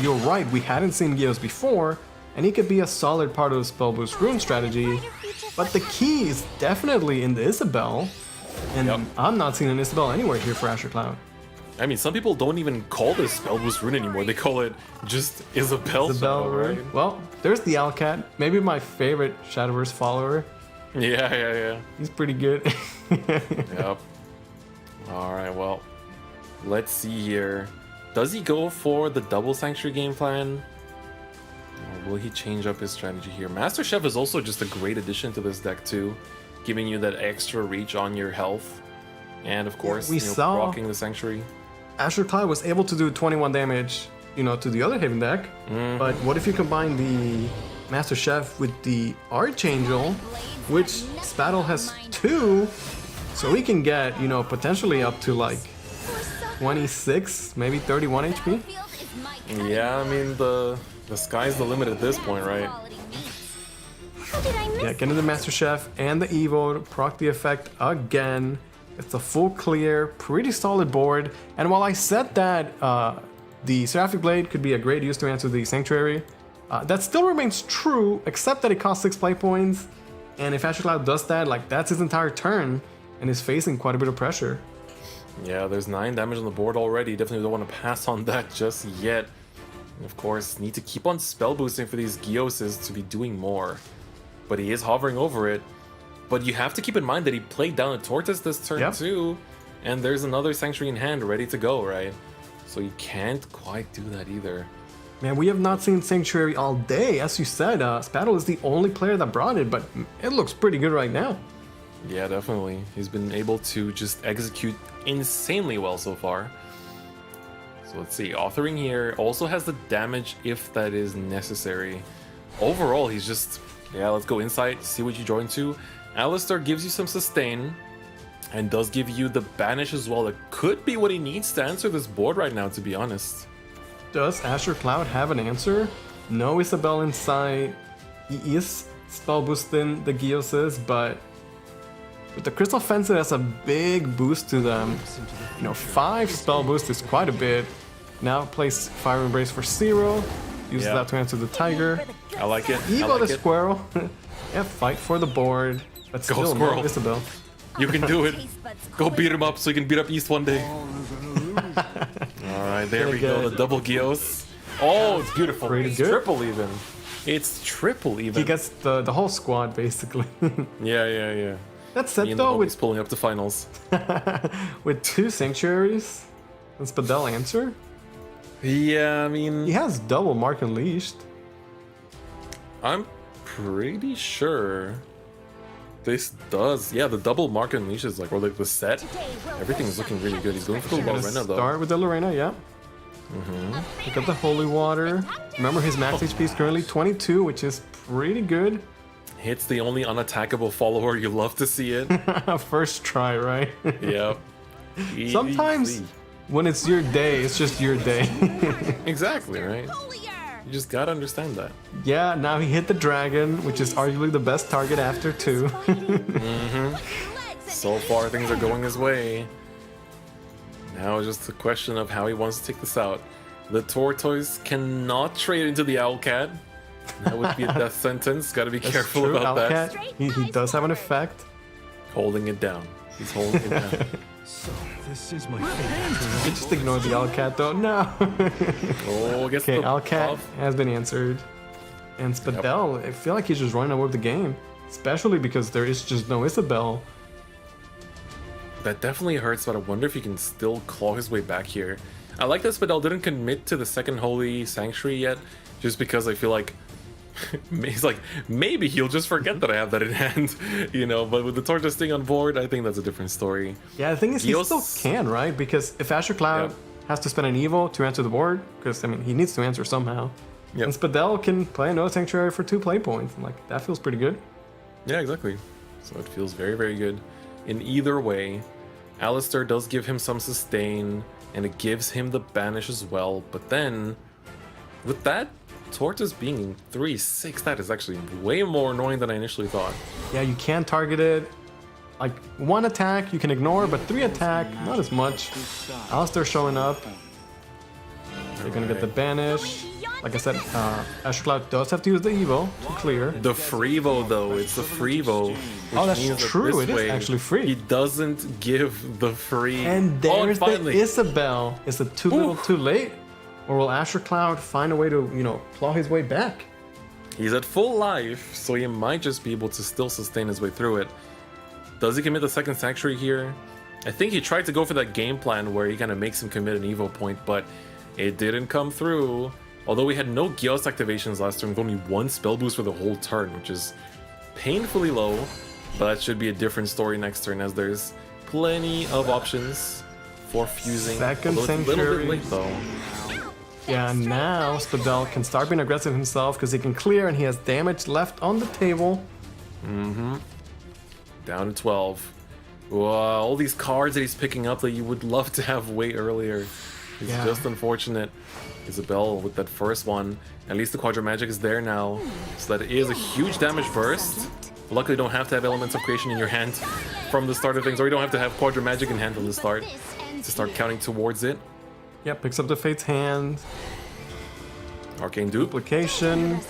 you're right, we hadn't seen Gios before, and he could be a solid part of the Spell Boost Rune strategy, but the key is definitely in the Isabel, and Yep. I'm not seeing an Isabel anywhere here for Azure Cloud. I mean, some people don't even call this Spell Boost Rune anymore. They call it just Isabel. Isabel Shadow, Rune. right? Well, there's the Alcat, maybe my favorite Shadowverse follower. Yeah. He's pretty good. Yep. Alright, well, let's see here. Does he go for the double Sanctuary game plan? Or will he change up his strategy here? Master Chef is also just a great addition to this deck too, giving you that extra reach on your health. And of course, we saw- blocking the Sanctuary. Azure Cloud was able to do 21 damage, you know, to the other Haven deck. But what if you combine the Master Chef with the Archangel, which Spadel has 2, so he can get, you know, potentially up to like 26, maybe 31 HP. Yeah, I mean, the sky's the limit at this point, right? How did I miss Yeah, getting the Master Chef and the Evo to proc the effect again. It's a full clear, pretty solid board. And while I said that the Seraphic Blade could be a great use to answer the Sanctuary, that still remains true, except that it costs 6 play points. And if Azure Cloud does that, like that's his entire turn, and is facing quite a bit of pressure. Yeah, there's 9 damage on the board already. Definitely don't want to pass on that just yet. And of course, need to keep on spell boosting for these Gioses to be doing more. But he is hovering over it. But you have to keep in mind that he played down a Tortoise this turn Yep. too. And there's another Sanctuary in hand ready to go, right? So you can't quite do that either. Man, we have not seen Sanctuary all day. As you said, Spadel is the only player that brought it, but it looks pretty good right now. Yeah, definitely. He's been able to just execute insanely well so far. So let's see. Authoring here also has the damage if that is necessary. Overall, he's just... Yeah, let's go Insight, see what you join to. Alistair gives you some sustain and does give you the banish as well. That could be what he needs to answer this board right now, to be honest. Does Azure Cloud have an answer? No Isabel in sight. He is spell boosting the Gioses, but with the Crystal Fence, it has a big boost to them. You know, 5 spell boost is quite a bit. Now plays Fire Embrace for 0. Uses Yeah. that to answer the Tiger. I like it. I Evo like the it. Squirrel. Yeah, fight for the board. But Go still, Squirrel. no Isabel. You can do it. Go beat him up so you can beat up East one day. Alright, there we go. good. The double Gios. Oh, it's beautiful. Pretty It's good. triple even. It's triple even. He gets the whole squad, basically. Yeah. That Me said, and the though, homies pulling up to finals. with 2 Sanctuaries, can Spadel answer? Yeah, I mean, He has double Mark Unleashed. I'm pretty sure this does. Yeah, the double mark unleashes, like, or like the set. Everything's looking really good. He's going for the Lorena though. Start with the Lorena, yeah. Pick up the Holy Water. Remember, his max HP is currently 22, which is pretty good. Hits the only unattackable follower. You love to see it. First try, right? Yep. Sometimes Easy. when it's your day, it's just your day. Exactly, right? You just gotta understand that. Yeah, now he hit the dragon, which is arguably the best target after 2. So far, things are going his way. Now it's just a question of how he wants to take this out. The tortoise cannot trade into the owlcat. That would be a death sentence. Gotta be careful True, about that. Owlcat, he does have an effect. Holding it down. He's holding it down. So, this is my You can just ignore the Owlcat though. No. Oh, gets Okay, the Owlcat buff. has been answered. And Spadell, I feel like he's just running away with the game. Especially because there is just no Isabel. That definitely hurts, but I wonder if he can still claw his way back here. I like that Spadell didn't commit to the second Holy Sanctuary yet, just because I feel like he's like, maybe he'll just forget that I have that in hand, you know, but with the tortoise thing on board, I think that's a different story. Yeah, the thing is, he also still can, right? Because if Asher Cloud has to spend an Evo to answer the board, because, I mean, he needs to answer somehow. Yep. And Spadell can play another Sanctuary for 2 play points. And, like, that feels pretty good. Yeah, exactly. So it feels very, very good. In either way, Alistair does give him some sustain, and it gives him the banish as well. But then, with that tortoise being 3/6, that is actually way more annoying than I initially thought. Yeah, you can target it. Like, 1 attack you can ignore, but 3 attack, not as much. Alistair showing up. You're gonna get the banish. Like I said, Asher Cloud does have to use the Evo to clear. The Freevo, though, it's the Freevo. Oh, that's means that true, this it is way, actually free. He doesn't give the free. And Oh, there's the finally. Isabel. Is it too little too late? Or will Asher Cloud find a way to, you know, claw his way back? He's at full life, so he might just be able to still sustain his way through it. Does he commit the second Sanctuary here? I think he tried to go for that game plan where he kind of makes him commit an Evo point, but it didn't come through. Although we had no Gyaos activations last turn, with only 1 spell boost for the whole turn, which is painfully low. But that should be a different story next turn, as there's plenty of options for fusing. Second Although it's a little Sanctuary. bit late, though. Yeah, now Spadell can start being aggressive himself because he can clear and he has damage left on the table. Down to 12. Wow, all these cards that he's picking up that you would love to have way earlier. It's Yeah. just unfortunate. Isabel with that first one. At least the Quadra Magic is there now. So that is a huge damage burst. Luckily, you don't have to have Elements of Creation in your hand from the start of things, or you don't have to have Quadra Magic in hand from the start to start counting towards it. Yeah, picks up the Fate's Hand. Arcane Dupe. Duplication.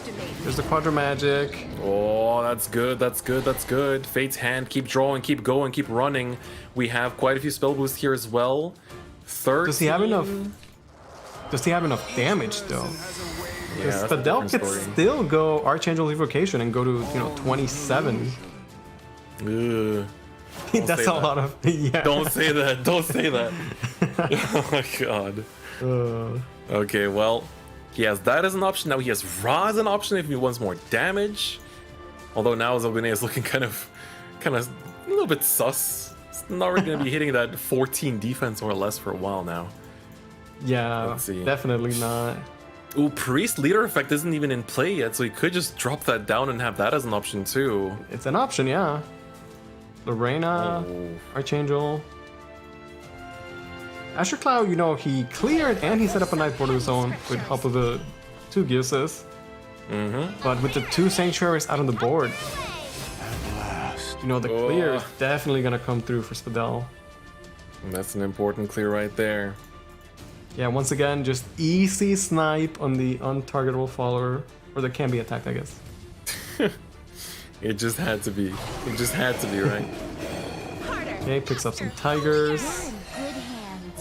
There's the Quadra Magic. Oh, that's good, that's good, that's good. Fate's Hand, keep drawing, keep going, keep running. We have quite a few spell boosts here as well. 13. Does he have enough? Does he have enough damage though? Yeah, Because that's a Spadell different could story. still go Archangel Evocation and go to, you know, 27. Ugh. That's say a that. lot of yeah. Don't say that, don't say that. Oh my god. Okay, well, he has that as an option. Now he has Ra as an option if he wants more damage. Although now Zalbine is looking kind of a little bit sus. It's not really going to be hitting that 14 defense or less for a while now. Yeah, Let's see. definitely not. Ooh, Priest Leader effect isn't even in play yet, so he could just drop that down and have that as an option too. It's an option, yeah. Lorena, Oh. Archangel. Asher Cloud, you know, he cleared and he set up a nice board of his own with help of the 2 Gyuses. But with the 2 Sanctuaries out on the board, you know, the clear is definitely gonna come through for Spadell. That's an important clear right there. Yeah, once again, just easy snipe on the untargetable follower, or that can be attacked, I guess. It just had to be. It just had to be, right? Okay, picks up some tigers.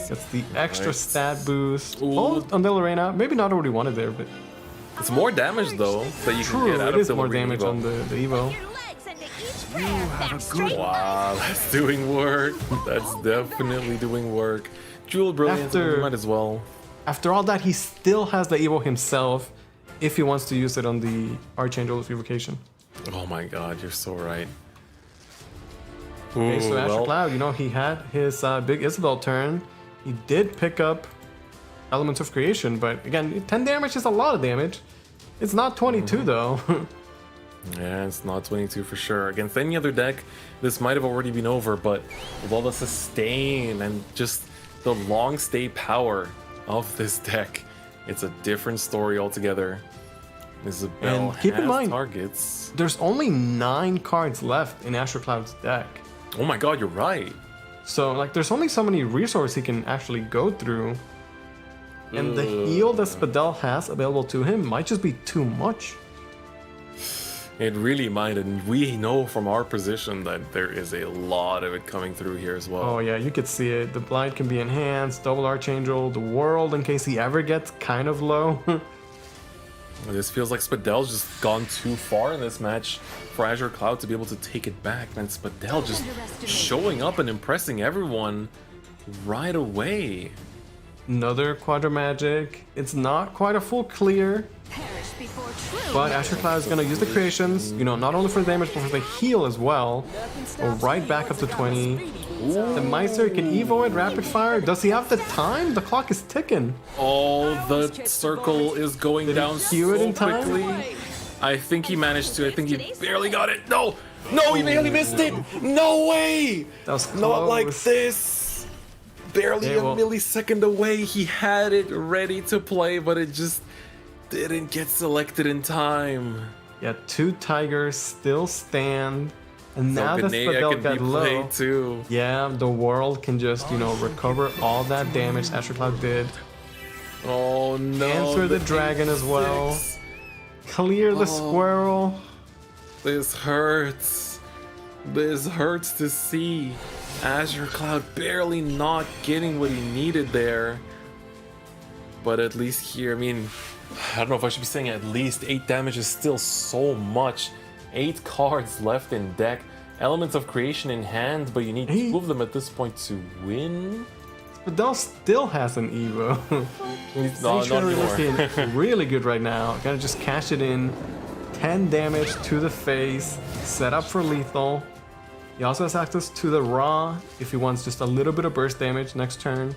Gets the extra Nice. stat boost. Ooh. Oh, on the Lorena. Maybe not what he wanted there, but It's more damage though that you can true, get out it of is the more Lorena damage Evo. on the Evo. Wow, that's doing work. That's definitely doing work. Jewel Brilliance, After- might as well. After all that, he still has the Evo himself if he wants to use it on the Archangel of Evocation. Oh my god, you're so right. Okay, so Ooh, Asher well, Cloud, you know, he had his big Isabel turn. He did pick up Elements of Creation, but again, 10 damage is a lot of damage. It's not 22 though. yeah, it's not 22 for sure. Against any other deck, this might have already been over, but with all the sustain and just the long stay power of this deck, it's a different story altogether. Isabel And keep in has mind, targets. There's only 9 cards left in Asher Cloud's deck. Oh my god, you're right. So, like, there's only so many resources he can actually go through. And the heal that Spadell has available to him might just be too much. It really might, and we know from our position that there is a lot of it coming through here as well. Oh yeah, you could see it. The blind can be enhanced, double Archangel, the world in case he ever gets kind of low. This feels like Spadell's just gone too far in this match for Azure Cloud to be able to take it back. And Spadell just showing up and impressing everyone right away. Another Quadra Magic. It's not quite a full clear, but Asher Cloud is going to use the creations, you know, not only for the damage, but for the heal as well. Go right back up to 20. The Meister can Evo it, rapid fire. Does he have the time? The clock is ticking. Oh, the circle is going down cue it so in time? quickly. I think he managed to. I think he barely got it. No! No, he barely missed it! No way! That was Not like close. this! Barely Yeah, well- a millisecond away. He had it ready to play, but it just didn't get selected in time. Yeah, 2 Tigers still stand. And now that Galnea Spadell can got be low, played too. yeah, the world can just, you know, recover all that damage Asher Cloud did. Oh no. Answer the dragon as well. 8-6. Clear the Oh. squirrel. This hurts. This hurts to see. Azure Cloud barely not getting what he needed there. But at least here, I mean, I don't know if I should be saying at least 8 damage is still so much. 8 cards left in deck. Elements of Creation in hand, but you need 2 of them at this point to win. Spadell still has an Evo. He's not Sanctuary anymore. looking really good right now. Gotta just cash it in. 10 damage to the face. Set up for lethal. He also has access to the Raw if he wants just a little bit of burst damage next turn.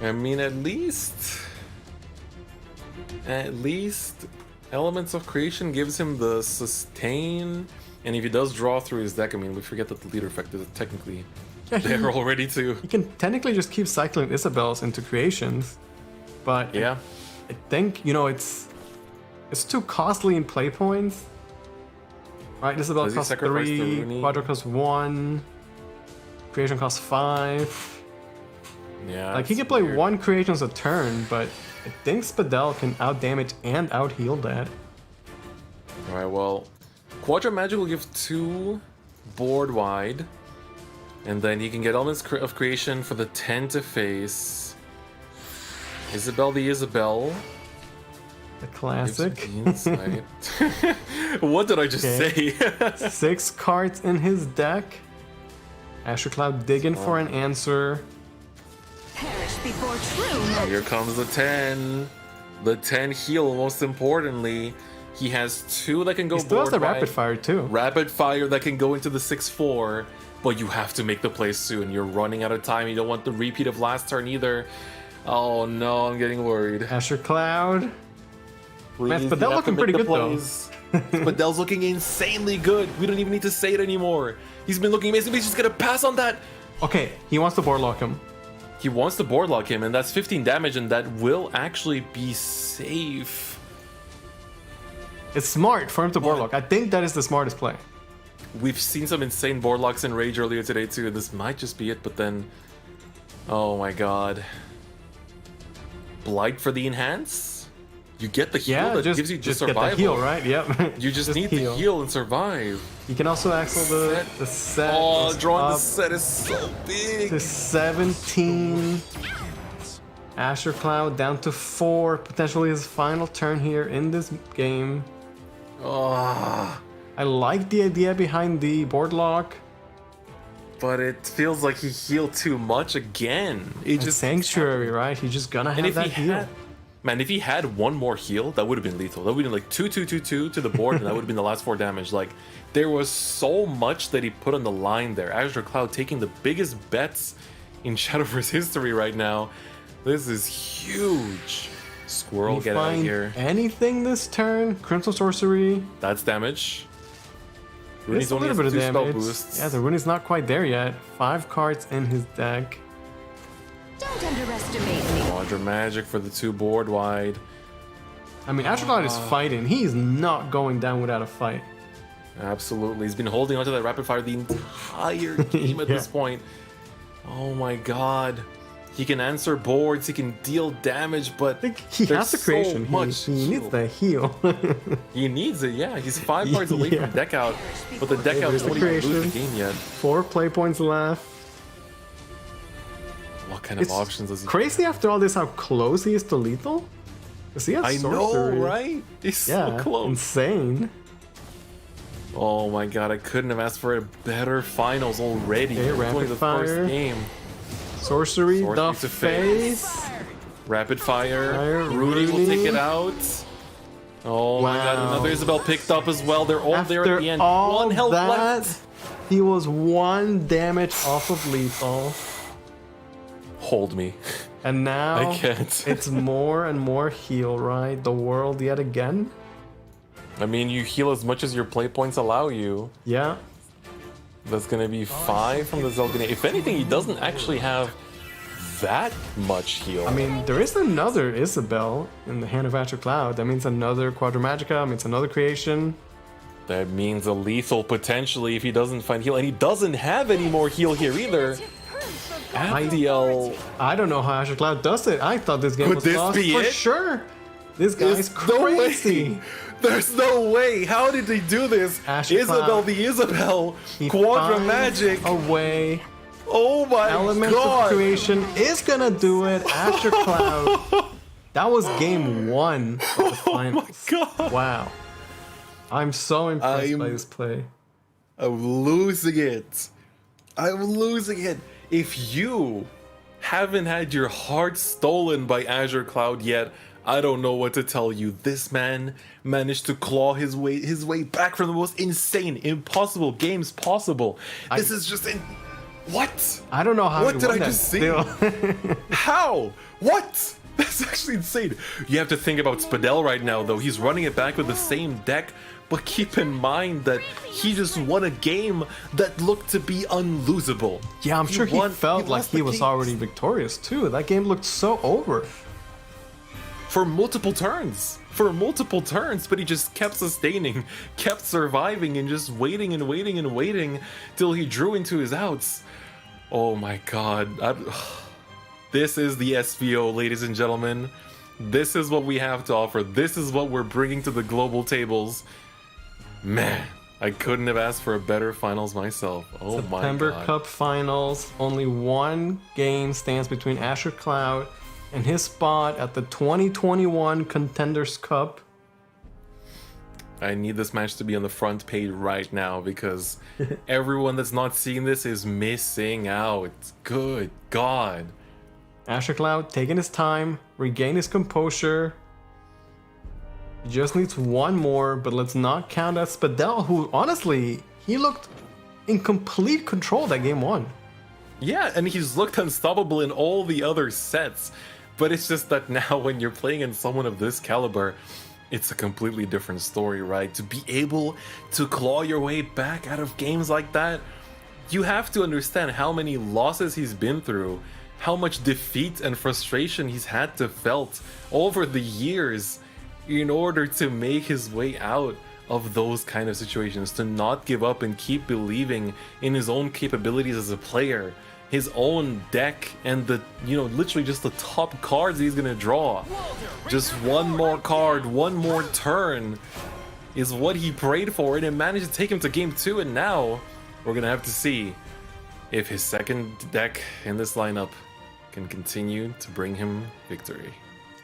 I mean, at least Elements of Creation gives him the sustain, and if he does draw through his deck, I mean, we forget that the leader effect is technically there already too. He can technically just keep cycling Isabels into creations, but Yeah, I think, you know, it's too costly in play points. Right, Isabel Does he costs sacrifice the 3, Rooney? Quadra costs 1, creation costs 5. yeah. Like, he it's can play weird. 1 creations a turn, but I think Spadell can out-damage and out-heal that. Alright, well, Quadra Magic will give 2 board wide, and then you can get Elements of Creation for the 10 to face. Isabel the Isabel. The Gives classic. the insight. What did I just Okay. say? 6 cards in his deck. Asher Cloud digging for an answer. Perish before true. Here comes the 10. The 10 heal, most importantly. He has 2 that can go He still has board the wide. rapid fire too. Rapid fire that can go into the 6-4, but you have to make the play soon. You're running out of time. You don't want the repeat of last turn either. Oh no, I'm getting worried. Asher Cloud. Please, Spadell you have looking to make pretty the good, though. plays. Spadell's looking insanely good. We don't even need to say it anymore. He's been looking amazing, but he's just gonna pass on that. Okay, he wants to board lock him. He wants to board lock him, and that's 15 damage, and that will actually be safe. It's smart for him to board lock. I think that is the smartest play. We've seen some insane board locks in Rage earlier today too, and this might just be it, but then... Oh my god. Blight for the enhance? You get the heal Yeah, that just, gives you just survival. get the heal, right? Yep. You just need to heal and survive. You can also axle the set. Oh, drawing the up set is so big. to 17. Asher Cloud down to 4. Potentially his final turn here in this game. Oh, I like the idea behind the board lock. but it feels like he healed too much again. It It's just Sanctuary, right? He's just gonna and have if that he heal. had, Man, if he had one more heal, that would have been lethal. That would have been like 2-2-2-2 to the board, and that would have been the last 4 damage. Like, there was so much that he put on the line there. Azure Cloud taking the biggest bets in Shadowverse history right now. This is huge. Squirrel, get out of here. Anything this turn? Crimson Sorcery. That's damage. It's Rooney's a only little has bit of 2 spell damage. boosts. Yeah, the Rooney's not quite there yet. 5 cards in his deck. Don't underestimate me. Quadra Magic for the 2 board wide. I mean, Azure Cloud is fighting. He's not going down without a fight. Absolutely. He's been holding onto that rapid fire the entire game at Yeah. this point. Oh my god. He can answer boards, he can deal damage, but I think he has the creation. so much He needs the heal. He needs it, yeah. He's 5 cards away Yeah. from deck out, but the deck out there's the won't even lose the creation. game yet. 4 play points left. What kind of It's options does he crazy after all this how close he is to lethal. 'Cause he has I know, sorcery. right? He's Yeah, so close. insane. Oh my god, I couldn't have asked for a better finals already. Okay, We're rapid playing the fire. first game. Sorcery, Sorcery the to face. Rapid fire. Fire, Rudy will take Rudy. it out. Oh my god, Wow. another Isabel picked up as well. They're all there After at the end. all 1 health that, left. he was 1 damage off of lethal. Hold me. And now I can't. it's more and more heal, right? The world yet again. I mean, you heal as much as your play points allow you. Yeah. That's gonna be 5 from the Zelgane. If anything, he doesn't actually have that much heal. I mean, there is another Isabel in the hand of Azure Cloud. That means another Quadra Magica, means another creation. that means a lethal potentially if he doesn't find heal. And he doesn't have any more heal here either. Abdiel. I don't know how Azure Cloud does it. I thought this game Could was this lost be for it? sure. This guy's No way. crazy. There's no way. How did they do this? Asher Isabel Cloud. the Isabel. He Quadra finds Magic. a way. Oh my Elements god. of creation is gonna do it. Azure Cloud. That was game 1 of the finals. God. Wow. I'm so impressed by I'm- this play. I'm losing it. I'm losing it. If you haven't had your heart stolen by Azure Cloud yet, I don't know what to tell you. This man managed to claw his way back from the most insane, impossible games possible. This is just what? I don't know how What he did won I that just see? still. How? What? That's actually insane. You have to think about Spadell right now, though. He's running it back with the same deck, but keep in mind that he just won a game that looked to be unlosable. Yeah, I'm sure he felt like lost the he was games already victorious too. That game looked so over. for multiple turns. For multiple turns, but he just kept sustaining, kept surviving, and just waiting and waiting and waiting till he drew into his outs. Oh my god. This is the SVO, ladies and gentlemen. This is what we have to offer. This is what we're bringing to the global tables. Man, I couldn't have asked for a better finals myself. Oh my September god. Cup Finals. Only 1 game stands between Azure Cloud and his spot at the 2021 Contenders Cup. I need this match to be on the front page right now because everyone that's not seeing this is missing out. Good God. Azure Cloud taking his time, regain his composure. He just needs 1 more, but let's not count out Spadell, who honestly, he looked in complete control that game 1. Yeah, and he's looked unstoppable in all the other sets. But it's just that now when you're playing in someone of this caliber, it's a completely different story, right? To be able to claw your way back out of games like that, you have to understand how many losses he's been through, how much defeat and frustration he's had to felt over the years in order to make his way out of those kind of situations, to not give up and keep believing in his own capabilities as a player, his own deck, and the, literally just the top cards he's gonna draw. Just 1 more card, 1 more turn is what he prayed for, and it managed to take him to game 2, and now we're gonna have to see if his second deck in this lineup can continue to bring him victory.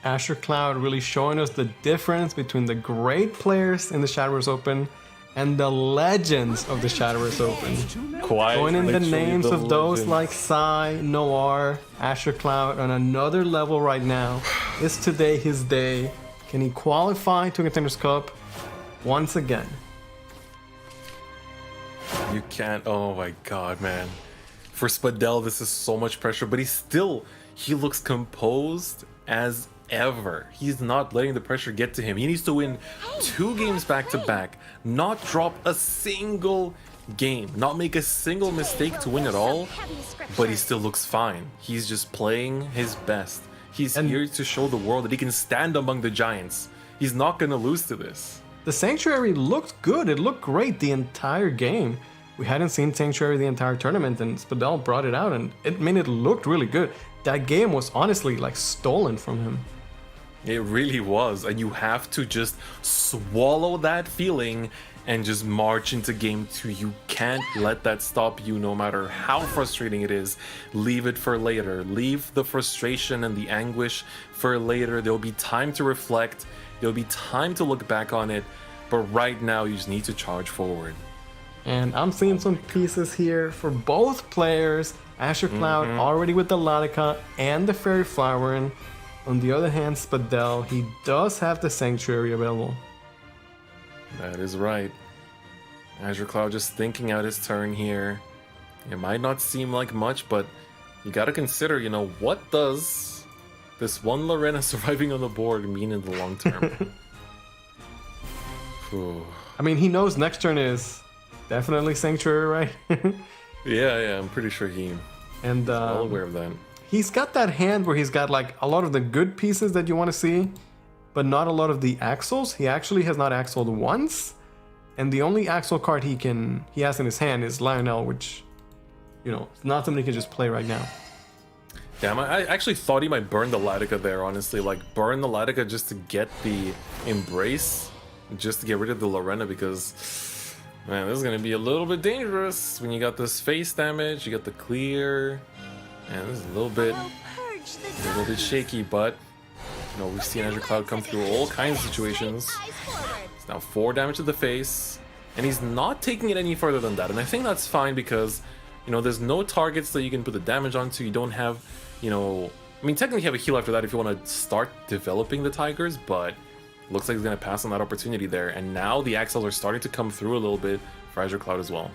Azure Cloud really showing us the difference between the great players in the Shadowverse Open and the legends of the Shadowverse Open. Quite Joining the literally names the of those legends. like Psy, Noir, Asher Cloud on another level right now. Is today his day? Can he qualify to Contenders Cup once again? You can't. Oh my god, man. For Spadell, this is so much pressure, but he looks composed as ever. He's not letting the pressure get to him. He needs to win 2 games back to back, not drop a single game, not make a single mistake to win at all, but he still looks fine. He's just playing his best. He's here to show the world that he can stand among the giants. He's not going to lose to this. The Sanctuary looked good. It looked great the entire game. We hadn't seen Sanctuary the entire tournament, and Spadell brought it out, and it looked really good. That game was honestly like stolen from him. It really was, and you have to just swallow that feeling and just march into game 2. You can't let that stop you, no matter how frustrating it is. Leave it for later. Leave the frustration and the anguish for later. There'll be time to reflect. There'll be time to look back on it. But right now, you just need to charge forward. And I'm seeing some pieces here for both players. Asher Cloud already with the Latica and the Fairy Flowering. On the other hand, Spadell, he does have the Sanctuary available. That is right. Azure Cloud just thinking out his turn here. It might not seem like much, but you gotta consider, what does this one Lorena surviving on the board mean in the long term? I mean, he knows next turn is definitely Sanctuary, right? Yeah, I'm pretty sure he's well aware of that. He's got that hand where he's got like a lot of the good pieces that you want to see, but not a lot of the axles. He actually has not axled once, and the only axle card he has in his hand is Lionel, which, it's not something he can just play right now. Damn, I actually thought he might burn the Latica there, honestly. Like, burn the Latica just to get the Embrace, just to get rid of the Lorena, because, man, this is going to be a little bit dangerous when you got this face damage, you got the clear, and this is a little bit shaky, but, we've seen Azure Cloud come through all kinds of situations. It's now 4 damage to the face, and he's not taking it any further than that, and I think that's fine because, there's no targets that you can put the damage onto. You don't have, technically you have a heal after that if you want to start developing the Tigers, but looks like he's going to pass on that opportunity there, and now the axles are starting to come through a little bit for Azure Cloud as well.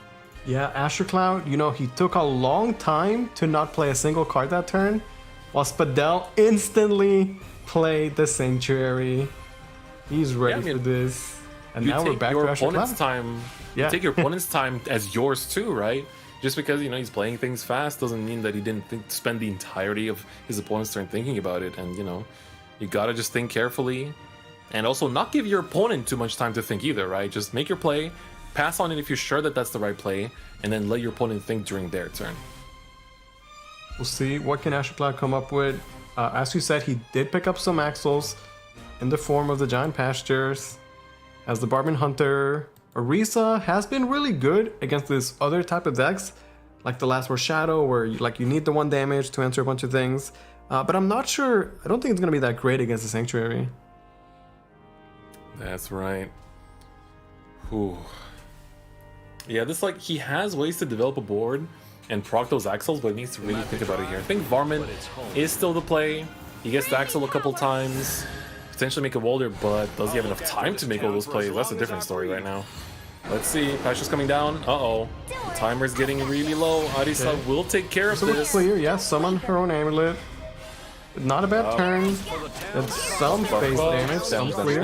Yeah, Asher Cloud, he took a long time to not play a single card that turn, while Spadell instantly played the Sanctuary. He's ready for this. And now we're back to Asher Cloud. You take your opponent's time as yours too, right? Just because, he's playing things fast doesn't mean that he didn't spend the entirety of his opponent's turn thinking about it. And, you gotta just think carefully. And also not give your opponent too much time to think either, right? Just make your play, pass on it if you're sure that that's the right play, and then let your opponent think during their turn. We'll see what can Asher Cloud come up with. As you said, he did pick up some axles in the form of the Giant Pastures. As the Barbarian Hunter, Orisa has been really good against this other type of decks, like the Last War Shadow, where you need the 1 damage to answer a bunch of things. But I'm not sure, I don't think it's going to be that great against the Sanctuary. That's right. Whew. Yeah, he has ways to develop a board and proc those axles, but he needs to really think about it here. I think Varmint is still the play. He gets the axle a couple times, potentially make a Walder, but does he have enough time to make all those plays? That's a different story right now. Let's see. Pastor's coming down. Uh-oh. The timer's getting really low. Arisa will take care of this. Clear, yes. Summon her own amulet. Not a bad turn. That's some face damage. Some clear.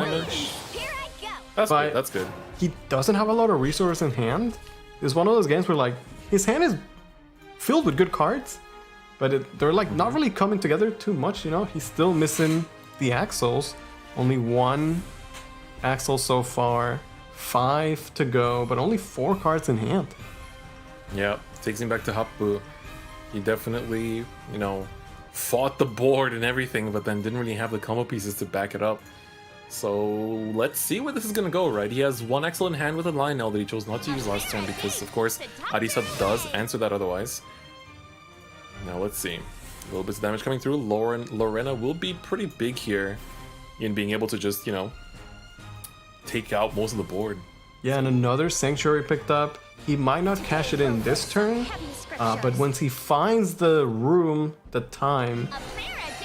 That's good. That's good. He doesn't have a lot of resources in hand. It's one of those games where his hand is filled with good cards, but they're not really coming together too much. He's still missing the axles. Only 1 axle so far. 5 to go, but only 4 cards in hand. Yeah, takes him back to Happu. He definitely, fought the board and everything, but then didn't really have the combo pieces to back it up. So let's see where this is gonna go, right? He has 1 axle in hand with a Lionel that he chose not to use last turn because, of course, Arisa does answer that otherwise. Now let's see. A little bit of damage coming through. Lorena will be pretty big here in being able to just, take out most of the board. Yeah, and another Sanctuary picked up. He might not cash it in this turn, but once he finds the room, the time,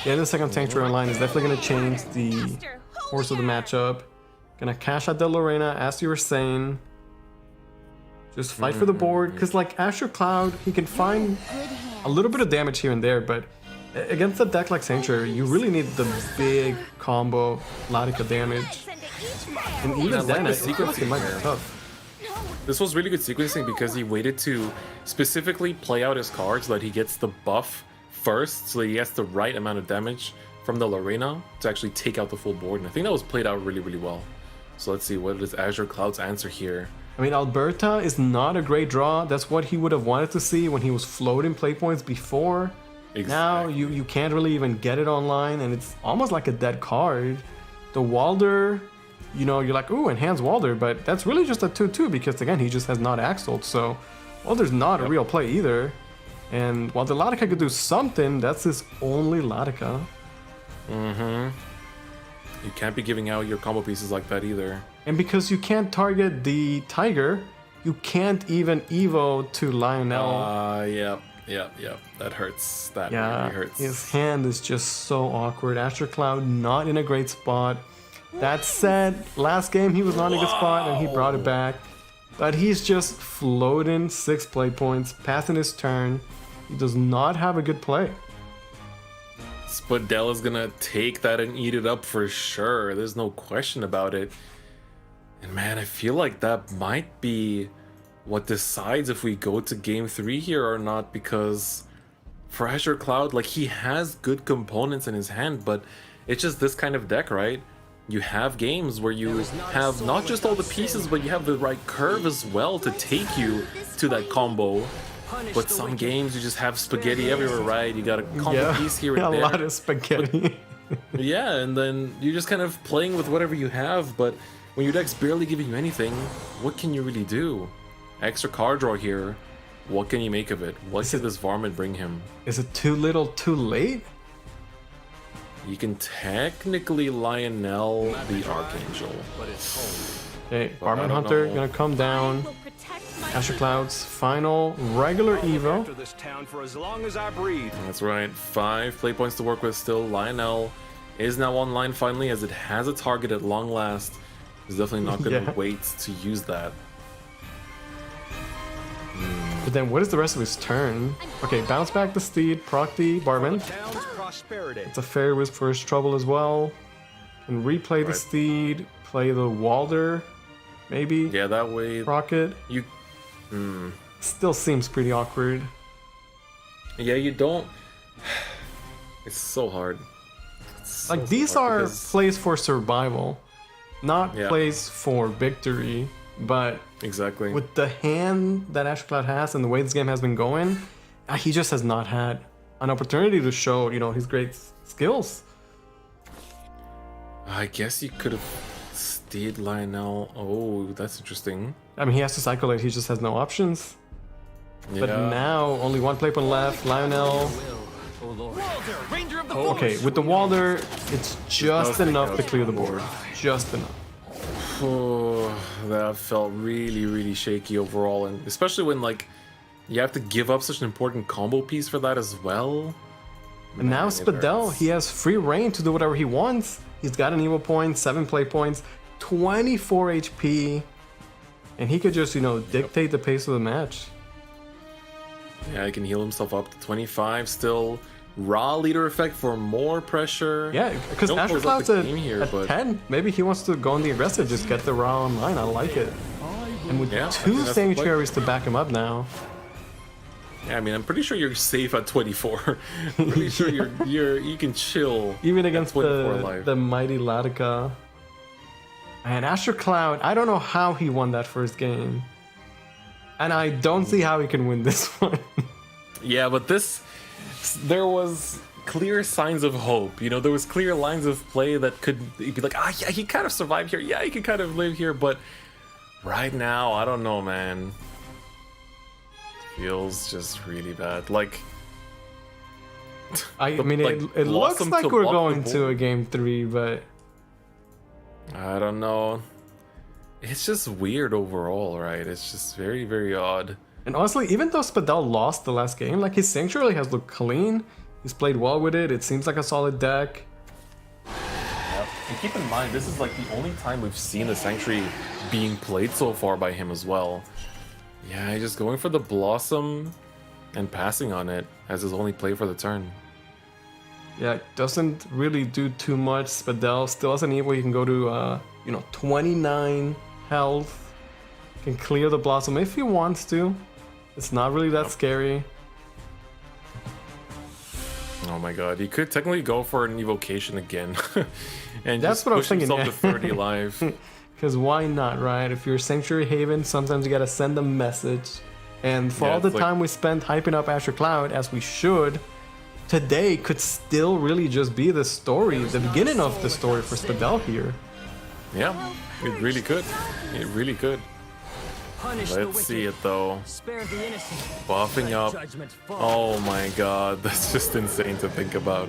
yeah, the second Sanctuary online is definitely going to change the course of the matchup. Gonna cash out the Lorena, as you were saying. Just fight for the board, because like Astro Cloud, he can find a little bit of damage here and there, but against a deck like Sanctuary, you really need the big combo Latika damage. And even then, I think it might be tough. This was really good sequencing because he waited to specifically play out his cards so that he gets the buff first, so that he gets the right amount of damage from the Lorena to actually take out the full board. And I think that was played out really, really well. So let's see, what is Azure Cloud's answer here? I mean, Alberta is not a great draw. That's what he would have wanted to see when he was floating play points before. Exactly. Now you can't really even get it online, and it's almost like a dead card. The Walder, you know, you're like, ooh, enhance Walder, but that's really just a 2/2 because again, he just has not axled. So Walder's not a real play either. And while the Latika could do something, that's his only Latika. You can't be giving out your combo pieces like that either. And because you can't target the Tiger, you can't even Evo to Lionel. Yep. That hurts. That Yeah, really hurts. his hand is just so awkward. Astro Cloud not in a great spot. That said, last game he was not in a good spot and he brought it back. But he's just floating 6 play points, passing his turn. He does not have a good play. Spadell is gonna take that and eat it up for sure. There's no question about it. And man, I feel like that might be what decides if we go to game 3 here or not, because for Azure Cloud, like, he has good components in his hand, but it's just this kind of deck, right? You have games where you have not just all the pieces, but you have the right curve as well to take you to that combo. But some games you just have spaghetti everywhere, right? You got a combo piece here and there. A lot of spaghetti. Yeah, and then you're just kind of playing with whatever you have, but when your deck's barely giving you anything, what can you really do? Extra card draw here. What can you make of it? What can this varmint bring him? Is it too little, too late? You can technically Lionel the Archangel. Okay, Varmint Hunter gonna come down. Astro Cloud's final regular Evo. This town for as long as I breathe. That's right, 5 play points to work with still. Lionel is now online finally, as it has a target at long last. He's definitely not gonna wait to use that. But then what is the rest of his turn? Okay, bounce back the Steed, proc the Varmint. It's a fair risk for his trouble as well. And replay the Steed, play the Walder, maybe. Yeah, that way. Rocket. You. Still seems pretty awkward. Yeah, you don't. It's so hard. Like, these are plays for survival, not plays for victory. But exactly with the hand that Astro Cloud has and the way this game has been going, he just has not had an opportunity to show, you know, his great skills. I guess you could have stayed Lionel. Oh, that's interesting. I mean, he has to cycle it. He just has no options. But now, only 1 play point left. Lionel. Okay, with the Walder, it's just enough to clear the board. Just enough. Oh, that felt really, really shaky overall, and especially when, like, you have to give up such an important combo piece for that as well. And now Spadell, he has free reign to do whatever he wants. He's got an Evo point, 7 play points, 24 HP, and he could just, you know, dictate the pace of the match. Yeah, he can heal himself up to 25 still. Raw leader effect for more pressure. Yeah, because Astro Cloud's at 10. Maybe he wants to go on the aggressive, just get the Raw online. I like it. And with 2 Sanctuaries to back him up now. Yeah, I mean, I'm pretty sure you're safe at 24. Pretty sure you can chill. Even against the mighty Latika. And Astro Cloud, I don't know how he won that first game. And I don't see how he can win this one. Yeah, but there was clear signs of hope. You know, there was clear lines of play that could be like, yeah, he kind of survived here. Yeah, he can kind of live here. But right now, I don't know, man. Feels just really bad. Like, I mean, it looks like we're going to a game 3, but I don't know. it's just weird overall, right? It's just very, very odd. And honestly, even though Spadell lost the last game, like his Sanctuary has looked clean. He's played well with it. It seems like a solid deck. Yep. And keep in mind, this is like the only time we've seen the Sanctuary being played so far by him as well. Yeah, he's just going for the Blossom and passing on it as his only play for the turn. Yeah, doesn't really do too much. Spadell still has an evil. You can go to, 29 health. Can clear the Blossom if he wants to. It's not really that scary. Oh my god, he could technically go for an evocation again. And That's just what I was push thinking, himself yeah. to 30 life. Because why not, right? If you're Sanctuary Haven, sometimes you gotta send a message. And for Yeah, all the it's like- time we spent hyping up Asher Cloud, as we should, today could still really just be the story, the beginning of the story for Spadell here. Yeah, it really could. It really could. Punish the Let's see wicked. it though. Spare the innocent. Buffing Let up. judgment fall. Oh my god, that's just insane to think about.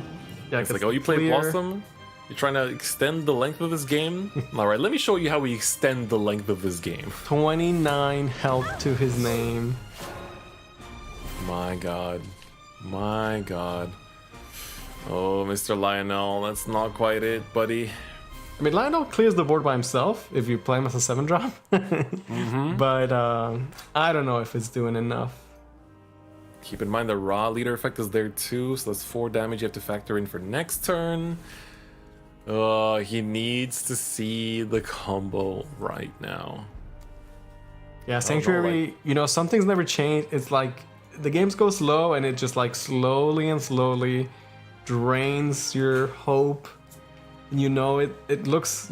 Yeah, It's 'cause like, oh, you play clear. Blossom? You're trying to extend the length of this game? Alright, let me show you how we extend the length of this game. 29 health to his name. My god. My god. Oh, Mr. Lionel, that's not quite it, buddy. I mean, Lionel clears the board by himself if you play him as a 7-drop. But I don't know if it's doing enough. Keep in mind the raw leader effect is there too, so that's 4 damage you have to factor in for next turn. He needs to see the combo right now. Yeah, Sanctuary, something's never changed. It's like the games go slow and it just like slowly and slowly drains your hope. It looks,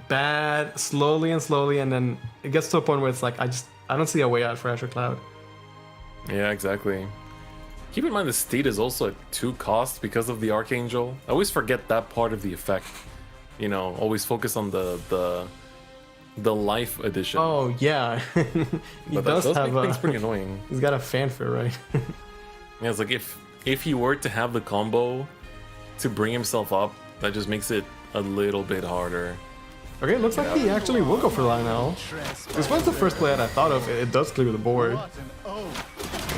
bad slowly and slowly, and then it gets to a point where it's like I don't see a way out for Asher Cloud. Yeah, exactly. Keep in mind the state is also at 2 cost because of the Archangel. I always forget that part of the effect. Always focus on the life edition. Oh yeah, he but that does does have make things a. pretty annoying. He's got a fanfare, right? Yeah, it's like if he were to have the combo to bring himself up, that just makes it a little bit harder. Okay, looks like he actually will go for Lionel. This was the first play that I thought of. It does clear the board.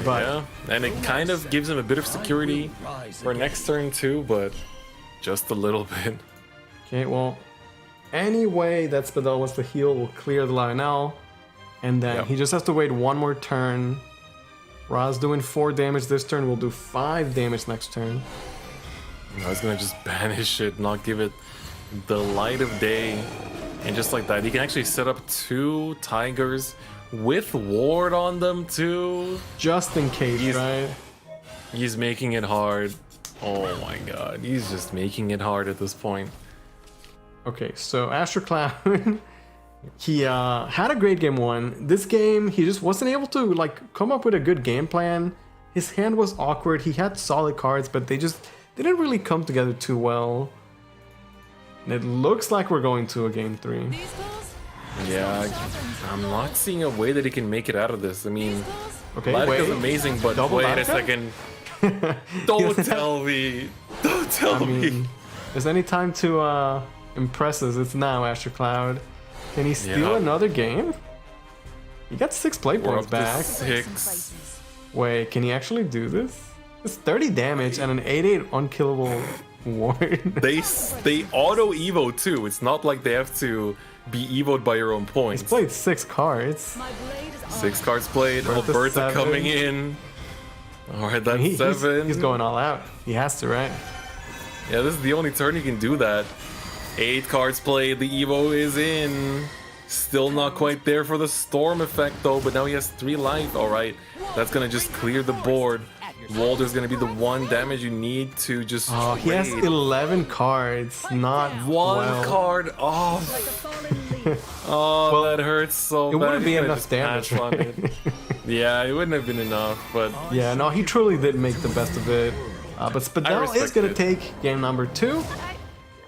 But Yeah, and it kind of gives him a bit of security for next turn too, but just a little bit. okay, well, any way that Spadell wants to heal will clear the Lionel, and then Yep. he just has to wait one more turn. Ra's doing 4 damage this turn. Will do 5 damage next turn. I was gonna just banish it, not give it the light of day, and just like that, he can actually set up 2 tigers with ward on them too. Just in case, right? He's making it hard. Oh my god, he's just making it hard at this point. Okay, so Asher Cloud, he had a great game 1. This game, he just wasn't able to come up with a good game plan. His hand was awkward. He had solid cards, but they just didn't really come together too well. And it looks like we're going to a game 3. Yeah, I'm not seeing a way that he can make it out of this. I mean, Okay, Latika's wait. amazing, but Double wait a Latika? second. Don't tell me. Don't tell me. If there's any time to impress us, it's now, Asher Cloud. Can he steal Yeah. another game? He got 6 play We're points up to back. 6. Wait, can he actually do this? It's 30 damage and an 8/8 unkillable ward. They auto evo too. It's not like they have to be evoed by your own points. He's played 6 cards. 6 cards played. Bertha Alberta 7. coming in. Alright, that's He's 7. going all out. He has to, right? Yeah, this is the only turn you can do that. 8 cards played. The evo is in. Still not quite there for the storm effect though, but now he has 3 life. Alright, that's gonna just clear the board. Walter's gonna be the 1 damage you need to just Oh, he has trade. 11 cards, not 1 well. card off. Oh, that hurts so it bad. wouldn't be You could've enough just damage, passed on right? it. Yeah, it wouldn't have been enough, but Yeah, no, he truly did make the best of it. But Spadell is respect going to it. take game number 2.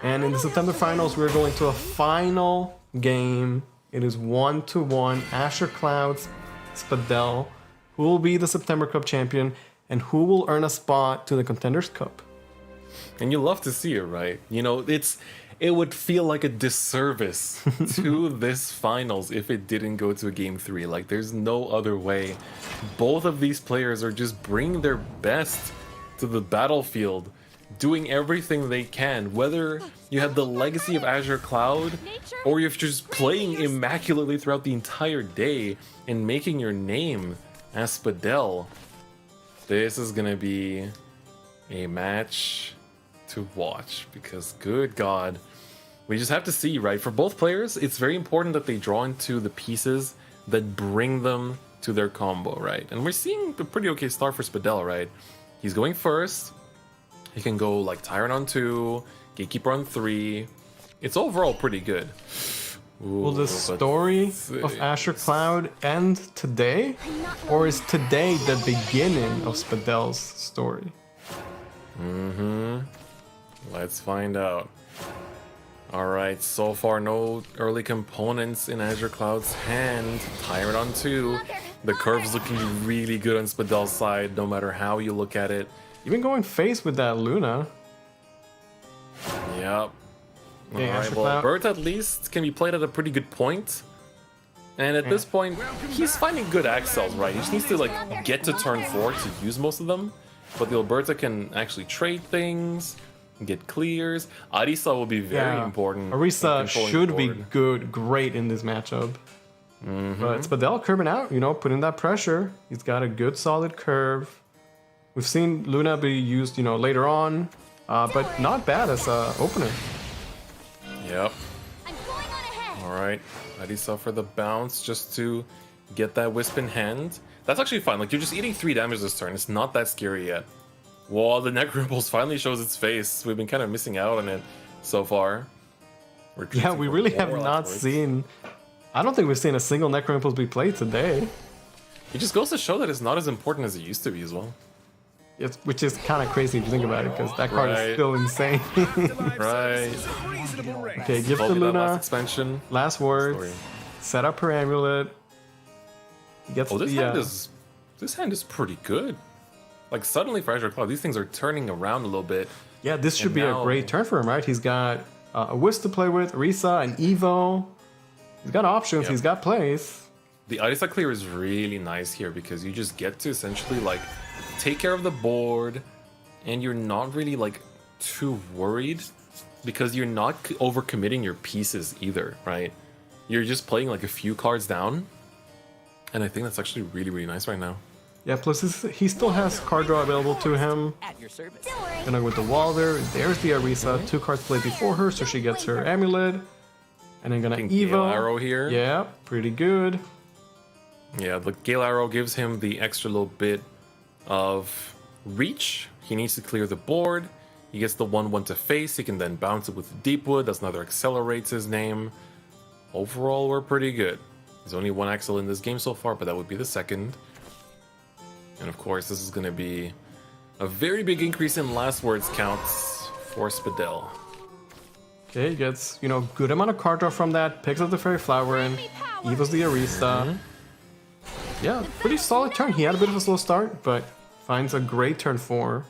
And in the September finals, we're going to a final game. It is 1-1. Asher Clouds, Spadell. Who will be the September Cup champion? And who will earn a spot to the Contenders Cup? and you love to see it, right? it would feel like a disservice to this finals if it didn't go to a game 3. Like, there's no other way. Both of these players are just bringing their best to the battlefield, doing everything they can, whether you have the legacy of Azure Cloud or you're just playing immaculately throughout the entire day and making your name as Spadell. This is gonna be a match to watch, because good God, we just have to see, right? For both players, it's very important that they draw into the pieces that bring them to their combo, right? And we're seeing a pretty okay start for Spadell, right? He's going first. He can go like Tyrant on 2, Gatekeeper on 3. It's overall pretty good. Ooh, Will the story of Azure Cloud end today? Or is today the beginning of Spadell's story? Let's find out. Alright, so far no early components in Azure Cloud's hand. Tyrant on 2. The curve's looking really good on Spadell's side, no matter how you look at it. Even going face with that Luna. Yep. Okay, Alright, Azure well, Cloud. Bert at least can be played at a pretty good point. And at this point, he's finding good accels, right? He just needs to like get to turn 4 to use most of them. But the Alberta can actually trade things, get clears. Arisa will be very important. Arisa should be forward. great in this matchup. But Spadell curving out, you know, putting that pressure. He's got a good solid curve. We've seen Luna be used, you know, later on, but not bad as a opener. Yep. Alright, Arisa for the bounce just to get that Wisp in hand. That's actually fine, like you're just eating 3 damage this turn, it's not that scary yet. Whoa, the Necroimpulse finally shows its face. We've been kind of missing out on it so far. Yeah, we really have not seen... I don't think we've seen a single Necroimpulse be played today. It just goes to show that it's not as important as it used to be as well. Which is kind of crazy if you think about it, because that card is still insane. Right. Okay, give the That Luna last expansion. last words. Set up her amulet. He gets this hand is pretty good. Like suddenly for Azure Cloud, these things are turning around a little bit. Yeah, this should be a great turn for him, right? He's got a Wisp to play with, Risa, and Evo. He's got options, he's got plays. The Arisa clear is really nice here because you just get to essentially like take care of the board and you're not really like too worried because you're not overcommitting your pieces either, right? You're just playing like a few cards down. And I think that's actually really, really nice right now. Yeah, plus he still has card draw available to him. Gonna go with the wall there. There's the Arisa. 2 cards played before her, so she gets her amulet. And then gonna Evo. Gale Arrow here. Yeah, pretty good. Yeah, the Gale Arrow gives him the extra little bit of reach. He needs to clear the board. He gets the 1/1 to face. He can then bounce it with Deepwood. That's another accelerates his name. Overall, we're pretty good. There's only 1 Axel in this game so far, but that would be the second. And of course, this is going to be a very big increase in last words counts for Spadell. Okay, he gets, you know, good amount of card draw from that. Picks up the Fairy Flower and Evo's the Arisa. Yeah, pretty solid turn. He had a bit of a slow start, but finds a great turn 4.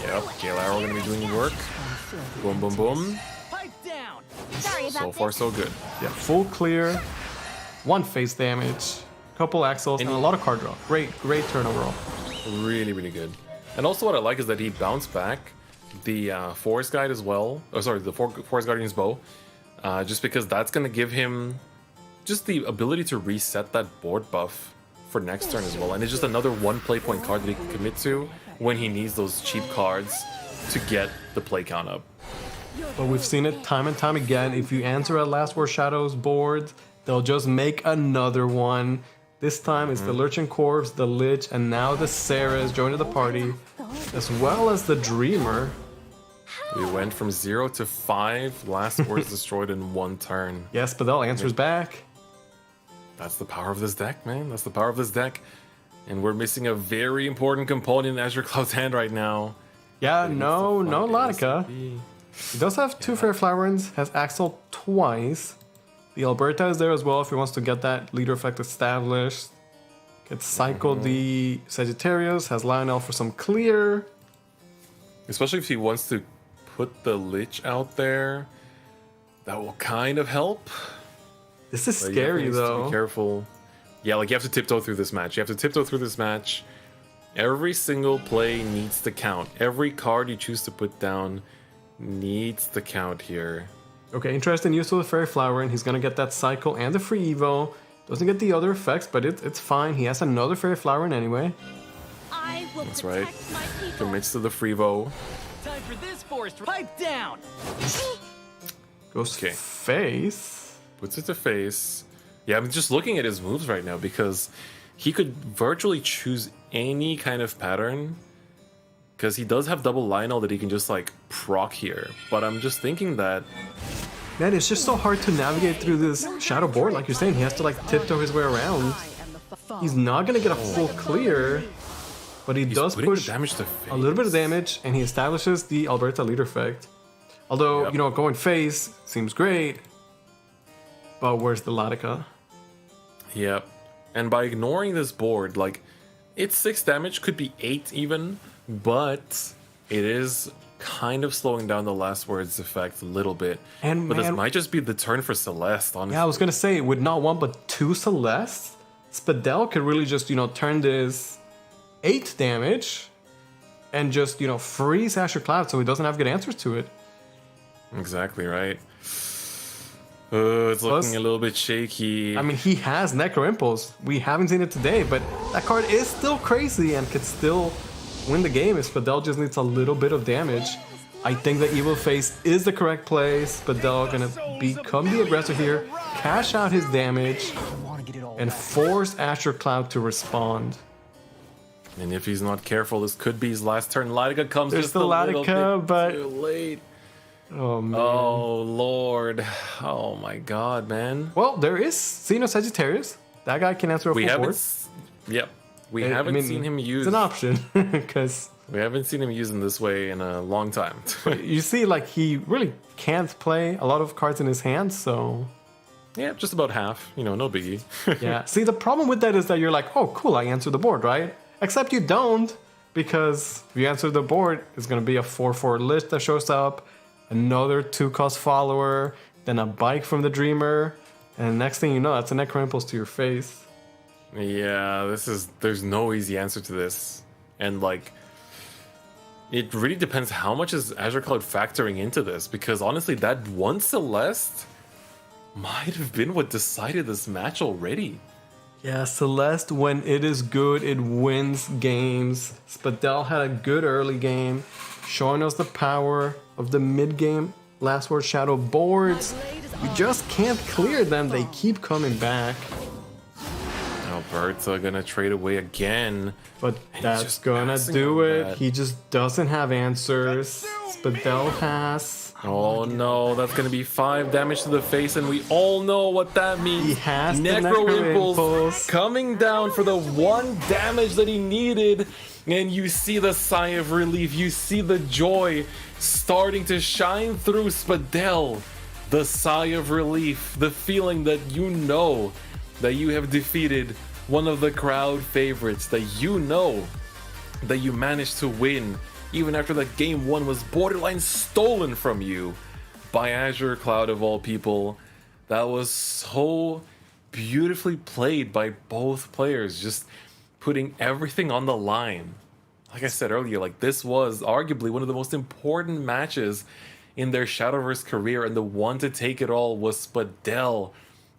Yep, Gale Arrow going to be doing work. Boom, boom, boom. So far, so good. Yeah, full clear. 1 face damage. Couple axles and a lot of card draw. Great turn overall. Really, really good. And also what I like is that he bounced back the Forest Guide as well. Oh, sorry, the Forest Guardian's Bow. Just because that's going to give him just the ability to reset that board buff for next turn as well. And it's just another 1 play point card that he can commit to when he needs those cheap cards to get the play count up. But we've seen it time and time again. If you answer a Last War Shadows board, they'll just make another one. This time it's the Lurching Corpse, the Lich, and now the Ceres joining the party, as well as the Dreamer. We went from 0 to 5 last words destroyed in 1 turn. Yes, Spadell answers back. That's the power of this deck, man. That's the power of this deck. And we're missing a very important component in Azure Cloud's hand right now. Yeah, no Latika. He does have 2 Fair Flowerings, has Axel twice. The Alberta is there as well if he wants to get that leader effect established. Gets cycled the Sagittarius, has Lionel for some clear. Especially if he wants to put the Lich out there. That will kind of help. This is But you scary definitely need to though. Be careful. Yeah, like you have to tiptoe through this match. You have to tiptoe through this match. Every single play needs to count. Every card you choose to put down needs to count here. Okay, interesting use of the Fairy Flower, and he's gonna get that cycle and the free Evo. Doesn't get the other effects, but it's fine. He has another Fairy Flower in anyway. I will That's right. protect my people. Commits to the Freevo. Time for this forest. Pipe down. Goes Okay. face. Puts it to face. Yeah, I'm just looking at his moves right now because he could virtually choose any kind of pattern. Because he does have double Lionel that he can just like proc here. But I'm just thinking that Man, it's just so hard to navigate through this shadow board. Like you're saying, he has to like tiptoe his way around. He's not gonna get a full clear, but he he's does putting push the damage to face. a little bit of damage, and he establishes the Alberta leader effect. Although, Yep. you know, going face seems great, but where's the Latica? Yep. And by ignoring this board, like, it's 6 damage, could be 8 even, but it is kind of slowing down the last word's effect a little bit. And but this man- might just be the turn for Celeste, honestly. Yeah, I was gonna say, with not one but 2 Celeste, Spadell could really just, you know, turn this 8 damage and just, you know, freeze Asher Cloud so he doesn't have good answers to it. Exactly right. It's Plus- looking a little bit shaky. I mean, he has Necro Impulse. We haven't seen it today, but that card is still crazy and could still win the game if Spadell just needs a little bit of damage. I think that Evil Face is the correct play. Spadell gonna become the aggressor here, cash out his damage, and force Asher Cloud to respond. And if he's not careful, this could be his last turn. Latica comes There's just the a little Latica, bit but- too late. Oh man. Oh lord. Oh my god, man. Well, there is Xeno Sagittarius. That guy can answer a We full haven't. board. Yep. We I haven't mean, seen him use. It's an option because We haven't seen him used in this way in a long time. you see, like he really can't play a lot of cards in his hand. So Yeah, just about half. You know, no biggie. yeah. See, the problem with that is that you're like, oh, cool, I answered the board, right? Except you don't, because if you answer the board, it's gonna be a 4/4 list that shows up, another 2-cost follower, then a bike from the Dreamer, and next thing you know, that's a Necro Impulse to your face. Yeah, there's no easy answer to this. And like, it really depends how much is Azure Cloud factoring into this, because honestly, that one Celeste might have been what decided this match already. Yeah, Celeste, when it is good, it wins games. Spadell had a good early game, showing us the power of the mid-game Last Word Shadow boards. You just can't clear them, they keep coming back. Alberta gonna trade away again. But he's that's just gonna passing do on it. that. He just doesn't have answers. Spadell has. Oh no, that's gonna be 5 damage to the face, and we all know what that means. He has the Necro Necro Impulse Impulse. coming down for the 1 damage that he needed, and you see the sigh of relief, you see the joy starting to shine through Spadell. The sigh of relief, the feeling that you know that you have defeated one of the crowd favorites, that you know that you managed to win even after that game 1 was borderline stolen from you by Azure Cloud of all people. That was so beautifully played by both players, just putting everything on the line. Like I said earlier, like this was arguably one of the most important matches in their Shadowverse career, and the one to take it all was Spadell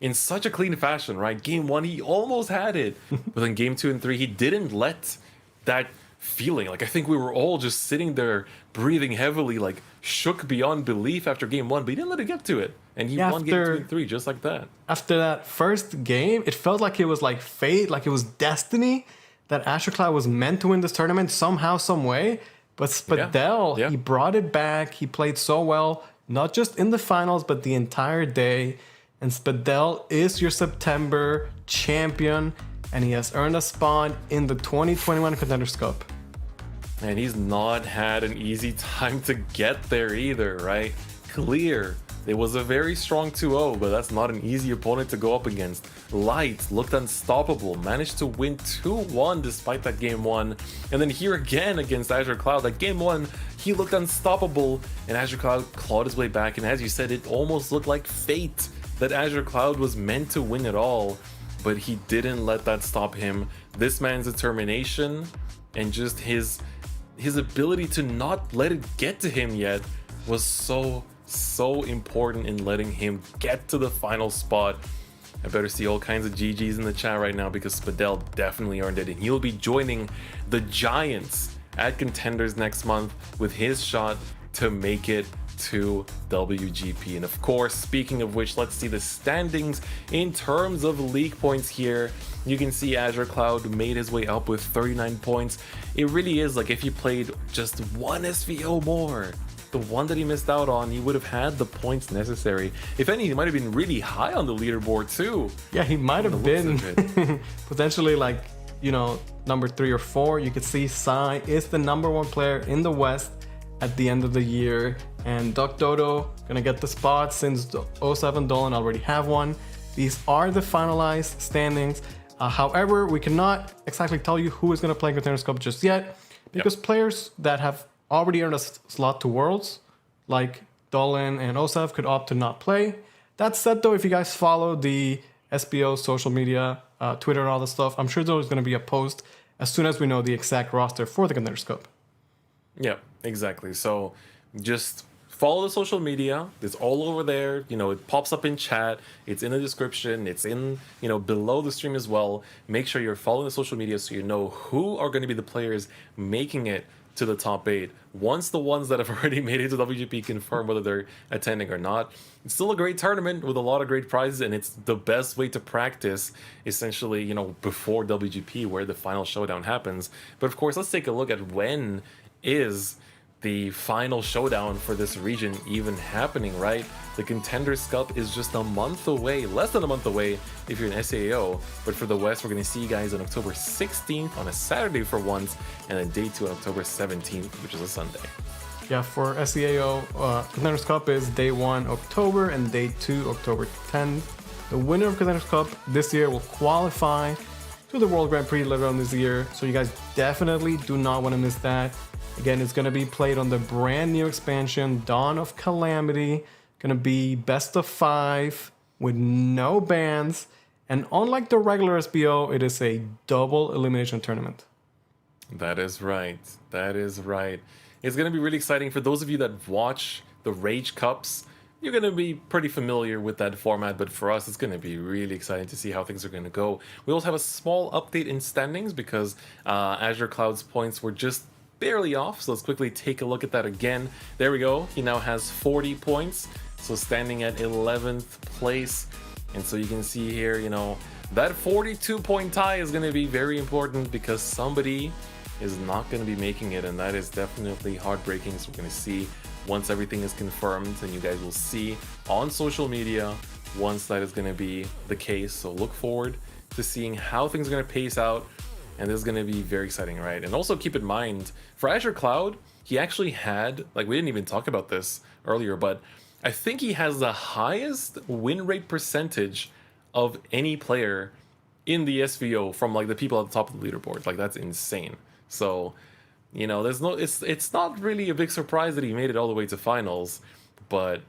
in such a clean fashion, right? Game 1, he almost had it, but then game 2 and 3, he didn't let that feeling. Like I think we were all just sitting there breathing heavily, like shook beyond belief after game 1, but he didn't let it get to it, and he won game 2 and 3 just like that. After that first game, it felt like it was like fate, like it was destiny that Asher Cloud was meant to win this tournament somehow, some way. But Spadell, Yeah. he brought it back. He played so well, not just in the finals, but the entire day. And Spadell is your September champion, and he has earned a spot in the 2021 Contenders Cup. And he's not had an easy time to get there either, right? Clear It was a very strong 2-0, but that's not an easy opponent to go up against. Light looked unstoppable, managed to win 2-1 despite that game 1. And then here again against Azure Cloud, that game 1, he looked unstoppable, and Azure Cloud clawed his way back. And as you said, it almost looked like fate that Azure Cloud was meant to win it all, but he didn't let that stop him. This man's determination and just his ability to not let it get to him yet was so important in letting him get to the final spot. I better see all kinds of GGs in the chat right now because Spadell definitely earned it, and he'll be joining the Giants at Contenders next month with his shot to make it to WGP. And of course, speaking of which, let's see the standings in terms of league points here. You can see Azure Cloud made his way up with 39 points. It really is like if he played just one SVO more, the one that he missed out on, he would have had the points necessary. If any, he might have been really high on the leaderboard too. Yeah, he might have been potentially like, you know, number 3 or 4. You could see Sai is the #1 player in the West at the end of the year, and Duck Dodo gonna get the spot since 07 Dolan already have one. These are the finalized standings. However, we cannot exactly tell you who is gonna play Contenders Cup just yet, because players that have already earned a slot to Worlds, like Dolan and Osef, could opt to not play. That said though, if you guys follow the SBO social media, Twitter and all this stuff, I'm sure there's gonna be a post as soon as we know the exact roster for the Contenders Cup. Yeah, exactly. So just follow the social media. It's all over there. You know, it pops up in chat. It's in the description. It's in, you know, below the stream as well. Make sure you're following the social media so you know who are going to be the players making it to the top 8. Once the ones that have already made it to WGP confirm whether they're attending or not. It's still a great tournament with a lot of great prizes, and it's the best way to practice, essentially, you know, before WGP, where the final showdown happens. But of course, let's take a look at when is the final showdown for this region even happening, right? The Contenders Cup is just a month away, less than a month away if you're in SAO. But for the West, we're going to see you guys on October 16th on a Saturday for once, and then day 2 on October 17th, which is a Sunday. Yeah, for SEAO, Contenders Cup is day 1 October and day 2 October 10th. The winner of Contenders Cup this year will qualify to the World Grand Prix later on this year, so you guys definitely do not want to miss that. Again, it's going to be played on the brand new expansion, Dawn of Calamity. Going to be best of 5 with no bans. And unlike the regular SBO, it is a double elimination tournament. That is right. That is right. It's going to be really exciting for those of you that watch the Rage Cups. You're going to be pretty familiar with that format, but for us, it's going to be really exciting to see how things are going to go. We also have a small update in standings because Azure Cloud's points were just barely off, so let's quickly take a look at that again. There we go. He now has 40 points, so standing at 11th place. And so you can see here, you know, that 42-point tie is going to be very important because somebody is not going to be making it, and that is definitely heartbreaking. So we're going to see once everything is confirmed, and you guys will see on social media once that is going to be the case. So look forward to seeing how things are going to pace out. And this is going to be very exciting, right? And also keep in mind, for Azure Cloud, he actually had, like, we didn't even talk about this earlier, but I think he has the highest win rate percentage of any player in the SVO from, like, the people at the top of the leaderboard. Like, that's insane. So, you know, there's no, it's not really a big surprise that he made it all the way to finals, but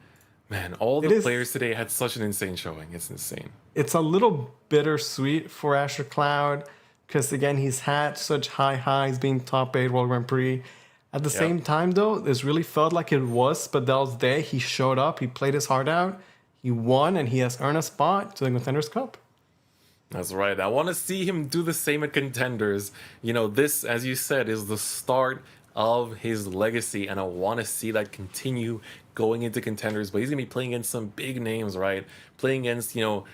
man, all the players today had such an insane showing. It's insane. It's a little bittersweet for Azure Cloud, because again, he's had such high highs being top 8 World Grand Prix. At the same time though, this really felt like it was Spadell's day. He showed up, he played his heart out, he won, and he has earned a spot to the Contenders Cup. That's right. I want to see him do the same at Contenders. You know, this, as you said, is the start of his legacy, and I want to see that continue going into Contenders. But he's going to be playing against some big names, right? Playing against, you know,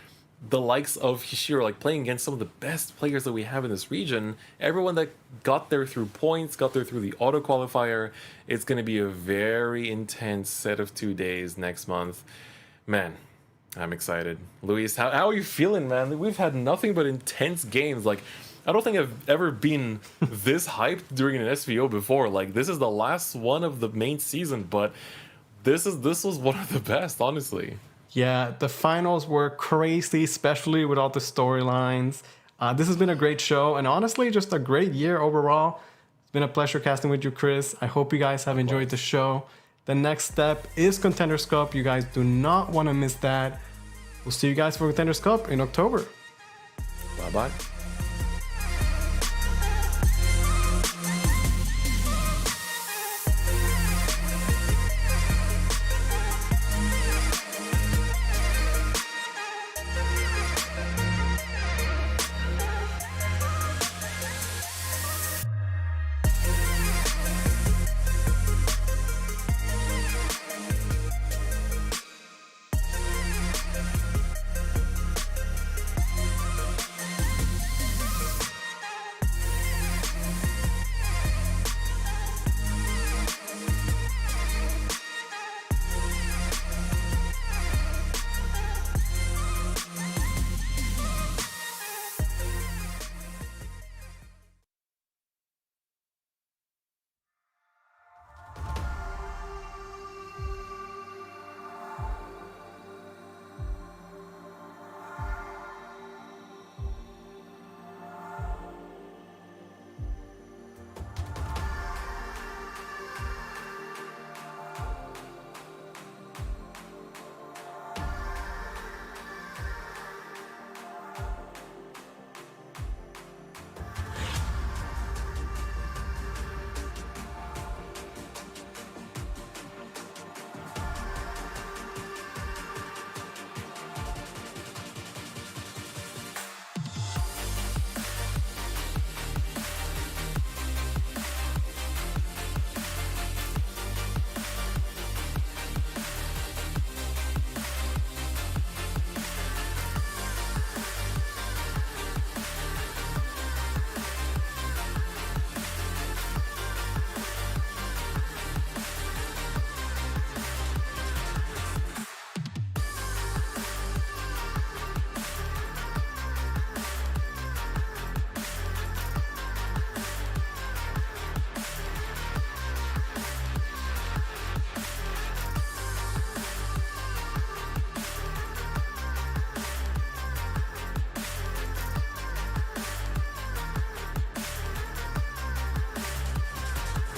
the likes of Hishiro, like playing against some of the best players that we have in this region. Everyone that got there through points, got there through the auto qualifier. It's going to be a very intense set of 2 days next month. Man, I'm excited. Luis, how are you feeling, man? We've had nothing but intense games. Like, I don't think I've ever been this hyped during an SVO before. Like, this is the last one of the main season, but this was one of the best, honestly. Yeah, the finals were crazy, especially with all the storylines. This has been a great show, and honestly, just a great year overall. It's been a pleasure casting with you, Chris. I hope you guys have enjoyed the show. The next step is Contenders Cup. You guys do not want to miss that. We'll see you guys for Contenders Cup in October. Bye-bye.